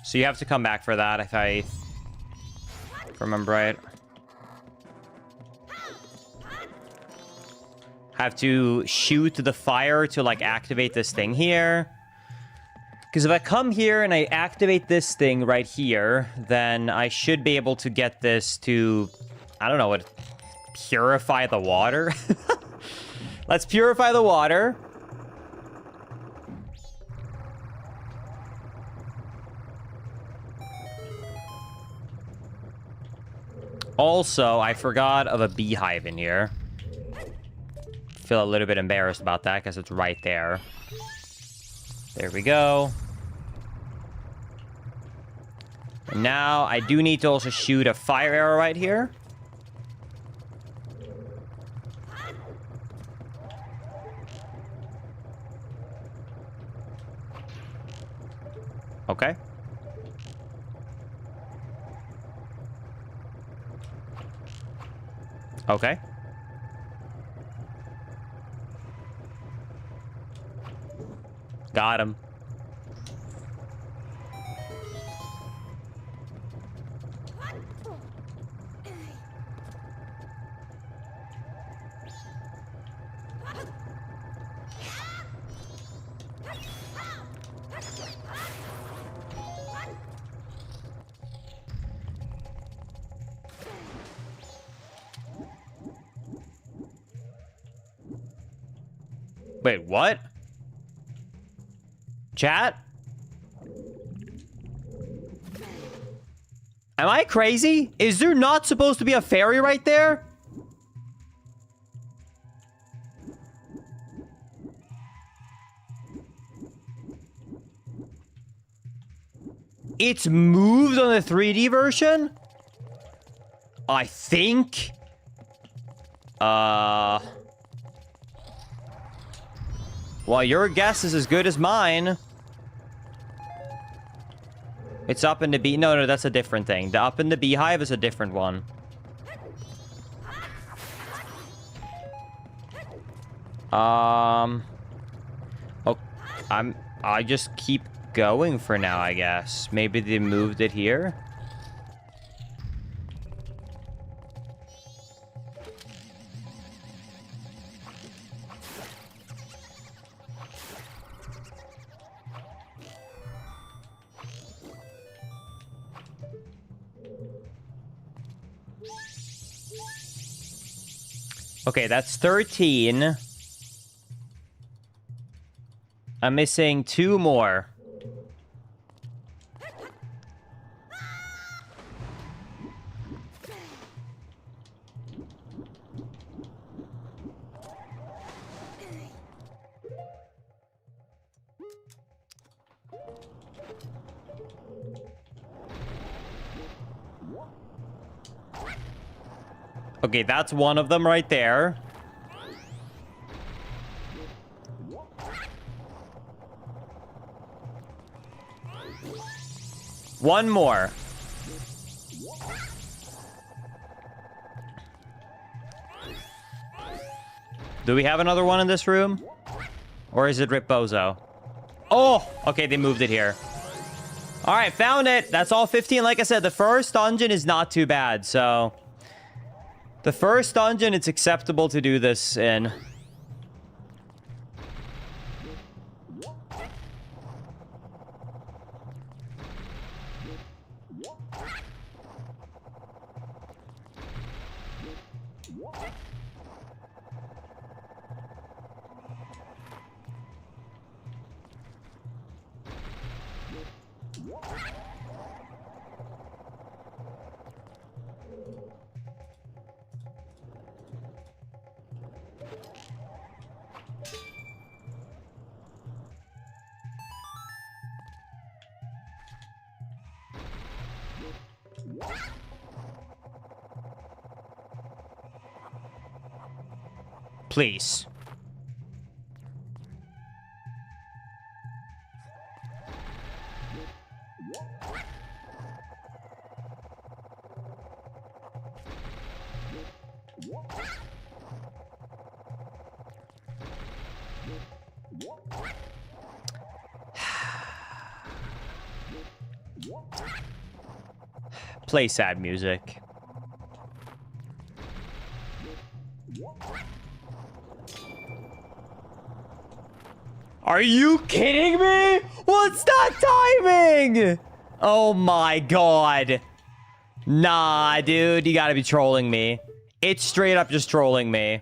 So you have to come back for that, if I remember right. Have to shoot the fire to, like, activate this thing here. Because if I come here and I activate this thing right here, then I should be able to get this to, I don't know what, purify the water? Let's purify the water. Also, I forgot of a beehive in here. Feel a little bit embarrassed about that because it's right there. There we go. And now I do need to also shoot a fire arrow right here. Okay. Okay. Got him. Wait, what? Chat? Am I crazy? Is there not supposed to be a fairy right there? It's moved on the 3D version? I think. Well, your guess is as good as mine. It's up in the bee... No, that's a different thing. The up in the beehive is a different one. Oh, I just keep going for now, I guess. Maybe they moved it here. Okay, that's 13. I'm missing 2 more. Okay, that's one of them right there. One more. Do we have another one in this room? Or is it Ripbozo? Oh, okay, they moved it here. All right, found it. That's all 15. Like I said, the first dungeon is not too bad, so... The first dungeon, it's acceptable to do this in. Please. Play sad music. Are you kidding me? What's that timing? Oh my god. Nah, dude, you gotta be trolling me. It's straight up just trolling me.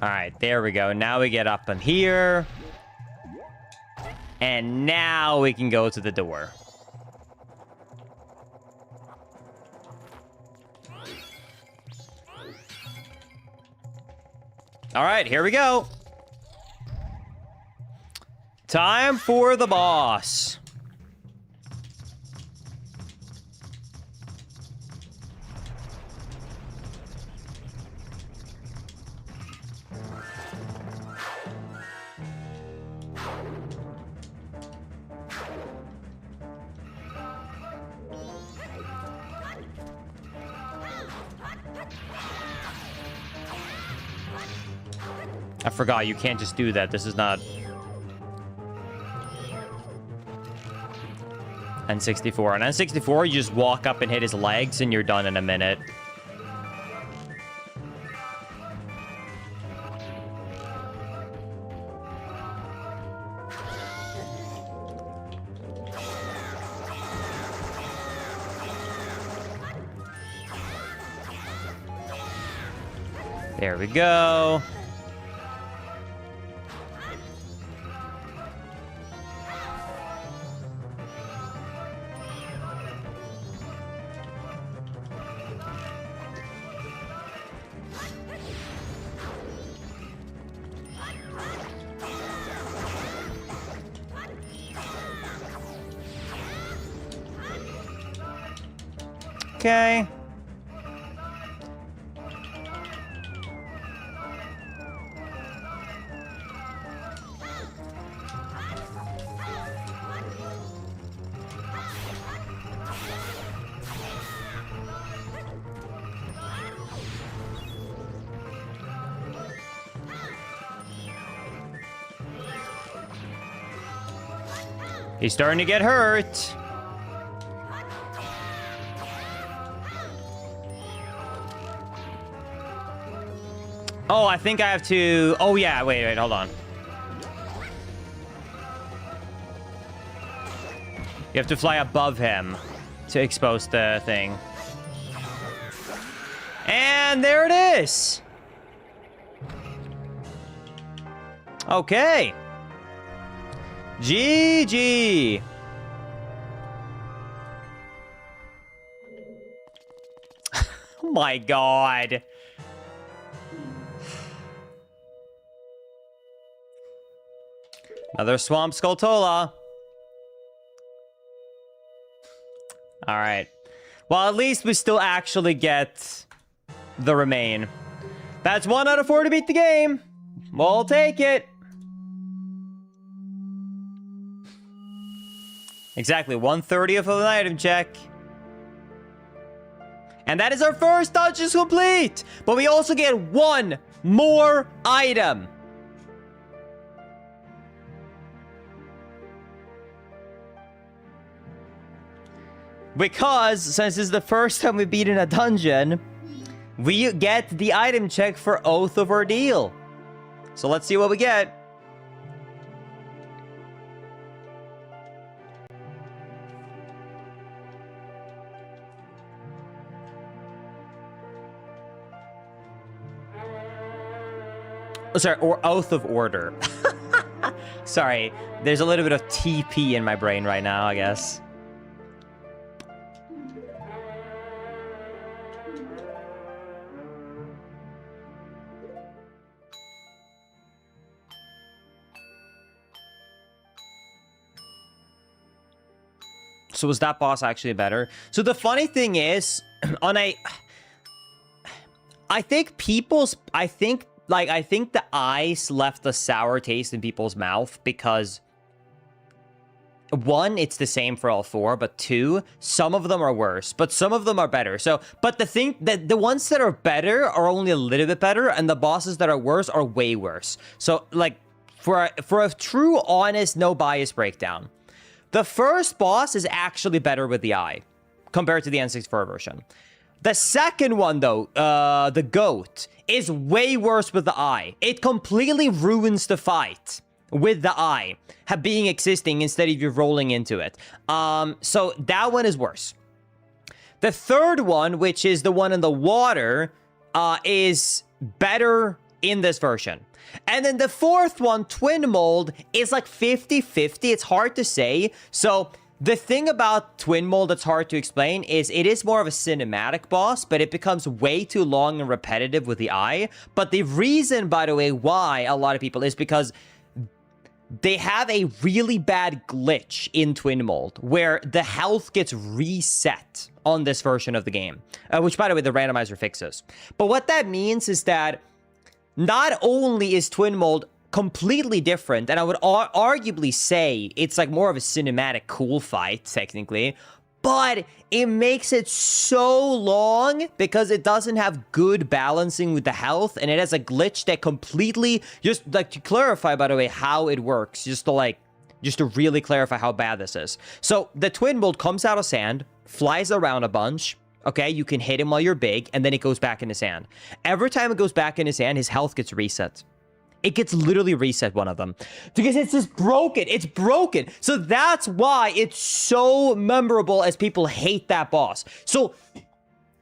All right, there we go. Now we get up in here. And now we can go to the door. All right, here we go. Time for the boss. I forgot, you can't just do that. This is not... N64. On N64, you just walk up and hit his legs, and you're done in a minute. There we go. Okay. He's starting to get hurt. Oh, I think I have to... Oh, yeah. Wait, hold on. You have to fly above him to expose the thing. And there it is. Okay. GG. Oh my god. Another Swamp Skulltula. Alright. Well, at least we still actually get the remain. That's 1 out of 4 to beat the game. We'll take it. Exactly, 1/30th of an item check. And that is our first dungeon complete. But we also get 1 more item. Because, since this is the first time we've beaten a dungeon, we get the item check for Oath of Ordeal. So let's see what we get. Oh, sorry, or Oath of Order. Sorry, there's a little bit of TP in my brain right now, I guess. So was that boss actually better? So the funny thing is, I think the ice left a sour taste in people's mouth because 1, it's the same for all 4, but 2, some of them are worse, but some of them are better. So, but the thing that the ones that are better are only a little bit better, and the bosses that are worse are way worse. So, like, for a true, honest, no bias breakdown, the first boss is actually better with the eye compared to the N64 version. The second one, though, the goat, is way worse with the eye. It completely ruins the fight with the eye being existing instead of you rolling into it. So that one is worse. The third one, which is the one in the water, is better in this version. And then the fourth one, Twin Mold, is like 50-50. It's hard to say. So the thing about Twin Mold that's hard to explain is it is more of a cinematic boss, but it becomes way too long and repetitive with the eye. But the reason, by the way, why a lot of people is because they have a really bad glitch in Twin Mold where the health gets reset on this version of the game, which, by the way, the randomizer fixes. But what that means is that not only is Twin Mold completely different, and I would arguably say it's like more of a cinematic cool fight, technically, but it makes it so long because it doesn't have good balancing with the health, and it has a glitch that completely, just like to clarify, by the way, how it works, just to really clarify how bad this is. So the Twin Mold comes out of sand, flies around a bunch. Okay, you can hit him while you're big, and then it goes back into sand. Every time it goes back into sand, his health gets reset. It gets literally reset, one of them. Because it's just broken. It's broken. So that's why it's so memorable as people hate that boss. So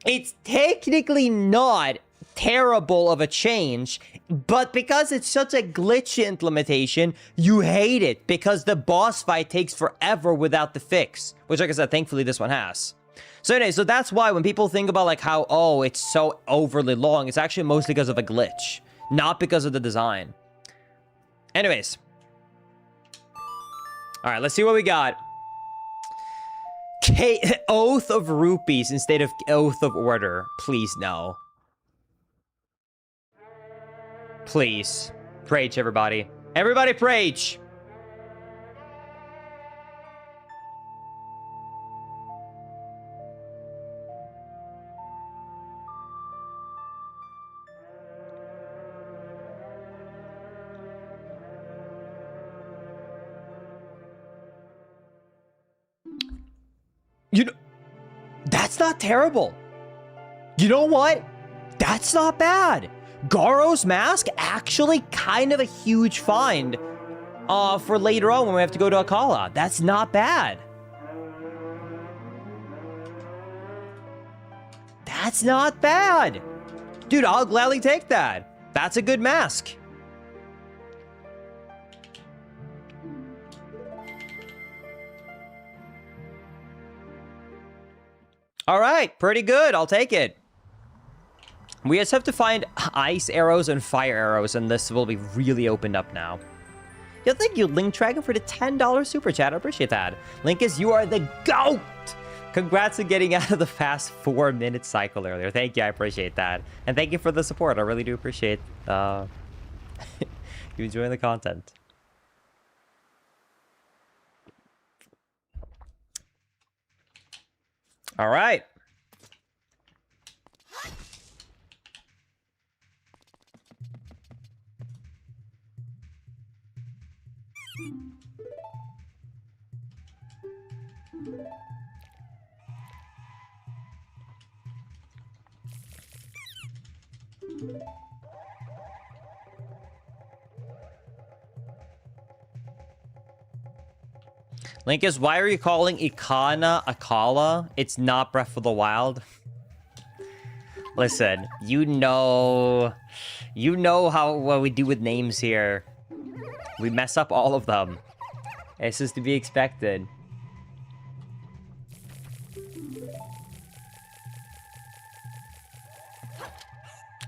it's technically not terrible of a change, but because it's such a glitchy implementation, you hate it because the boss fight takes forever without the fix. Which, like I said, thankfully this one has. So anyway, so that's why when people think about like how, oh, it's so overly long, it's actually mostly because of a glitch, not because of the design. Anyways. All right, let's see what we got. Oath of Rupees instead of Oath of Order. Please, no. Please. Preach, everybody. Everybody preach. You know, that's not terrible. You know what? That's not bad. Garo's mask, actually kind of a huge find for later on when we have to go to Akala. That's not bad. That's not bad. Dude, I'll gladly take that. That's a good mask. All right, pretty good. I'll take it. We just have to find ice arrows and fire arrows, and this will be really opened up now. Yeah, thank you, Link Dragon, for the $10 super chat. I appreciate that. Linkus, you are the GOAT! Congrats on getting out of the fast 4-minute cycle earlier. Thank you, I appreciate that. And thank you for the support. I really do appreciate you enjoying the content. All right. Linkus, why are you calling Ikana Akala? It's not Breath of the Wild. Listen, you know how what we do with names here. We mess up all of them. It's just to be expected.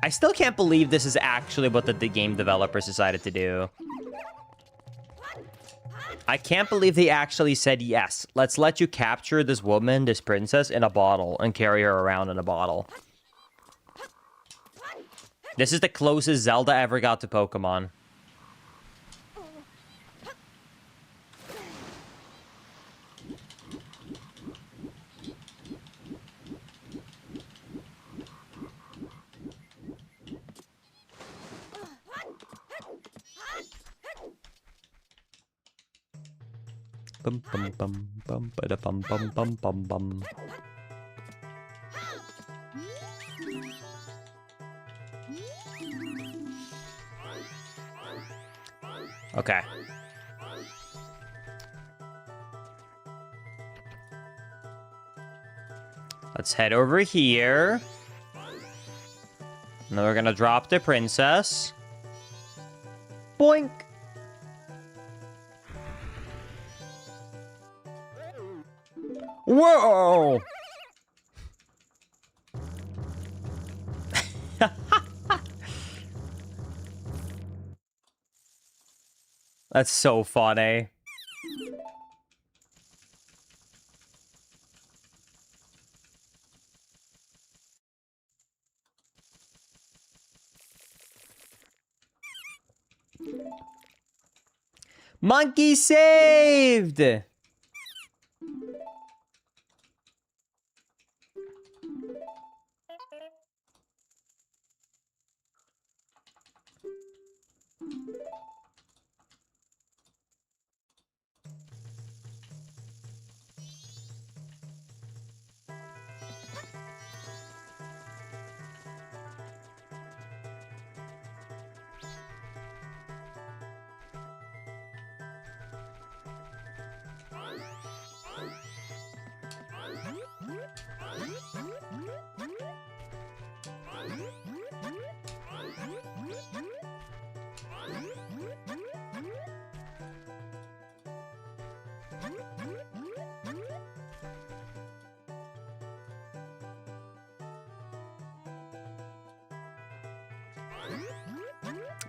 I still can't believe this is actually what the game developers decided to do. I can't believe they actually said, yes, let's let you capture this woman, this princess, in a bottle and carry her around in a bottle. This is the closest Zelda ever got to Pokemon. Bum bum bum bum ba da bum bum bum bum bum. Okay. Let's head over here. And then we're gonna drop the princess. Boink! Whoa! That's so funny. Monkey saved!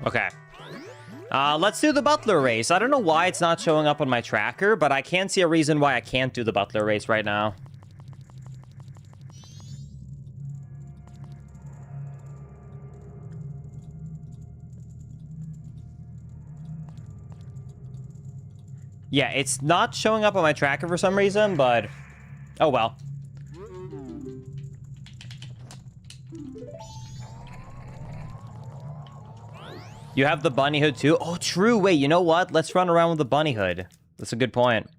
Okay. Let's do the Butler race. I don't know why it's not showing up on my tracker, but I can't see a reason why I can't do the Butler race right now. Yeah, it's not showing up on my tracker for some reason, but... oh, well. You have the bunny hood too? Oh, true. Wait, you know what? Let's run around with the bunny hood. That's a good point.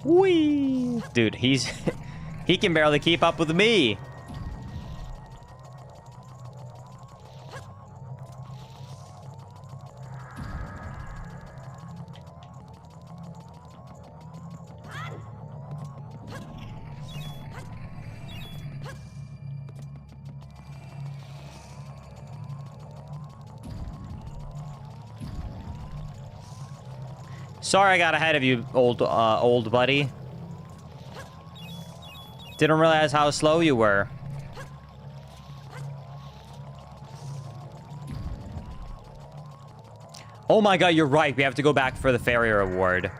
Whee! Dude, he can barely keep up with me. Sorry I got ahead of you, old buddy. Didn't realize how slow you were. Oh my god, you're right. We have to go back for the fairy reward.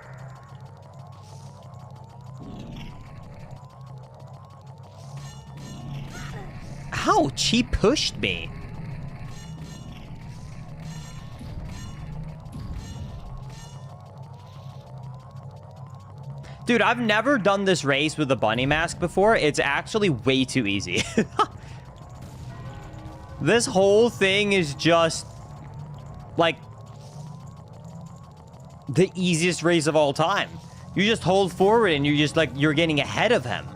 Ouch, he pushed me. Dude, I've never done this race with the bunny mask before. It's actually way too easy. This whole thing is just, like, the easiest race of all time. You just hold forward and you're just, like, you're getting ahead of him.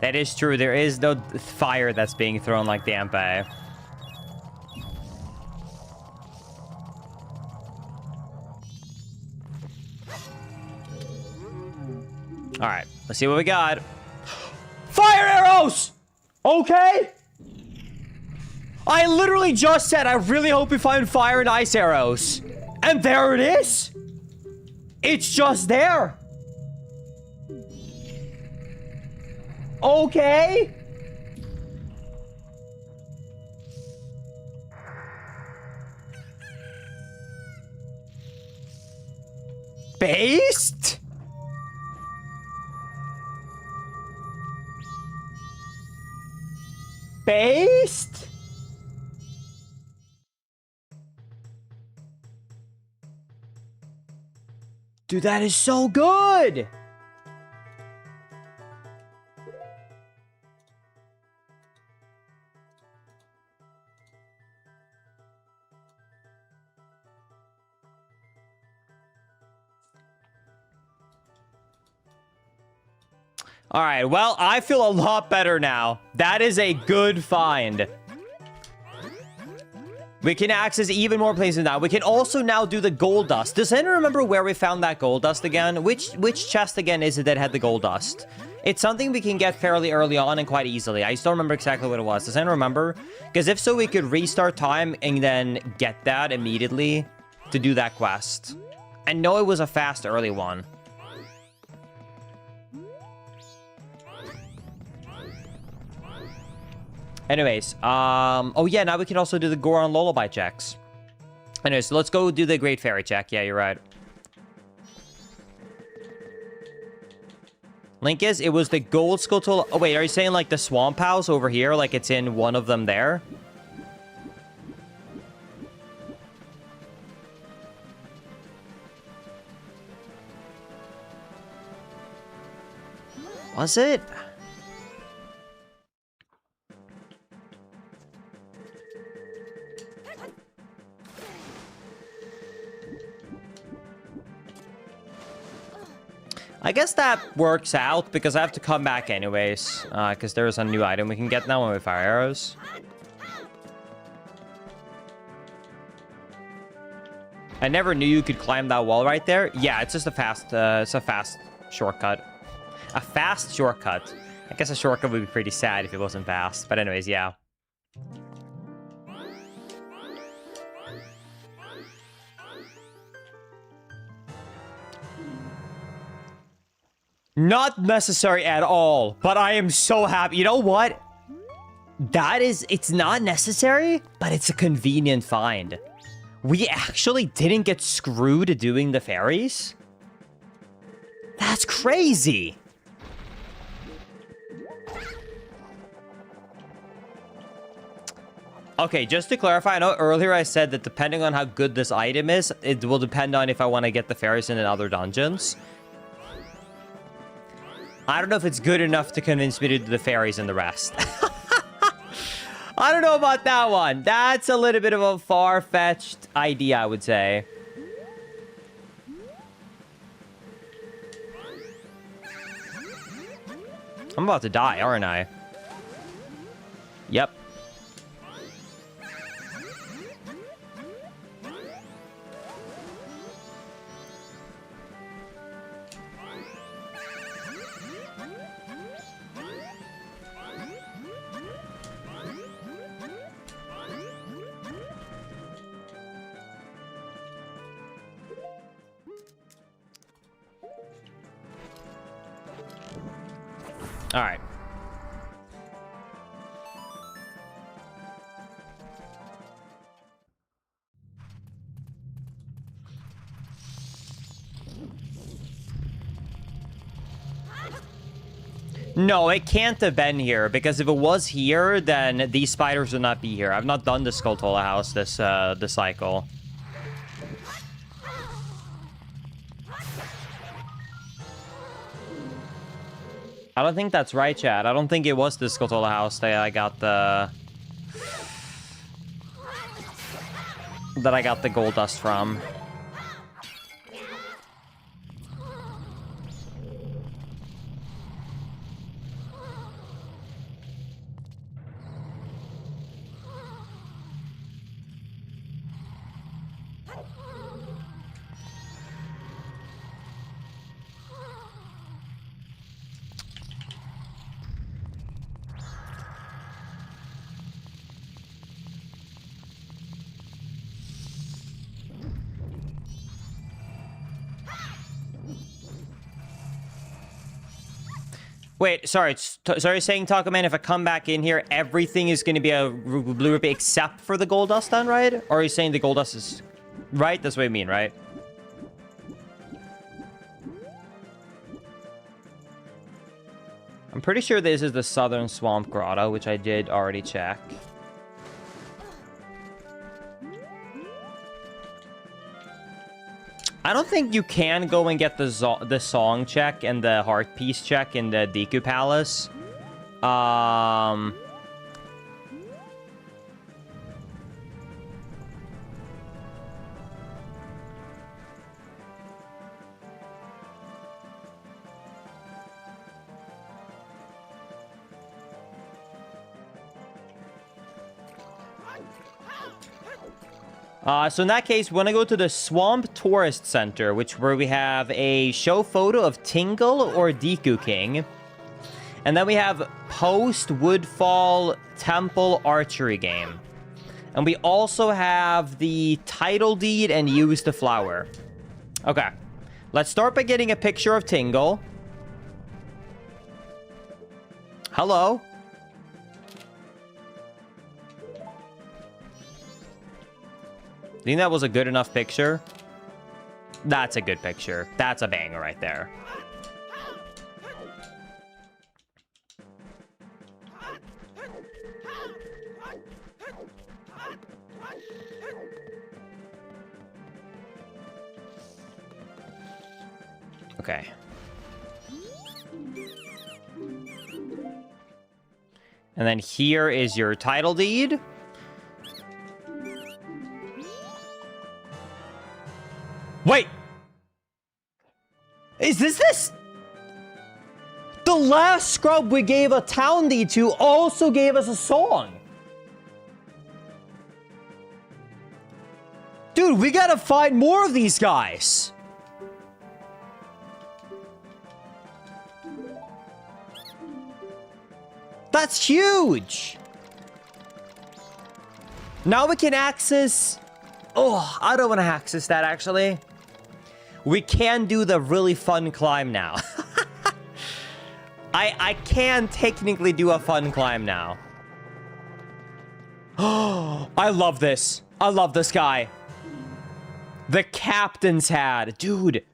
That is true. There is no fire that's being thrown like Dampe. All right, let's see what we got. Fire arrows! Okay. I literally just said I really hope we find fire and ice arrows. And there it is. It's just there. Okay. Based? Based? Dude, that is so good. All right, well, I feel a lot better now. That is a good find. We can access even more places now. We can also now do the gold dust. Does anyone remember where we found that gold dust again? Which chest again is it that had the gold dust? It's something we can get fairly early on and quite easily. I just don't remember exactly what it was. Does anyone remember? Because if so, we could restart time and then get that immediately to do that quest. I know it was a fast early one. Anyways, oh yeah, now we can also do the Goron Lullaby checks. Anyways, so let's go do the Great Fairy check. Yeah, you're right. Link is, it was the gold skull. Oh wait, are you saying like the swamp house over here? Like it's in one of them there? Was it? I guess that works out because I have to come back anyways. Because there's a new item we can get now with fire arrows. I never knew you could climb that wall right there. Yeah, it's just a fast shortcut. A fast shortcut. I guess a shortcut would be pretty sad if it wasn't fast. But anyways, yeah. Not necessary at all, but I am so happy. You know what? It's not necessary, but it's a convenient find. We actually didn't get screwed doing the fairies? That's crazy. Okay, just to clarify, I know earlier I said that depending on how good this item is, it will depend on if I want to get the fairies in other dungeons. I don't know if it's good enough to convince me to do the fairies and the rest. I don't know about that one. That's a little bit of a far-fetched idea, I would say. I'm about to die, aren't I? Yep. All right. No, it can't have been here, because if it was here, then these spiders would not be here. I've not done the Skulltula house this cycle. I don't think that's right, Chad. I don't think it was the Skulltula house that I got the... gold dust from. Wait, sorry, sorry, saying Taco Man, if I come back in here, everything is going to be a blue rupee except for the gold dust then, right? Or are you saying the gold dust is... Right? That's what you mean, right? I'm pretty sure this is the Southern Swamp Grotto, which I did already check. I don't think you can go and get the song check and the heart piece check in the Deku Palace. So in that case, we want to go to the Swamp Tourist Center, where we have a show photo of Tingle or Deku King. And then we have Post Woodfall Temple Archery Game. And we also have the title deed and use the flower. Okay. Let's start by getting a picture of Tingle. Hello. Do you think that was a good enough picture? That's a good picture. That's a banger right there. Okay. And then here is your title deed. Wait! Is this? The last scrub we gave a town deed to also gave us a song. Dude, we gotta find more of these guys. That's huge. Now we can access... Oh, I don't want to access that, actually. We can do the really fun climb now. I can technically do a fun climb now. Oh, I love this. I love this guy. The captain's hat. Dude,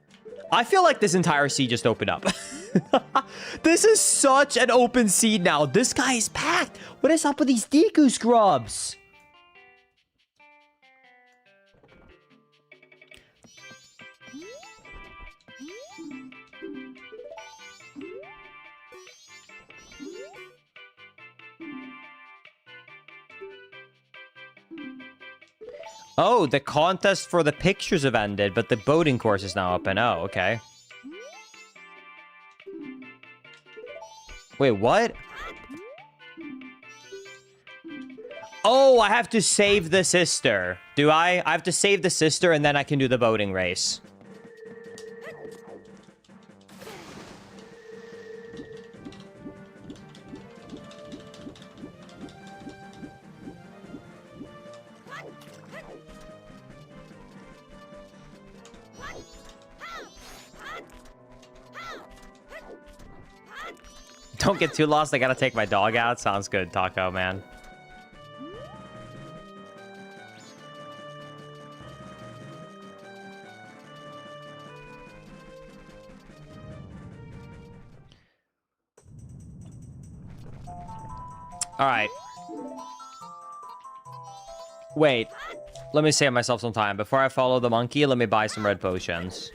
I feel like this entire sea just opened up. This is such an open sea now. This guy is packed. What is up with these Deku scrubs? Oh, the contest for the pictures have ended, but the boating course is now open. Oh, okay. Wait, what? Oh, I have to save the sister. Do I? I have to save the sister and then I can do the boating race. Don't get too lost. I gotta take my dog out. Sounds good, Taco, man. All right. Wait. Let me save myself some time. Before I follow the monkey, let me buy some red potions.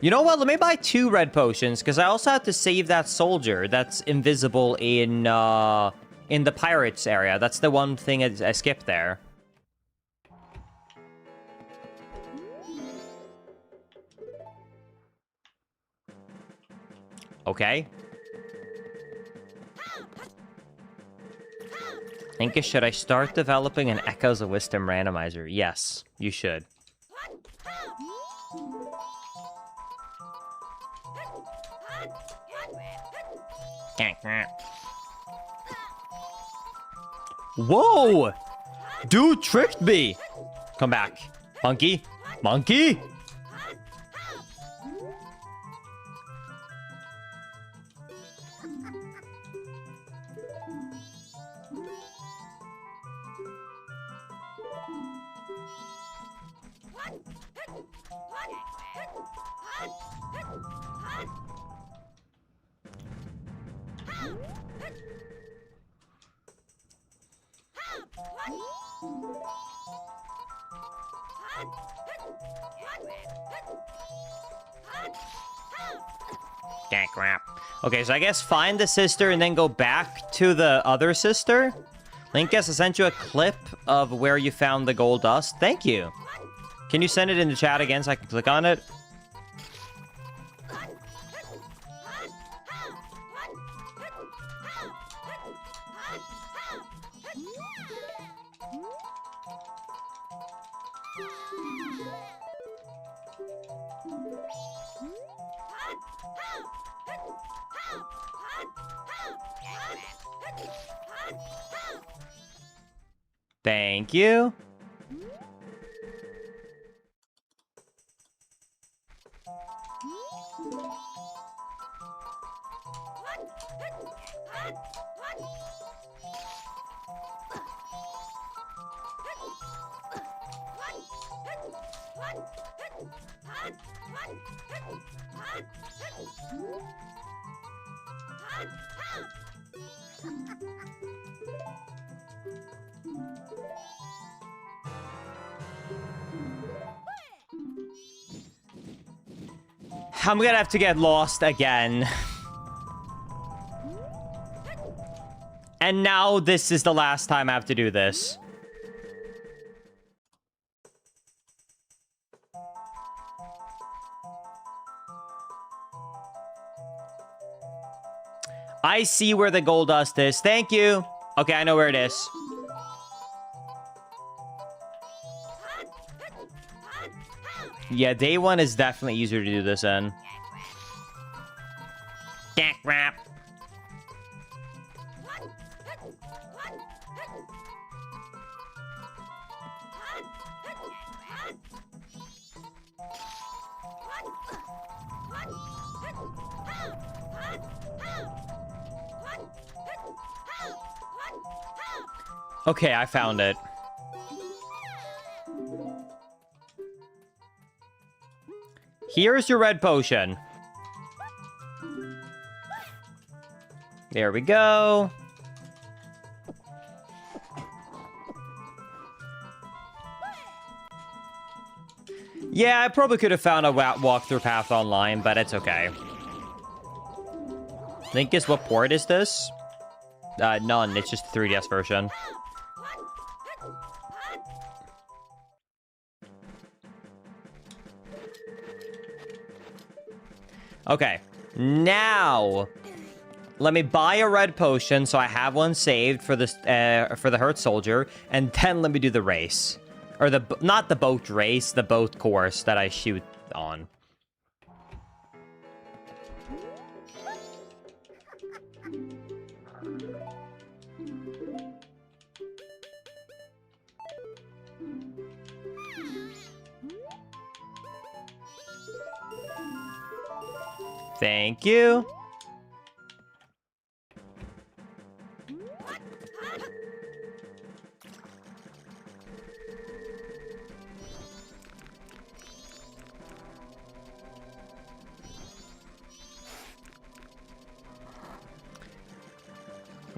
You know what? Let me buy 2 red potions, because I also have to save that soldier that's invisible in the pirates area. That's the one thing I skipped there. Okay. Inka, should I start developing an Echoes of Wisdom randomizer? Yes, you should. Whoa! Dude tricked me! Come back. Monkey? Monkey? Crap. Okay, so I guess find the sister and then go back to the other sister. Linkus, I sent you a clip of where you found the gold dust. Thank you. Can you send it in the chat again so I can click on it? Thank you. I'm gonna have to get lost again. And now this is the last time I have to do this. I see where the gold dust is. Thank you. Okay, I know where it is. Yeah, day 1 is definitely easier to do this in. Crap. Okay, I found it. Here's your red potion. There we go. Yeah, I probably could have found a walkthrough path online, but it's okay. Linkus, what port is this? None. It's just the 3DS version. Okay, now let me buy a red potion so I have one saved for this for the hurt soldier, and then let me do the race, or not the boat race, the boat course that I shoot on. Thank you.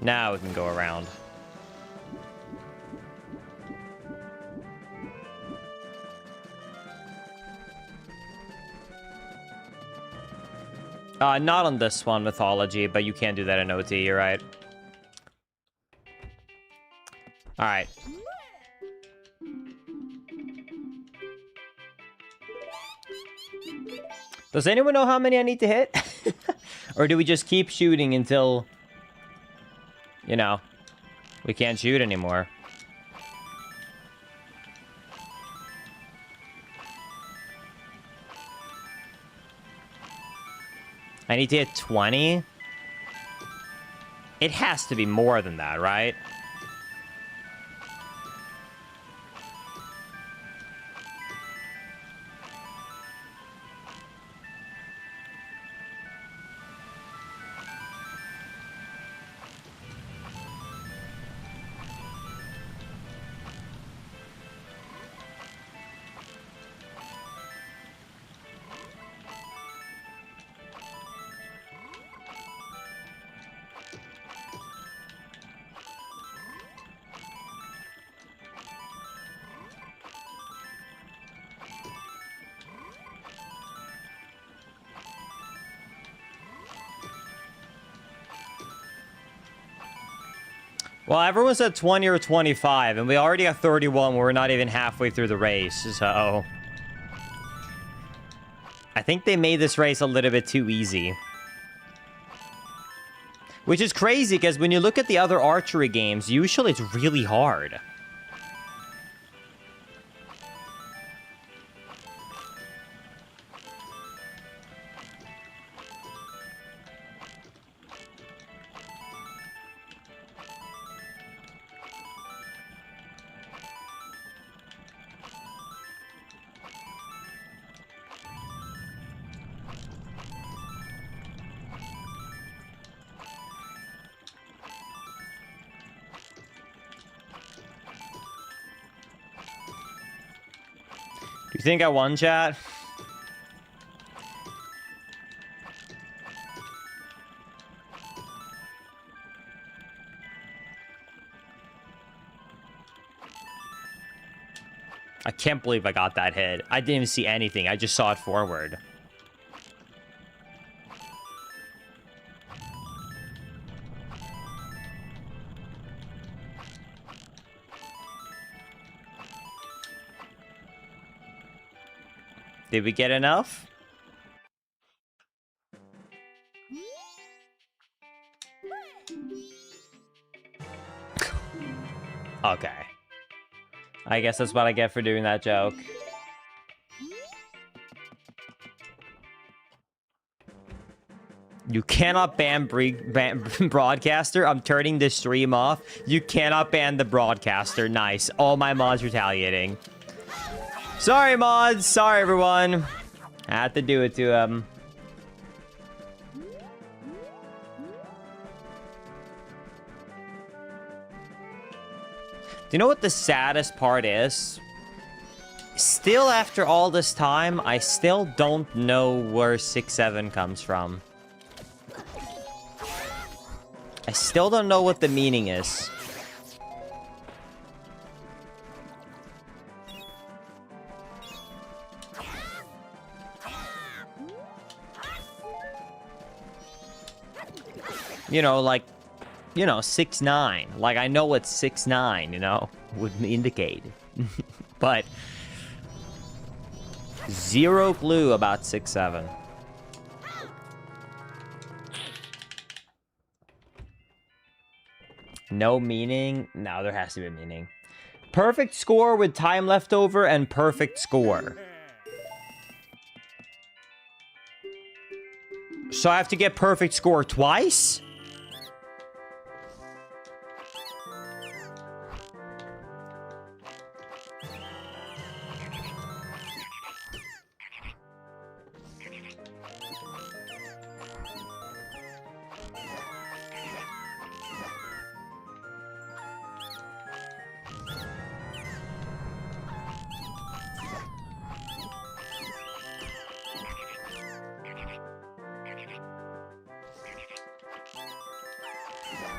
Now we can go around. Not on this one, Mythology, but you can't do that in OT, you're right. Alright. Does anyone know how many I need to hit? Or do we just keep shooting until, you know, we can't shoot anymore? I need to hit 20? It has to be more than that, right? Well, everyone's at 20 or 25, and we already got 31. We're not even halfway through the race, so... I think they made this race a little bit too easy. Which is crazy, because when you look at the other archery games, usually it's really hard. You think I won, chat? I can't believe I got that hit. I didn't even see anything. I just saw it forward. Did we get enough? Okay. I guess that's what I get for doing that joke. You cannot ban broadcaster. I'm turning this stream off. You cannot ban the broadcaster. Nice. All my mods retaliating. Sorry, mods. Sorry, everyone. I had to do it to them. Do you know what the saddest part is? Still, after all this time, I still don't know where 6-7 comes from. I still don't know what the meaning is. You know, like, you know, 6-9. Like, I know what 6-9, you know, would indicate. But zero clue about 6-7. No meaning? No, there has to be a meaning. Perfect score with time left over and perfect score. So I have to get perfect score twice?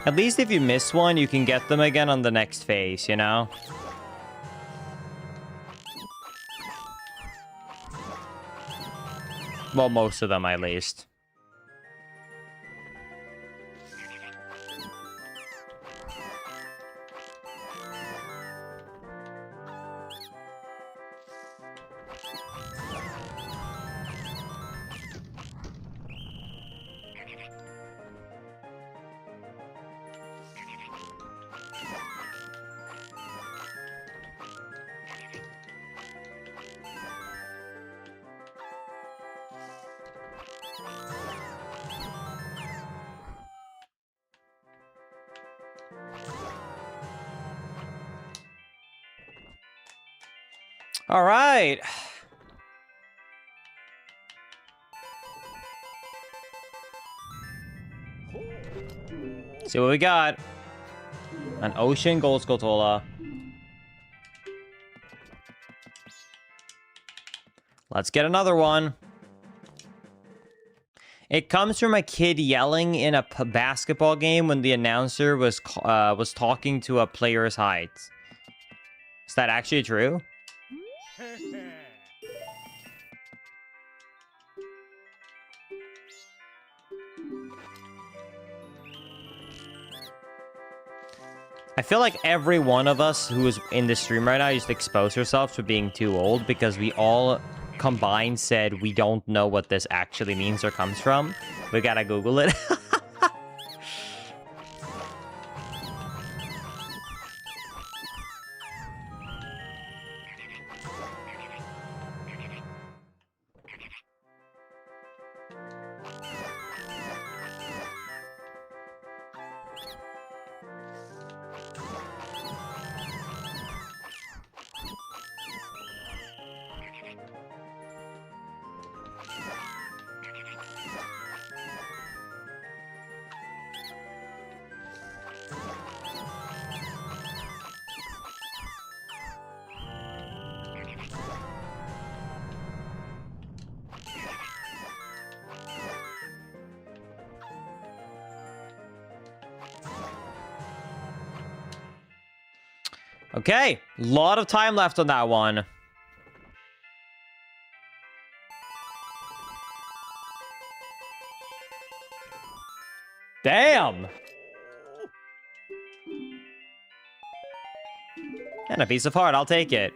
At least if you miss one, you can get them again on the next phase, you know? Well, most of them, at least. All right. See what we got. An Ocean Gold Skulltula. Let's get another one. It comes from a kid yelling in a basketball game when the announcer was talking to a player's height. Is that actually true? I feel like every one of us who is in the stream right now just exposed ourselves to being too old because we all combined said we don't know what this actually means or comes from. We gotta Google it. Okay, lot of time left on that one. Damn! And a piece of heart, I'll take it.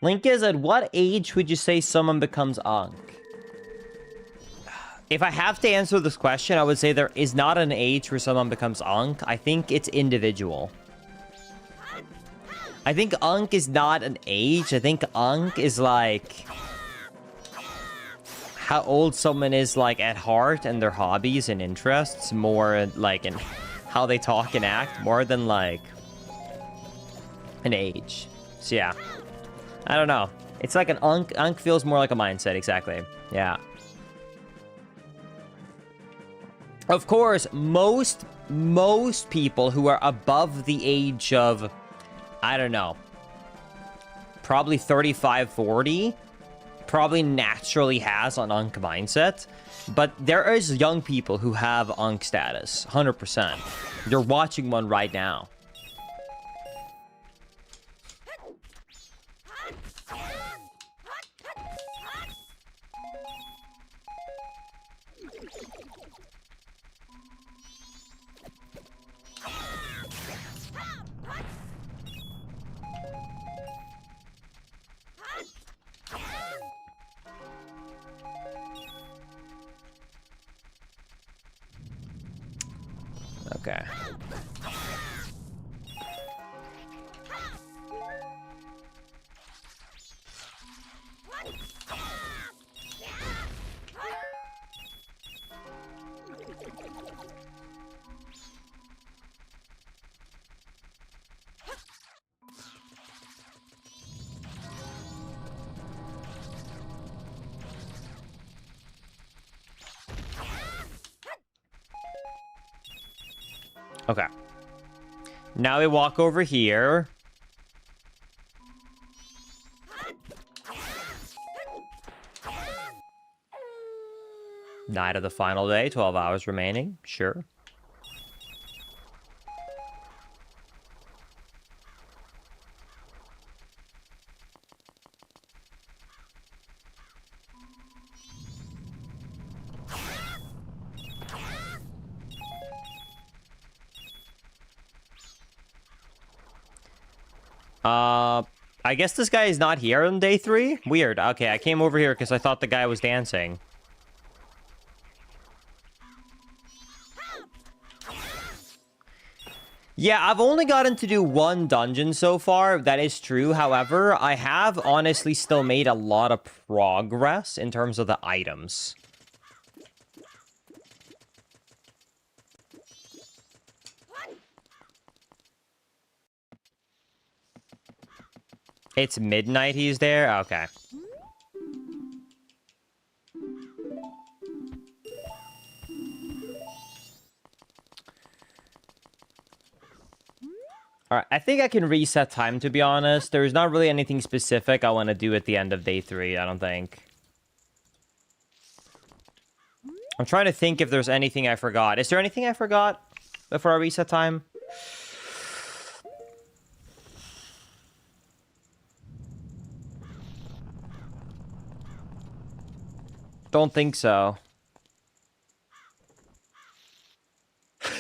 Link is, at what age would you say someone becomes Ankh? If I have to answer this question, I would say there is not an age where someone becomes Ankh. I think it's individual. I think Ankh is not an age. I think Ankh is like how old someone is like at heart and their hobbies and interests, more like in how they talk and act, more than like an age. So yeah, I don't know. It's like an Ankh. Ankh feels more like a mindset. Exactly. Yeah. Of course, most people who are above the age of, I don't know, probably 35, 40, probably naturally has an Ankh mindset. But there is young people who have Ankh status, 100%. You're watching one right now. Okay. Okay. Now we walk over here. Night of the final day, 12 hours remaining. Sure. I guess this guy is not here on day 3? Weird. Okay, I came over here because I thought the guy was dancing. Yeah, I've only gotten to do 1 dungeon so far. That is true. However, I have honestly still made a lot of progress in terms of the items. It's midnight he's there? Okay. Alright, I think I can reset time, to be honest. There's not really anything specific I want to do at the end of day 3, I don't think. I'm trying to think if there's anything I forgot. Is there anything I forgot before I reset time? Don't think so.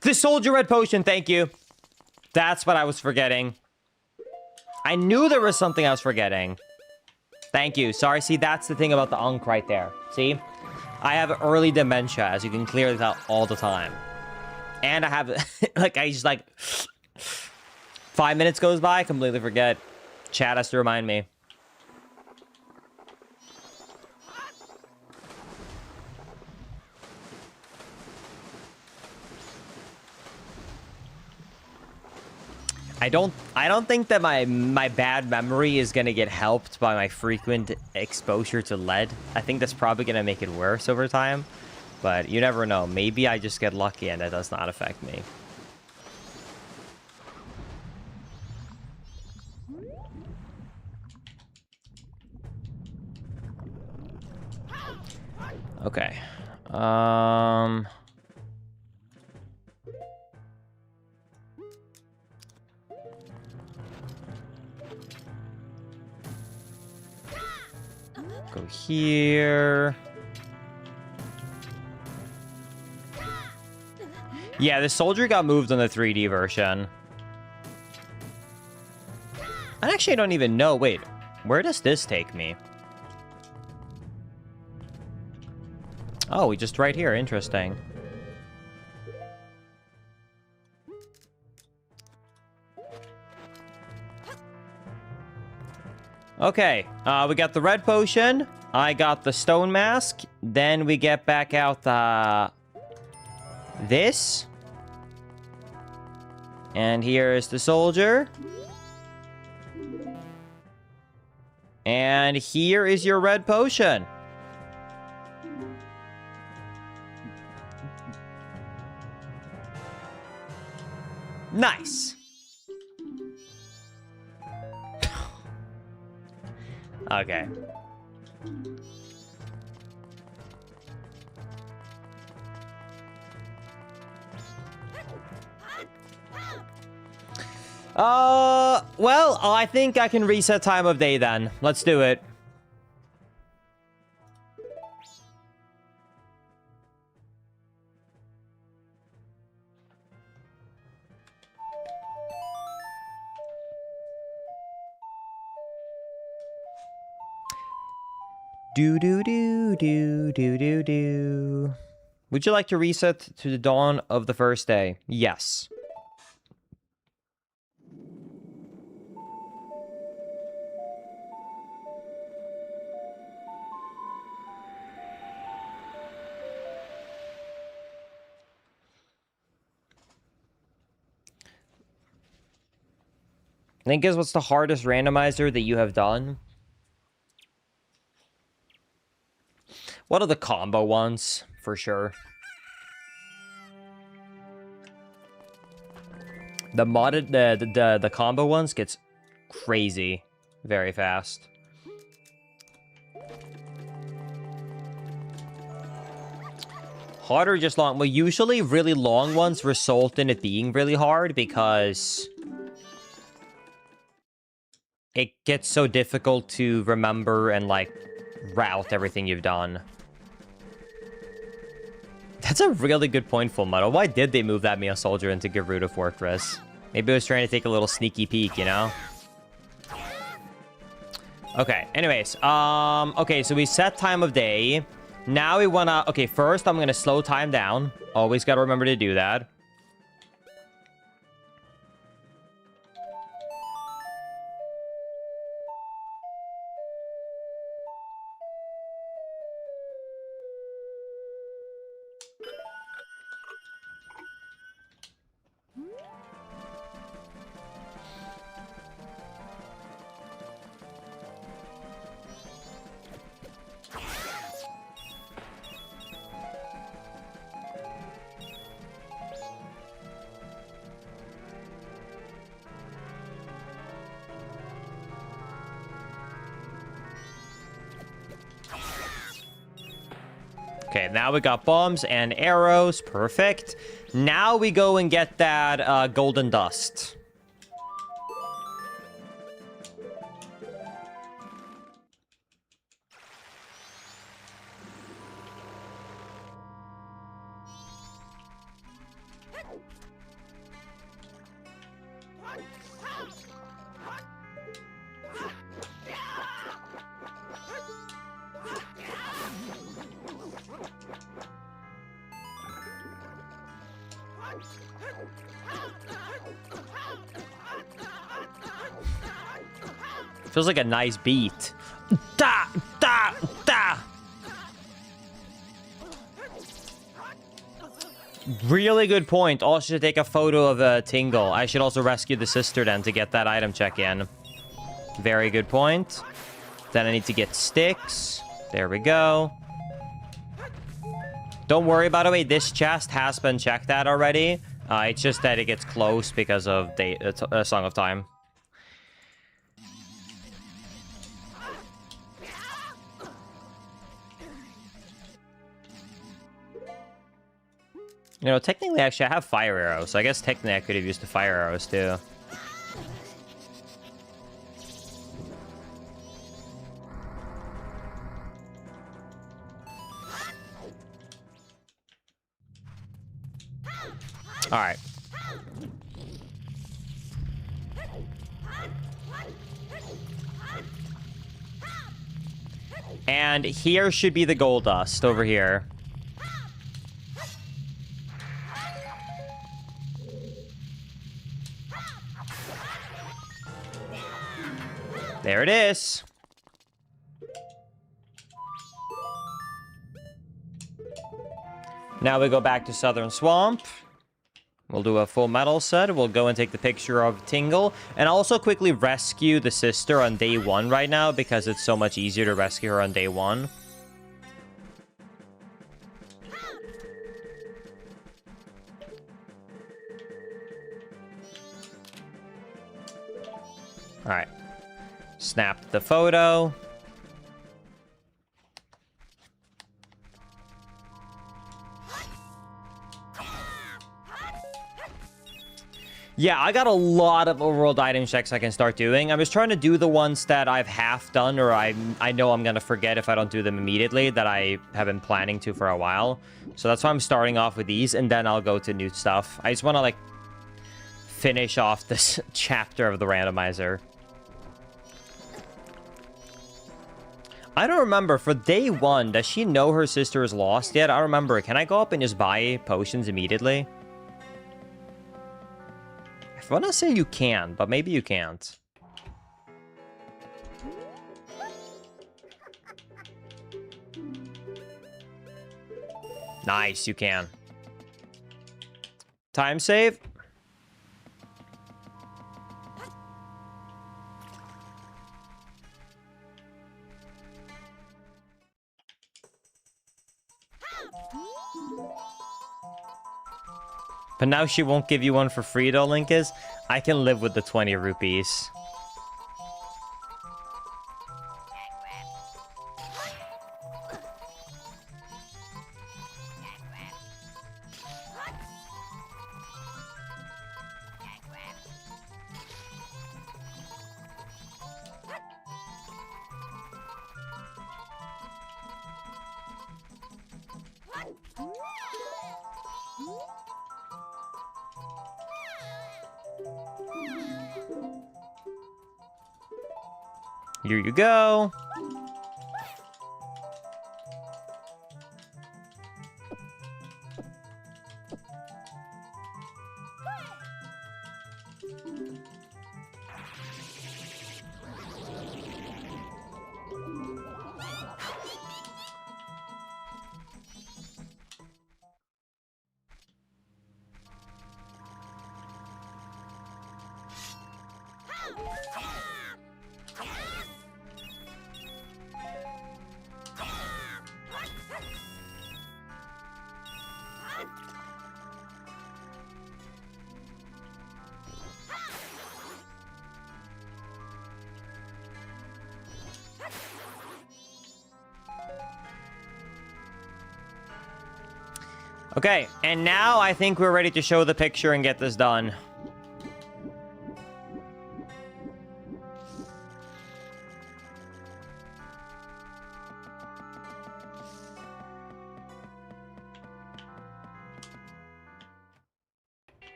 The soldier red potion, thank you. That's what I was forgetting. I knew there was something I was forgetting. Thank you. Sorry, see, that's the thing about the unk right there. See? I have early dementia, as you can clearly tell all the time. And I have, like, I just, like, 5 minutes goes by, I completely forget. Chat has to remind me. I don't think that my bad memory is gonna get helped by my frequent exposure to lead. I think that's probably gonna make it worse over time. But you never know. Maybe I just get lucky and that does not affect me. Okay. Go here. Yeah, the soldier got moved on the 3D version. I actually don't even know. Wait, where does this take me? Oh, we just right here. Interesting. Okay, we got the red potion. I got the stone mask. Then we get back out the... this. And here is the soldier. And here is your red potion. Nice. Okay. Well, I think I can reset time of day then. Let's do it. Do. Would you like to reset to the dawn of the first day? Yes. I think is what's the hardest randomizer that you have done? What are the combo ones, for sure? The modded, the combo ones gets crazy very fast. Hard or just long? Well, usually really long ones result in it being really hard because it gets so difficult to remember and, like, route everything you've done. That's a really good point, Full Metal. Why did they move that Mia Soldier into Gerudo Fortress? Maybe it was trying to take a little sneaky peek, you know? Okay, anyways. Okay, so we set time of day. Now we wanna... Okay, first I'm gonna slow time down. Always gotta remember to do that. Okay, now we got bombs and arrows. Perfect. Now we go and get that golden dust. Feels like a nice beat. Da, da, da. Really good point. Also should take a photo of Tingle. I should also rescue the sister then to get that item check in. Very good point. Then I need to get sticks. There we go. Don't worry, by the way, this chest has been checked at already. It's just that it gets close because of the Song of Time. You know, technically, actually, I have fire arrows, so I guess technically I could have used the fire arrows, too. Alright. And here should be the gold dust, over here. There it is. Now we go back to Southern Swamp. We'll do a full metal set. We'll go and take the picture of Tingle. And also quickly rescue the sister on day 1 right now, because it's so much easier to rescue her on day 1. Alright. Snapped the photo. Yeah, I got a lot of overworld item checks I can start doing. I was trying to do the ones that I've half done, or I know I'm going to forget if I don't do them immediately, that I have been planning to for a while. So that's why I'm starting off with these, and then I'll go to new stuff. I just want to, like, finish off this chapter of the randomizer. I don't remember, for day 1, does she know her sister is lost yet? I don't remember. Can I go up and just buy potions immediately? I want to say you can, but maybe you can't. Nice, you can. Time save. But now she won't give you one for free, though, Linkus. I can live with the 20 rupees. Here you go. Okay, and now I think we're ready to show the picture and get this done.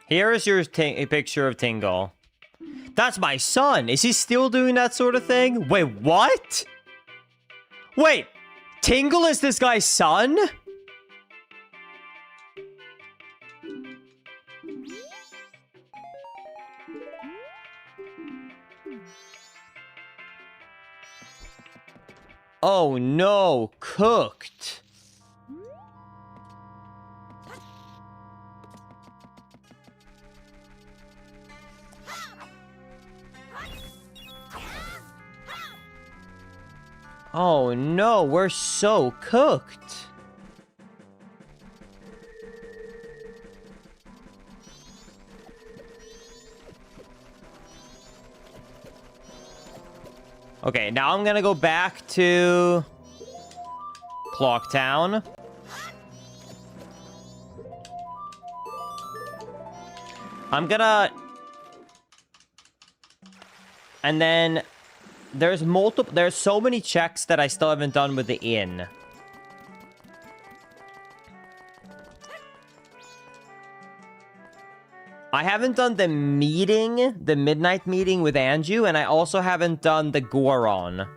Here is your picture of Tingle. That's my son. Is he still doing that sort of thing? Wait, what? Wait, Tingle is this guy's son? Oh no, cooked. Oh no, we're so cooked. Okay, now I'm gonna go back to Clocktown. I'm gonna... And then... There's so many checks that I still haven't done with the inn. I haven't done the meeting, the midnight meeting with Anju, and I also haven't done the Goron.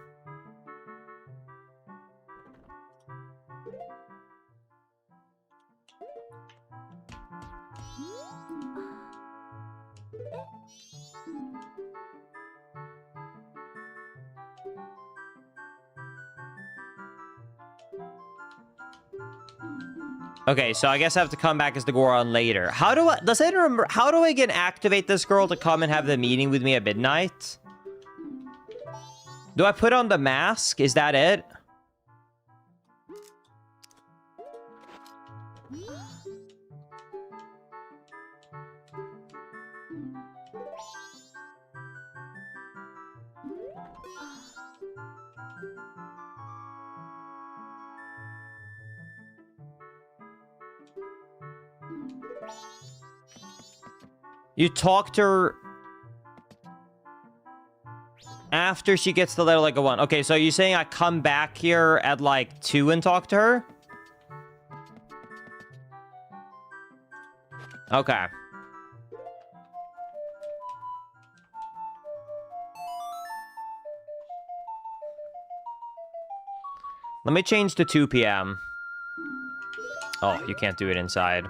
Okay, so I guess I have to come back as the Goron later. How do I again activate this girl to come and have the meeting with me at midnight? Do I put on the mask? Is that it? You talk to her after she gets the letter like a 1. Okay, so you're saying I come back here at like 2 and talk to her? Okay. Let me change to 2 p.m. Oh, you can't do it inside.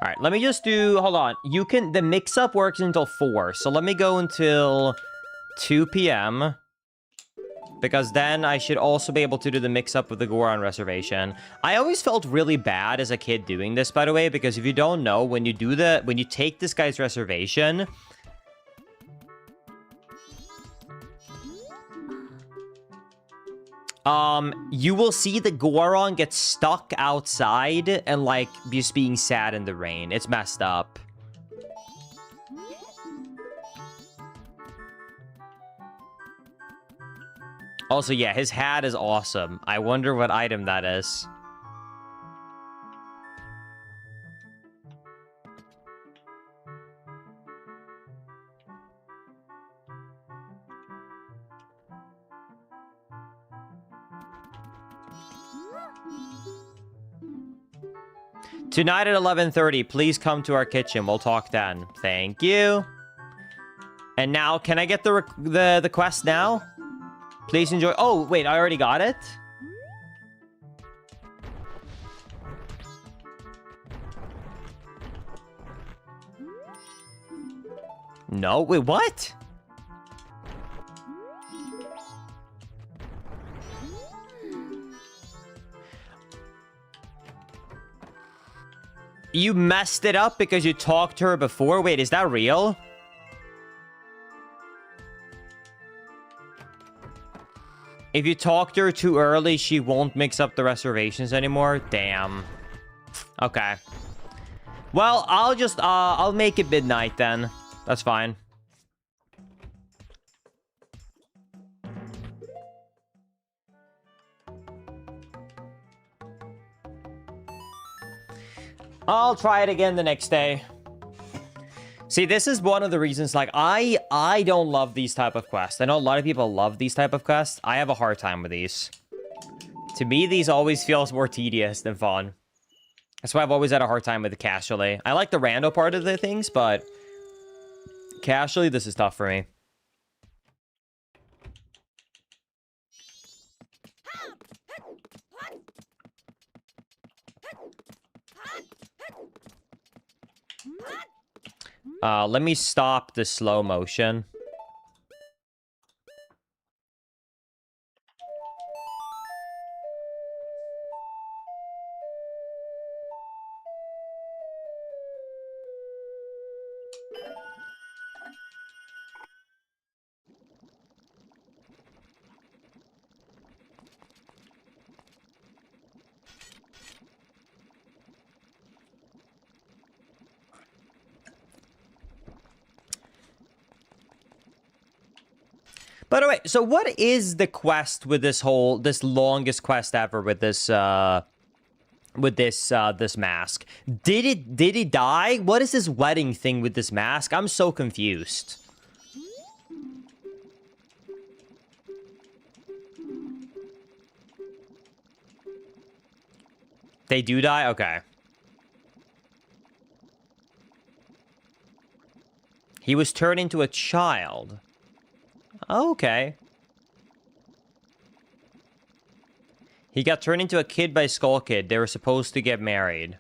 All right, let me just do, hold on. The mix-up works until 4, so let me go until 2 p.m. Because then I should also be able to do the mix-up with the Goron reservation. I always felt really bad as a kid doing this, by the way, because if you don't know, when you take this guy's reservation... you will see the Goron get stuck outside and, like, just being sad in the rain. It's messed up. Also, yeah, his hat is awesome. I wonder what item that is. Tonight at 11:30, please come to our kitchen. We'll talk then. Thank you. And now, can I get the quest now? Please enjoy. Oh, wait, I already got it? No, wait, what? You messed it up because you talked to her before? Wait, is that real? If you talk to her too early, she won't mix up the reservations anymore? Damn. Okay. Well, I'll make it midnight then. That's fine. I'll try it again the next day. See, this is one of the reasons, like, I don't love these type of quests. I know a lot of people love these type of quests. I have a hard time with these. To me, these always feels more tedious than fun. That's why I've always had a hard time with the casually. I like the rando part of the things, but casually, this is tough for me. Let me stop the slow motion. By the way, so what is the quest with this longest quest ever with this this mask? Did he die? What is this wedding thing with this mask? I'm so confused. They do die? Okay. He was turned into a child. Okay. He got turned into a kid by Skull Kid. They were supposed to get married.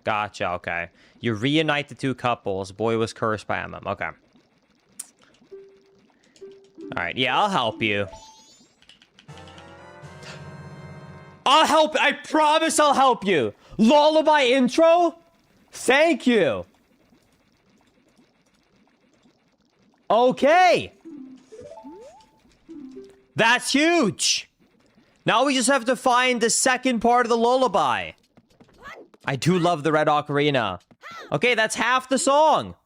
Gotcha, okay. You reunite the two couples. Boy was cursed by Emma. Okay. Alright, yeah, I'll help you. I'll help. I promise I'll help you. Lullaby intro? Thank you. Okay. That's huge. Now we just have to find the second part of the lullaby. I do love the Red Ocarina. Okay, that's half the song.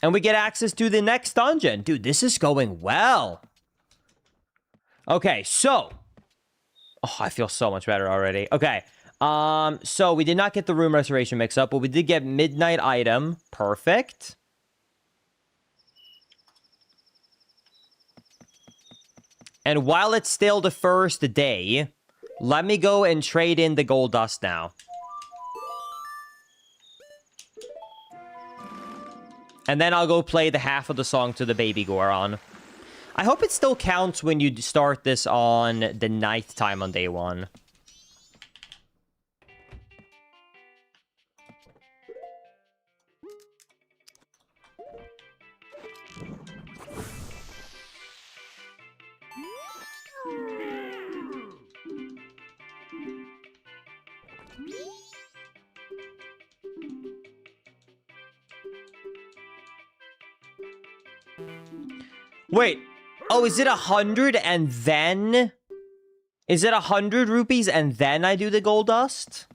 And we get access to the next dungeon. Dude, this is going well. Okay, so. Oh, I feel so much better already. Okay. So we did not get the room restoration mix up, but we did get midnight item. Perfect. And while it's still the first day, let me go and trade in the gold dust now. And then I'll go play the half of the song to the baby Goron. I hope it still counts when you start this on the night time on day one. Wait. Oh, is it 100 and then? Is it 100 rupees and then I do the gold dust?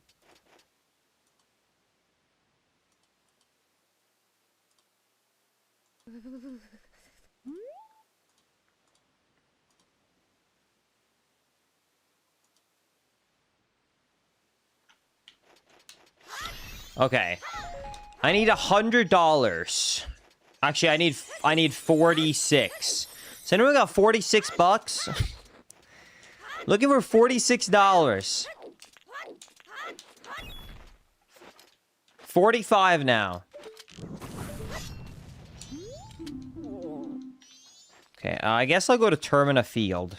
Okay. I need $100. Actually, I need 46. So anyone got 46 bucks? Looking for $46. 45 now. Okay, I guess I'll go to Termina Field.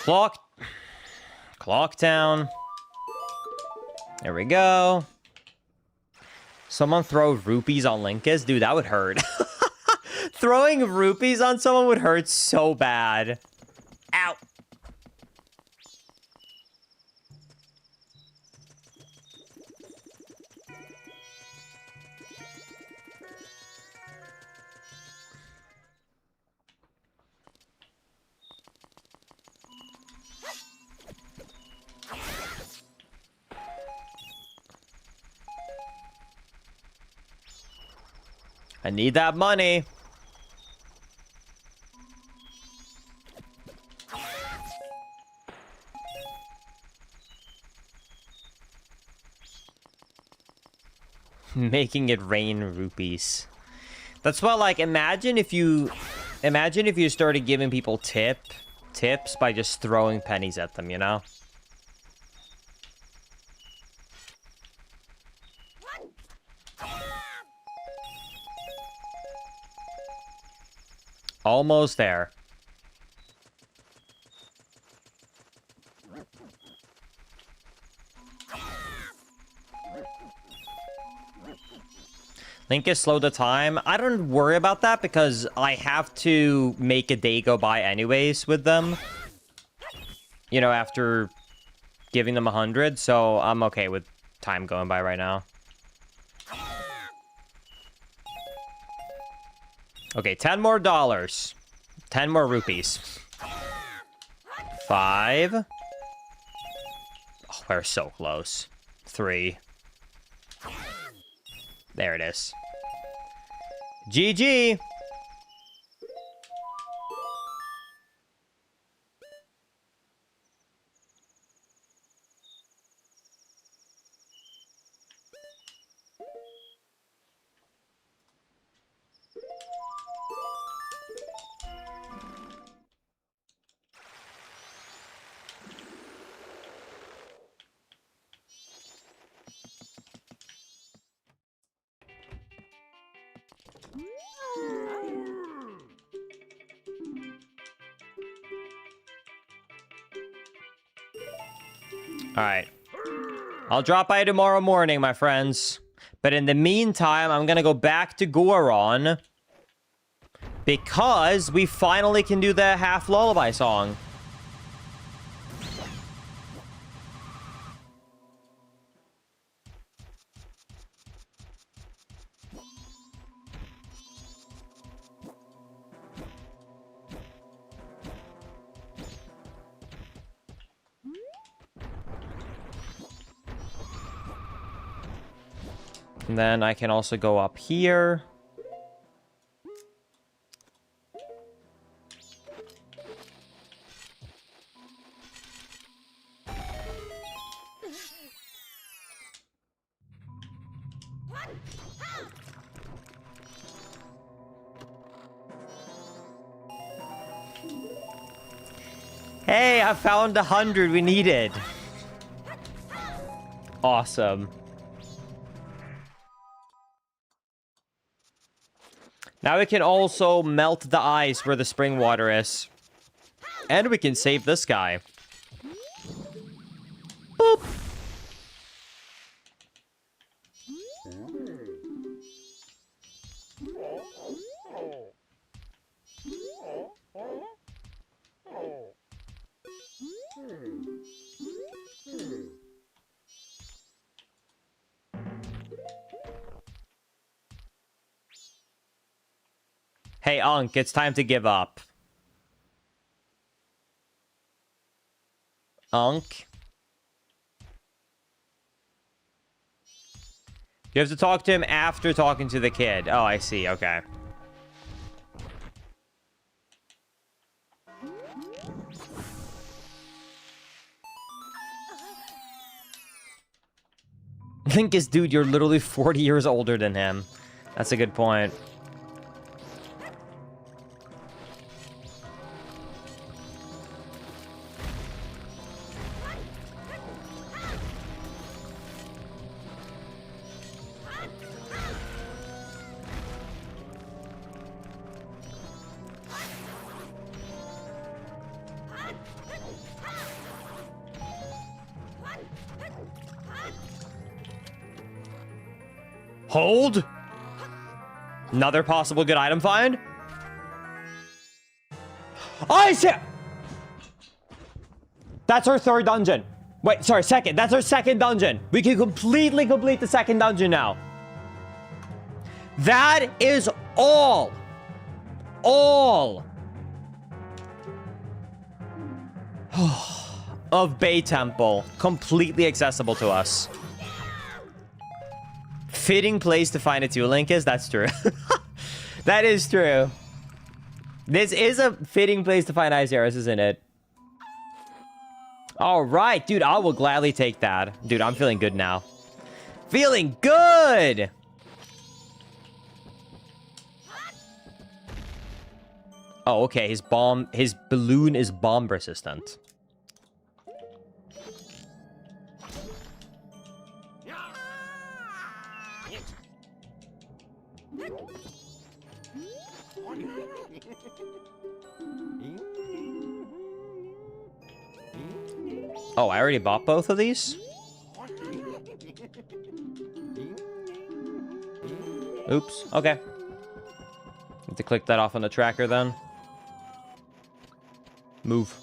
Clock Town. There we go. Someone throw rupees on Linkus? Dude, that would hurt. Throwing rupees on someone would hurt so bad. Ow. I need that money. Making it rain rupees. That's why, like, imagine if you started giving people tips by just throwing pennies at them, you know? Almost there. Linkus slow the time. I don't worry about that because I have to make a day go by anyways with them. You know, after giving them 100, so I'm okay with time going by right now. Okay, $10 more. 10 more rupees. 5. Oh, we're so close. 3. There it is. GG! Alright. I'll drop by tomorrow morning, my friends. But in the meantime, I'm gonna go back to Goron. Because we finally can do the half lullaby song. And then I can also go up here. Hey, I found 100 we needed. Awesome. Now we can also melt the ice where the spring water is. And we can save this guy. Boop. Hey, Unk, it's time to give up. Unk? You have to talk to him after talking to the kid. Oh, I see. Okay. Link is, dude, you're literally 40 years older than him. That's a good point. Hold. Another possible good item find. I see. That's our third dungeon. Wait, sorry, second. That's our second dungeon. We can completely complete the second dungeon now. That is all of Bay Temple completely accessible to us. Fitting place to find a 2-link is? That's true. That is true. This is a fitting place to find Majoras, isn't it? All right, dude, I will gladly take that. Dude, I'm feeling good now. Feeling good! Oh, okay, his balloon is bomb resistant. Oh, I already bought both of these? Oops, okay. Need to click that off on the tracker then. Move.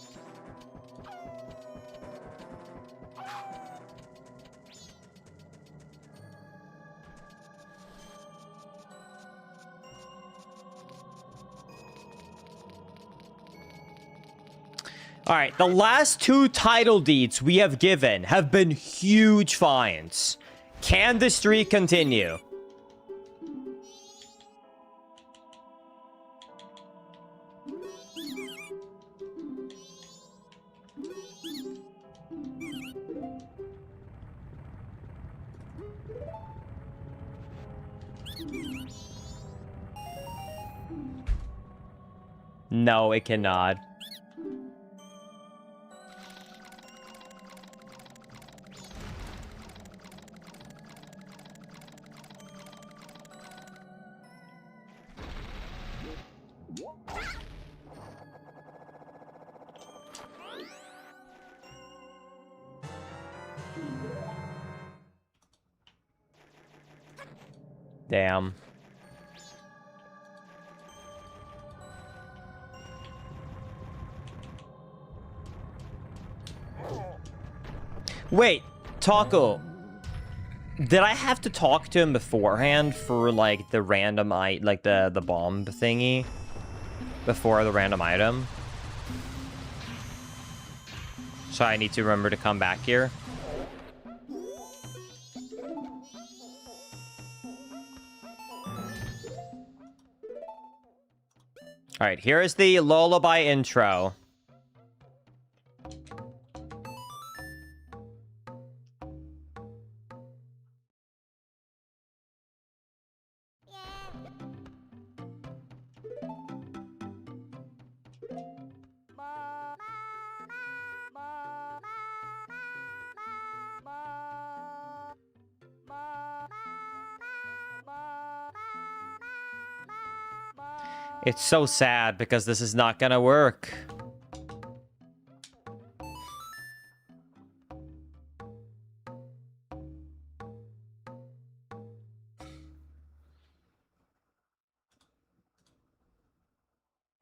All right, the last 2 title deeds we have given have been huge finds. Can the streak continue? No, it cannot. Damn. Wait, Taco. Did I have to talk to him beforehand for like the random the bomb thingy before the random item? So I need to remember to come back here. All right, here is the lullaby intro. It's so sad because this is not gonna work.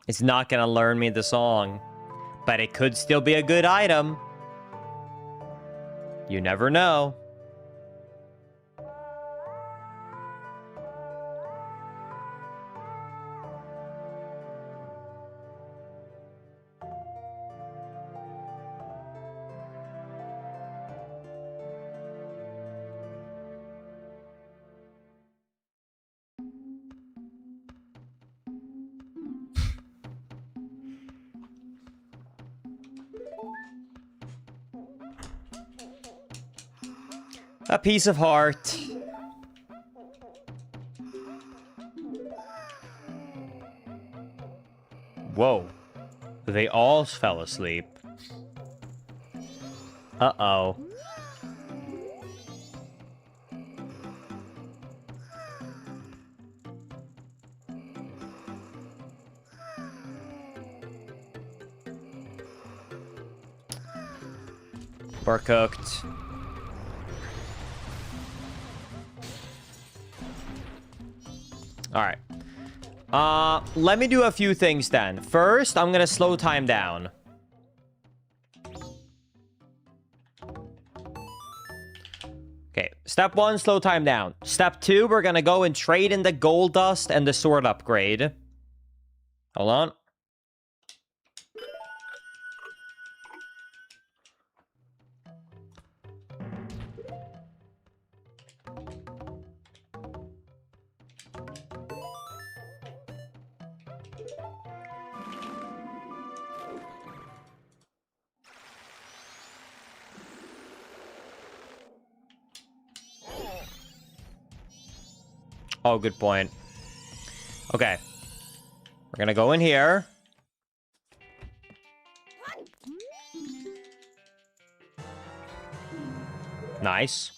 It's not gonna learn me the song, but it could still be a good item. You never know. A piece of heart. Whoa. They all fell asleep. Uh-oh. We're cooked. Alright. Let me do a few things then. First, I'm gonna slow time down. Okay, step 1, slow time down. Step 2, we're gonna go and trade in the gold dust and the sword upgrade. Hold on. Oh, good point. Okay. We're gonna go in here. Nice.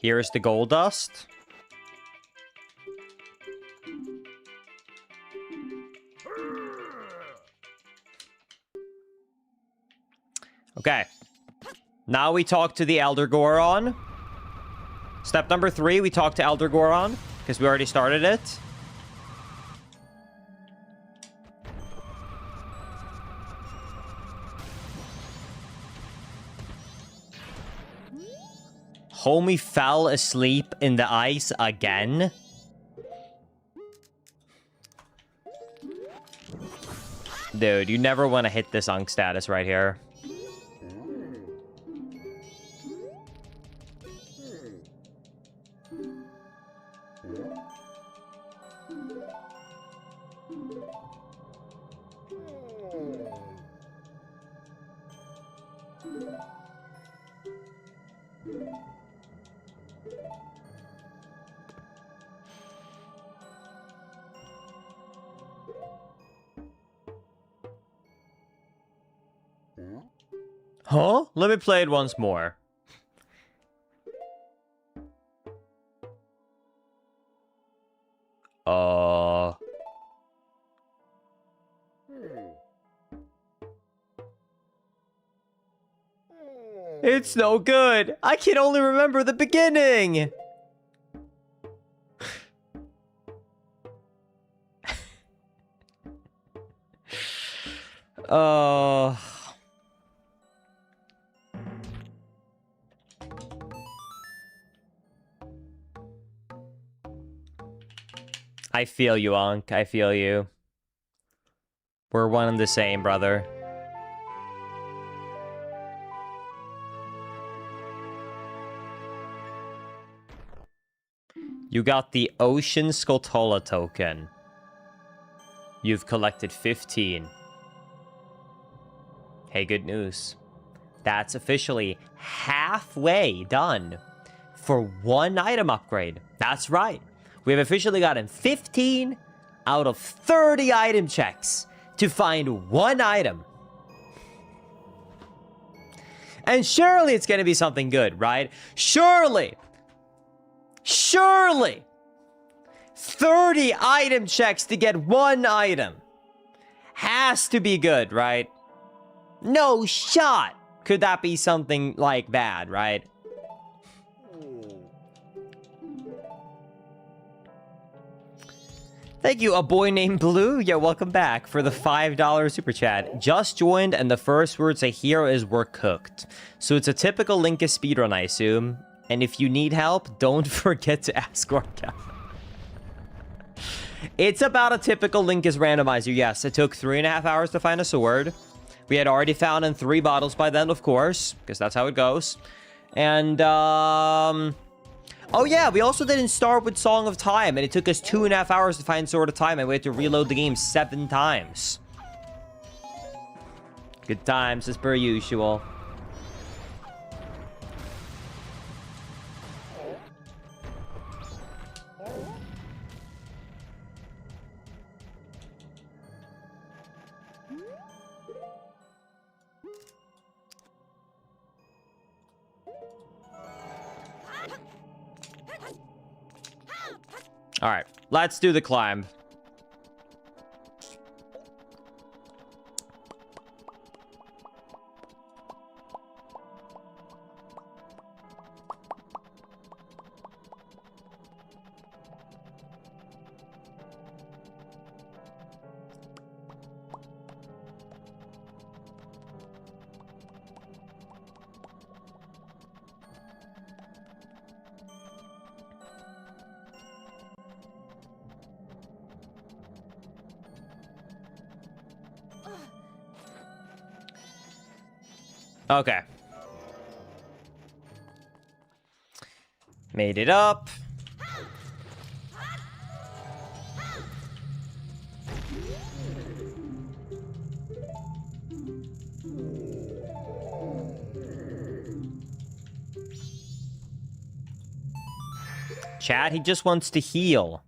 Here's the gold dust. Okay. Now we talk to the Elder Goron. Step number 3, we talk to Elder Goron, because we already started it. Homie fell asleep in the ice again. Dude, you never want to hit this Unk status right here. Huh? Let me play it once more. It's no good. I can only remember the beginning. I feel you, Ankh. I feel you. We're one and the same, brother. You got the Ocean Skulltula token. You've collected 15. Hey, good news. That's officially halfway done for one item upgrade. That's right. We have officially gotten 15 out of 30 item checks to find one item. And surely it's going to be something good, right? Surely. Surely. 30 item checks to get one item. Has to be good, right? No shot. Could that be something like bad, right? Thank you, a boy named Blue. Yeah, welcome back for the $5 super chat. Just joined, and the first words I hear is "we're cooked." So it's a typical Linkus speedrun, I assume. And if you need help, don't forget to ask Orca. It's about a typical Linkus randomizer. Yes, it took 3.5 hours to find a sword. We had already found in 3 bottles by then, of course, because that's how it goes. And, Oh yeah, we also didn't start with Song of Time, and it took us 2.5 hours to find Sword of Time, and we had to reload the game 7 times. Good times, as per usual. All right, let's do the climb. Okay. Made it up. Chat, he just wants to heal.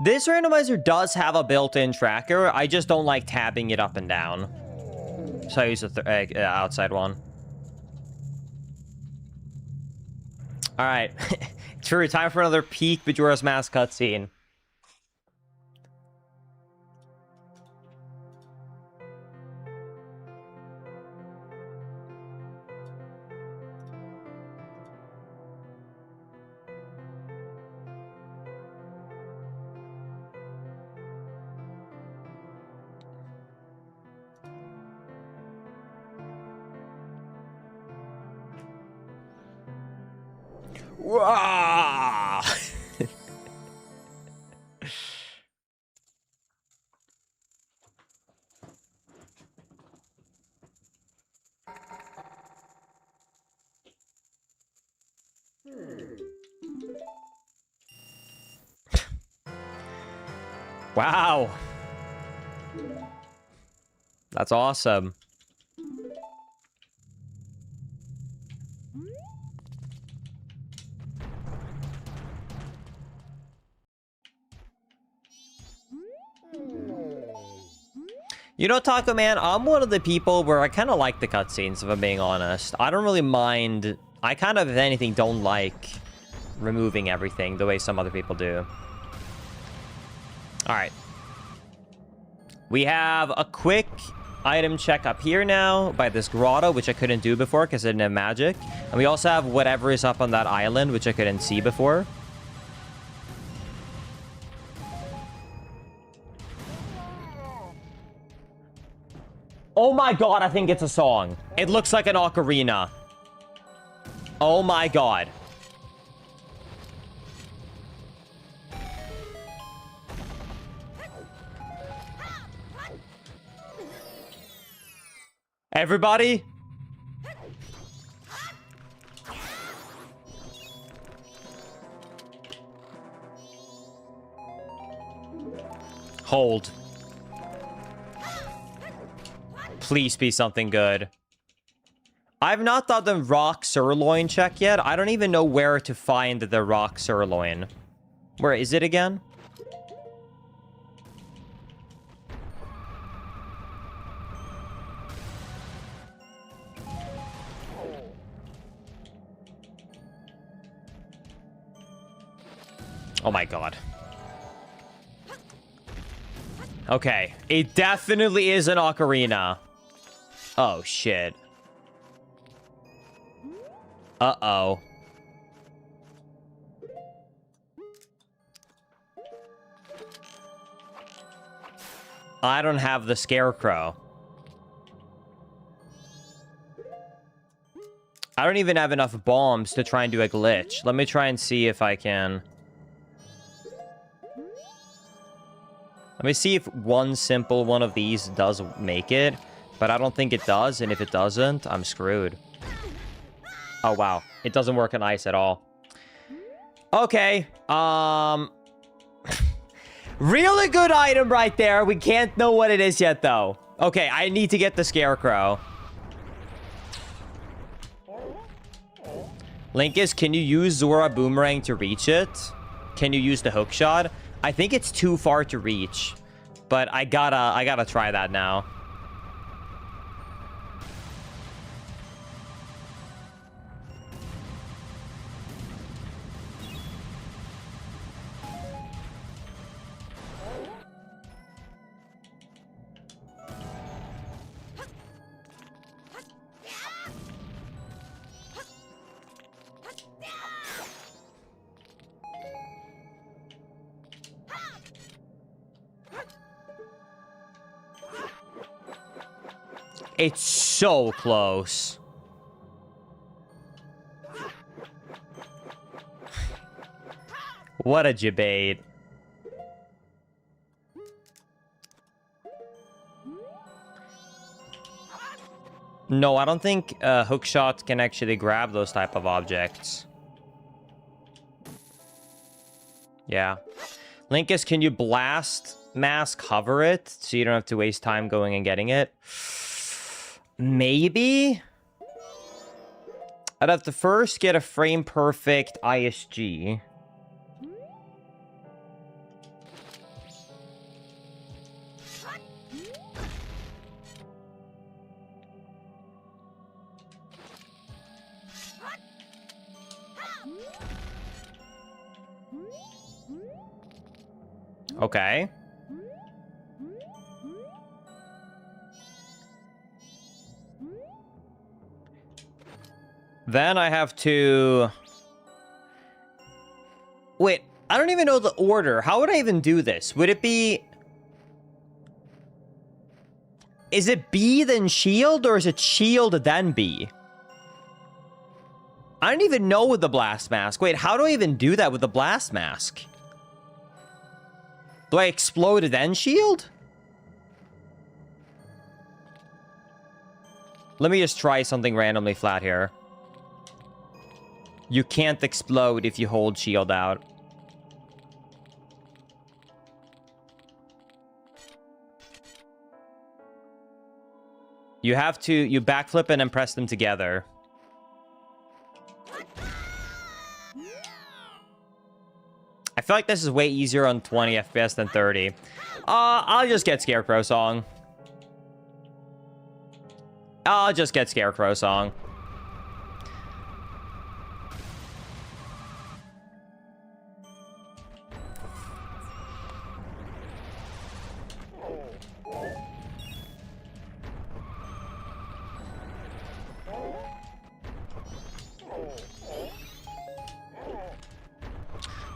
This randomizer does have a built-in tracker. I just don't like tabbing it up and down. So I use the outside one. All right. True, time for another peak Majora's Mask cutscene. Wah! Wow. That's awesome. You know, Taco Man, I'm one of the people where I kind of like the cutscenes, if I'm being honest. I don't really mind. I kind of, if anything, don't like removing everything the way some other people do. All right. We have a quick item check up here now by this grotto, which I couldn't do before because I didn't have magic. And we also have whatever is up on that island, which I couldn't see before. Oh my god, I think it's a song. It looks like an ocarina. Oh my god. Everybody? Hold. Please be something good. I've not done the rock sirloin check yet. I don't even know where to find the rock sirloin. Where is it again? Oh my god. Okay, it definitely is an ocarina. Oh, shit. Uh-oh. I don't have the scarecrow. I don't even have enough bombs to try and do a glitch. Let me try and see if I can... Let me see if one simple one of these does make it. But I don't think it does. And if it doesn't, I'm screwed. Oh, wow. It doesn't work on ice at all. Okay. Really good item right there. We can't know what it is yet, though. Okay, I need to get the Scarecrow. Linkus, can you use Zora Boomerang to reach it? Can you use the hook shot? I think it's too far to reach. But I gotta try that now. It's so close. What a debate. No, I don't think hookshot can actually grab those type of objects. Yeah. Linkus, can you blast mask cover it so you don't have to waste time going and getting it? Maybe? I'd have to first get a frame perfect ISG. Okay. Then I have to... Wait, I don't even know the order. How would I even do this? Would it be... Is it B then shield, or is it shield then B? I don't even know with the blast mask. Wait, how do I even do that with the blast mask? Do I explode then shield? Let me just try something randomly flat here. You can't explode if you hold shield out. You have to... You backflip and then press them together. I feel like this is way easier on 20 FPS than 30. I'll just get Scarecrow Song. I'll just get Scarecrow Song.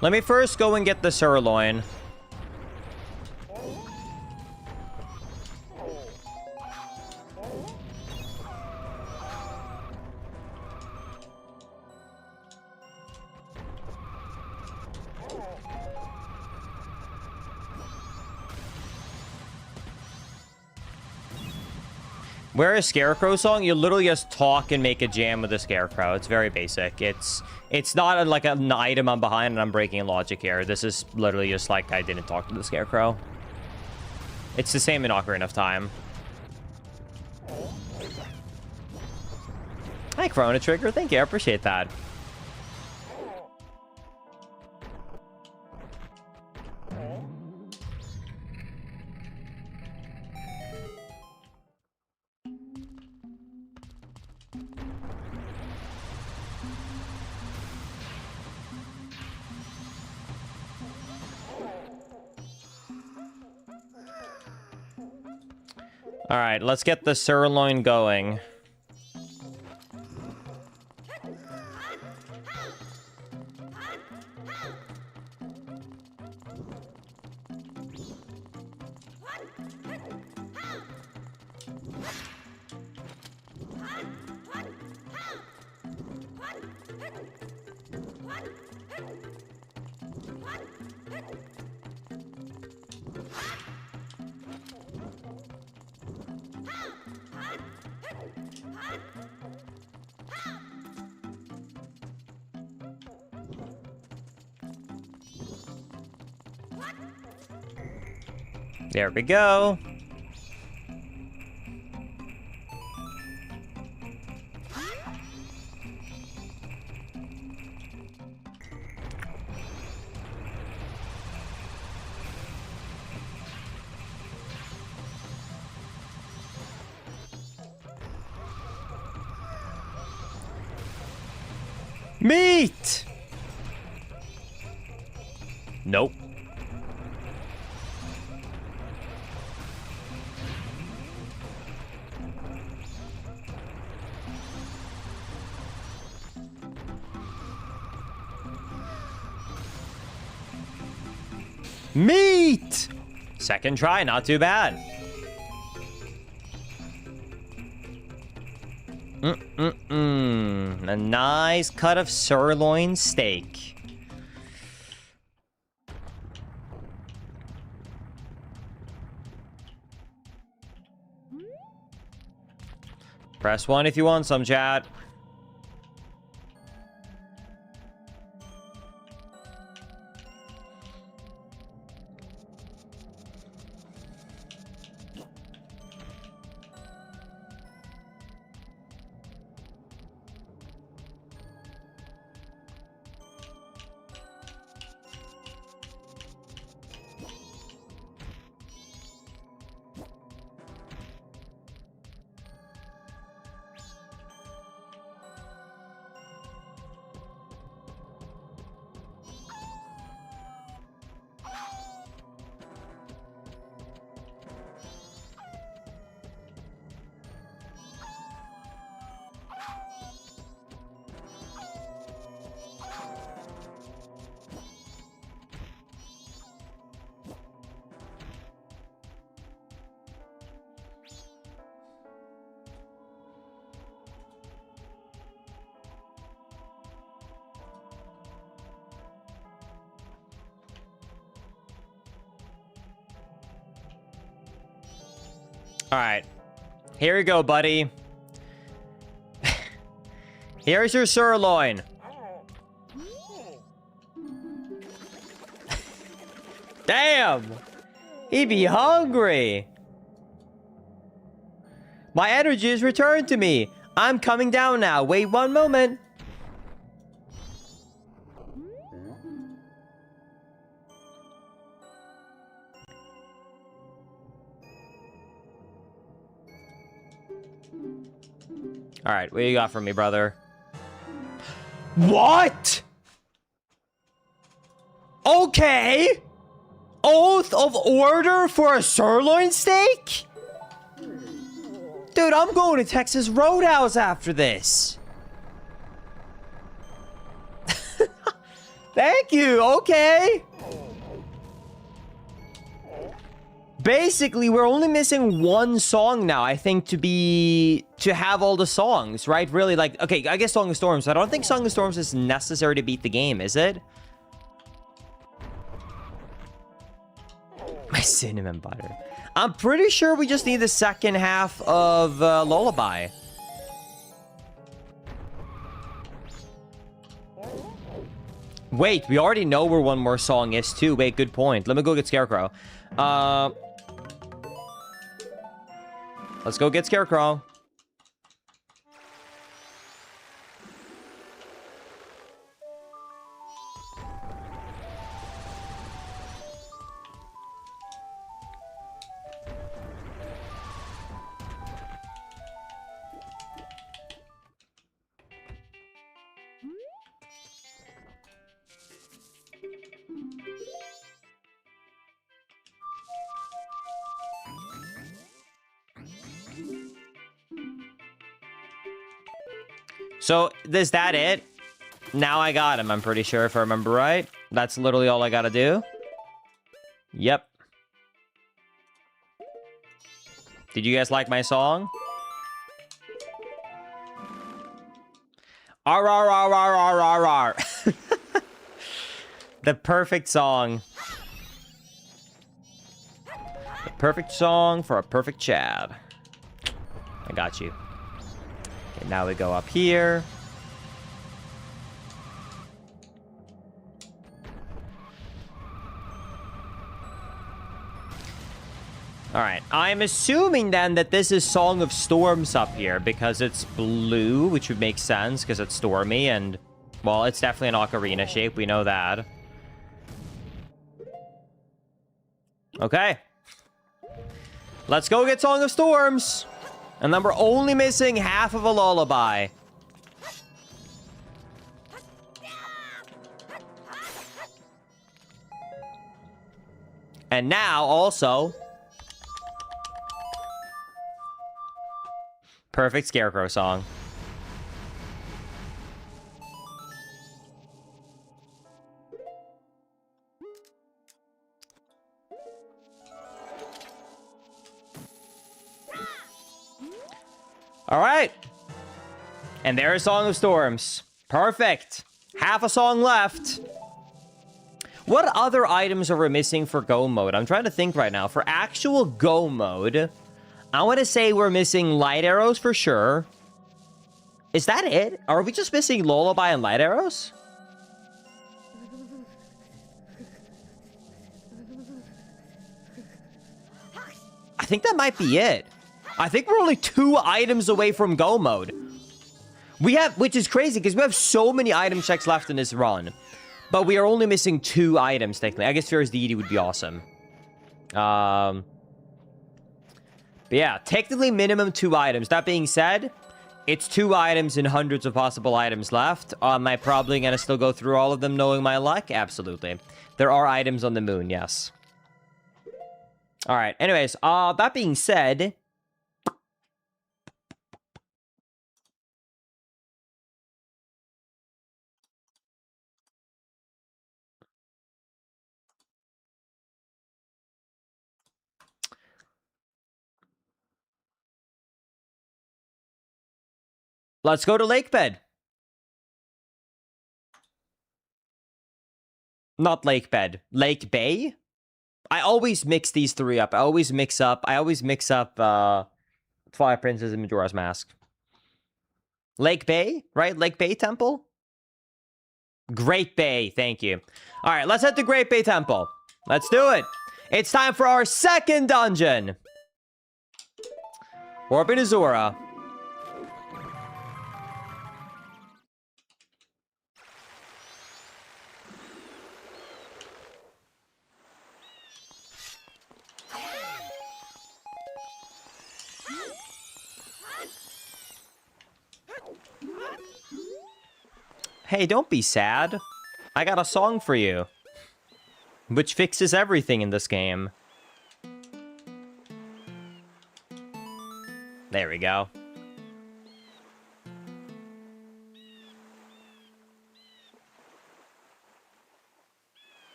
Let me first go and get the sirloin. Where is Scarecrow Song? You literally just talk and make a jam with the Scarecrow. It's very basic. It's not like an item I'm behind and I'm breaking logic here. This is literally just like I didn't talk to the Scarecrow. It's the same in Ocarina of Time. Hi, Chrono Trigger. Thank you. I appreciate that. All right, let's get the sirloin going. There we go. Meat! Nope. Meat! Second try, not too bad. A nice cut of sirloin steak. Press 1 if you want some, chat. All right. Here you go, buddy. Here's your sirloin. Damn. He be hungry. My energy is returned to me. I'm coming down now. Wait one moment. All right, what you got for me, brother? What? Okay. Oath of order for a sirloin steak? Dude, I'm going to Texas Roadhouse after this. Thank you, okay. Basically, we're only missing one song now, I think, to have all the songs, right? Really, like, okay, I guess Song of Storms. I don't think Song of Storms is necessary to beat the game, is it? My cinnamon butter. I'm pretty sure we just need the second half of Lullaby. Wait, we already know where one more song is, too. Wait, good point. Let me go get Scarecrow. Let's go get Scarecrow. So, is that it? Now I got him, I'm pretty sure, if I remember right. That's literally all I gotta do. Yep. Did you guys like my song? R. The perfect song. The perfect song for a perfect Chad. I got you. Okay, now we go up here. All right, I'm assuming then that this is Song of Storms up here because it's blue, which would make sense because it's stormy and, well, it's definitely an ocarina shape. We know that. Okay. Let's go get Song of Storms. And then we're only missing half of a lullaby. And now, also... perfect Scarecrow song. All right. And there's Song of Storms. Perfect. Half a song left. What other items are we missing for Go mode? I'm trying to think right now. For actual Go mode, I want to say we're missing light arrows for sure. Is that it? Are we just missing lullaby and light arrows? I think that might be it. I think we're only 2 items away from Go mode. We have, which is crazy because we have so many item checks left in this run. But we are only missing 2 items, technically. I guess Fear's Deity would be awesome. But yeah, technically minimum 2 items. That being said, it's 2 items and hundreds of possible items left. Am I probably going to still go through all of them knowing my luck? Absolutely. There are items on the moon, yes. All right, anyways, that being said... let's go to Lake Bed. Not Lake Bed. Lake Bay? I always mix these 3 up. I always mix up Twilight Princess and Majora's Mask. Lake Bay, right? Lake Bay Temple? Great Bay, thank you. All right, let's head to Great Bay Temple. Let's do it. It's time for our second dungeon. Orbit Azura. Hey, don't be sad. I got a song for you. Which fixes everything in this game. There we go.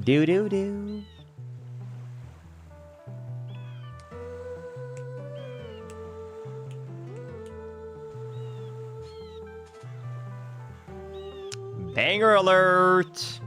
Do-do-do. Banger alert!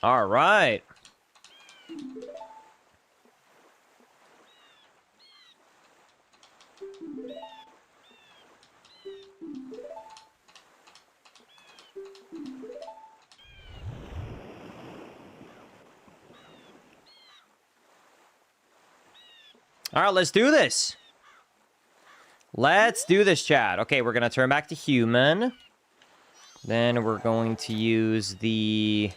All right. All right, let's do this. Let's do this, chat. Okay, we're going to turn back to human. Then we're going to use the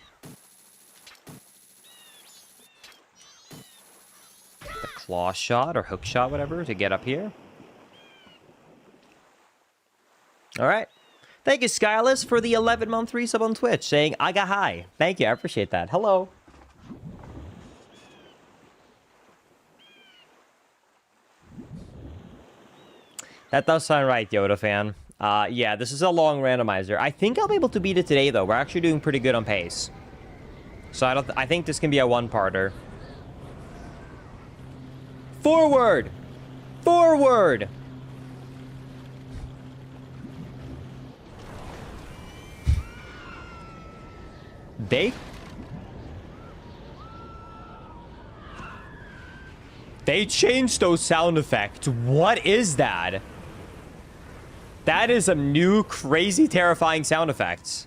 claw shot or hook shot, whatever, to get up here. All right. Thank you, Skyless, for the 11-month resub on Twitch, saying, I got high. Thank you. I appreciate that. Hello. That does sound right, Yoda fan. Yeah, this is a long randomizer. I think I'll be able to beat it today, though. We're actually doing pretty good on pace. So I think this can be a one-parter. Forward! Forward! They changed those sound effects. What is that? That is some new, crazy, terrifying sound effects.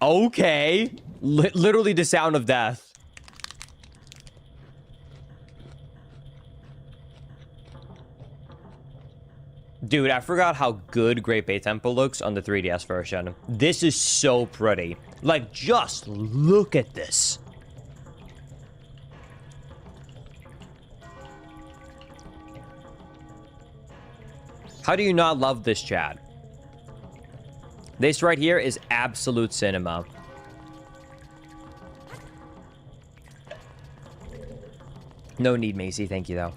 Okay. Literally the sound of death. Dude, I forgot how good Great Bay Temple looks on the 3DS version. This is so pretty. Like, just look at this. How do you not love this, chat? This right here is absolute cinema. No need, Macy. Thank you, though.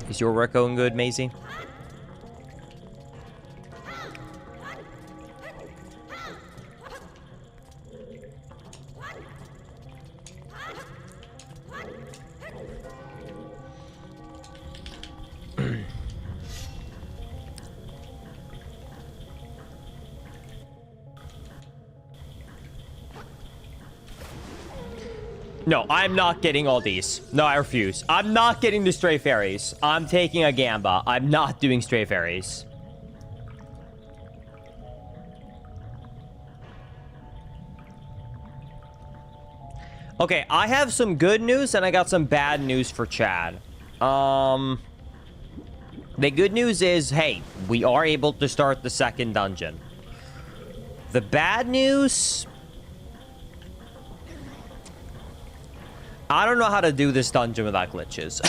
Is your work going good, Maisie? No, I'm not getting all these. No, I refuse. I'm not getting the stray fairies. I'm taking a gamba. I'm not doing stray fairies. Okay, I have some good news and I got some bad news for Chad. The good news is, hey, we are able to start the second dungeon. The bad news... I don't know how to do this dungeon without glitches.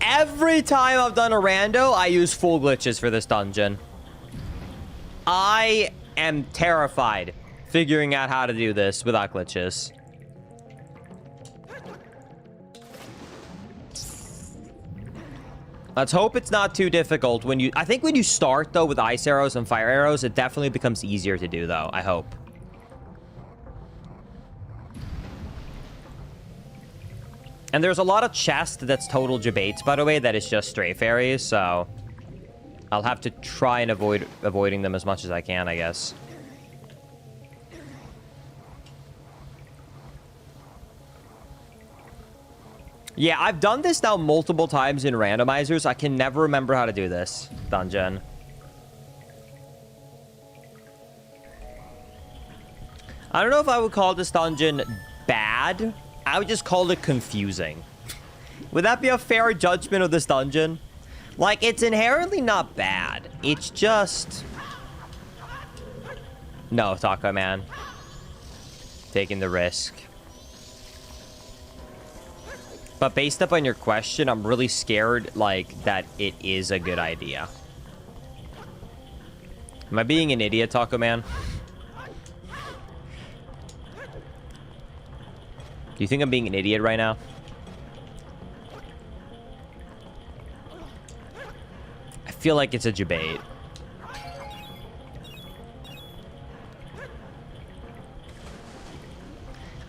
Every time I've done a rando, I use full glitches for this dungeon. I am terrified figuring out how to do this without glitches. Let's hope it's not too difficult when you... I think when you start, though, with ice arrows and fire arrows, it definitely becomes easier to do, though. I hope. And there's a lot of chest that's total debates, by the way, that is just stray fairies, so... I'll have to try and avoiding them as much as I can, I guess. Yeah, I've done this now multiple times in randomizers. I can never remember how to do this dungeon. I don't know if I would call this dungeon bad. I would just call it confusing. Would that be a fair judgment of this dungeon? Like, it's inherently not bad. It's just... No, Taco Man. Taking the risk. But based upon your question, I'm really scared, like, that it is a good idea. Am I being an idiot, Taco Man? Do you think I'm being an idiot right now? I feel like it's a debate.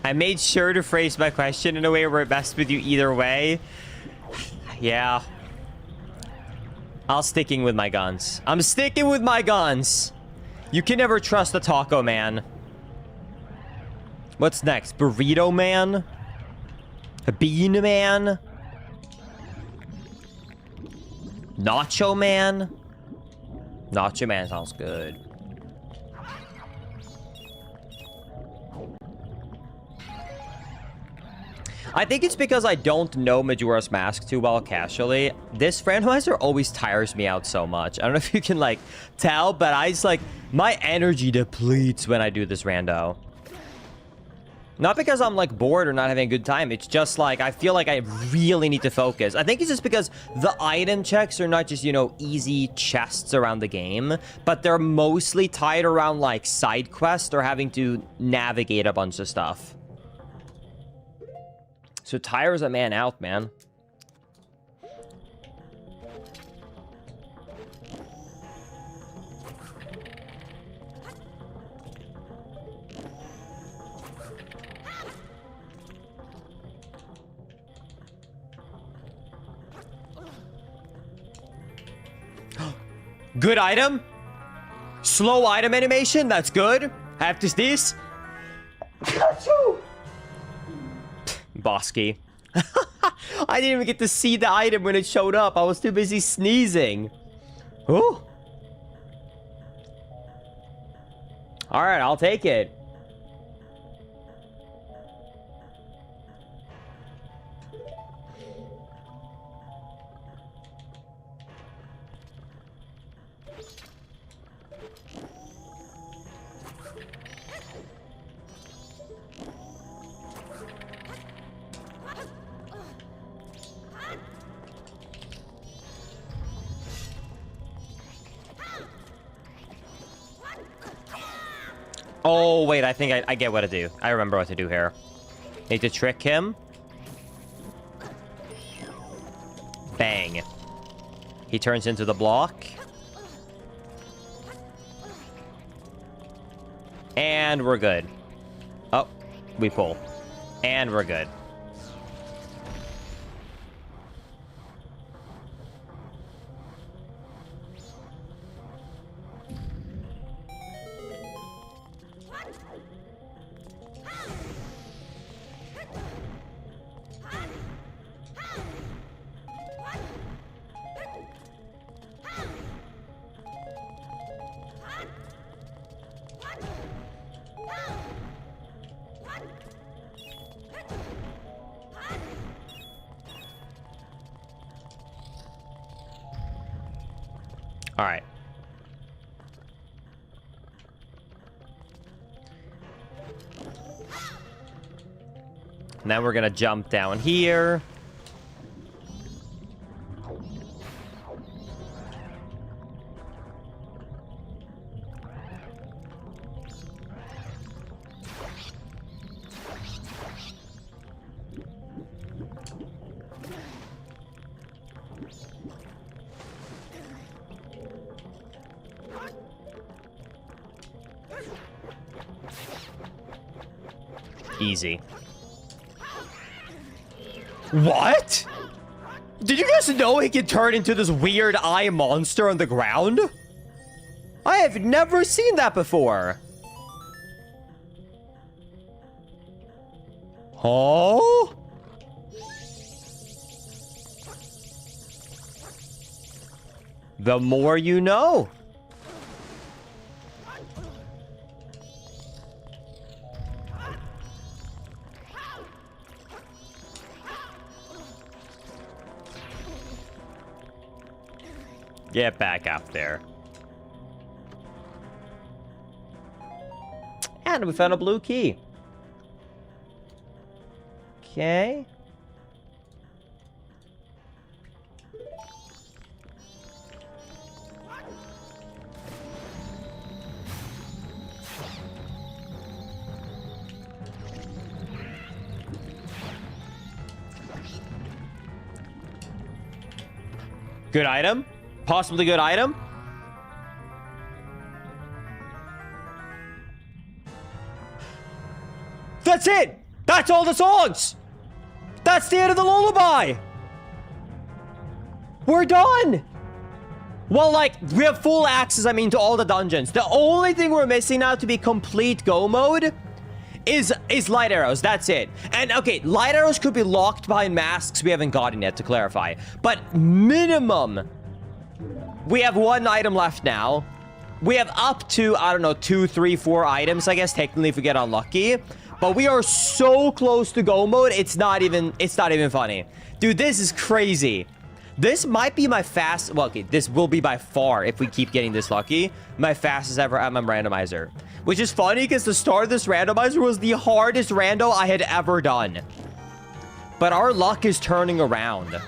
I made sure to phrase my question in a way where it messed with you either way. Yeah. I'm sticking with my guns. I'm sticking with my guns. You can never trust the Taco Man. What's next? Burrito Man? Bean Man? Nacho Man? Nacho Man sounds good. I think it's because I don't know Majora's Mask too well casually. This randomizer always tires me out so much. I don't know if you can, like, tell, but I just, like, my energy depletes when I do this rando. Not because I'm, like, bored or not having a good time. It's just, like, I feel like I really need to focus. I think it's just because the item checks are not just, you know, easy chests around the game, but they're mostly tied around, like, side quests or having to navigate a bunch of stuff. So Tyra's a man out, man. Good item. Slow item animation. That's good. After this. Bosky. I didn't even get to see the item when it showed up. I was too busy sneezing. Ooh. Alright, I'll take it. Oh, wait, I think I get what to do. I remember what to do here. Need to trick him. Bang. He turns into the block. And we're good. Oh, we pull. And we're good. All right. Now we're gonna jump down here. Easy. What? Did you guys know he can turn into this weird eye monster on the ground? I have never seen that before. Oh? The more you know. Get back up there. And we found a blue key. Okay. Good item. Possibly good item. That's it. That's all the songs. That's the end of the lullaby. We're done. Well, like, we have full access, I mean, to all the dungeons. The only thing we're missing now to be complete go mode is light arrows. That's it. And okay, light arrows could be locked behind masks we haven't gotten yet, to clarify. But minimum, we have one item left now. We have up to, I don't know, 2, 3, 4 items, I guess, technically, if we get unlucky. But we are so close to go mode, it's not even funny. Dude, this is crazy. This might be my fast, well, okay, this will be by far, if we keep getting this lucky, my fastest ever randomizer. Which is funny, because the start of this randomizer was the hardest rando I had ever done. But our luck is turning around.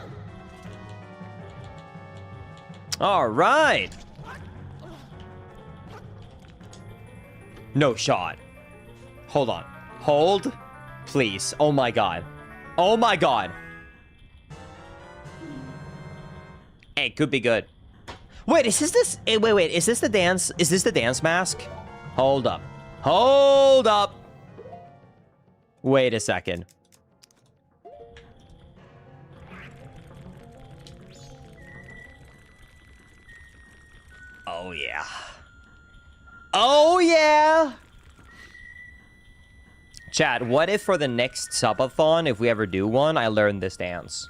All right. No shot. Hold on. Hold. Please. Oh my god. Oh my god. Hey, could be good. Wait, is this? Wait. Is this the dance? Is this the dance mask? Hold up. Hold up. Wait a second. Oh yeah. Oh yeah. Chat, what if for the next subathon, if we ever do one, I learn this dance?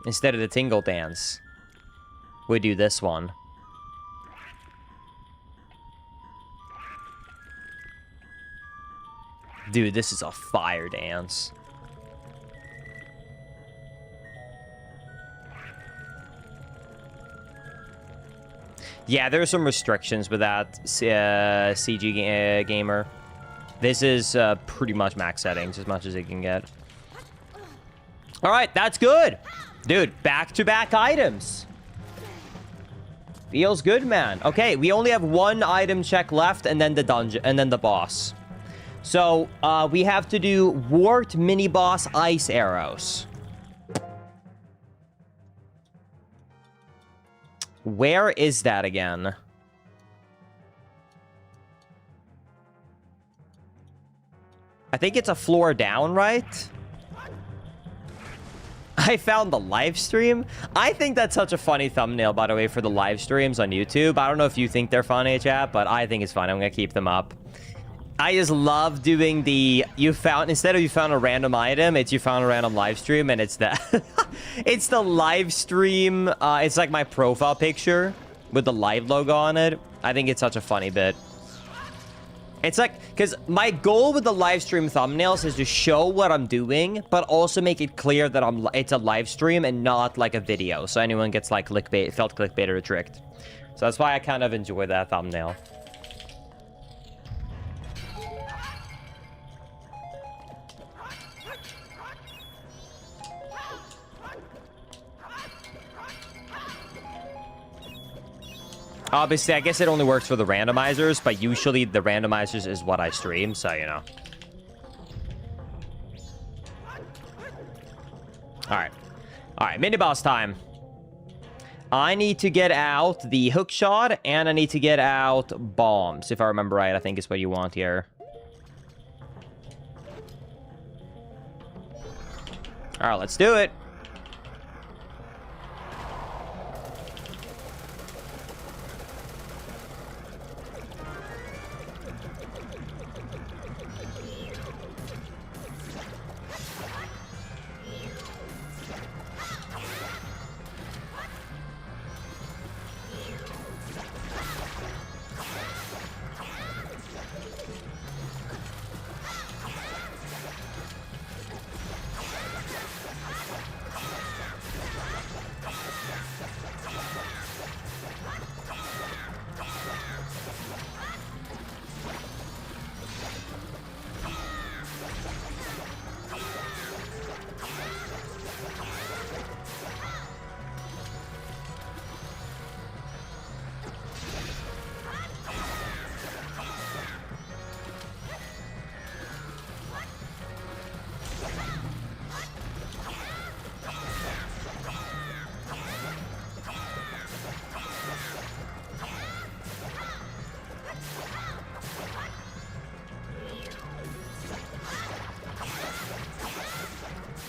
Instead of the tingle dance, we do this one. Dude, this is a fire dance. Yeah, there are some restrictions with that CG gamer. This is pretty much max settings, as much as it can get. All right, that's good. Dude, back-to-back items. Feels good, man. Okay, we only have one item check left, and then the dungeon, and then the boss. So, we have to do warped mini-boss ice arrows. Where is that again? I think it's a floor down, right? I found the live stream. I think that's such a funny thumbnail, by the way, for the live streams on YouTube. I don't know if you think they're funny, chat, but I think it's fun. I'm gonna keep them up. I just love doing the instead of you found a random item, it's you found a random live stream, and it's the it's the live stream. It's like my profile picture with the live logo on it. I think it's such a funny bit. It's like, because my goal with the live stream thumbnails is to show what I'm doing, but also make it clear that it's a live stream and not like a video, so anyone gets like felt clickbaited or tricked. So that's why I kind of enjoy that thumbnail. Obviously, I guess it only works for the randomizers, but usually the randomizers is what I stream, so, you know. Alright. Alright, mini-boss time. I need to get out the hook shot, and I need to get out bombs, if I remember right. I think is what you want here. Alright, let's do it.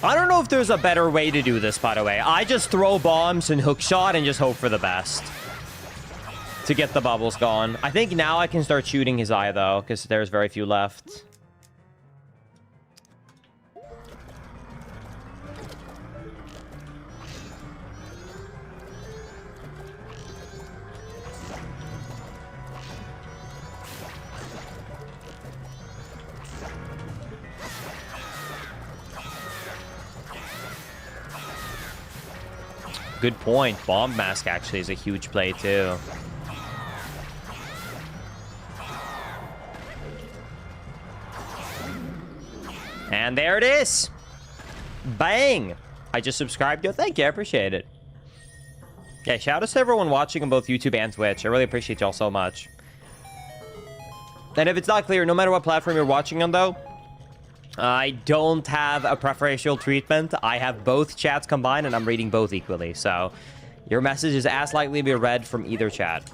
I don't know if there's a better way to do this, by the way. I just throw bombs and hook shot and just hope for the best to get the bubbles gone. I think now I can start shooting his eye, though, because there's very few left. Good point. Bomb mask actually is a huge play too. And there it is. Bang. I just subscribed to it. Thank you. I appreciate it. Yeah, shout out to everyone watching on both YouTube and Twitch. I really appreciate y'all so much. And if it's not clear, no matter what platform you're watching on, though, I don't have a preferential treatment. I have both chats combined, and I'm reading both equally. So your message is as likely to be read from either chat.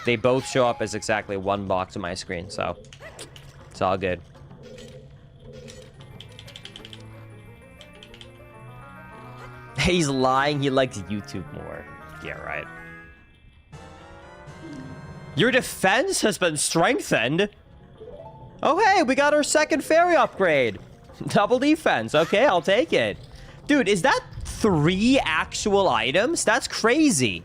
They both show up as exactly one box on my screen, so it's all good. He's lying. He likes YouTube more. Yeah, right. Your defense has been strengthened. Oh, hey, we got our second fairy upgrade. Double defense. Okay, I'll take it. Dude, is that 3 actual items? That's crazy.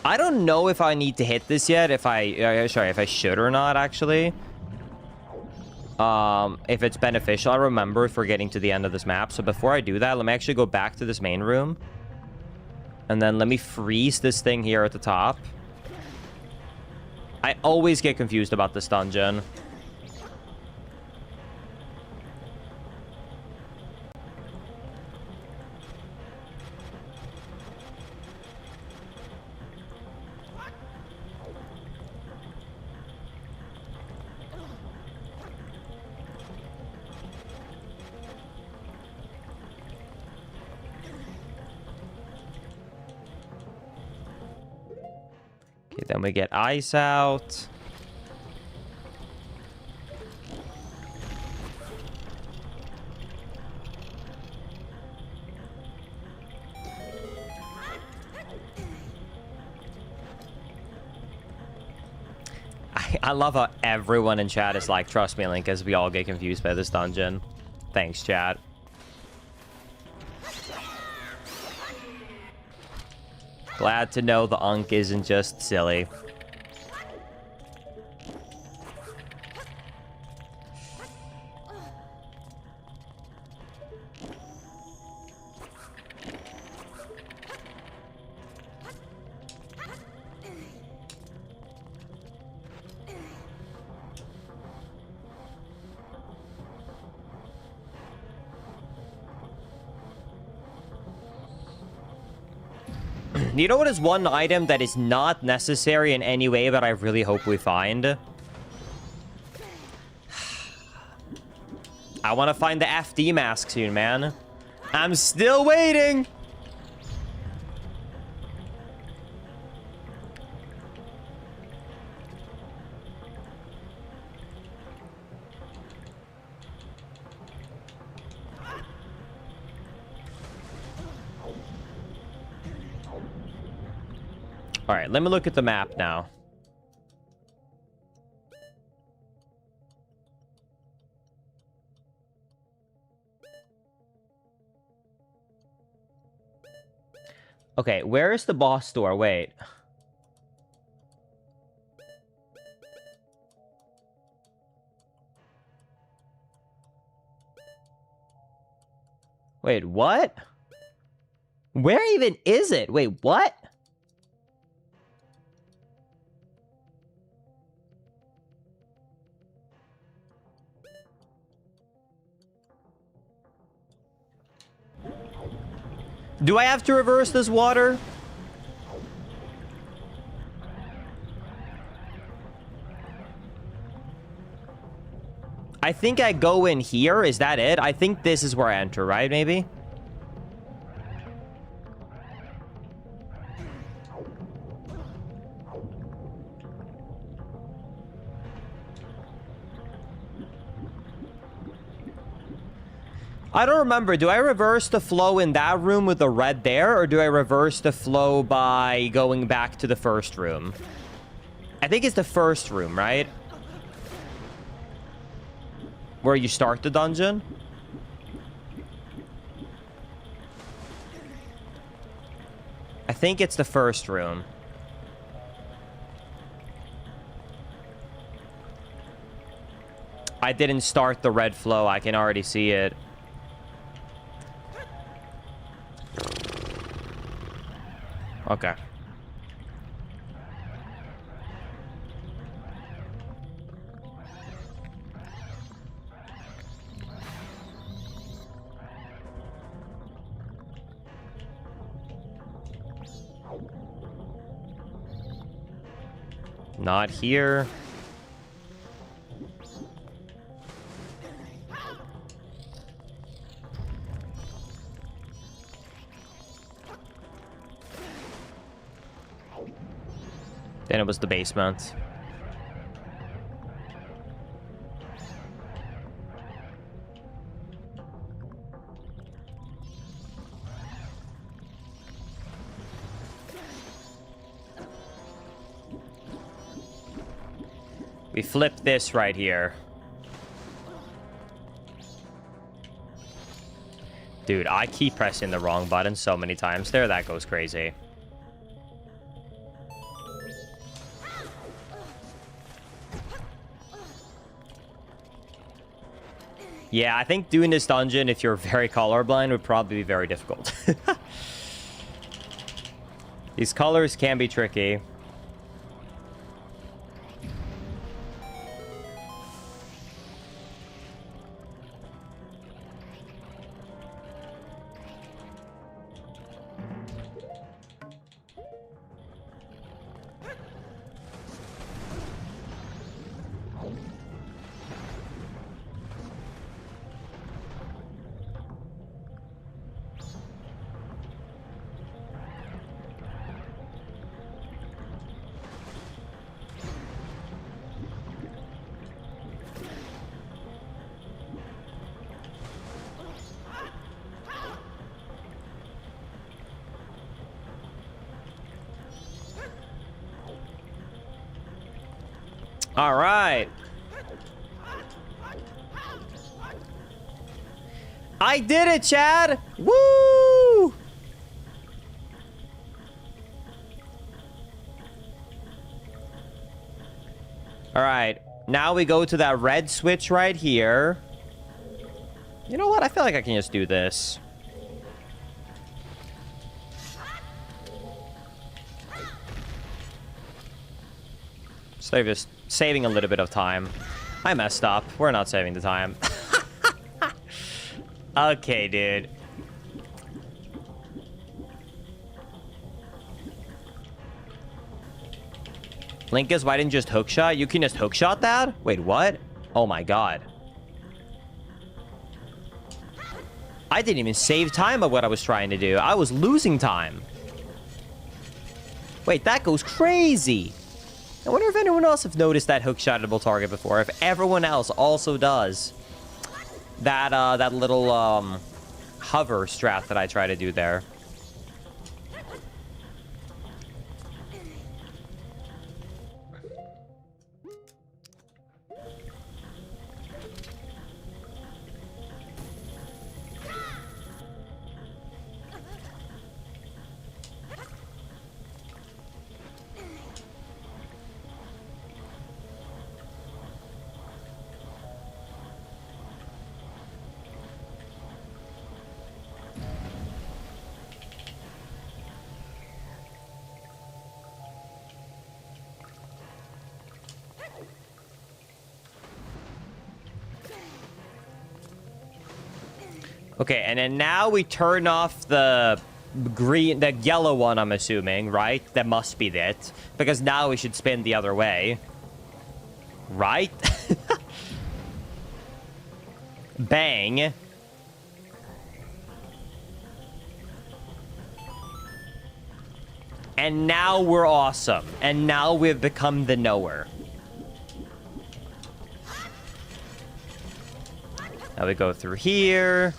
I don't know if I need to hit this yet, if I should or not, actually. If it's beneficial, I remember for getting to the end of this map. So before I do that, let me actually go back to this main room. And then let me freeze this thing here at the top. I always get confused about this dungeon. Okay, then we get ice out. I love how everyone in chat is like, trust me, Link, as we all get confused by this dungeon. Thanks, chat. Glad to know the Unk isn't just silly. You know what is one item that is not necessary in any way, but I really hope we find? I want to find the FD mask soon, man. I'm still waiting. All right, let me look at the map now. Okay, where is the boss door? Wait. Wait, what? Where even is it? Wait, what? Do I have to reverse this water? I think I go in here. Is that it? I think this is where I enter, right? Maybe? I don't remember. Do I reverse the flow in that room with the red there, or do I reverse the flow by going back to the first room? I think it's the first room, right? Where you start the dungeon? I think it's the first room. I didn't start the red flow. I can already see it. Okay. Not here. Then it was the basement. We flip this right here. Dude, I keep pressing the wrong button so many times there. That goes crazy. Yeah, I think doing this dungeon, if you're very colorblind, would probably be very difficult. These colors can be tricky. All right. I did it, Chad. Woo! All right. Now we go to that red switch right here. You know what? I feel like I can just do this. So just saving a little bit of time. I messed up. We're not saving the time. Okay, dude. Linkus, why didn't you just hookshot? You can just hookshot that? Wait, what? Oh my god. I didn't even save time of what I was trying to do. I was losing time. Wait, that goes crazy. I wonder if anyone else have noticed that hookshotable target before. If everyone else also does that that little hover strat that I try to do there. Okay, and then now we turn off the green, the yellow one, I'm assuming, right? That must be it. Because now we should spin the other way. Right? Bang. And now we're awesome. And now we've become the knower. Now we go through here.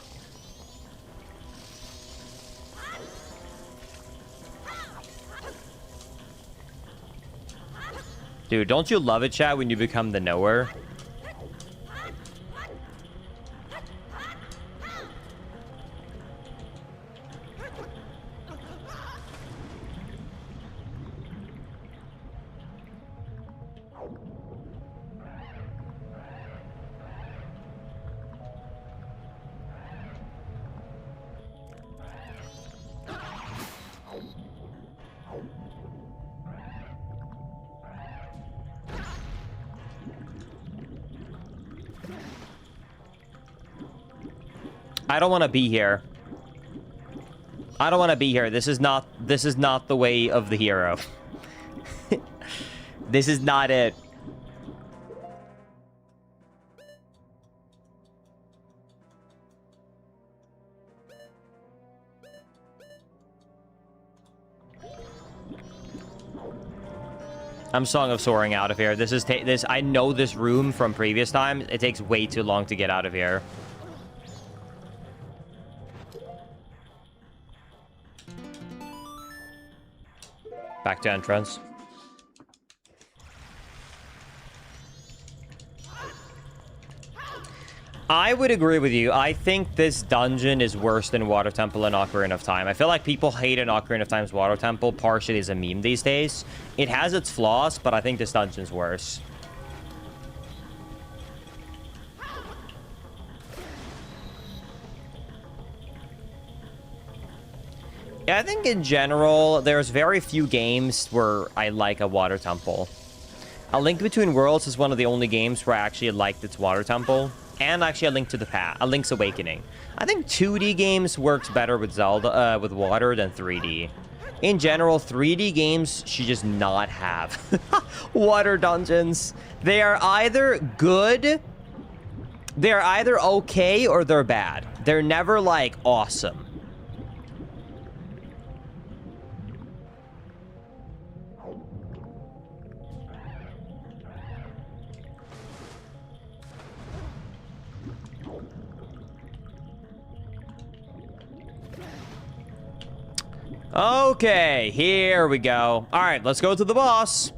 Dude, don't you love it, chat, when you become the knower? I don't want to be here. I don't want to be here. This is not the way of the hero. This is not it. I'm Song of Soaring out of here. This I know this room from previous times. It takes way too long to get out of here. Back to entrance. I would agree with you. I think this dungeon is worse than Water Temple and Ocarina of Time. I feel like people hate an Ocarina of Time's Water Temple partially as a meme these days. It has its flaws, but I think this dungeon's worse. Yeah, I think in general, there's very few games where I like a Water Temple. A Link Between Worlds is one of the only games where I actually liked its Water Temple. And actually, A Link's Awakening. I think 2D games works better with Zelda, with water than 3D. In general, 3D games should just not have water dungeons. They are either good, they're either okay, or they're bad. They're never, like, awesome. Okay, here we go. All right, let's go to the boss.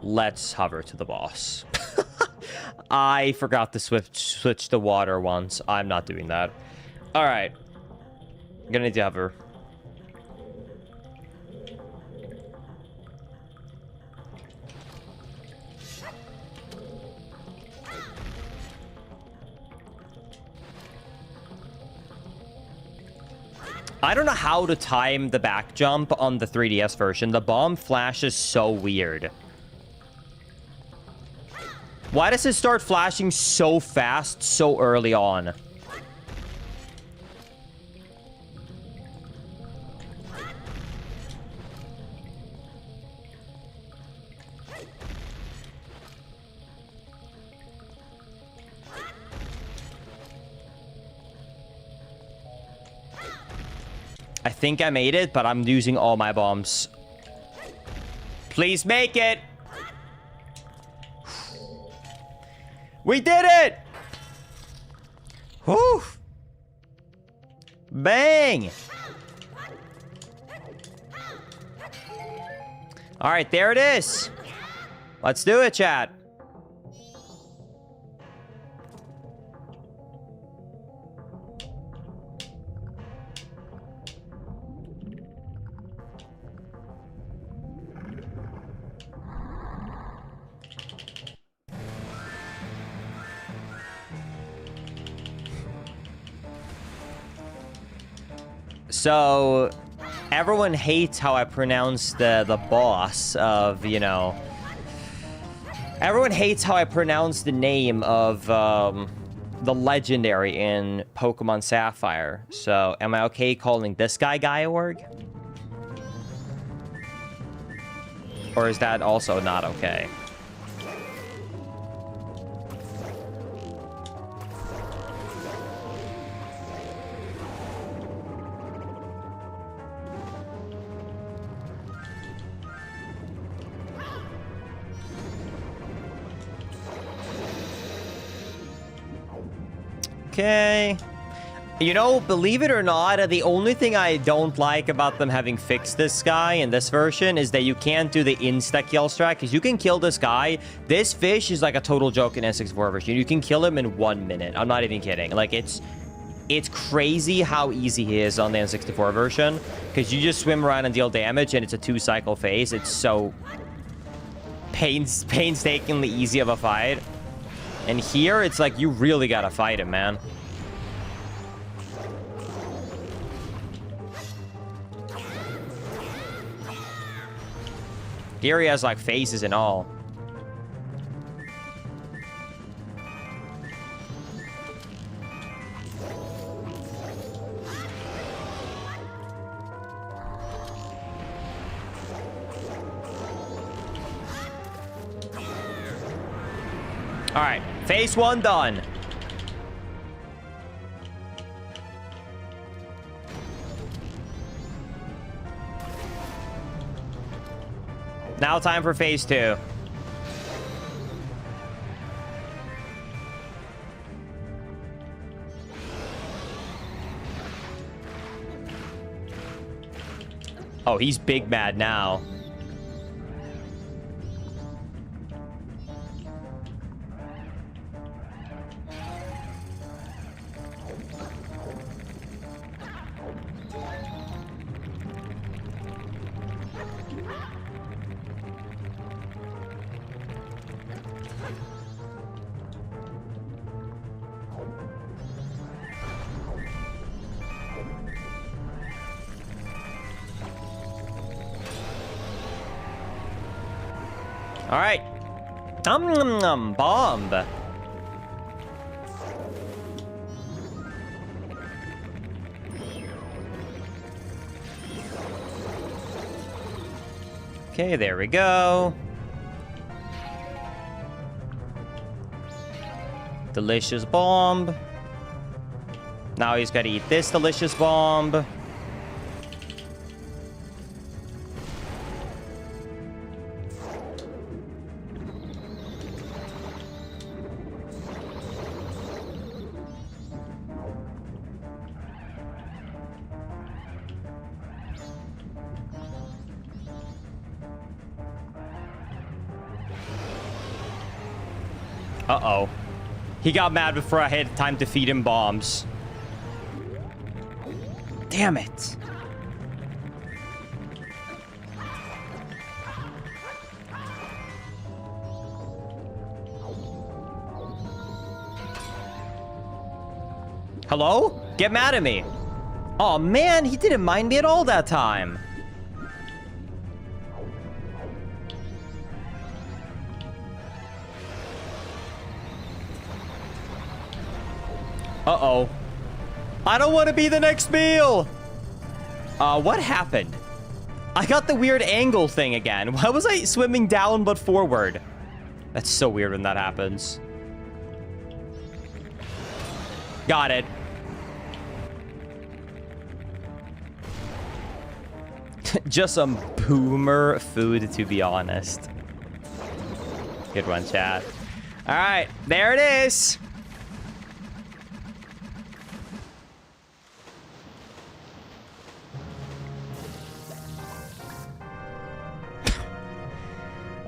Let's hover to the boss. I forgot to switch to water once. I'm not doing that. All right. I'm gonna need to hover. I don't know how to time the back jump on the 3DS version. The bomb flashes so weird. Why does it start flashing so fast, so early on? I think I made it, but I'm using all my bombs. Please make it! We did it! Whew! Bang! All right, there it is. Let's do it, chat. So, everyone hates how I pronounce the boss of, you know... Everyone hates how I pronounce the name of the legendary in Pokemon Sapphire. So, am I okay calling this guy Gaiorg? Or is that also not okay? Okay. You know, believe it or not, the only thing I don't like about them having fixed this guy in this version is that you can't do the insta-kill strat, because you can kill this guy. This fish is like a total joke in N64 version. You can kill him in 1 minute. I'm not even kidding. Like, it's crazy how easy he is on the N64 version, because you just swim around and deal damage, and it's a 2-cycle phase. It's so painstakingly easy of a fight. And here, it's like, you really gotta fight him, man. Here he has, like, faces and all. All right, phase 1 done. Now time for phase 2. Oh, he's big mad now. All right. Bomb. Okay, there we go. Delicious bomb. Now he's got to eat this delicious bomb. Uh-oh. He got mad before I had time to feed him bombs. Damn it. Hello? Get mad at me. Oh man, he didn't mind me at all that time. Uh-oh. I don't want to be the next meal. What happened? I got the weird angle thing again. Why was I swimming down but forward? That's so weird when that happens. Got it. Just some boomer food, to be honest. Good one, chat. All right, there it is.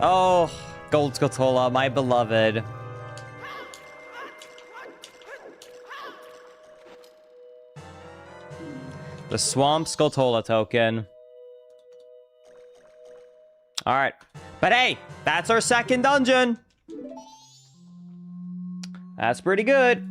Oh, Gold Skulltula, my beloved. The Swamp Skulltula token. All right. But hey, that's our second dungeon. That's pretty good.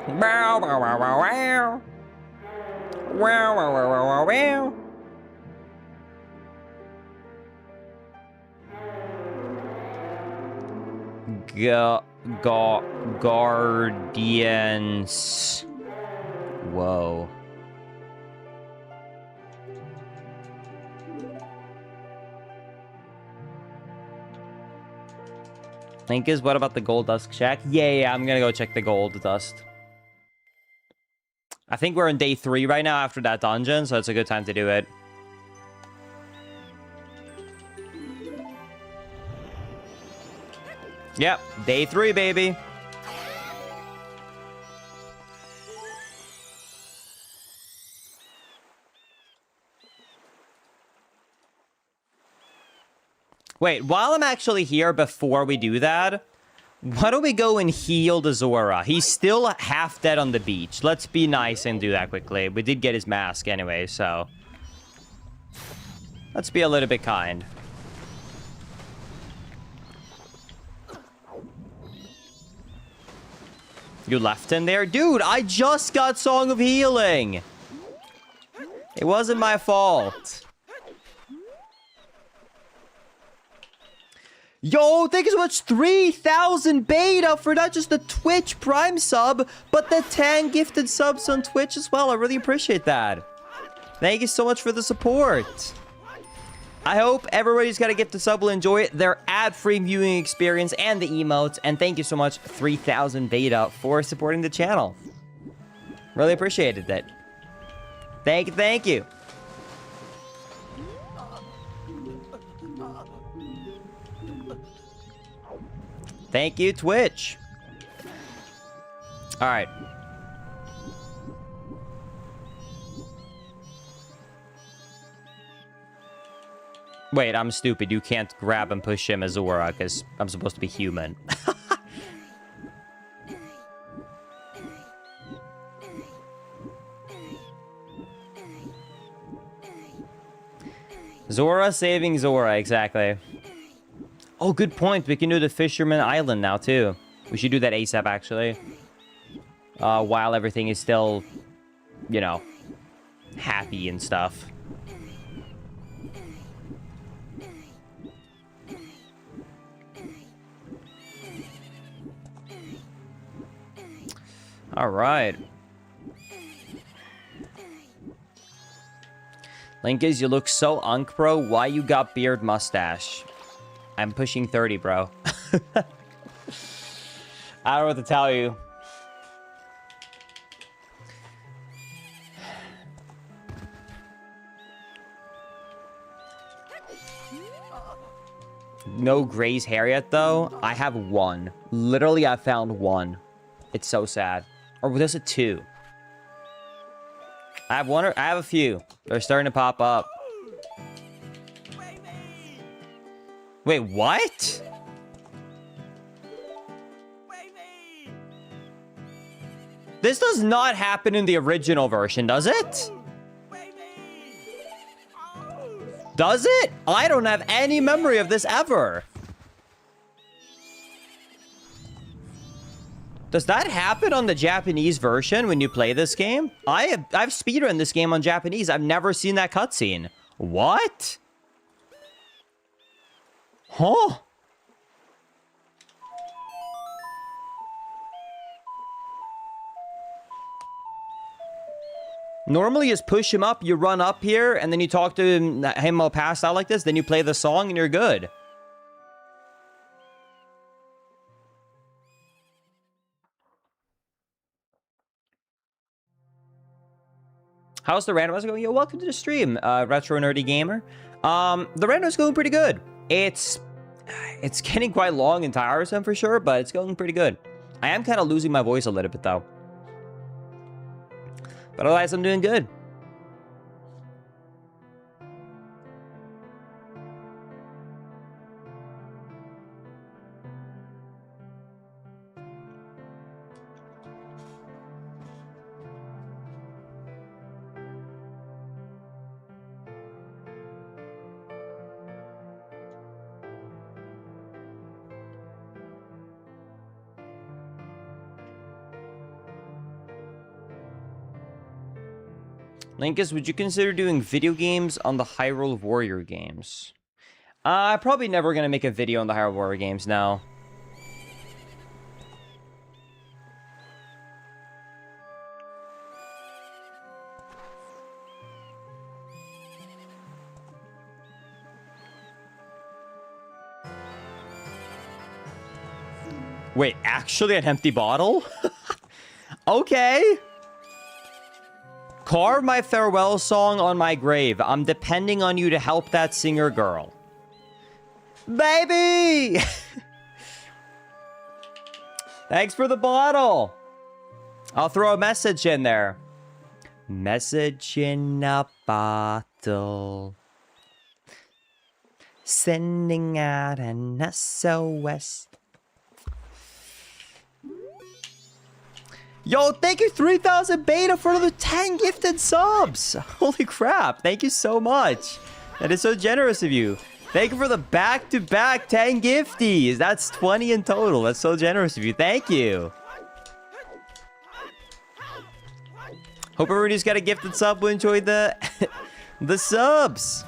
Wow, wow, wow, wow, wow. Wow, wow, wow, wow, wow, wow. Guardians. Whoa. Think is, what about the gold dust check? Yeah, I'm gonna go check the gold dust. I think we're in day 3 right now after that dungeon, so it's a good time to do it. Yep, day 3, baby. Wait, while I'm actually here, before we do that, Why don't we go and heal the Zora? He's still half dead on the beach. Let's be nice and do that quickly. We did get his mask anyway, so... let's be a little bit kind. You left him there? Dude, I just got Song of Healing. It wasn't my fault. Yo, thank you so much. 3,000 beta for not just the Twitch Prime sub, but the 10 gifted subs on Twitch as well. I really appreciate that. Thank you so much for the support. I hope everybody's got a gifted sub will enjoy their ad-free viewing experience and the emotes. And thank you so much, 3,000 beta, for supporting the channel. Really appreciated it. Thank you, thank you. Thank you, Twitch. All right. Wait, I'm stupid. You can't grab and push him as Zora because I'm supposed to be human. Zora saving Zora, exactly. Oh, good point. We can do the Fisherman Island now, too. We should do that ASAP, actually. While everything is still, you know, happy and stuff. All right. Linkus, you look so unk, bro. Why you got beard mustache? I'm pushing 30, bro. I don't know what to tell you. No Gray's hair yet, though. I have one. Literally, I found one. It's so sad. Or was it two? I have one or I have a few. They're starting to pop up. Wait, what? This does not happen in the original version, does it? Does it? I don't have any memory of this ever. Does that happen on the Japanese version when you play this game? I've speedrun this game on Japanese. I've never seen that cutscene. What? Huh? Normally, just push him up, you run up here, and then you talk to him while passed out like this, then you play the song, and you're good. How's the randomizer going? Yo, welcome to the stream, Retro Nerdy Gamer. The randomizer's going pretty good. It's getting quite long and tiresome for sure, but it's going pretty good. I am kind of losing my voice a little bit, though. But otherwise, I'm doing good. Linkus, would you consider doing video games on the Hyrule Warrior games? I'm probably never going to make a video on the Hyrule Warrior games now. Wait, actually an empty bottle? Okay. Carve my farewell song on my grave. I'm depending on you to help that singer girl. Baby! Thanks for the bottle. I'll throw a message in there. Message in a bottle. Sending out an SOS. Yo, thank you 3,000 beta for another 10 gifted subs. Holy crap. Thank you so much. That is so generous of you. Thank you for the back-to-back 10 gifties. That's 20 in total. That's so generous of you. Thank you. Hope everybody's got a gifted sub will enjoy the the subs.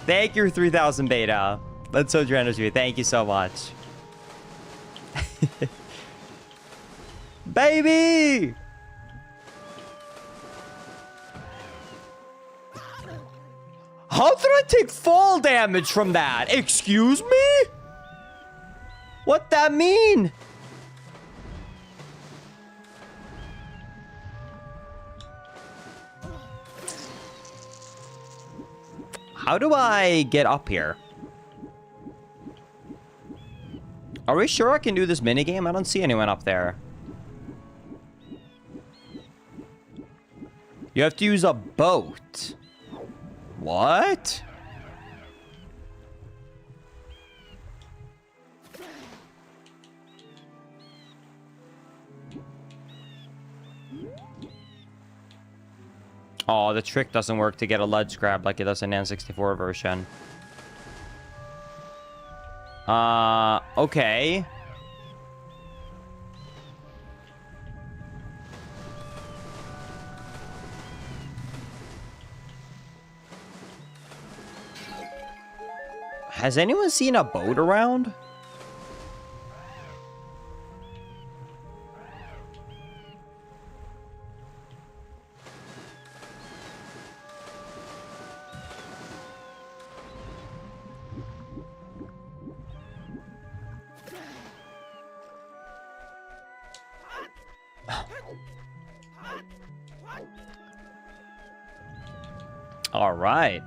Thank you 3,000 beta. That's so generous of you. Thank you so much. Baby! How did I take fall damage from that? Excuse me? What that mean? How do I get up here? Are we sure I can do this minigame? I don't see anyone up there. You have to use a boat. What? Oh, the trick doesn't work to get a ledge grab like it does in N64 version. Okay. Has anyone seen a boat around? All right.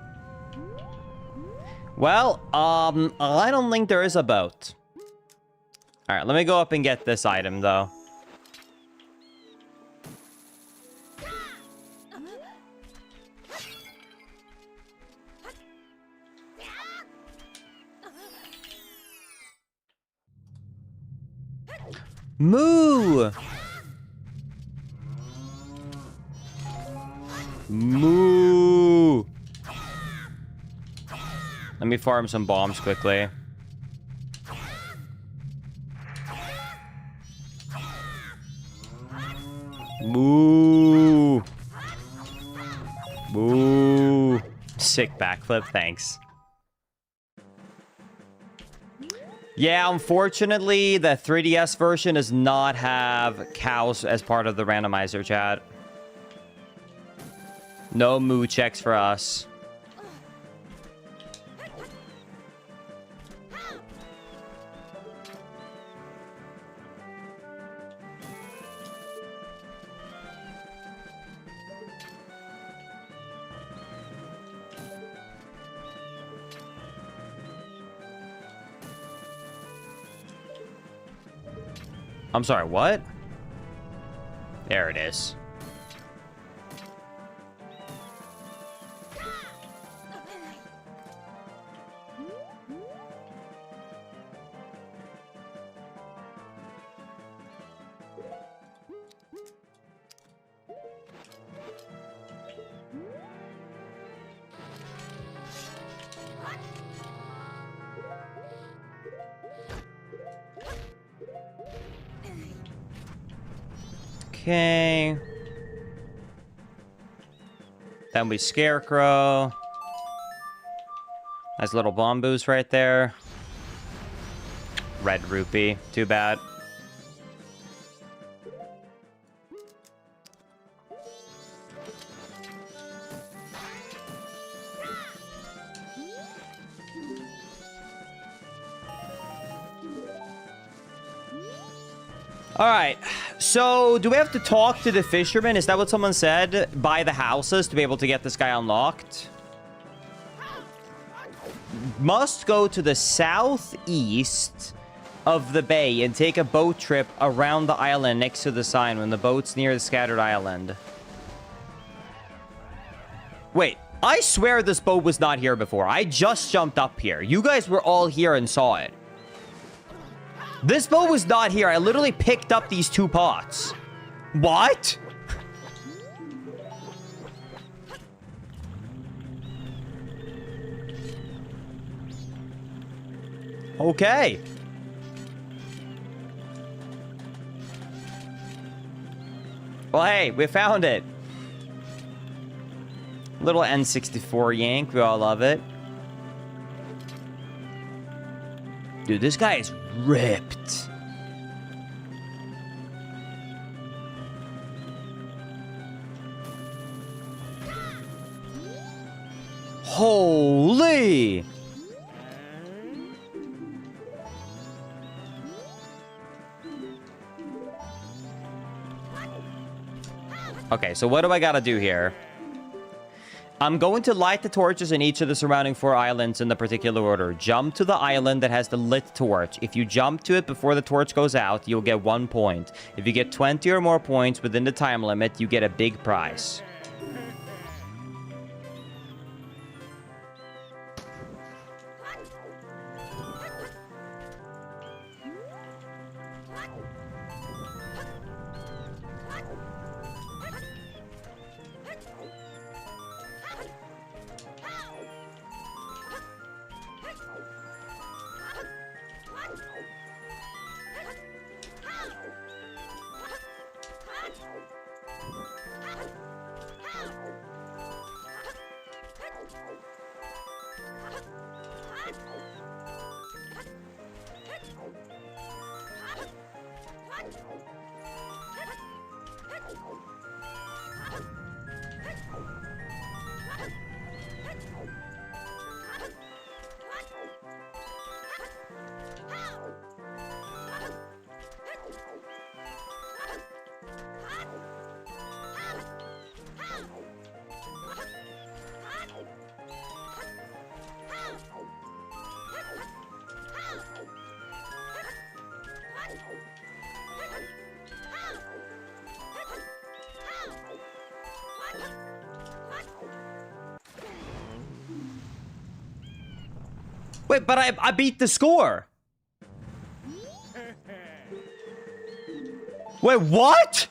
Well, I don't think there is a boat. All right, let me go up and get this item, though. Moo! Moo! Let me farm some bombs quickly. Moo! Moo! Sick backflip, thanks. Yeah, unfortunately, the 3DS version does not have cows as part of the randomizer, chat. No moo checks for us. I'm sorry, what? There it is. Okay. Then we Scarecrow. Nice little bomb boost right there. Red rupee. Too bad. All right, so do we have to talk to the fisherman? Is that what someone said? Buy the houses to be able to get this guy unlocked? Must go to the southeast of the bay and take a boat trip around the island next to the sign when the boat's near the scattered island. Wait, I swear this boat was not here before. I just jumped up here. You guys were all here and saw it. This boat was not here. I literally picked up these two pots. What? Okay. Well, hey, we found it. Little N64 yank. We all love it. Dude, this guy is ripped. Holy! Okay, so what do I gotta do here? I'm going to light the torches in each of the surrounding 4 islands in the particular order. Jump to the island that has the lit torch. If you jump to it before the torch goes out, you'll get 1 point. If you get 20 or more points within the time limit, you get a big prize. Wait, but I beat the score. Wait, what?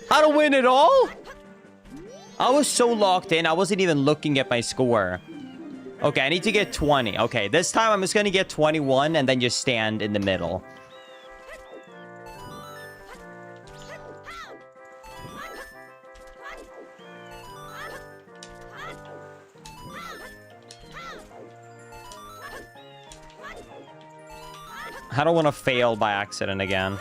I don't win at all? I was so locked in, I wasn't even looking at my score. Okay, I need to get 20. Okay, this time I'm just gonna get 21 and then just stand in the middle. I don't want to fail by accident again.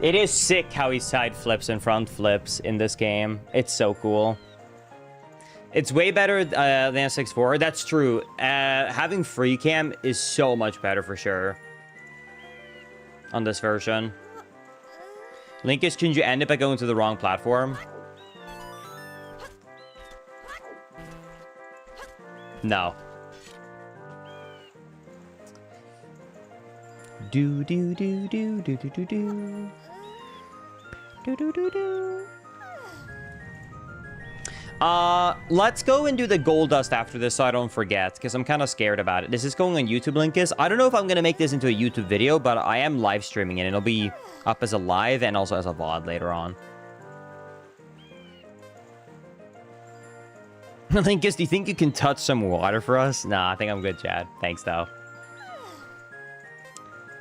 It is sick how he side flips and front flips in this game. It's so cool. It's way better than S64. That's true. Having free cam is so much better for sure on this version. Linkus, can you end it by going to the wrong platform? No. Do do do do do do do do. Do do do do. Let's go and do the gold dust after this so I don't forget, because I'm kind of scared about it. This is going on YouTube, Linkus. I don't know if I'm going to make this into a YouTube video, but I am live streaming it. It'll be up as a live and also as a VOD later on. Linkus, do you think you can touch some water for us? Nah, I think I'm good, Chad. Thanks, though.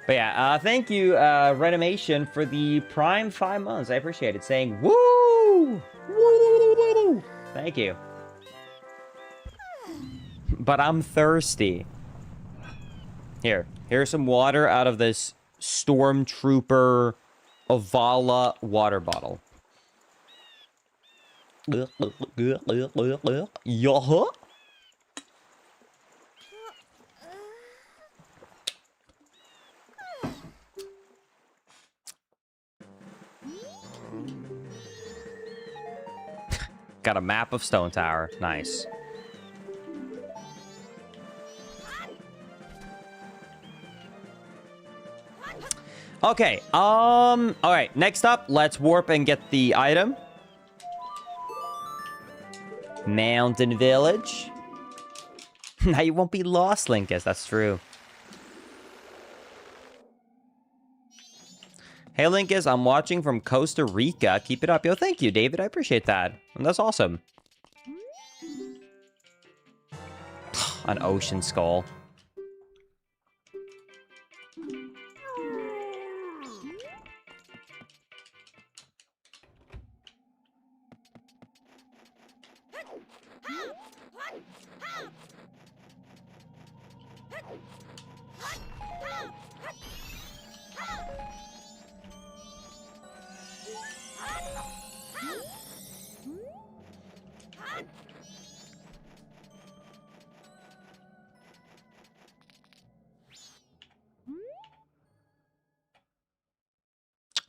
But yeah, thank you, Renomation, for the Prime 5 months. I appreciate it. Saying, woo! Woo! Thank you. But I'm thirsty. Here's some water out of this Stormtrooper Avala water bottle. Yeah. Got a map of Stone Tower. Nice. Okay, all right, next up, let's warp and get the item. Mountain Village. Now you won't be lost, Linkus, that's true. Hey, Linkus, I'm watching from Costa Rica. Keep it up. Yo, thank you, David. I appreciate that. That's awesome. An ocean skull.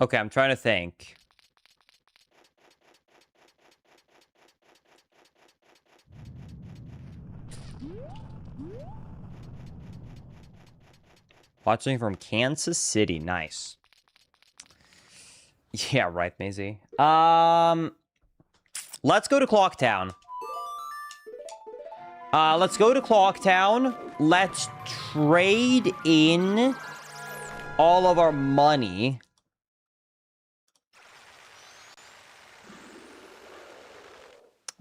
Okay, I'm trying to think. Watching from Kansas City. Nice. Yeah, right, Maisie. Let's go to Clocktown. Let's go to Clocktown. Let's trade in all of our money.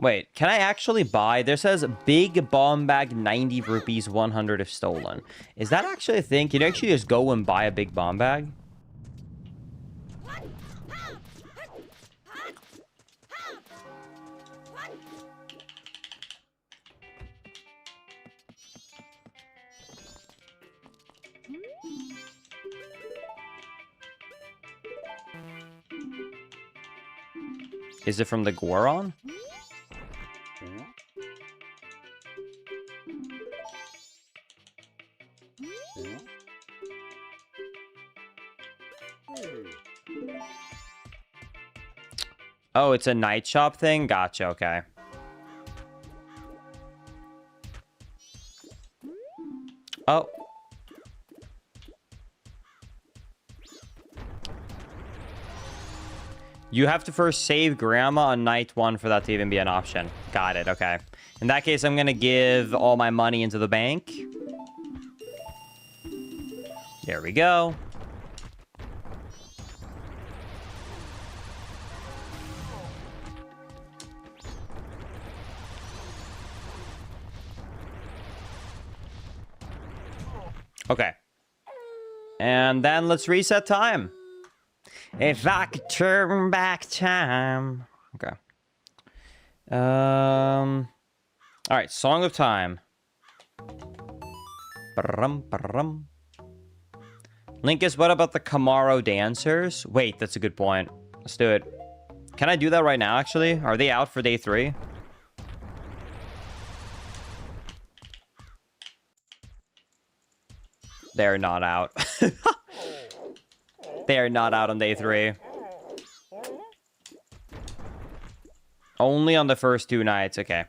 Wait, can I actually buy? There says big bomb bag, 90 rupees, 100 if stolen. Is that actually a thing? Can you actually just go and buy a big bomb bag? Is it from the Goron? Oh, it's a night shop thing? Gotcha, okay. Oh. You have to first save Grandma on night 1 for that to even be an option. Got it, okay. In that case, I'm gonna give all my money into the bank. There we go. Okay. And then let's reset time. If I could turn back time. Okay. All right, Song of Time. Linkus, what about the Camaro dancers? Wait, that's a good point. Let's do it. Can I do that right now, actually? Are they out for day 3? They're not out. They are not out on day 3. Only on the first 2 nights. Okay.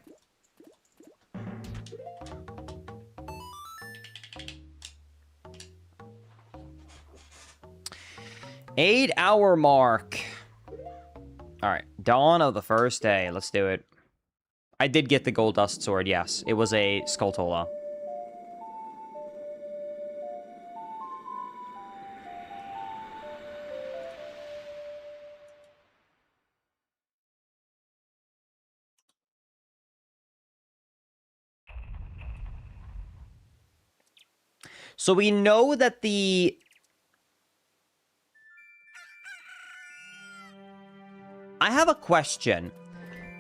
Eight-hour mark. All right. Dawn of the first day. Let's do it. I did get the gold dust sword. Yes. It was a Skulltula. So we know that the... I have a question.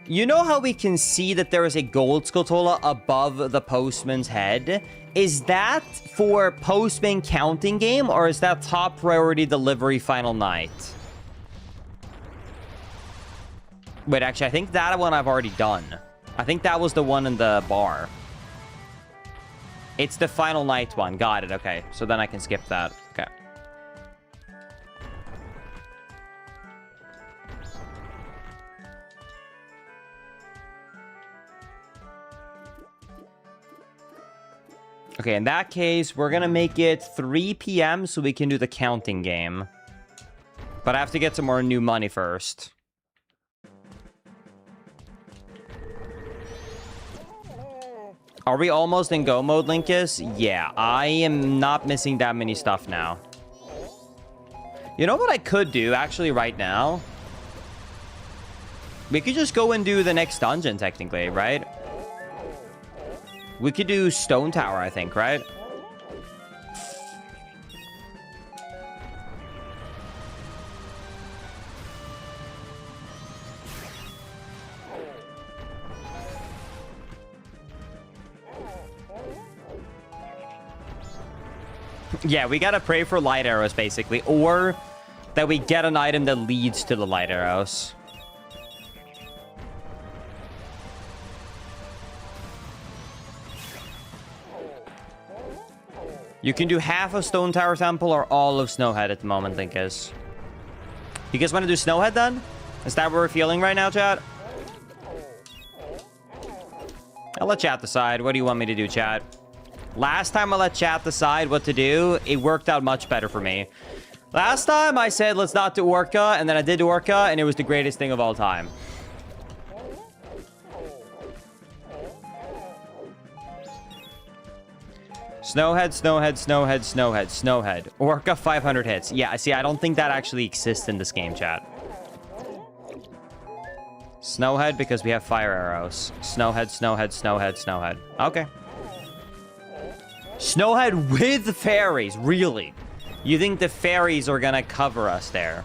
You know how we can see that there is a gold Skulltula above the postman's head? Is that for postman counting game, or is that top priority delivery final night? Wait, actually, I think that one I've already done. I think that was the one in the bar. It's the final night one. Got it. Okay. So then I can skip that. Okay. Okay, in that case, we're gonna make it 3 p.m. so we can do the counting game. But I have to get some more new money first. Are we almost in go mode, Linkus? Yeah, I am not missing that many stuff now. You know what I could do, actually, right now? We could just go and do the next dungeon, technically, right? We could do Stone Tower, I think, right? Yeah, we gotta pray for light arrows, basically. Or that we get an item that leads to the light arrows. You can do half of Stone Tower Temple or all of Snowhead at the moment, Linkus. You guys want to do Snowhead then? Is that what we're feeling right now, chat? I'll let chat decide. What do you want me to do, chat? Last time I let chat decide what to do, it worked out much better for me. Last time I said, let's not do Orca, and then I did Orca, and it was the greatest thing of all time. Snowhead, Snowhead, Snowhead, Snowhead, Snowhead. Orca 500 hits. Yeah, see, I don't think that actually exists in this game, chat. Snowhead, because we have fire arrows. Snowhead, Snowhead, Snowhead, Snowhead. Okay. Snowhead with fairies, really? You think the fairies are gonna cover us there?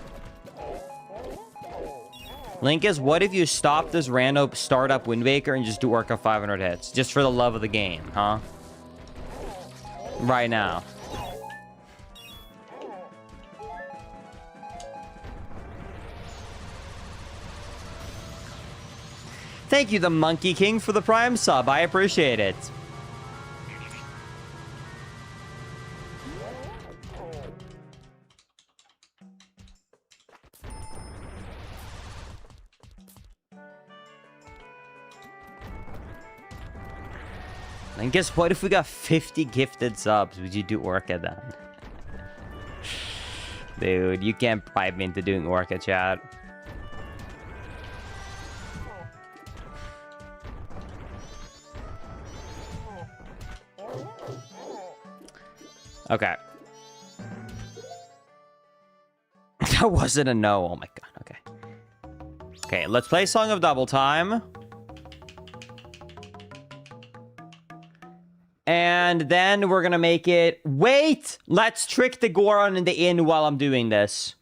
Linkus, what if you stop this random startup Wind Waker and just do Orca 500 hits? Just for the love of the game, huh? Right now. Thank you, the Monkey King, for the Prime sub. I appreciate it. And guess what? If we got 50 gifted subs, would you do Orca then? Dude, you can't bribe me into doing Orca, chat. Okay. That wasn't a no. Oh my god. Okay. Okay, let's play Song of Double Time. And then we're gonna make it... Wait! Let's trick the Goron in the inn while I'm doing this.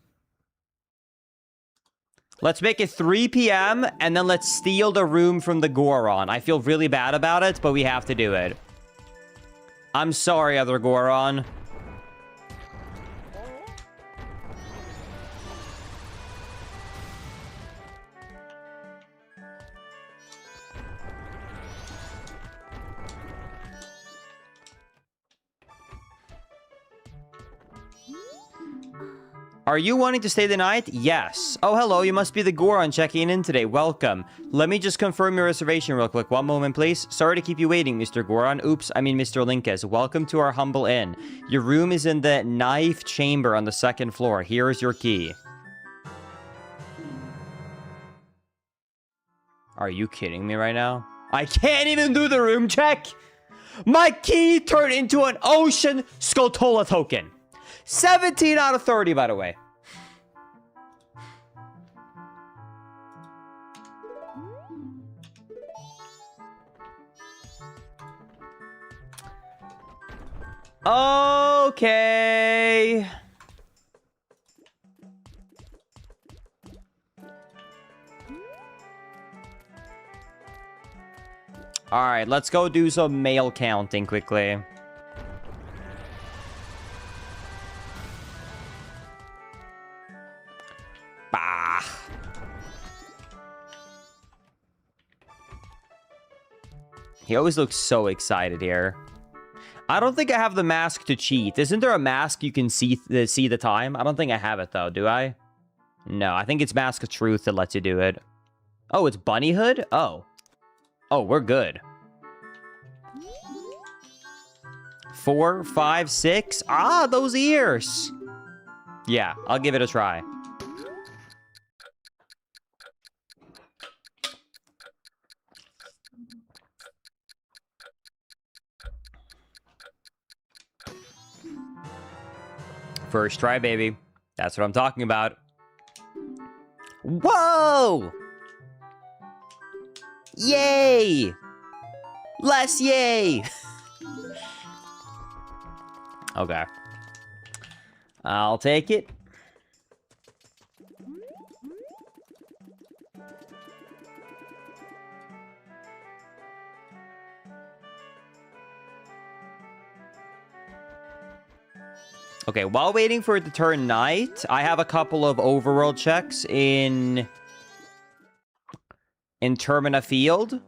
Let's make it 3 p.m. and then let's steal the room from the Goron. I feel really bad about it, but we have to do it. I'm sorry, other Goron. Are you wanting to stay the night? Yes. Oh, hello. You must be the Goron checking in today. Welcome. Let me just confirm your reservation real quick. One moment, please. Sorry to keep you waiting, Mr. Goron. Oops, I mean Mr. Linkus. Welcome to our humble inn. Your room is in the knife chamber on the 2nd floor. Here is your key. Are you kidding me right now? I can't even do the room check. My key turned into an Ocean Skulltula token. 17 out of 30, by the way. Okay. All right, let's go do some mail counting quickly. Bah. He always looks so excited here. I don't think I have the mask to cheat. Isn't there a mask you can see the time? I don't think I have it, though. Do I? No, I think it's Mask of Truth that lets you do it. Oh, it's Bunny Hood? Oh. Oh, we're good. 4, 5, 6. Ah, those ears. Yeah, I'll give it a try. First try, baby. That's what I'm talking about. Whoa! Yay! Less yay! Okay. I'll take it. Okay, while waiting for it to turn night, I have a couple of overworld checks in Termina Field.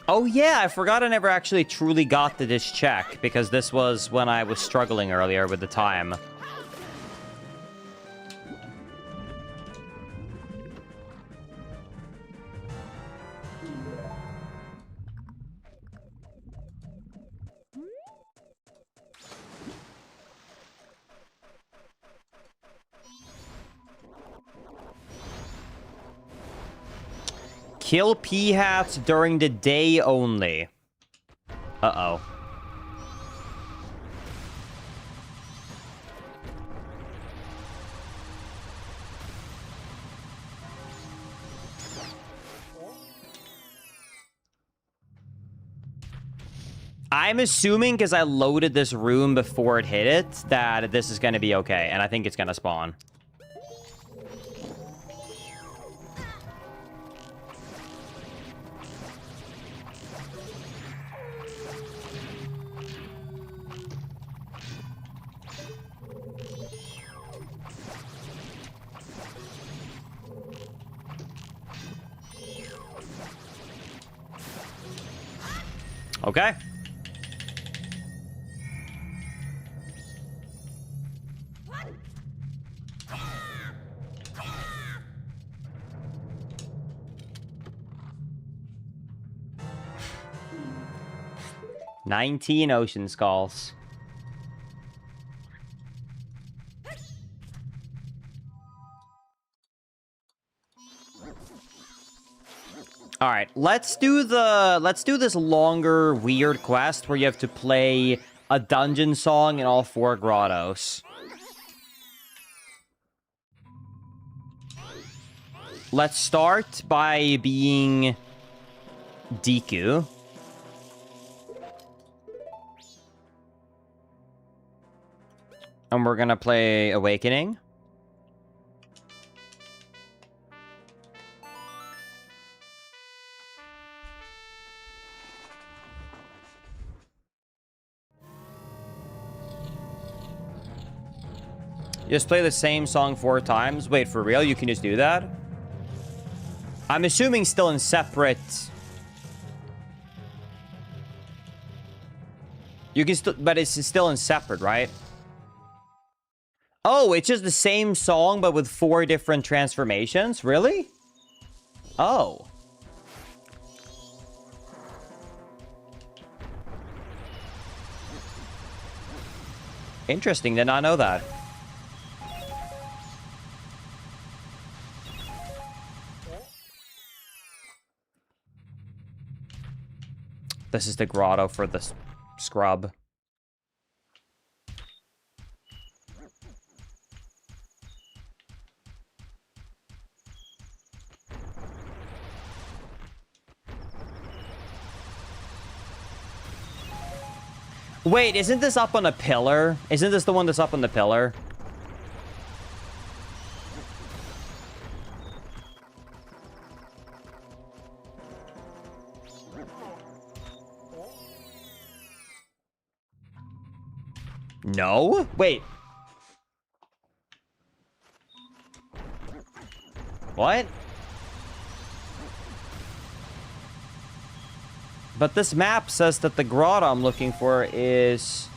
Oh yeah, I forgot I never actually truly got to this check, because this was when I was struggling earlier with the time. Kill P-hats during the day only. Uh-oh. I'm assuming, because I loaded this room before it hit it, that this is going to be okay, and I think it's going to spawn. Okay. "19 ocean skulls." All right, let's do this longer weird quest where you have to play a dungeon song in all 4 grottos. Let's start by being Deku. And we're gonna play Awakening. Just play the same song 4 times? Wait, for real? You can just do that? I'm assuming still in separate... You can still... But it's still in separate, right? Oh, it's just the same song, but with 4 different transformations? Really? Oh. Interesting, did not know that. This is the grotto for the scrub. Wait, isn't this up on a pillar? Isn't this the one that's up on the pillar? No? Wait. What? But this map says that the grotto I'm looking for is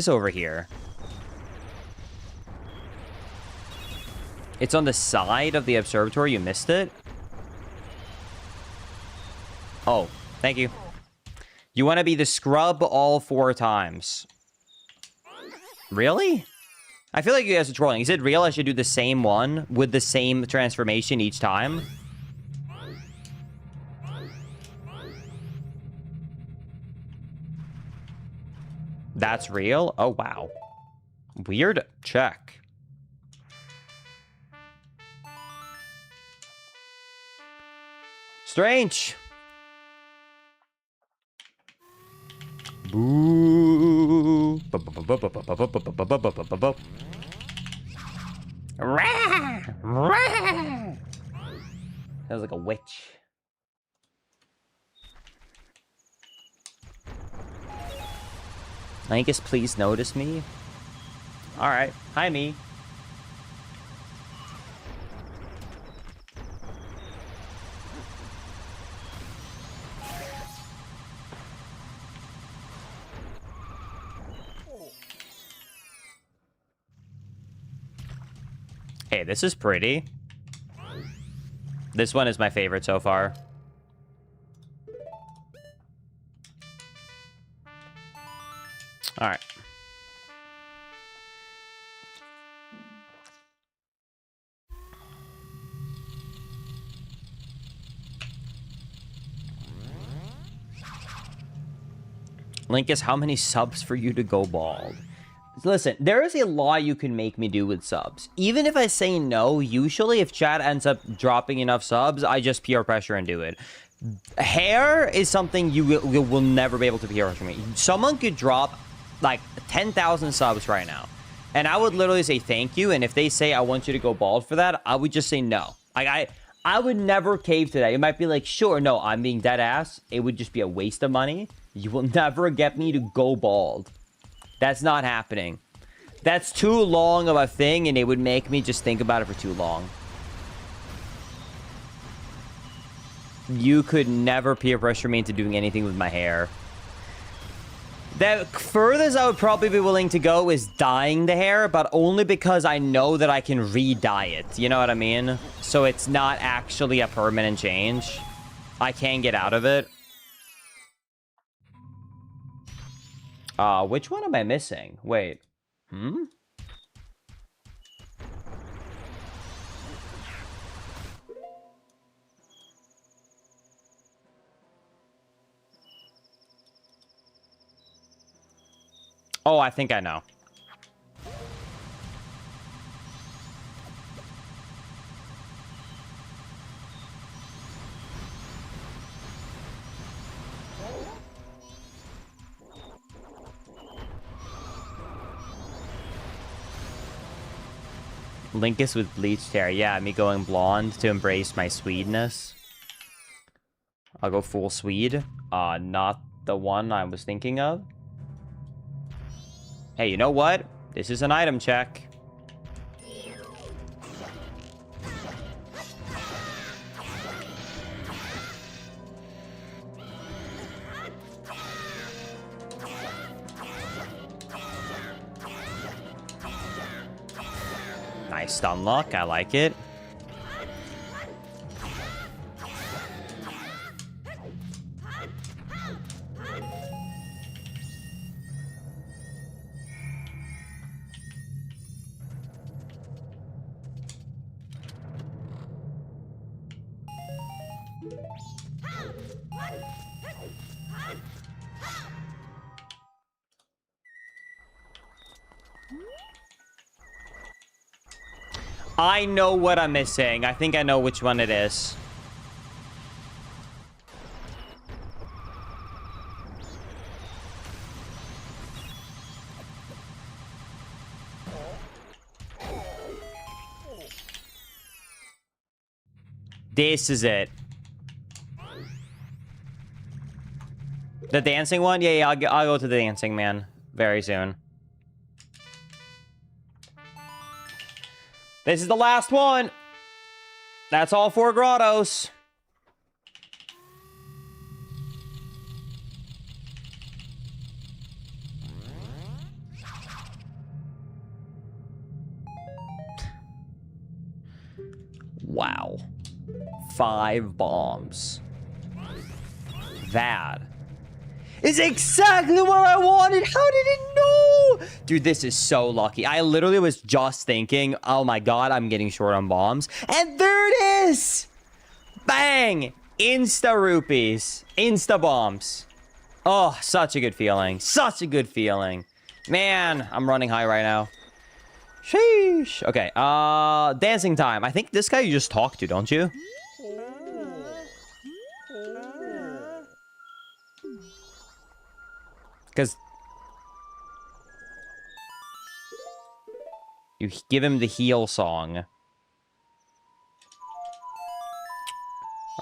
over here. It's on the side of the observatory. You missed it? Oh, thank you. You want to be the scrub all 4 times. Really? I feel like you guys are trolling. Is it real I should do the same one with the same transformation each time? That's real? Oh, wow. Weird. Check. Strange. Boo. Sounds like a witch. Angus, please notice me. Alright. Hi, me. Hey, this is pretty. This one is my favorite so far. All right. Linkus, how many subs for you to go bald? Listen, there is a law you can make me do with subs. Even if I say no, usually if chat ends up dropping enough subs, I just peer pressure and do it. Hair is something you will never be able to peer pressure me. Someone could drop like 10,000 subs right now, and I would literally say thank you, and if they say I want you to go bald for that, I would just say no. Like I would never cave to that. It might be like, sure, no, I'm being dead ass. It would just be a waste of money. You will never get me to go bald. That's not happening. That's too long of a thing, and it would make me just think about it for too long. You could never peer pressure me into doing anything with my hair. The furthest I would probably be willing to go is dyeing the hair, but only because I know that I can re-dye it. You know what I mean? So it's not actually a permanent change. I can get out of it. Which one am I missing? Wait. Oh, I think I know. Linkus with bleached hair. Yeah, me going blonde to embrace my Swedeness. I'll go full Swede. Not the one I was thinking of. Hey, you know what? This is an item check. Nice stun lock. I like it. I know what I'm missing. I think I know which one it is. This is it. The dancing one? Yeah, I'll go to the dancing man very soon. This is the last one. That's all 4 grottos. Wow. 5 bombs. That is exactly what I wanted. How did it know? Dude, this is so lucky. I literally was just thinking, oh my god, I'm getting short on bombs. And there it is. Bang. Insta rupees. Insta bombs. Oh, such a good feeling. Such a good feeling. Man, I'm running high right now. Sheesh. Okay, dancing time. I think this guy you just talked to, don't you? Because you give him the heal song.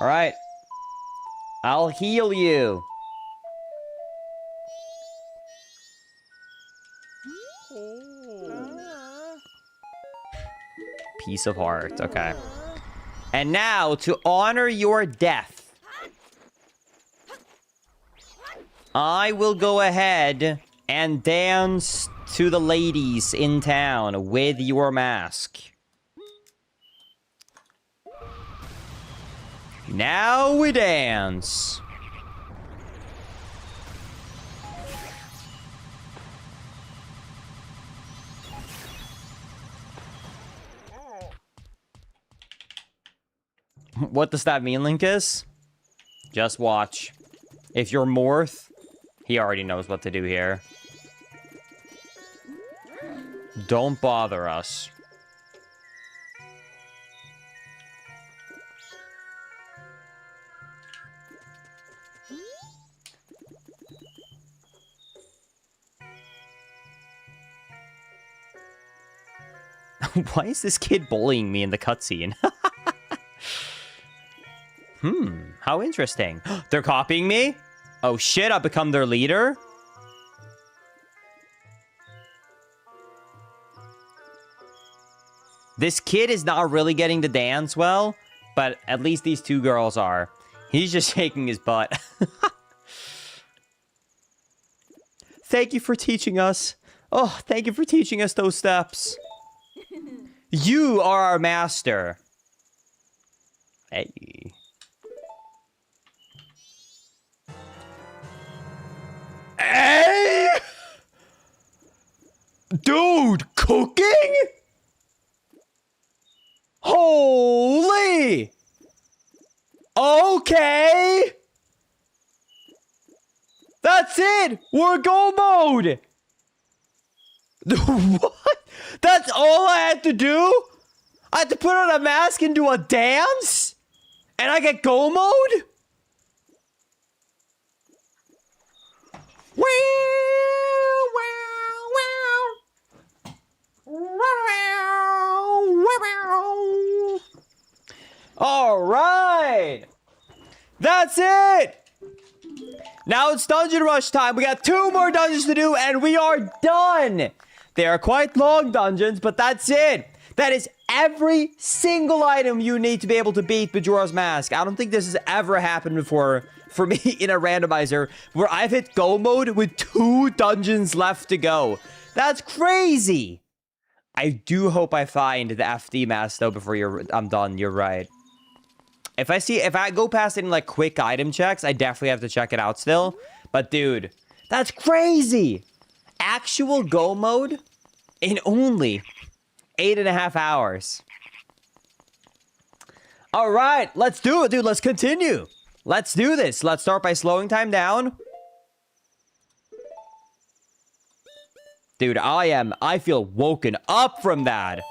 All right. I'll heal you. Piece of heart. Okay. And now, to honor your death, I will go ahead and dance to the ladies in town with your mask. Now we dance. What does that mean, Linkus? Just watch. If you're Morth, he already knows what to do here. Don't bother us. Why is this kid bullying me in the cutscene? How interesting. They're copying me? Oh shit, I've become their leader? This kid is not really getting to dance well, but at least these 2 girls are. He's just shaking his butt. Thank you for teaching us. Oh, thank you for teaching us those steps. You are our master. Hey. Hey! Dude, cooking? Holy! Okay! That's it! We're go mode! What? That's all I had to do? I had to put on a mask and do a dance? And I get go mode? All right. That's it. Now it's dungeon rush time. We got 2 more dungeons to do and we are done. They are quite long dungeons, but that's it. That is every single item you need to be able to beat Majora's Mask. I don't think this has ever happened before for me in a randomizer where I've hit go mode with 2 dungeons left to go. That's crazy. I do hope I find the FD mask though before I'm done. You're right. If I go past it in like quick item checks, I definitely have to check it out still. But dude, that's crazy. Actual go mode in only 8.5 hours. All right, let's do it, dude. Let's continue. Let's do this. Let's start by slowing time down. Dude, I feel woken up from that.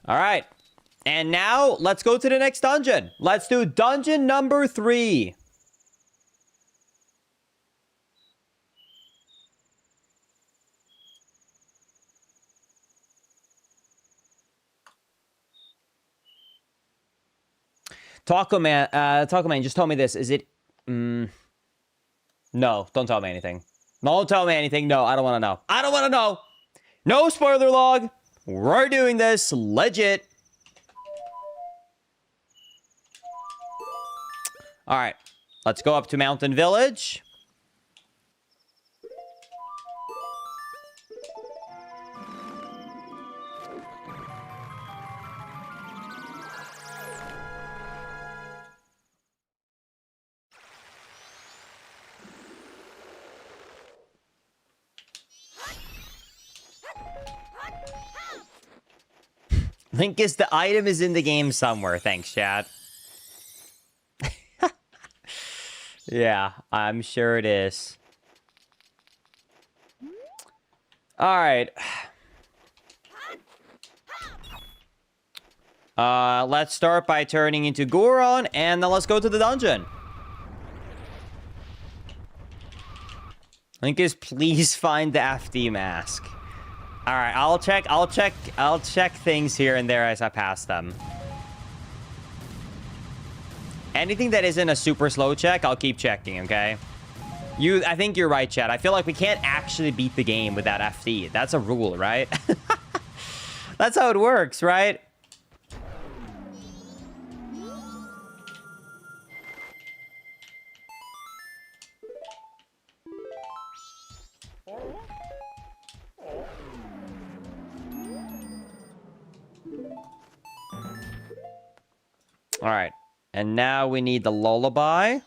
All right. And now, let's go to the next dungeon. Let's do dungeon number 3. Taco Man, just tell me this. Is it... No, don't tell me anything. Don't tell me anything. No, I don't want to know. I don't want to know. No spoiler log. We're doing this legit. All right, let's go up to Mountain Village. Link is the item is in the game somewhere. Thanks, chat. Yeah, I'm sure it is. All right. Let's start by turning into Goron, and then let's go to the dungeon. Link is please find the FD mask. All right, I'll check things here and there as I pass them. Anything that isn't a super slow check, I'll keep checking, okay? I think you're right, chat. I feel like we can't actually beat the game without FD. That's a rule, right? That's how it works, right? All right. And now we need the lullaby.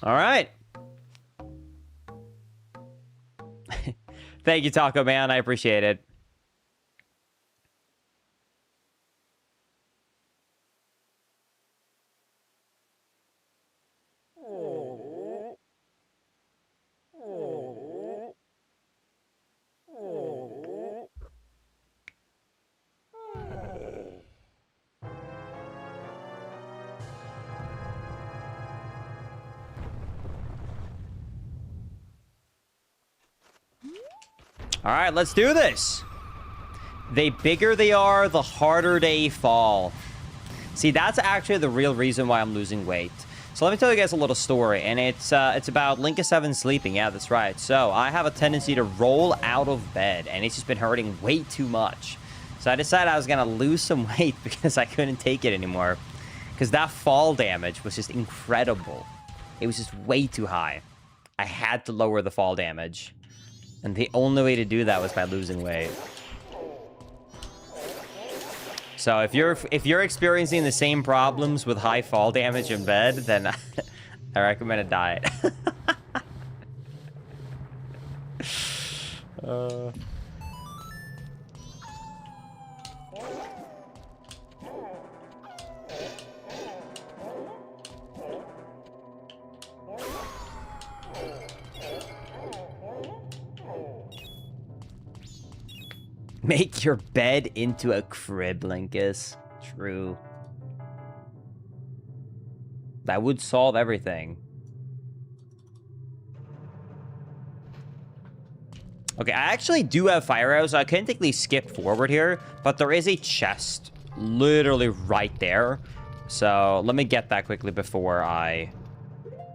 All right. Thank you, Taco Man. I appreciate it. All right, let's do this. The bigger they are, the harder they fall. See, that's actually the real reason why I'm losing weight. So let me tell you guys a little story, and it's about Linka 7 sleeping. Yeah, that's right. So I have a tendency to roll out of bed, and it's just been hurting way too much. So I decided I was gonna lose some weight because I couldn't take it anymore. Because that fall damage was just incredible. It was just way too high. I had to lower the fall damage. And the only way to do that was by losing weight. So if you're experiencing the same problems with high fall damage in bed, then I recommend a diet. Make your bed into a crib, Linkus. True. That would solve everything. Okay, I actually do have fire arrows, so I can technically skip forward here, but there is a chest literally right there. So let me get that quickly before I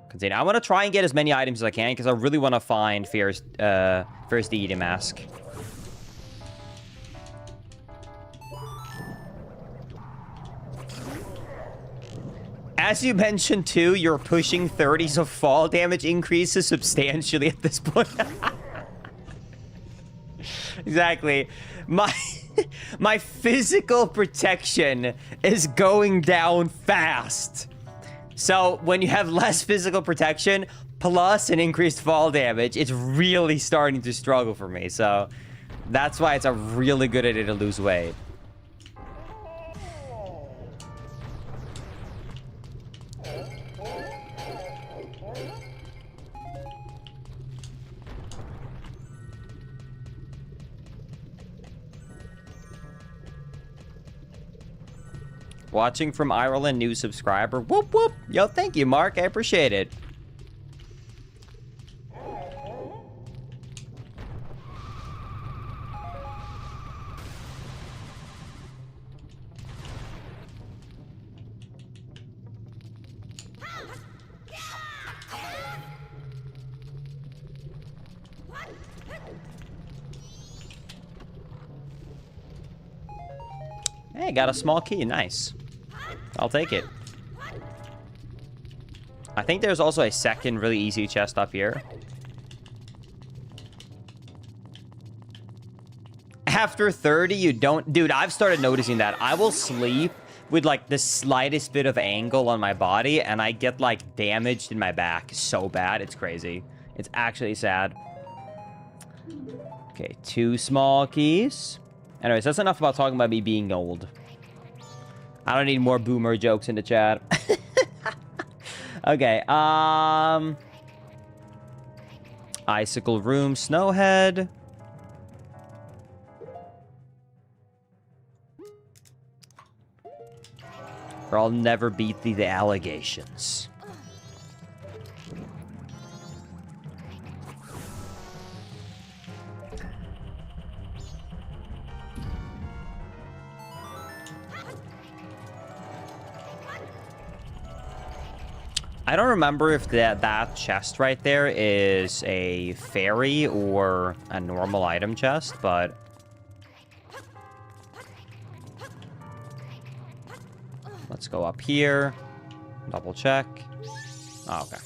continue. I want to try and get as many items as I can, because I really want to find Fierce Deity Mask. As you mentioned, too, you're pushing 30s of fall damage increases substantially at this point. Exactly. My physical protection is going down fast. So when you have less physical protection plus an increased fall damage, it's really starting to struggle for me. So that's why it's a really good idea to lose weight. Watching from Ireland, new subscriber. Whoop, whoop. Yo, thank you, Mark. I appreciate it. Okay, got a small key. Nice. I'll take it. I think there's also a second really easy chest up here. After 30, you don't... Dude, I've started noticing that. I will sleep with, like, the slightest bit of angle on my body, and I get, like, damaged in my back so bad. It's crazy. It's actually sad. Okay, 2 small keys. Anyways, that's enough about talking about me being old. I don't need more boomer jokes in the chat. Okay, Icicle Room, Snowhead. Or I'll never beat the allegations. I don't remember if that chest right there is a fairy or a normal item chest, but... Let's go up here. Double check. Oh, okay.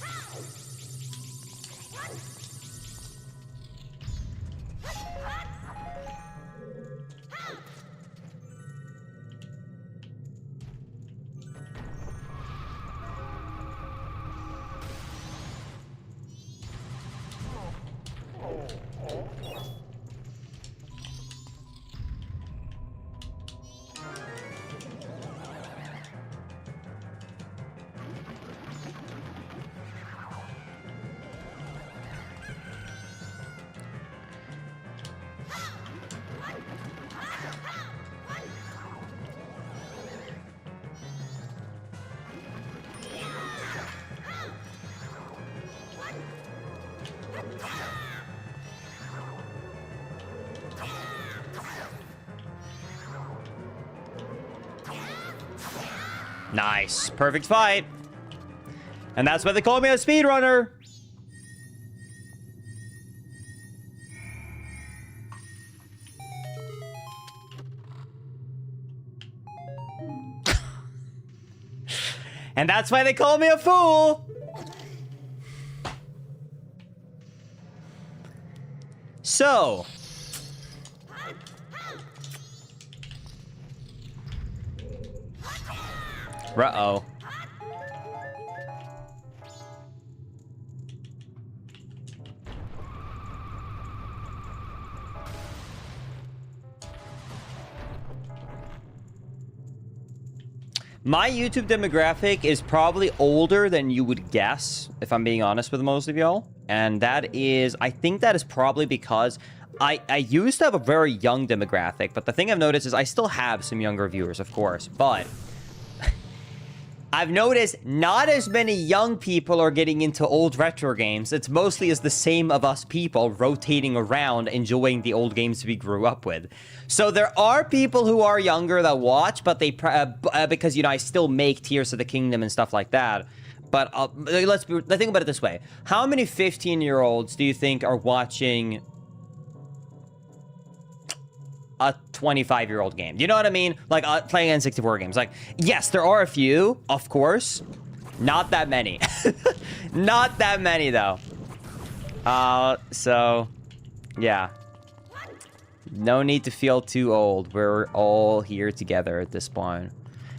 Nice. Perfect fight. And that's why they call me a speedrunner. And that's why they call me a fool. So... Uh-oh. My YouTube demographic is probably older than you would guess, if I'm being honest with most of y'all. And that is, I think that is probably because I used to have a very young demographic, but the thing I've noticed is I still have some younger viewers, of course, but... I've noticed not as many young people are getting into old retro games. It's mostly as the same of us people rotating around, enjoying the old games we grew up with. So there are people who are younger that watch, but they because, you know, I still make Tears of the Kingdom and stuff like that. But let's think about it this way. How many 15-year-olds do you think are watching a 25-year-old game? You know what I mean? Like, playing N64 games. Like, yes, there are a few, of course. Not that many. Not that many, though. So, yeah. No need to feel too old. We're all here together at this point.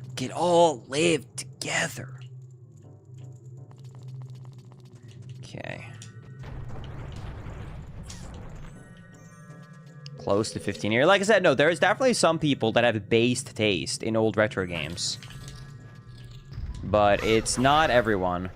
We can all live together. Okay. Close to 15 years. Like I said, no, there's definitely some people that have based taste in old retro games. But it's not everyone.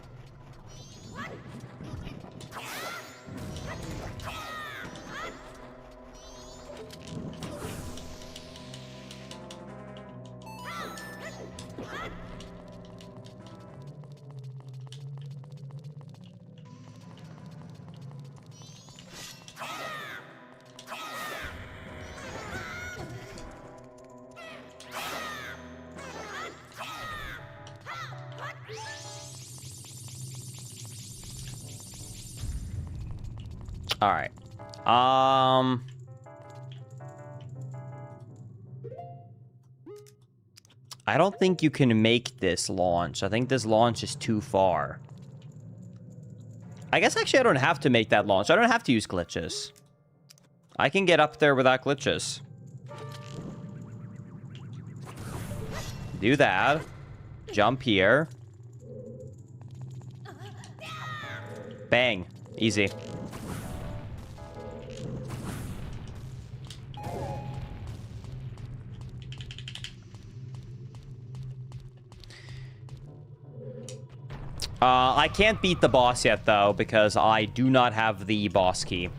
All right. I don't think you can make this launch. I think this launch is too far. I guess actually I don't have to make that launch. I don't have to use glitches. I can get up there without glitches. Do that. Jump here. Bang. Easy. I can't beat the boss yet, though, because I do not have the boss key.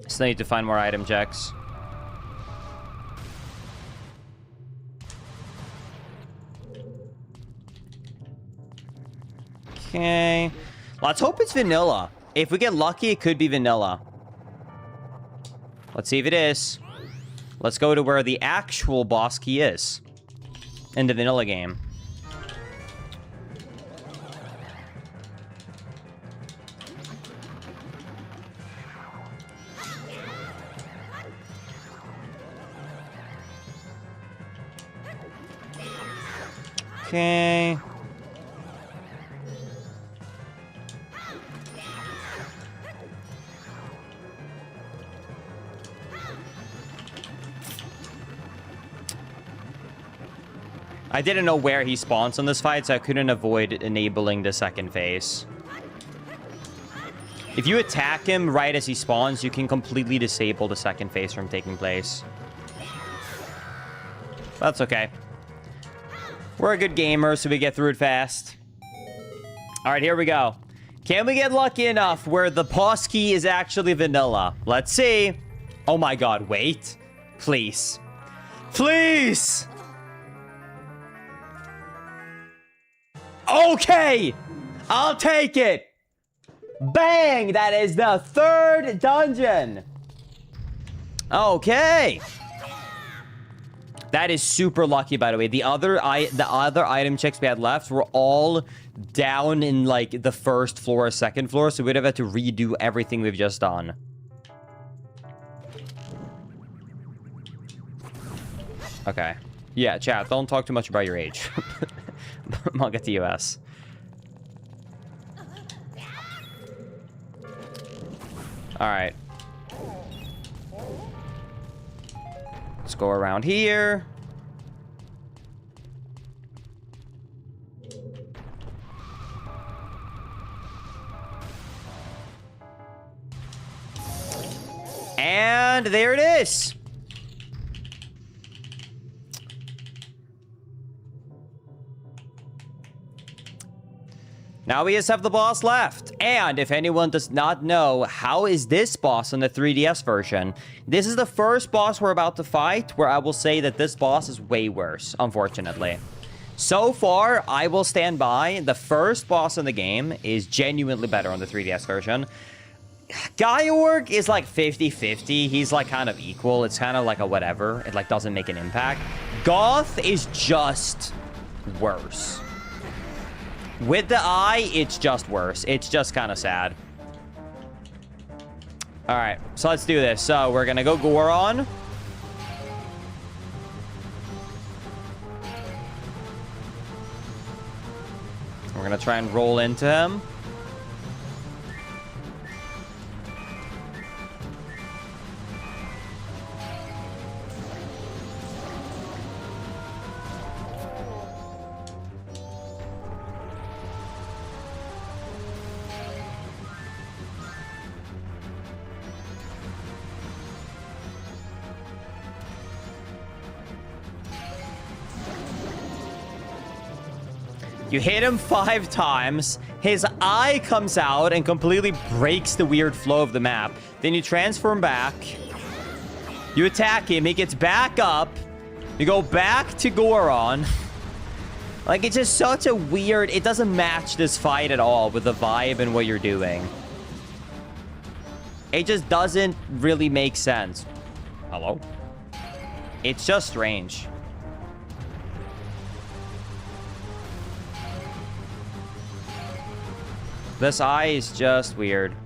Still need to find more item checks. Okay. Let's hope it's vanilla. If we get lucky, it could be vanilla. Let's see if it is. Let's go to where the actual boss key is in the vanilla game. Okay. I didn't know where he spawns on this fight, so I couldn't avoid enabling the second phase. If you attack him right as he spawns, you can completely disable the second phase from taking place. That's okay. We're a good gamer, so we get through it fast. All right, here we go. Can we get lucky enough where the boss key is actually vanilla? Let's see. Oh my god, wait. Please. Please! Okay! I'll take it! Bang! That is the third dungeon. Okay. That is super lucky, by the way. The other item checks we had left were all down in, like, the first floor or second floor, so we'd have had to redo everything we've just done. Okay. Yeah, chat, don't talk too much about your age. I'll get to US. Alright. Let's go around here. And there it is. Now we just have the boss left. And if anyone does not know, how is this boss on the 3DS version? This is the first boss we're about to fight, where I will say that this boss is way worse, unfortunately. So far, I will stand by. The first boss in the game is genuinely better on the 3DS version. Georg is like 50-50. He's like kind of equal. It's kind of like a whatever. It like doesn't make an impact. Goth is just worse. With the eye, it's just worse. It's just kind of sad. All right, so let's do this. So we're going to go Goron. We're going to try and roll into him. You hit him 5 times, his eye comes out and completely breaks the weird flow of the map. Then you transform back. You attack him, he gets back up. You go back to Goron. Like, it's just such a weird... It doesn't match this fight at all with the vibe and what you're doing. It just doesn't really make sense. Hello? It's just strange. This eye is just weird.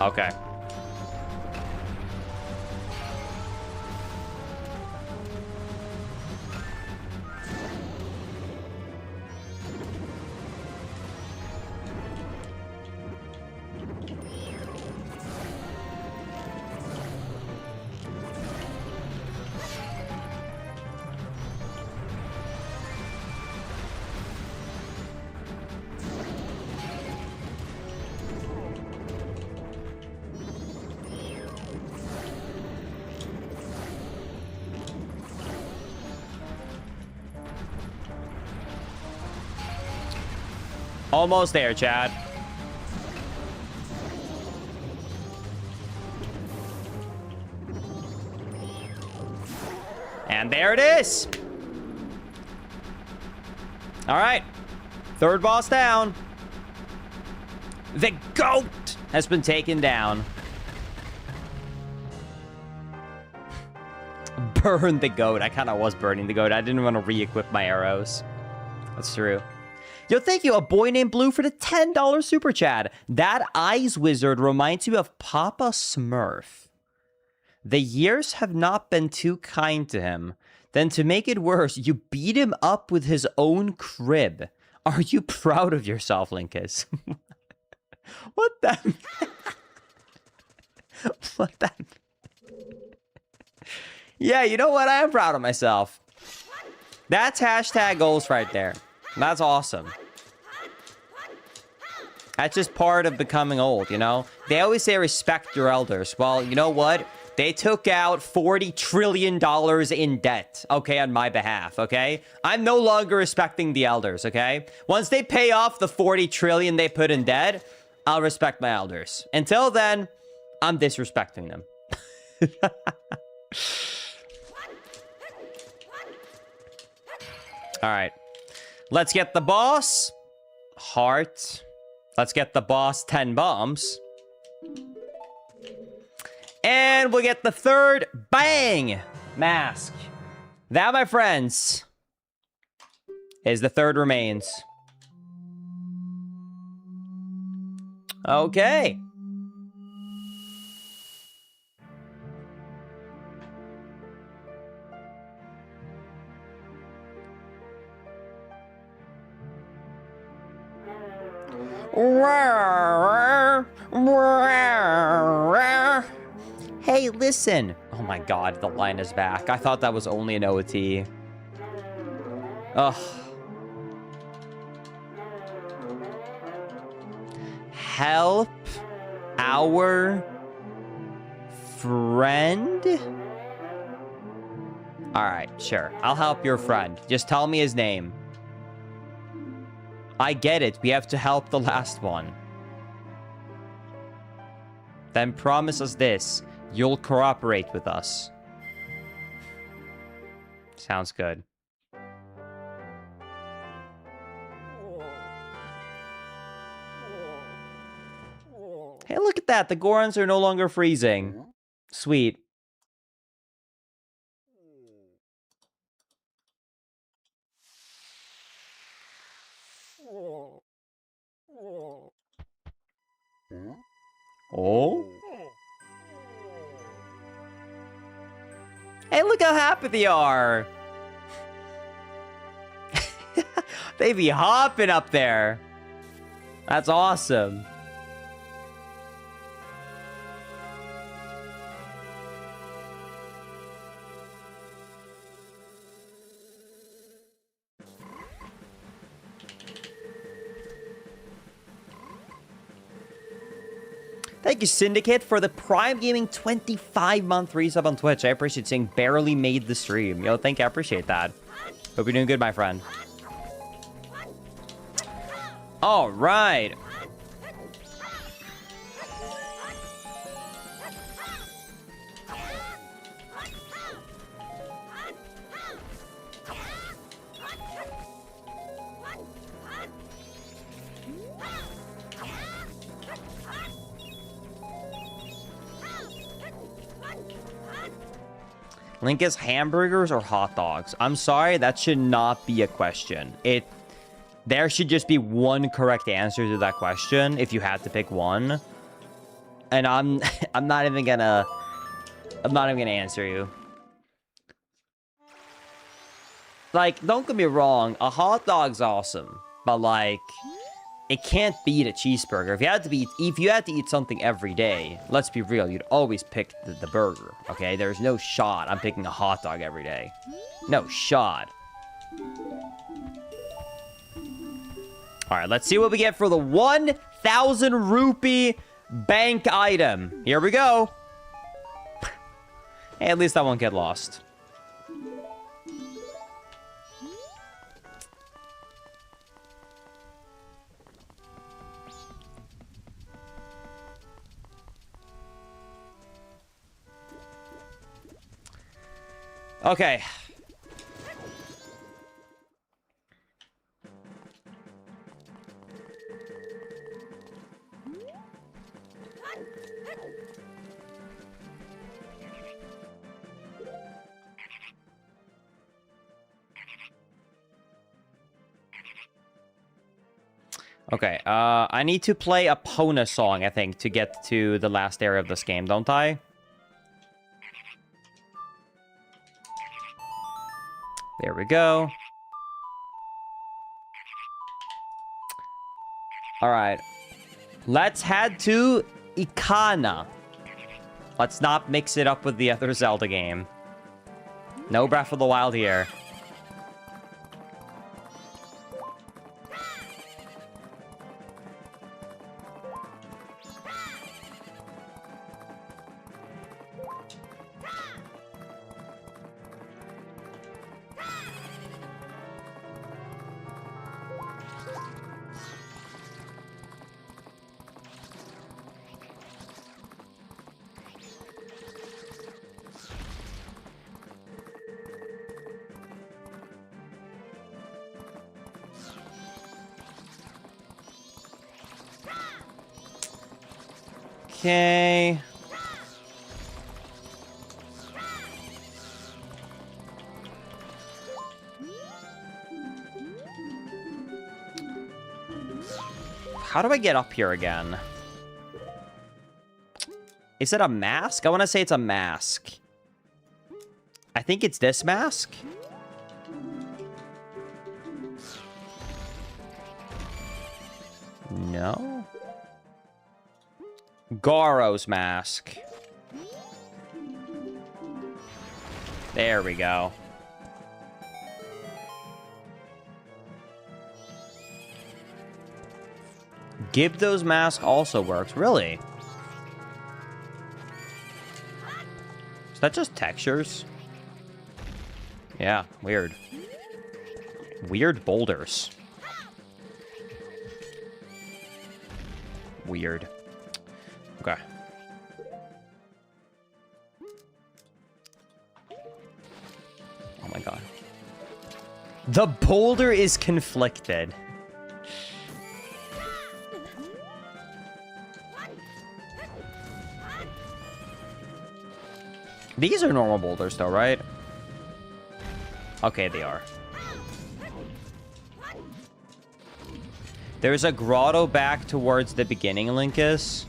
Okay. Almost there, Chad. And there it is. All right. Third boss down. The goat has been taken down. Burn the goat. I kind of was burning the goat. I didn't want to re-equip my arrows. That's true. Yo, thank you, a boy named Blue, for the $10 super chat. That eyes wizard reminds you of Papa Smurf. The years have not been too kind to him. Then to make it worse, you beat him up with his own crib. Are you proud of yourself, Linkus? What the? What the? Yeah, you know what? I am proud of myself. That's hashtag goals right there. That's awesome. That's just part of becoming old, you know? They always say respect your elders. Well, you know what? They took out $40 trillion in debt, okay, on my behalf, okay? I'm no longer respecting the elders, okay? Once they pay off the $40 trillion they put in debt, I'll respect my elders. Until then, I'm disrespecting them. All right. Let's get the boss. Heart. Let's get the boss 10 bombs. And we'll get the third bang mask. That, my friends, is the third remains. Okay. Hey, listen. Oh my god, the line is back. I thought that was only an OT. Ugh. Help our friend? Alright, sure. I'll help your friend. Just tell me his name. I get it. We have to help the last one. Then promise us this. You'll cooperate with us. Sounds good. Hey, look at that. The Gorons are no longer freezing. Sweet. Oh? Hey, look how happy they are. They be hopping up there. That's awesome. Thank you, Syndicate, for the Prime Gaming 25-month resub on Twitch. I appreciate seeing barely made the stream. Yo, thank you. I appreciate that. Hope you're doing good, my friend. All right. Linkus, hamburgers or hot dogs? I'm sorry, that should not be a question. There should just be one correct answer to that question if you had to pick one. And I'm not even gonna answer you. Like, don't get me wrong, a hot dog's awesome, but like, it can't beat a cheeseburger. If you had to eat something every day, let's be real, you'd always pick the burger, okay? There's no shot I'm picking a hot dog every day. No shot. Alright, let's see what we get for the 1,000 rupee bank item. Here we go. Hey, at least I won't get lost. Okay. Okay, I need to play a Pona song, I think, to get to the last area of this game, don't I? There we go. Alright. Let's head to Ikana. Let's not mix it up with the other Zelda game. No Breath of the Wild here. Okay. How do I get up here again? Is it a mask? I want to say it's a mask. I think it's this mask. No. Goro's mask. There we go. Gibdo's mask also works. Really? Is that just textures? Yeah, weird. Weird boulders. Weird. Okay. Oh my god. The boulder is conflicted. These are normal boulders though, right? Okay, they are. There's a grotto back towards the beginning, Linkus.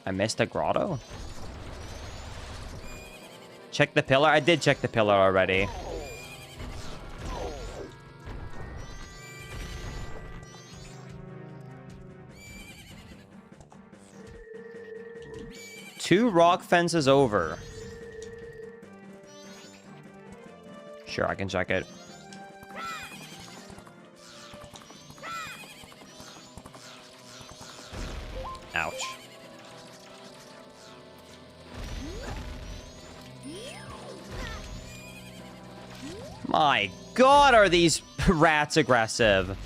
I missed a grotto? Check the pillar? I did check the pillar already. Two rock fences over. Sure, I can check it. Ouch. My god, are these rats aggressive?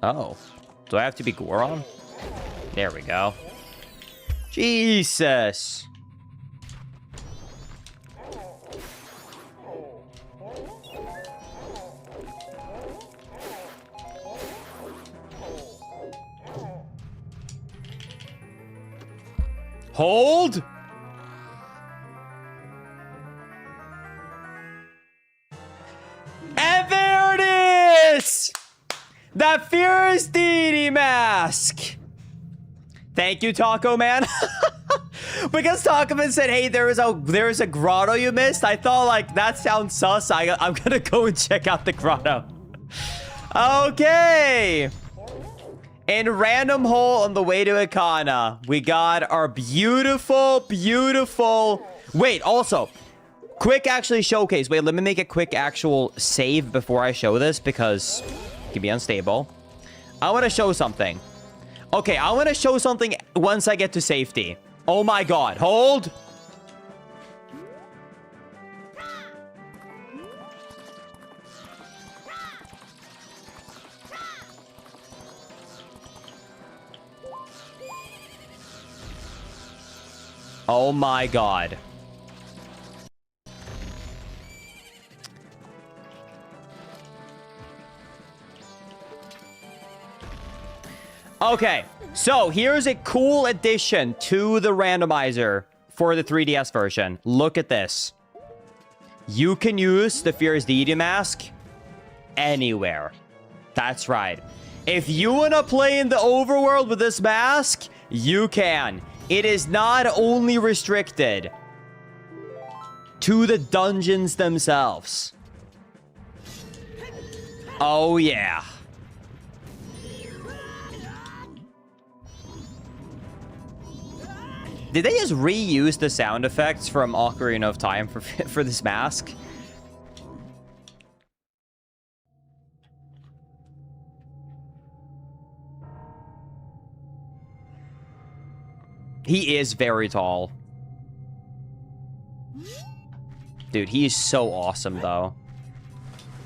Oh. Do I have to be Goron? There we go. Jesus. Hold. That Fierce Deity mask. Thank you, Taco Man. Because Taco Man said, hey, there is a grotto you missed. I thought, like, that sounds sus. I'm gonna go and check out the grotto. Okay. In random hole on the way to Ikana, we got our beautiful, beautiful... Wait, also, quick actually showcase. Wait, let me make a quick actual save before I show this because it can be unstable. I want to show something. Okay, I want to show something once I get to safety. Oh my god, hold. Oh my god. Okay, so here's a cool addition to the randomizer for the 3DS version. Look at this. You can use the Fierce Deity mask anywhere. That's right. If you want to play in the overworld with this mask, you can. It is not only restricted to the dungeons themselves. Oh, yeah. Did they just reuse the sound effects from Ocarina of Time for this mask? He is very tall. Dude, he is so awesome, though.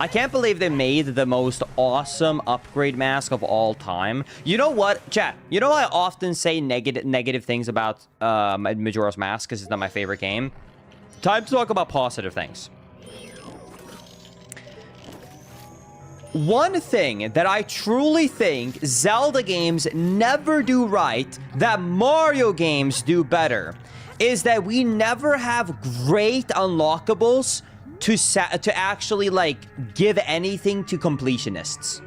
I can't believe they made the most awesome upgrade mask of all time. You know what, chat? You know I often say negative things about Majora's Mask because it's not my favorite game. Time to talk about positive things. One thing that I truly think Zelda games never do right, that Mario games do better, is that we never have great unlockables to actually, like, give anything to completionists.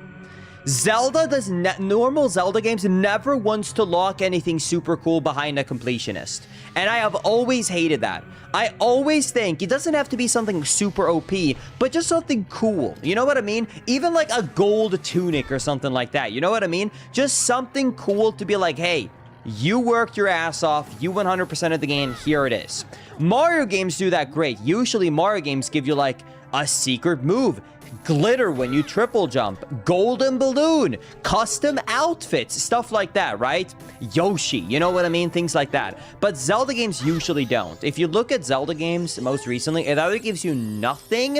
Normal Zelda games never wants to lock anything super cool behind a completionist. And I have always hated that. I always think it doesn't have to be something super OP, but just something cool. You know what I mean? Even like a gold tunic or something like that. You know what I mean? Just something cool to be like, hey, you worked your ass off. You 100% of the game. Here it is. Mario games do that great. Usually Mario games give you like a secret move, glitter when you triple jump, golden balloon, custom outfits, stuff like that, right? Yoshi, you know what I mean? Things like that. But Zelda games usually don't. If you look at Zelda games most recently, it either gives you nothing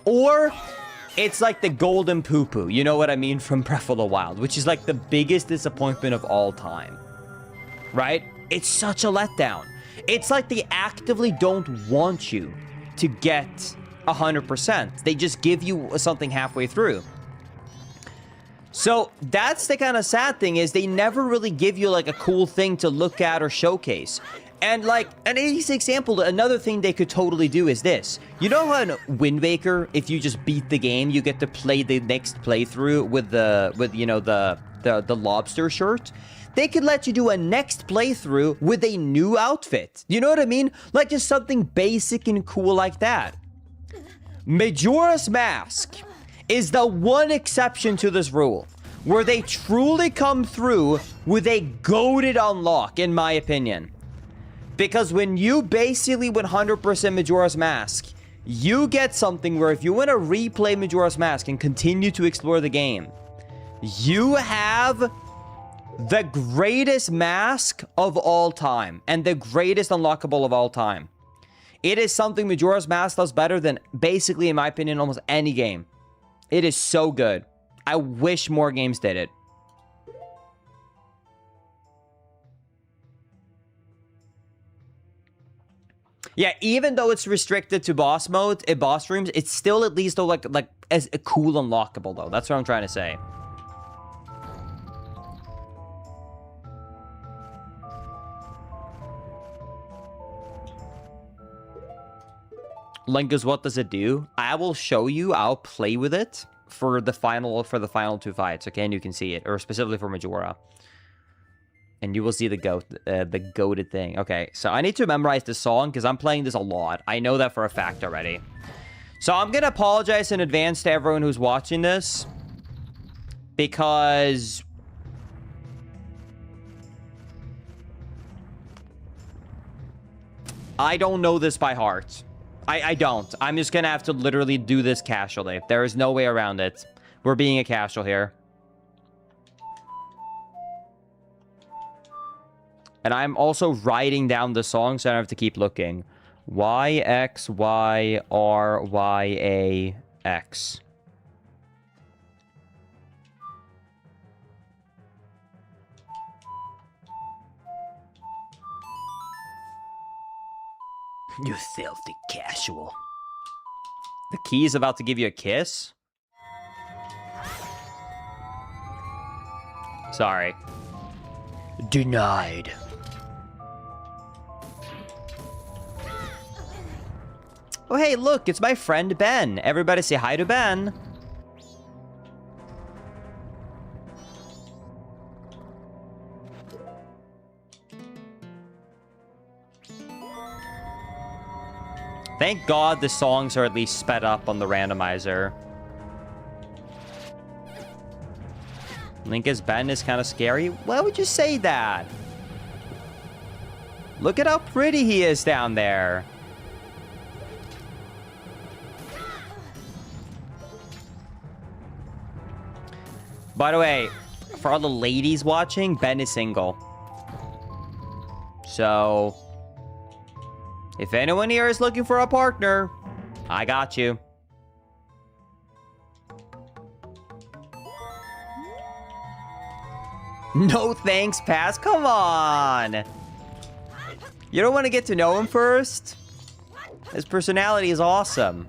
or it's like the golden poo-poo, you know what I mean, from Breath of the Wild, which is like the biggest disappointment of all time, right? It's such a letdown. It's like they actively don't want you to get 100%. They just give you something halfway through. So that's the kind of sad thing, is they never really give you like a cool thing to look at or showcase. And like an easy example, another thing they could totally do is this. You know how in Wind Waker, if you just beat the game, you get to play the next playthrough with you know the lobster shirt? They could let you do a next playthrough with a new outfit. You know what I mean? Like just something basic and cool like that. Majora's Mask is the one exception to this rule, where they truly come through with a goated unlock, in my opinion. Because when you basically 100% Majora's Mask, you get something where if you want to replay Majora's Mask and continue to explore the game, you have the greatest mask of all time and the greatest unlockable of all time. It is something Majora's Mask does better than basically, in my opinion, almost any game. It is so good. I wish more games did it. Yeah, even though it's restricted to boss mode, boss rooms, it's still at least like as a cool unlockable though. That's what I'm trying to say. Linkus, what does it do? I will show you. I'll play with it for the final two fights, okay? And you can see it, or specifically for Majora. And you will see the goated thing. Okay, so I need to memorize this song because I'm playing this a lot. I know that for a fact already. So I'm gonna apologize in advance to everyone who's watching this, because I don't know this by heart. I don't. I'm just gonna have to literally do this casually. There is no way around it. We're being a casual here. And I'm also writing down the song, so I don't have to keep looking. Y, X, Y, R, Y, A, X. You filthy casual. The key is about to give you a kiss? Sorry. Denied. Oh, hey, look, it's my friend Ben. Everybody say hi to Ben. Thank God the songs are at least sped up on the randomizer. Linkus Ben is kind of scary. Why would you say that? Look at how pretty he is down there. By the way, for all the ladies watching, Ben is single. So, if anyone here is looking for a partner, I got you. No thanks, Pass. Come on. You don't want to get to know him first? His personality is awesome.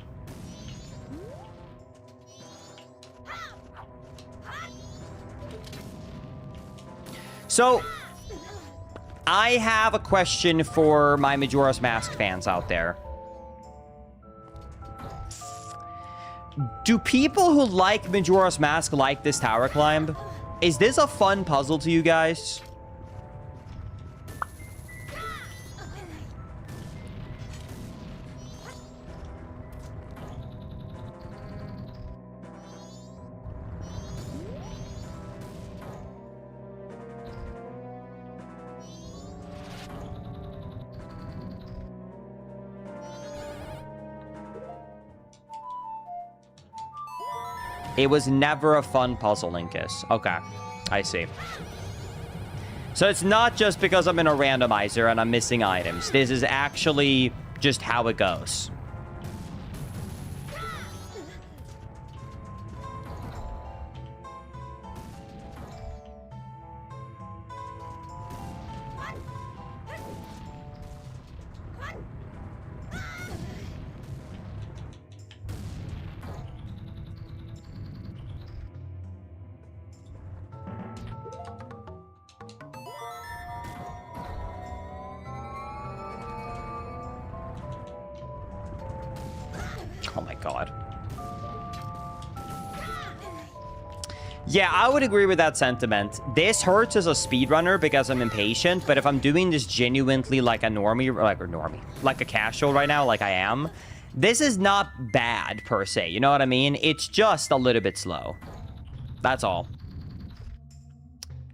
So, I have a question for my Majora's Mask fans out there. Do people who like Majora's Mask like this tower climb? Is this a fun puzzle to you guys? It was never a fun puzzle, Linkus. Okay, I see. So it's not just because I'm in a randomizer and I'm missing items. This is actually just how it goes. Oh my god. Yeah, I would agree with that sentiment. This hurts as a speedrunner because I'm impatient, but if I'm doing this genuinely like a like a casual right now, like I am, this is not bad per se, you know what I mean? It's just a little bit slow. That's all.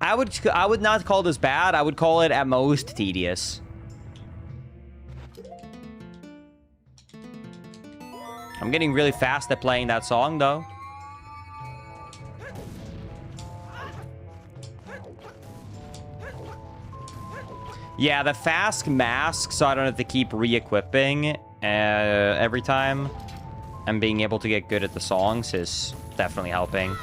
I would not call this bad. I would call it at most tedious. I'm getting really fast at playing that song, though. Yeah, the fast mask, so I don't have to keep re-equipping every time. And being able to get good at the songs is definitely helping.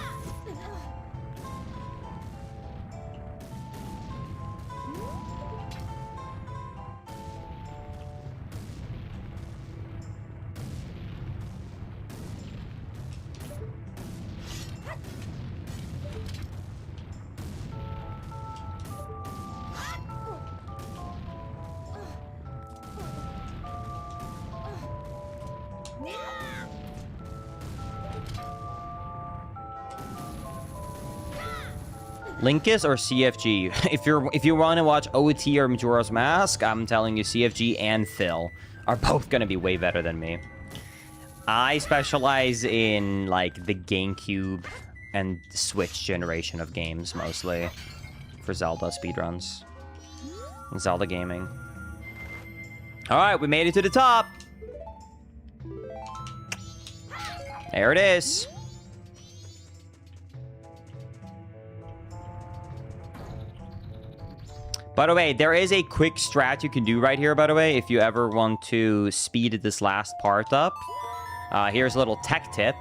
Linkus or CFG? If you want to watch OT or Majora's Mask, I'm telling you CFG and Phil are both going to be way better than me. I specialize in, like, the GameCube and Switch generation of games, mostly. For Zelda speedruns. And Zelda gaming. Alright, we made it to the top! There it is. By the way, there is a quick strat you can do right here, by the way, if you ever want to speed this last part up. Here's a little tech tip.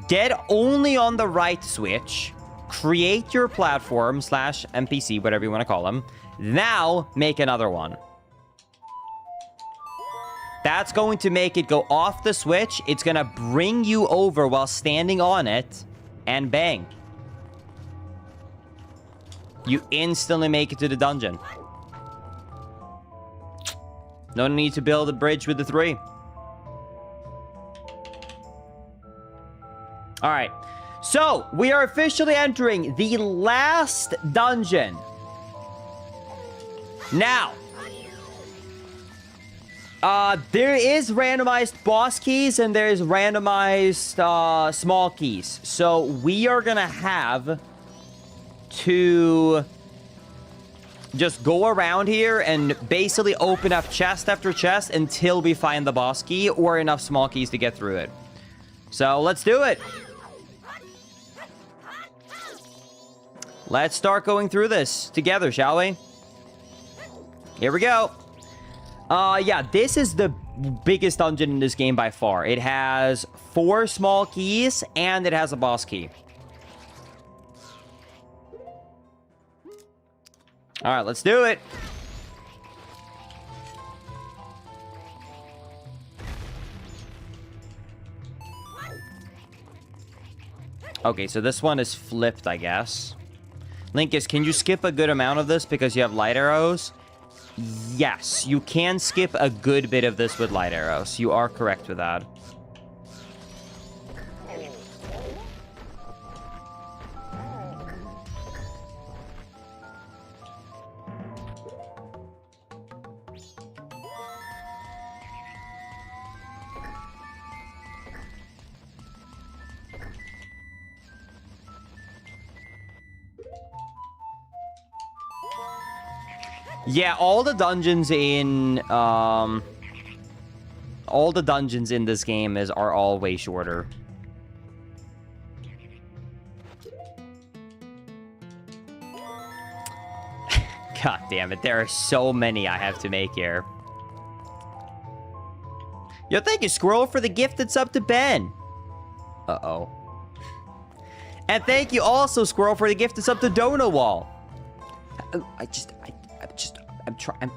Get only on the right switch. Create your platform / NPC, whatever you want to call them. Now, make another one. That's going to make it go off the switch. It's going to bring you over while standing on it. And bang. You instantly make it to the dungeon. No need to build a bridge with the 3. Alright. So, we are officially entering the last dungeon. Now. There is randomized boss keys and there is randomized small keys. So, we are gonna have to just go around here and basically open up chest after chest until we find the boss key or enough small keys to get through it. So, let's do it. Let's start going through this together, shall we? Here we go. Yeah, this is the biggest dungeon in this game by far. It has 4 small keys and it has a boss key. All right, let's do it. Okay, so this one is flipped, I guess. Linkus, can you skip a good amount of this because you have light arrows? Yes, you can skip a good bit of this with light arrows. You are correct with that. Yeah, all the dungeons in this game are all way shorter. God damn it, there are so many I have to make here. Yo, thank you, Squirrel, for the gifted sub to Ben. Uh-oh. And thank you also, Squirrel, for the gifted sub to Donowall. I'm trying.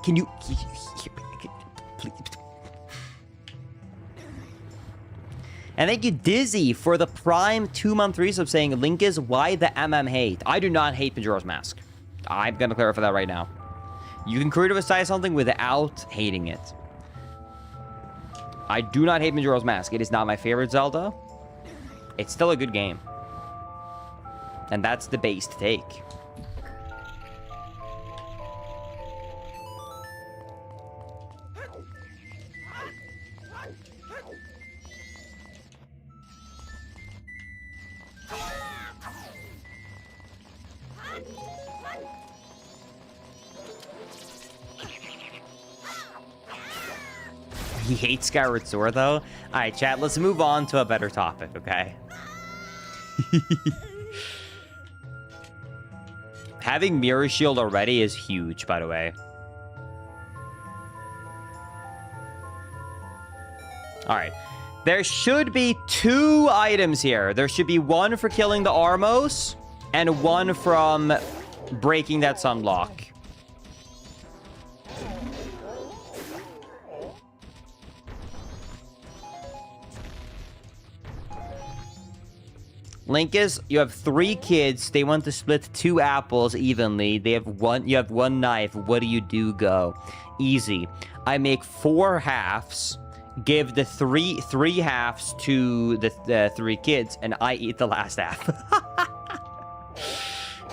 Can you please? And thank you, Dizzy, for the Prime 2-month resub saying, Linkus, why the hate? I do not hate Majora's Mask. I'm going to clarify that right now. You can criticize something without hating it. I do not hate Majora's Mask. It is not my favorite Zelda. It's still a good game. And that's the base to take. He hates Skyward Sword, though. All right, chat, let's move on to a better topic, okay? Having Mirror Shield already is huge, by the way. All right. There should be 2 items here. There should be 1 for killing the Armos and 1 from breaking that sunlock. Linkus, you have 3 kids. They want to split 2 apples evenly. They have you have 1 knife. What do you do? Go. Easy. I make 4 halves. Give the 3 halves to the 3 kids, and I eat the last half.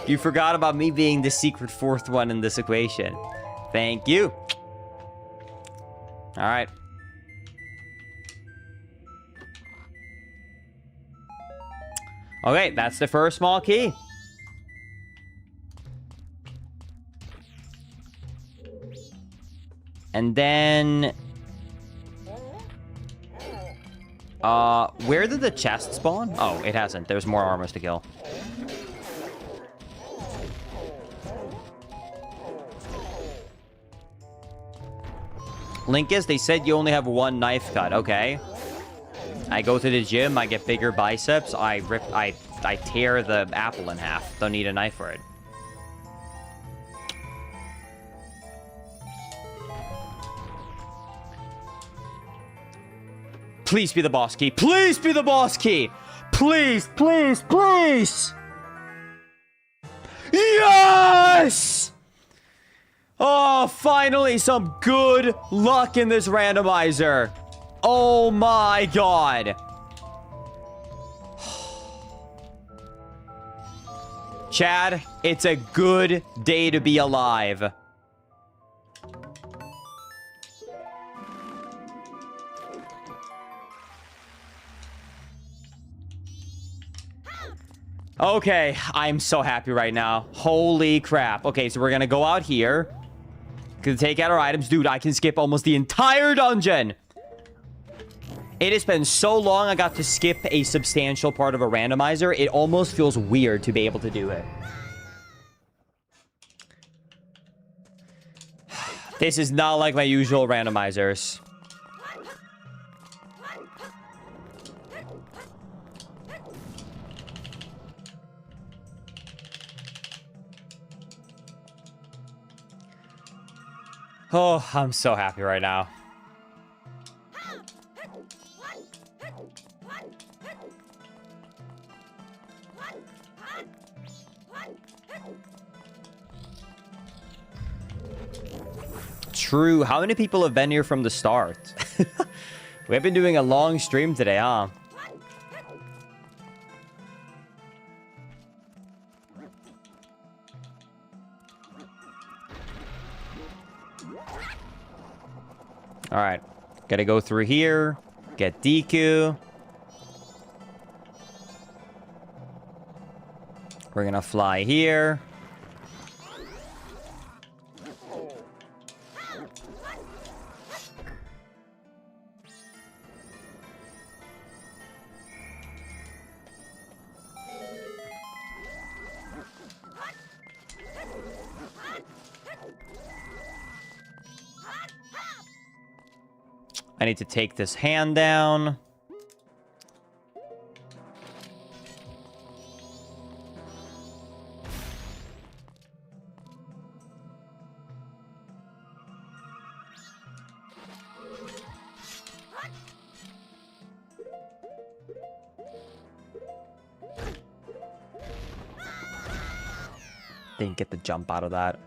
You forgot about me being the secret fourth one in this equation. Thank you. All right. Okay, that's the first small key. And then... where did the chest spawn? Oh, it hasn't. There's more armors to kill. Linkus, they said you only have one knife cut. Okay. I go to the gym, I get bigger biceps, I tear the apple in half. Don't need a knife for it. Please be the boss key. Please be the boss key. Please, please, please. Yes! Oh, finally some good luck in this randomizer. Oh my god. Chad, it's a good day to be alive. Okay, I'm so happy right now. Holy crap. Okay, so we're gonna go out here. Gonna take out our items. Dude, I can skip almost the entire dungeon. It has been so long I got to skip a substantial part of a randomizer. It almost feels weird to be able to do it. This is not like my usual randomizers. Oh, I'm so happy right now. True. How many people have been here from the start? We've been doing a long stream today, huh? All right. Gotta go through here. Get DQ. We're gonna fly here. I need to take this hand down. Didn't get the jump out of that.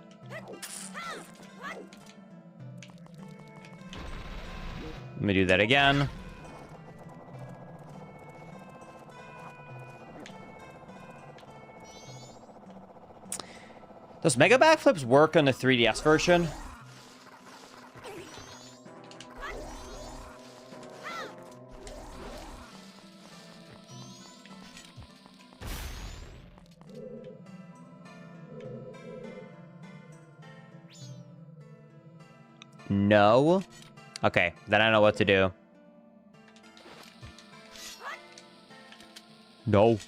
Let me do that again. Does Mega Backflips work on the 3DS version? No. Okay, then I know what to do. No.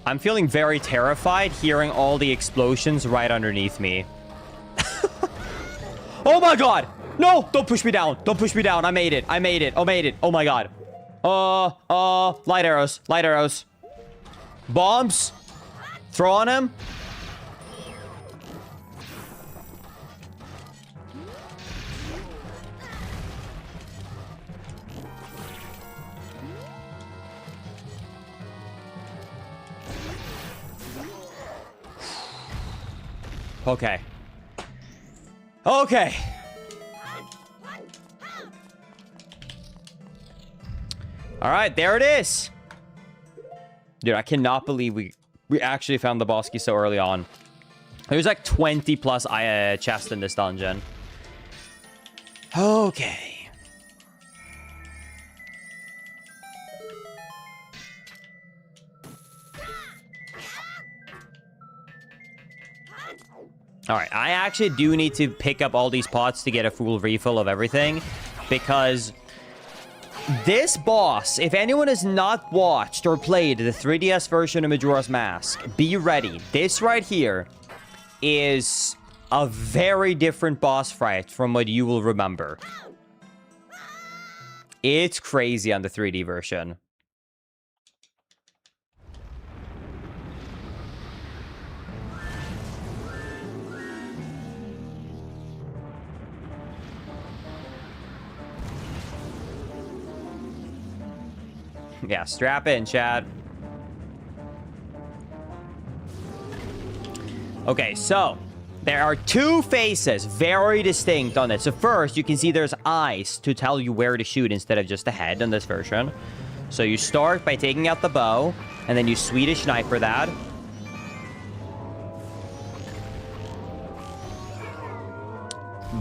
I'm feeling very terrified hearing all the explosions right underneath me. Oh my god! No! Don't push me down! Don't push me down! I made it! I made it! I made it! Oh my god. Light arrows. Light arrows. Bombs? Throw on him? Okay. Okay. All right, there it is. Dude, I cannot believe we actually found the boss key so early on. There's like 20 plus chests in this dungeon. Okay. All right, I actually do need to pick up all these pots to get a full refill of everything, because this boss, if anyone has not watched or played the 3DS version of Majora's Mask, be ready. This right here is a very different boss fight from what you will remember. It's crazy on the 3D version. Yeah, strap in, Chad. Okay, so there are two faces, very distinct on it. So first, you can see there's eyes to tell you where to shoot instead of just the head in this version. So you start by taking out the bow, and then you Swedish sniper that.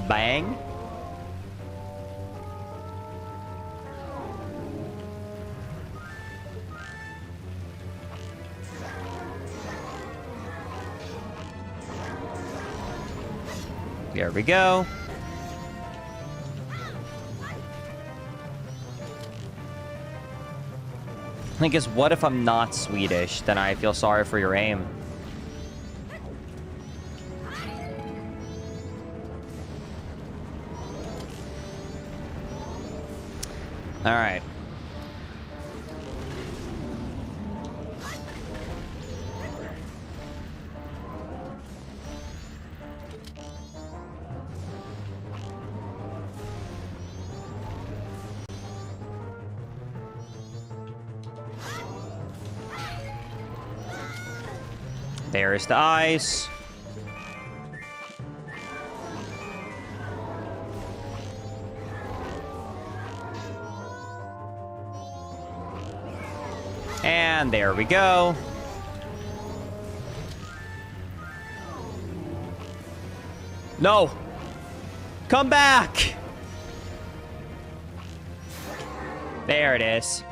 Bang. There we go. I guess, what if I'm not Swedish? Then I feel sorry for your aim. All right. There's the ice. And there we go. No! Come back! There it is.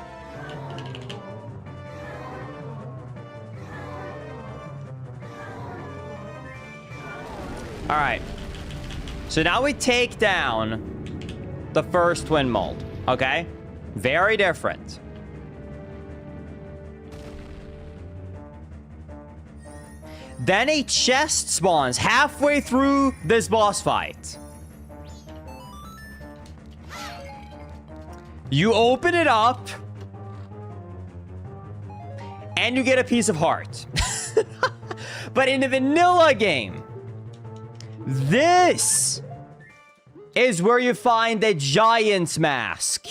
All right. So now we take down the first twin mold, okay? Very different. Then a chest spawns halfway through this boss fight. You open it up, and you get a piece of heart. But in the vanilla game, this is where you find the Giant's Mask.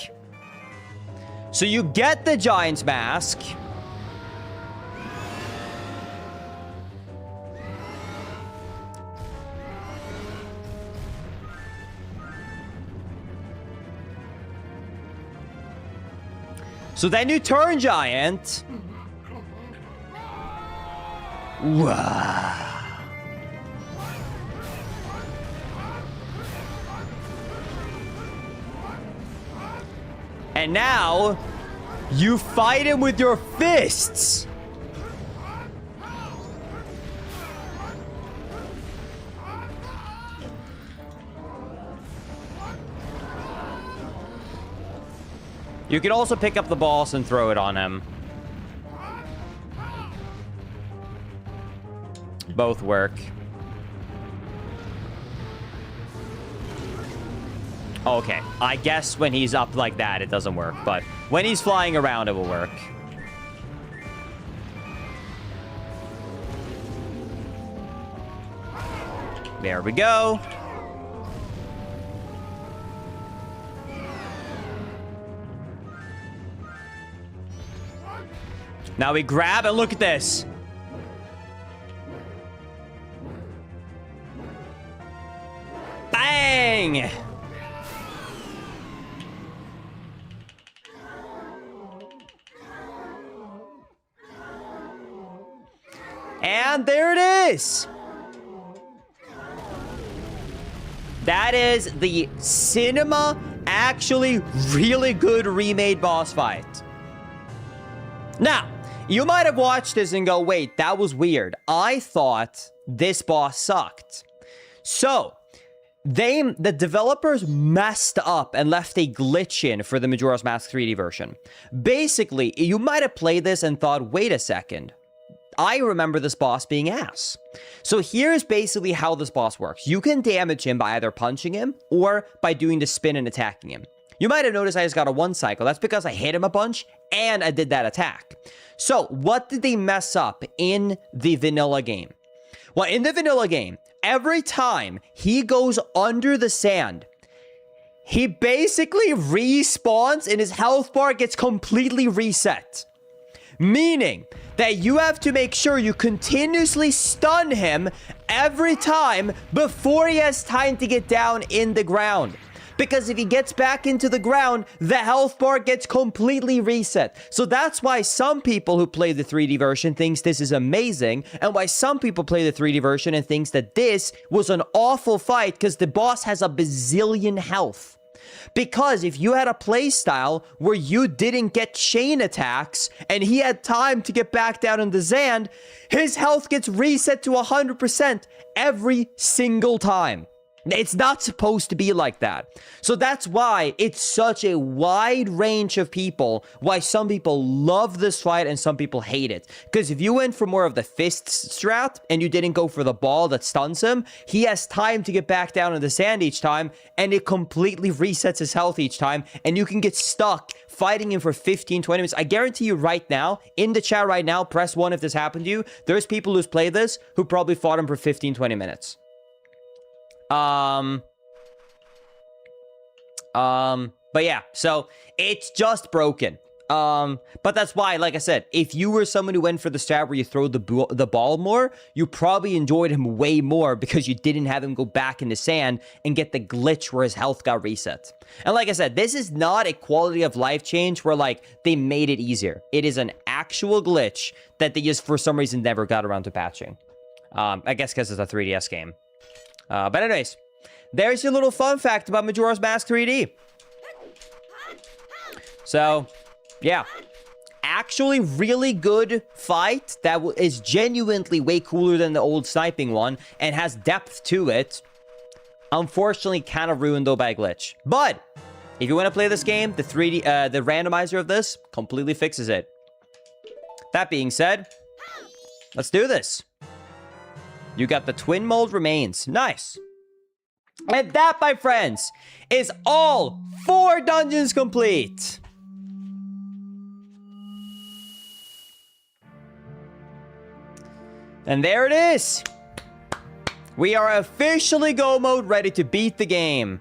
So you get the Giant's Mask. So then you turn giant. Wow. And now, you fight him with your fists. You can also pick up the balls and throw it on him. Both work. Okay, I guess when he's up like that, it doesn't work. But when he's flying around, it will work. There we go. Now we grab and look at this. Bang! And there it is! That is the cinema actually really good remade boss fight. Now, you might have watched this and go, wait, that was weird. I thought this boss sucked. So, the developers messed up and left a glitch in for the Majora's Mask 3D version. Basically, you might have played this and thought, wait a second. I remember this boss being ass. So here's basically how this boss works. You can damage him by either punching him or by doing the spin and attacking him. You might have noticed I just got a 1 cycle. That's because I hit him a bunch and I did that attack. So what did they mess up in the vanilla game? Well, in the vanilla game, every time he goes under the sand, he basically respawns and his health bar gets completely reset. Meaning that you have to make sure you continuously stun him every time before he has time to get down in the ground. Because if he gets back into the ground, the health bar gets completely reset. So that's why some people who play the 3D version thinks this is amazing, and why some people play the 3D version and thinks that this was an awful fight because the boss has a bazillion health. Because if you had a playstyle where you didn't get chain attacks and he had time to get back down in the sand, his health gets reset to 100% every single time. It's not supposed to be like that. So that's why it's such a wide range of people, why some people love this fight and some people hate it. Because if you went for more of the fist strat and you didn't go for the ball that stuns him, he has time to get back down in the sand each time and it completely resets his health each time and you can get stuck fighting him for 15, 20 minutes. I guarantee you right now, in the chat right now, press 1 if this happened to you. There's people who's played this who probably fought him for 15, 20 minutes. But yeah, so it's just broken. But that's why, like I said, if you were someone who went for the strat where you throw the ball more, you probably enjoyed him way more because you didn't have him go back in the sand and get the glitch where his health got reset. And like I said, this is not a quality of life change where like they made it easier. It is an actual glitch that they just for some reason never got around to patching. I guess because it's a 3DS game. But anyways, there's your little fun fact about Majora's Mask 3D. So, yeah. Actually really good fight that is genuinely way cooler than the old sniping one and has depth to it. Unfortunately, kind of ruined though by a glitch. But, if you want to play this game, the randomizer of this completely fixes it. That being said, let's do this. You got the twin mold remains. Nice. And that, my friends, is all 4 dungeons complete. And there it is. We are officially go mode ready to beat the game.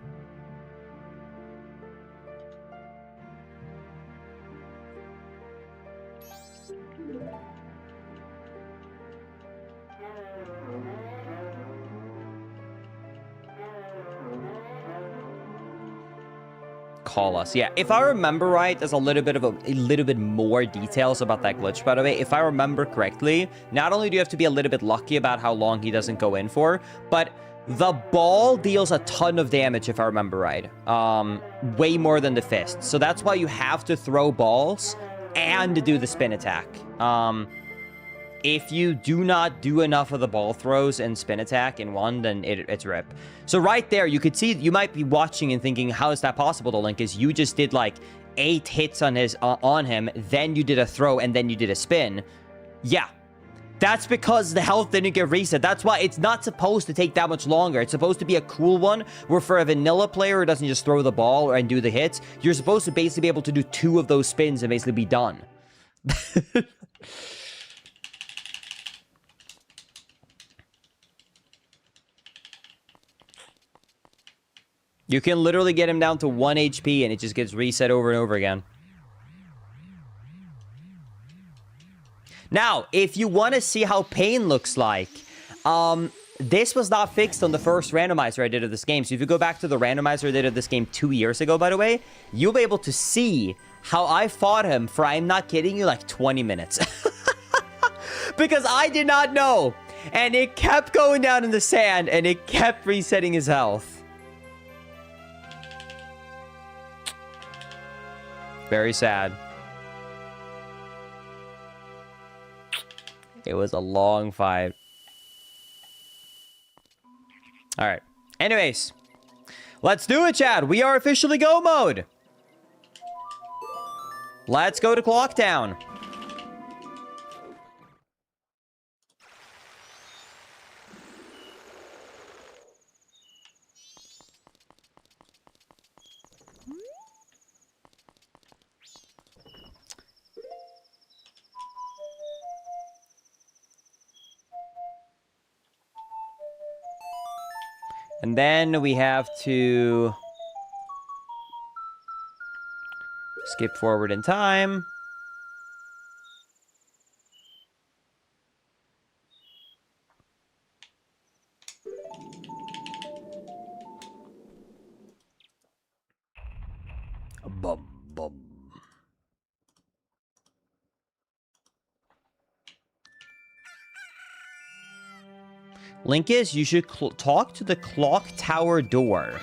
Call us. Yeah, if I remember right, there's a little bit more details about that glitch, by the way. If I remember correctly, not only do you have to be a little bit lucky about how long he doesn't go in for, but the ball deals a ton of damage, if I remember right. Way more than the fist. So that's why you have to throw balls and do the spin attack. If you do not do enough of the ball throws and spin attack in one, then it's rip. So right there, you could see, you might be watching and thinking, how is that possible to Link? Is you just did like 8 hits on him, then you did a throw, and then you did a spin. Yeah. That's because the health didn't get reset. That's why it's not supposed to take that much longer. It's supposed to be a cool one where for a vanilla player who doesn't just throw the ball and do the hits, you're supposed to basically be able to do 2 of those spins and basically be done. You can literally get him down to 1 HP and it just gets reset over and over again. Now, if you want to see how pain looks like, this was not fixed on the first randomizer I did of this game. So if you go back to the randomizer I did of this game 2 years ago, by the way, you'll be able to see how I fought him for, I'm not kidding you, like 20 minutes. Because I did not know. And it kept going down in the sand, and it kept resetting his health. Very sad. It was a long fight. All right. Anyways, let's do it, Chad. We are officially go mode. Let's go to Clocktown. And then we have to skip forward in time. Bum, bum. Link is, you should talk to the clock tower door.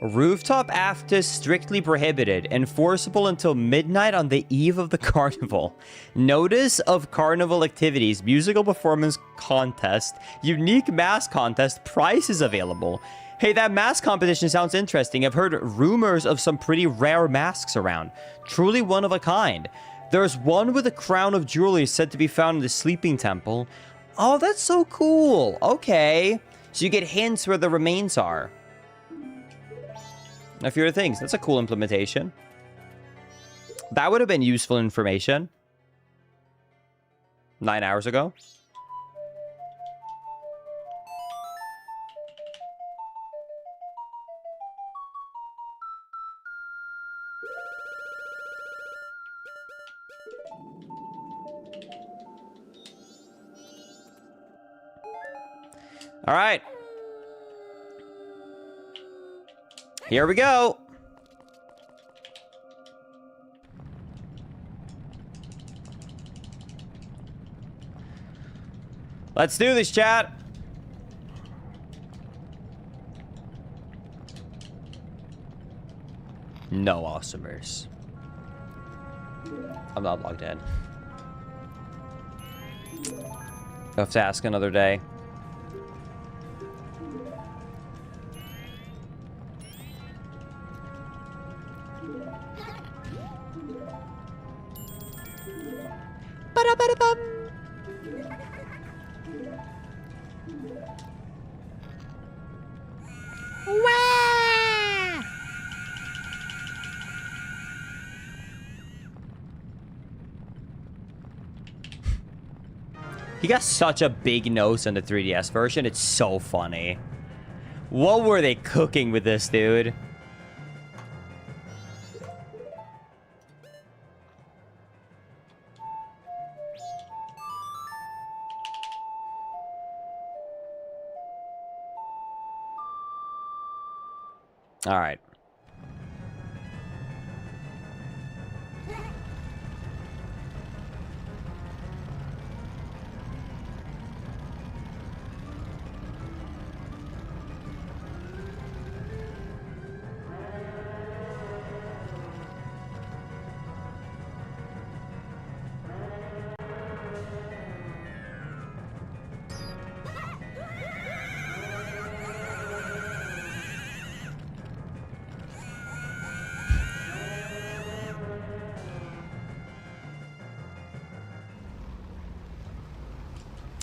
Rooftop after strictly prohibited. Enforceable until midnight on the eve of the carnival. Notice of carnival activities. Musical performance contest. Unique mask contest. Prizes available. Hey, that mask competition sounds interesting. I've heard rumors of some pretty rare masks around. Truly one of a kind. There's one with a crown of jewelry said to be found in the sleeping temple. Oh, that's so cool. Okay. So you get hints where the remains are. A few other things. That's a cool implementation. That would have been useful information 9 hours ago. All right. Here we go. Let's do this, chat. No awesomers. I'm not logged in. I'll have to ask another day. Ba-da-ba-da-bum. Wah! He got such a big nose on the 3DS version. It's so funny. What were they cooking with this, dude? All right.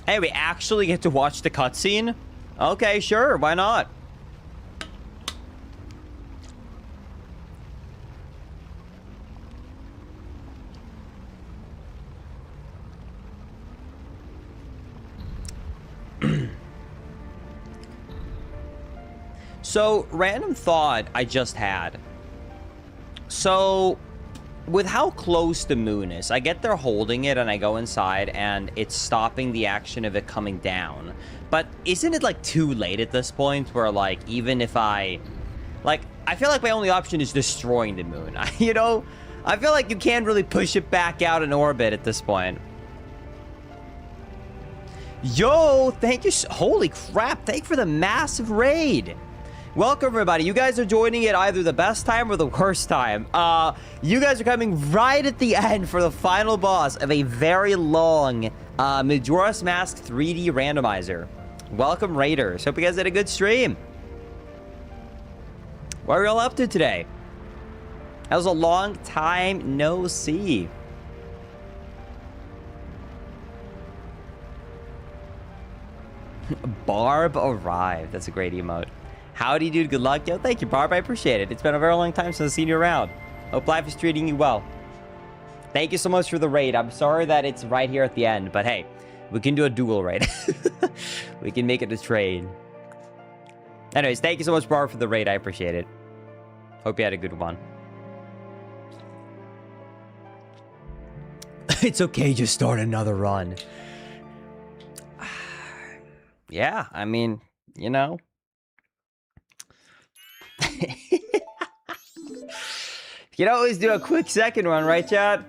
Hey, we actually get to watch the cutscene? Okay, sure, why not? So, random thought I just had. So, with how close the moon is, I get they're holding it and I go inside and it's stopping the action of it coming down. But isn't it like too late at this point where like, even if I feel like my only option is destroying the moon. You know, I feel like you can't really push it back out in orbit at this point. Yo, thank you. Holy crap. Thank you for the massive raid. Welcome, everybody. You guys are joining it either the best time or the worst time. You guys are coming right at the end for the final boss of a very long Majora's Mask 3D randomizer. Welcome, Raiders. Hope you guys had a good stream. What are we all up to today? That was a long time no see. Barb arrived. That's a great emote. Howdy, dude. Good luck. Yo, thank you, Barb. I appreciate it. It's been a very long time since I've seen you around. Hope life is treating you well. Thank you so much for the raid. I'm sorry that it's right here at the end, but hey, we can do a duel raid. We can make it a trade. Anyways, thank you so much, Barb, for the raid. I appreciate it. Hope you had a good one. It's okay, just start another run. Yeah, I mean, you know. You can always do a quick second run, right, Chad?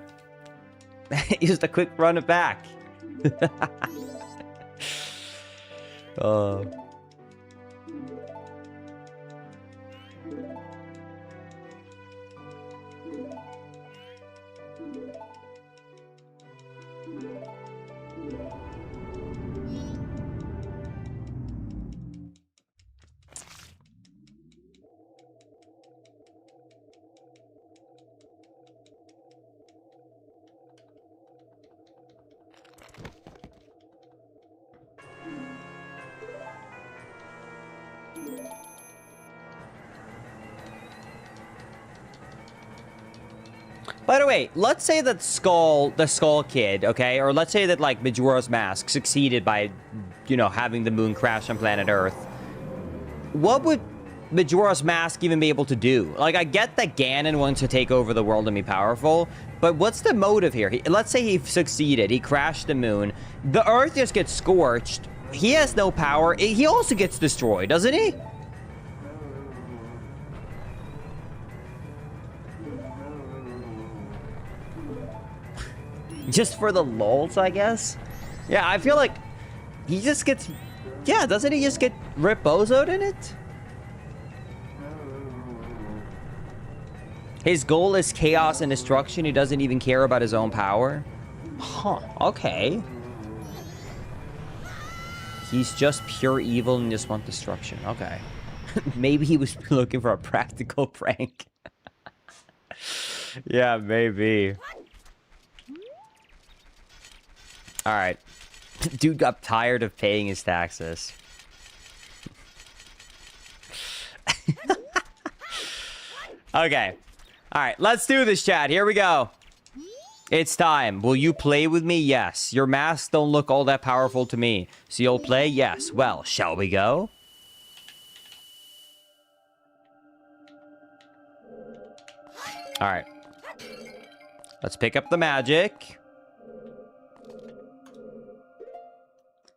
Just a quick run it back. Oh. By the way, let's say that the Skull Kid, okay? Or let's say that, like, Majora's Mask succeeded by, you know, having the moon crash on planet Earth. What would Majora's Mask even be able to do? Like, I get that Ganon wants to take over the world and be powerful, but what's the motive here? Let's say he succeeded. He crashed the moon. The Earth just gets scorched. He has no power. He also gets destroyed, doesn't he? Just for the lulz, I guess? Yeah, I feel like he just gets... Yeah, doesn't he just get rip-bozoed in it? His goal is chaos and destruction. He doesn't even care about his own power. Huh, okay. He's just pure evil and just wants destruction. Okay. Maybe he was looking for a practical prank. Yeah, maybe. Alright. Dude got tired of paying his taxes. Okay. Alright, let's do this, chat. Here we go. It's time. Will you play with me? Yes. Your masks don't look all that powerful to me. So you'll play? Yes. Well, shall we go? Alright. Let's pick up the magic.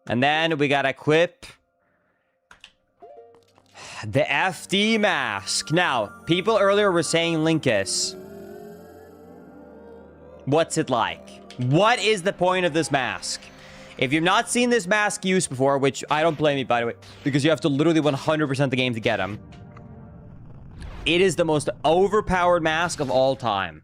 And then we gotta equip the FD mask. Now, people earlier were saying Linkus. What's it like? What is the point of this mask? If you've not seen this mask used before, which I don't blame you, by the way, because you have to literally 100% the game to get him. It is the most overpowered mask of all time.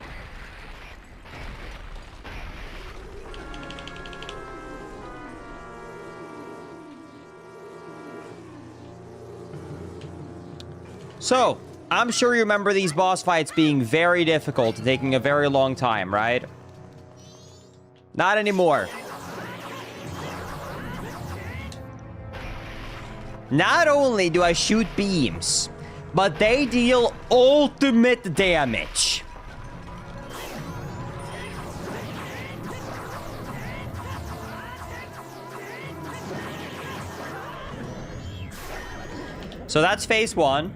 So, I'm sure you remember these boss fights being very difficult and taking a very long time, right? Not anymore. Not only do I shoot beams, but they deal ultimate damage. So that's phase one.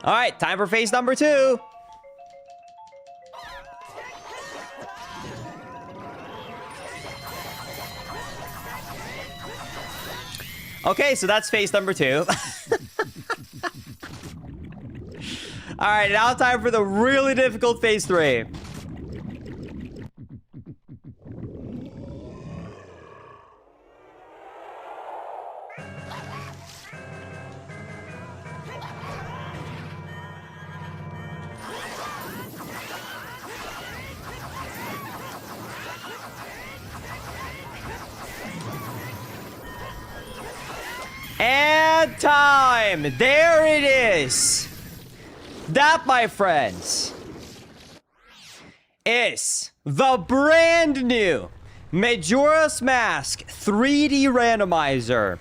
All right, time for phase number 2. Okay, so that's phase number 2. All right, now time for the really difficult phase 3. And time! There it is! That, my friends, is the brand new Majora's Mask 3D Randomizer.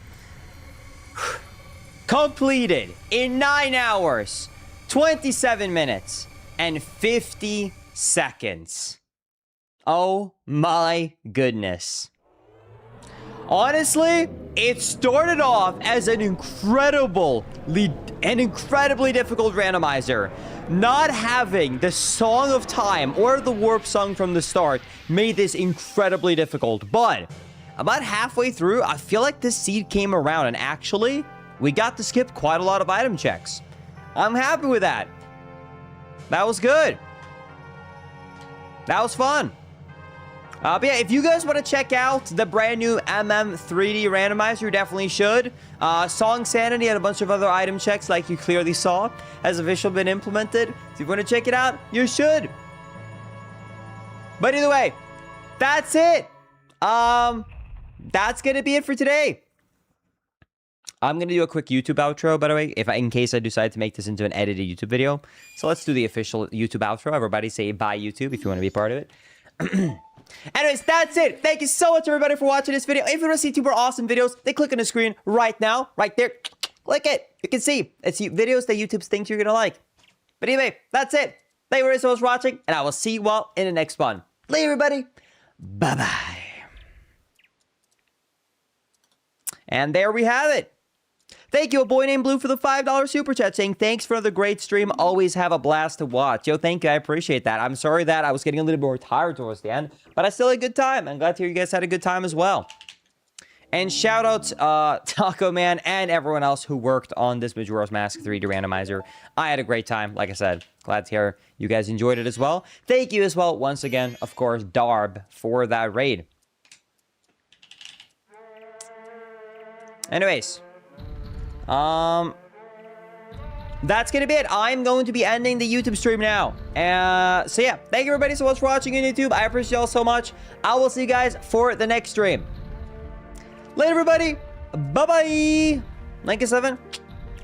Completed in 9 hours, 27 minutes, and 50 seconds. Oh my goodness. Honestly, it started off as an incredibly difficult randomizer. Not having the Song of Time or the Warp Song from the start made this incredibly difficult. But about halfway through, I feel like this seed came around and actually, we got to skip quite a lot of item checks. I'm happy with that. That was good. That was fun. But yeah, if you guys want to check out the brand new 3D randomizer, you definitely should. Song Sanity and a bunch of other item checks, like you clearly saw, has officially been implemented. So if you want to check it out, you should. But either way, that's it. That's gonna be it for today. I'm gonna do a quick YouTube outro, by the way, in case I decide to make this into an edited YouTube video. So let's do the official YouTube outro. Everybody say bye YouTube if you want to be part of it. Anyways, that's it. Thank you so much, everybody, for watching this video. If you want to see 2 more awesome videos, they click on the screen right now, right there. Click it. You can see it's videos that YouTube thinks you're gonna like. But anyway, that's it. Thank you very so much for watching, and I will see you all in the next one. Later, everybody. Bye-bye. And there we have it. Thank you, a boy named Blue, for the $5 super chat, saying thanks for the great stream. Always have a blast to watch. Yo, thank you. I appreciate that. I'm sorry that I was getting a little bit more tired towards the end, but I still had a good time. I'm glad to hear you guys had a good time as well. And shout out Taco Man and everyone else who worked on this Majora's Mask 3D randomizer. I had a great time. Like I said, glad to hear you guys enjoyed it as well. Thank you as well, once again, of course, Darb, for that raid. Anyways. That's gonna be it. I'm going to be ending the YouTube stream now. So yeah, thank you everybody so much for watching on YouTube. I appreciate y'all so much. I will see you guys for the next stream. Later, everybody. Bye-bye. 97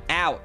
out.